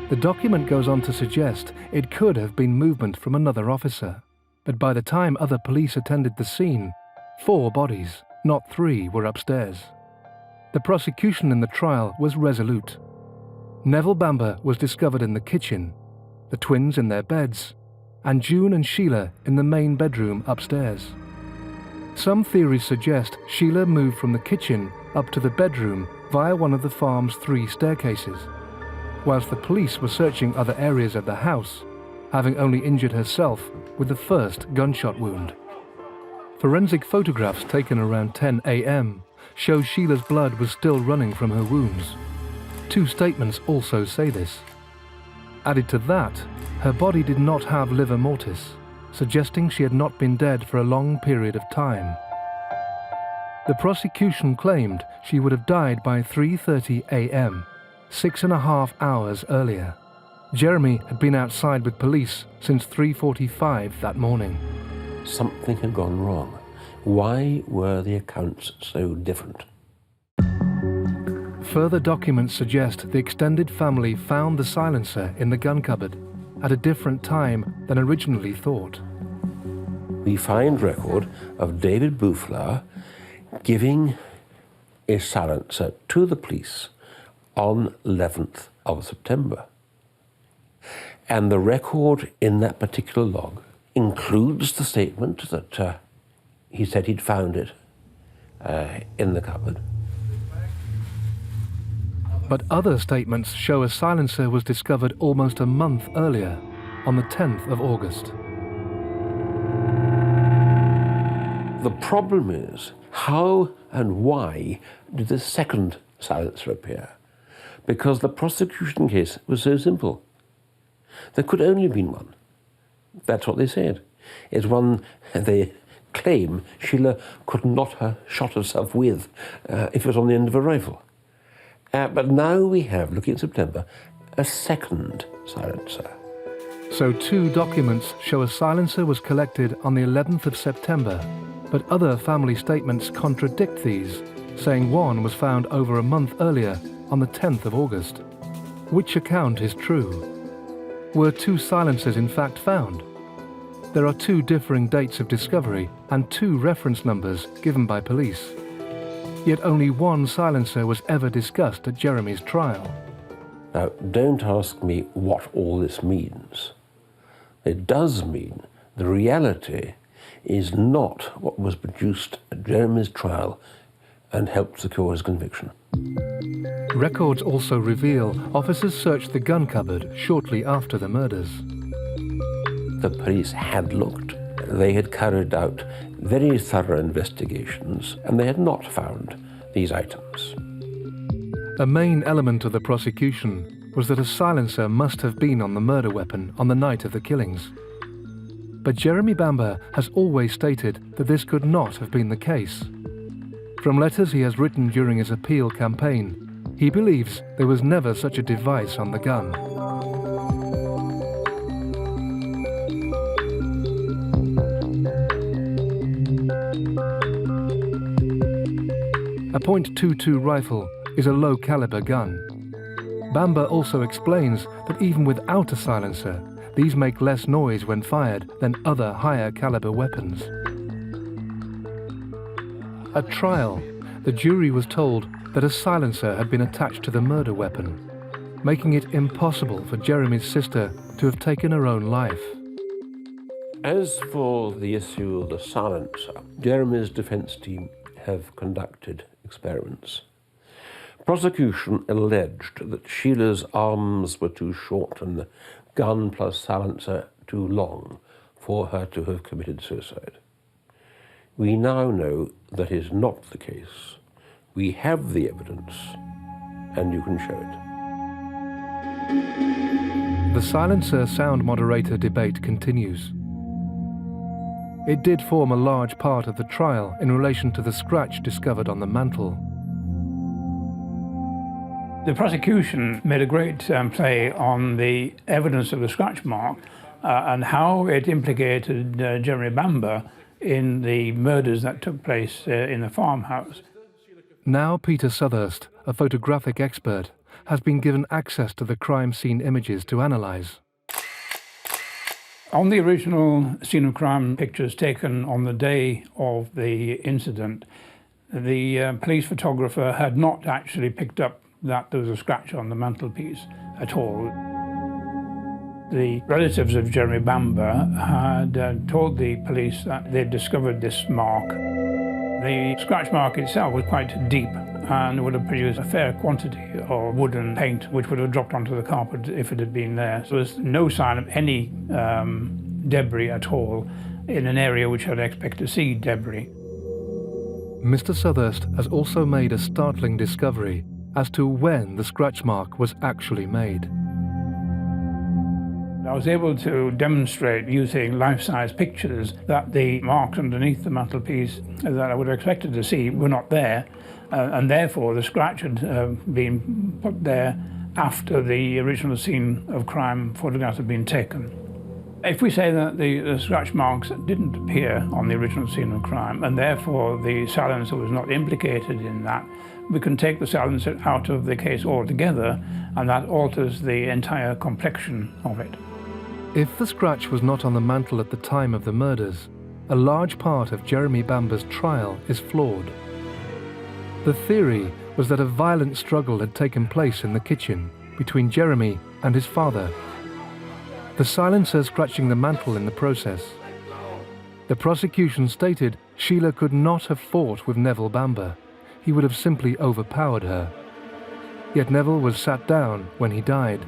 Speaker 1: The document goes on to suggest it could have been movement from another officer, but by the time other police attended the scene, 4 bodies, not 3, were upstairs. The prosecution in the trial was resolute. Neville Bambber was discovered in the kitchen, the twins in their beds, and June and Sheila in the main bedroom upstairs. Some theories suggest Sheila moved from the kitchen up to the bedroom via one of the farm's 3 staircases, whilst the police were searching other areas of the house, having only injured herself with the first gunshot wound. Forensic photographs taken around 10 a.m. show Sheila's blood was still running from her wounds. 2 statements also say this. Added to that, her body did not have livor mortis, suggesting she had not been dead for a long period of time. The prosecution claimed she would have died by 3:30 a.m., 6.5 hours earlier. Jeremy had been outside with police since 3:45 that morning.
Speaker 20: Something had gone wrong. Why were the accounts so different?
Speaker 1: Further documents suggest the extended family found the silencer in the gun cupboard at a different time than originally thought.
Speaker 20: We find record of David Boufflard giving a silencer to the police on 11th of September. And the record in that particular log includes the statement that he said he'd found it in the cupboard.
Speaker 1: But other statements show a silencer was discovered almost a month earlier, on the 10th of August.
Speaker 20: The problem is, how and why did the second silencer appear? Because the prosecution case was so simple. There could only have been one. That's what they said. It's one they claim Sheila could not have shot herself with if it was on the end of a rifle. But now we have, looking at September, a second silencer.
Speaker 1: So 2 documents show a silencer was collected on the 11th of September, but other family statements contradict these, saying one was found over a month earlier on the 10th of August. Which account is true? Were 2 silencers in fact found? There are 2 differing dates of discovery and 2 reference numbers given by police. Yet only one silencer was ever discussed at Jeremy's trial.
Speaker 20: Now, don't ask me what all this means. It does mean the reality is not what was produced at Jeremy's trial and helped secure his conviction.
Speaker 1: Records also reveal officers searched the gun cupboard shortly after the murders.
Speaker 20: The police had looked. They had carried out very thorough investigations and they had not found these items.
Speaker 1: A main element of the prosecution was that a silencer must have been on the murder weapon on the night of the killings. But Jeremy Bambber has always stated that this could not have been the case. From letters he has written during his appeal campaign, He believes there was never such a device on the gun. A .22 rifle is a low-caliber gun. Bambber also explains that even without a silencer, these make less noise when fired than other higher-caliber weapons. At trial, the jury was told that a silencer had been attached to the murder weapon, making it impossible for Jeremy's sister to have taken her own life.
Speaker 20: As for the issue of the silencer, Jeremy's defence team have conducted experiments. Prosecution alleged that Sheila's arms were too short and the gun plus silencer too long for her to have committed suicide. We now know that is not the case. We have the evidence, and you can show it.
Speaker 1: The silencer sound moderator debate continues. It did form a large part of the trial in relation to the scratch discovered on the mantel.
Speaker 4: The prosecution made a great play on the evidence of the scratch mark and how it implicated Jeremy Bambber in the murders that took place in the farmhouse.
Speaker 1: Now Peter Southurst, a photographic expert, has been given access to the crime scene images to analyse.
Speaker 4: On the original scene of crime pictures taken on the day of the incident, the police photographer had not actually picked up that there was a scratch on the mantelpiece at all. The relatives of Jeremy Bambber had told the police that they'd discovered this mark. The scratch mark itself was quite deep and would have produced a fair quantity of wood and paint which would have dropped onto the carpet if it had been there. So there's no sign of any debris at all in an area which I'd expect to see debris.
Speaker 1: Mr. Southurst has also made a startling discovery as to when the scratch mark was actually made.
Speaker 4: I was able to demonstrate using life-size pictures that the marks underneath the mantelpiece that I would have expected to see were not there, and therefore the scratch had been put there after the original scene of crime photographs had been taken. If we say that the scratch marks didn't appear on the original scene of crime, and therefore the silencer was not implicated in that, we can take the silencer out of the case altogether, and that alters the entire complexion of it.
Speaker 1: If the scratch was not on the mantel at the time of the murders, a large part of Jeremy Bamber's trial is flawed. The theory was that a violent struggle had taken place in the kitchen between Jeremy and his father, the silencer scratching the mantel in the process. The prosecution stated Sheila could not have fought with Neville Bamber. He would have simply overpowered her. Yet Neville was sat down when he died.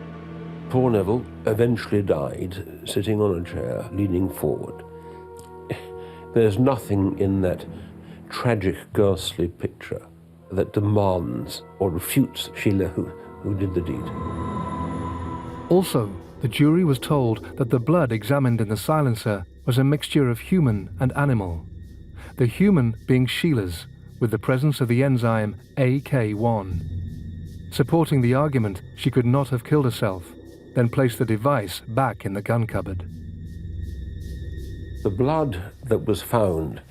Speaker 20: Poor Neville eventually died sitting on a chair, leaning forward. There's nothing in that tragic, ghastly picture that demands or refutes Sheila who did the deed.
Speaker 1: Also, the jury was told that the blood examined in the silencer was a mixture of human and animal, the human being Sheila's, with the presence of the enzyme AK1, supporting the argument she could not have killed herself, then placed the device back in the gun cupboard.
Speaker 20: The blood that was found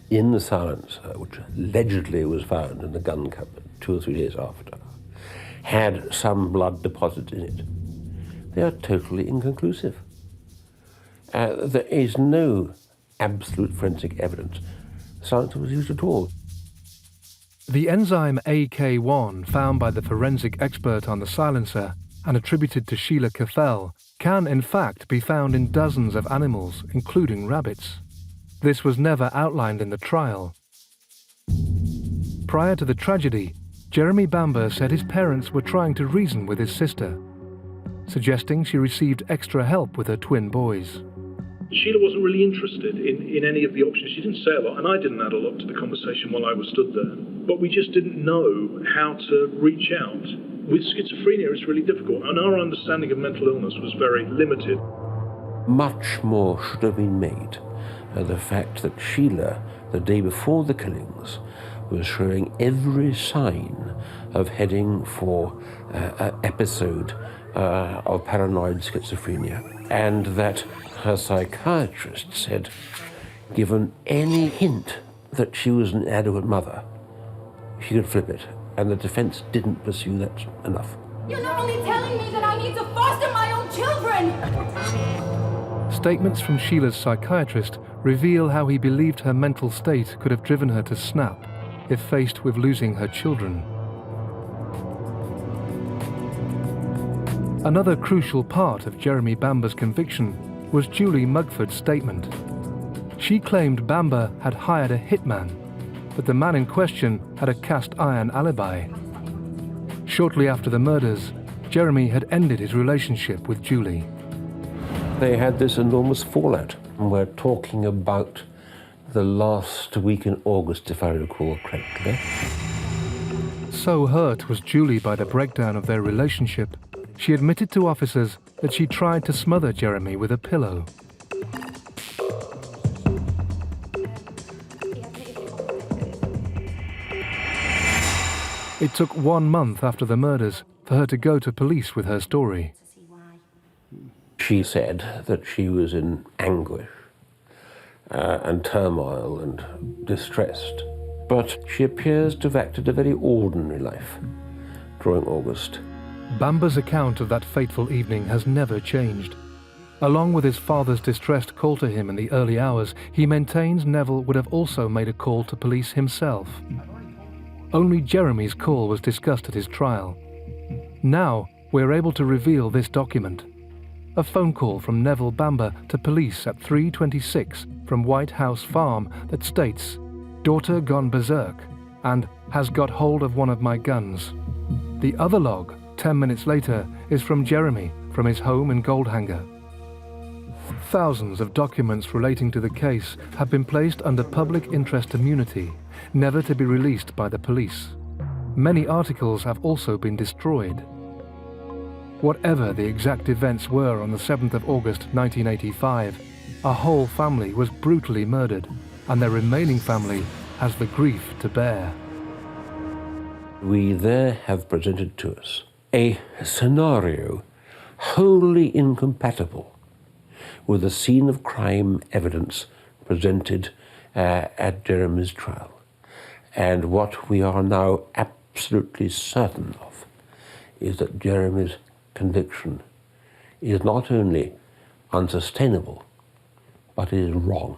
Speaker 20: in the silencer, which allegedly was found in the gun cupboard 2 or 3 days after, had some blood deposit in it. They are totally inconclusive. There is no absolute forensic evidence the silencer was used at all.
Speaker 1: The enzyme AK1 found by the forensic expert on the silencer and attributed to Sheila Cathell can in fact be found in dozens of animals, including rabbits. This was never outlined in the trial. Prior to the tragedy, Jeremy Bamber said his parents were trying to reason with his sister, suggesting she received extra help with her twin boys.
Speaker 9: Sheila wasn't really interested in any of the options. She didn't say a lot, and I didn't add a lot to the conversation while I was stood there. But we just didn't know how to reach out. With schizophrenia, it's really difficult, and our understanding of mental illness was very limited.
Speaker 20: Much more should have been made of the fact that Sheila, the day before the killings, was showing every sign of heading for an episode of paranoid schizophrenia, and that her psychiatrist said, given any hint that she was an inadequate mother, she could flip it, and the defense didn't pursue that enough.
Speaker 15: You're not only telling me that I need to foster my own children!
Speaker 1: Statements from Sheila's psychiatrist reveal how he believed her mental state could have driven her to snap if faced with losing her children. Another crucial part of Jeremy Bamber's conviction was Julie Mugford's statement. She claimed Bambber had hired a hitman, but the man in question had a cast-iron alibi. Shortly after the murders, Jeremy had ended his relationship with Julie.
Speaker 20: They had this enormous fallout, and we're talking about the last week in August, if I recall correctly.
Speaker 1: So hurt was Julie by the breakdown of their relationship, she admitted to officers that she tried to smother Jeremy with a pillow. It took 1 month after the murders for her to go to police with her story.
Speaker 20: She said that she was in anguish and turmoil and distressed, but she appears to have acted a very ordinary life during August.
Speaker 1: Bamber's account of that fateful evening has never changed. Along with his father's distressed call to him in the early hours, he maintains Neville would have also made a call to police himself. Only Jeremy's call was discussed at his trial. Now we're able to reveal this document. A phone call from Neville Bamber to police at 3:26 from White House Farm that states, "Daughter gone berserk," and "has got hold of one of my guns." The other log, 10 minutes later, is from Jeremy from his home in Goldhanger. Thousands of documents relating to the case have been placed under public interest immunity, never to be released by the police. Many articles have also been destroyed. Whatever the exact events were on the 7th of August 1985, a whole family was brutally murdered, and their remaining family has the grief to bear.
Speaker 20: We there have presented to us a scenario wholly incompatible with the scene of crime evidence presented at Jeremy's trial. And what we are now absolutely certain of is that Jeremy's conviction is not only unsustainable, but is wrong,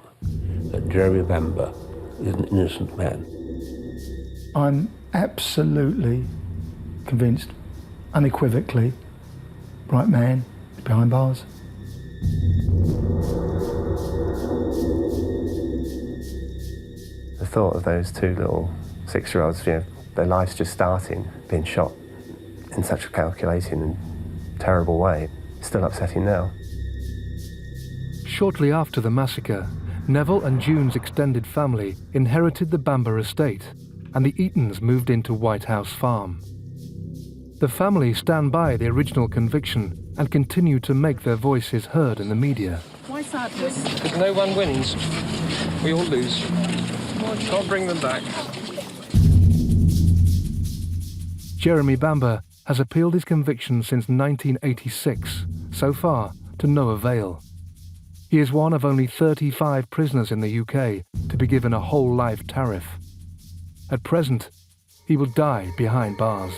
Speaker 20: that Jeremy Bamber is an innocent man.
Speaker 6: I'm absolutely convinced, unequivocally, right man behind bars.
Speaker 13: The thought of those two little 6-year-olds, their lives just starting, being shot in such a calculating and terrible way, is still upsetting now.
Speaker 1: Shortly after the massacre, Neville and June's extended family inherited the Bamber estate, and the Eatons moved into White House Farm. The family stand by the original conviction and continue to make their voices heard in the media.
Speaker 3: Why sadness? Because no one wins. We all lose. Can't bring them back.
Speaker 1: Jeremy Bamber has appealed his conviction since 1986, so far to no avail. He is one of only 35 prisoners in the UK to be given a whole life tariff. At present, he will die behind bars.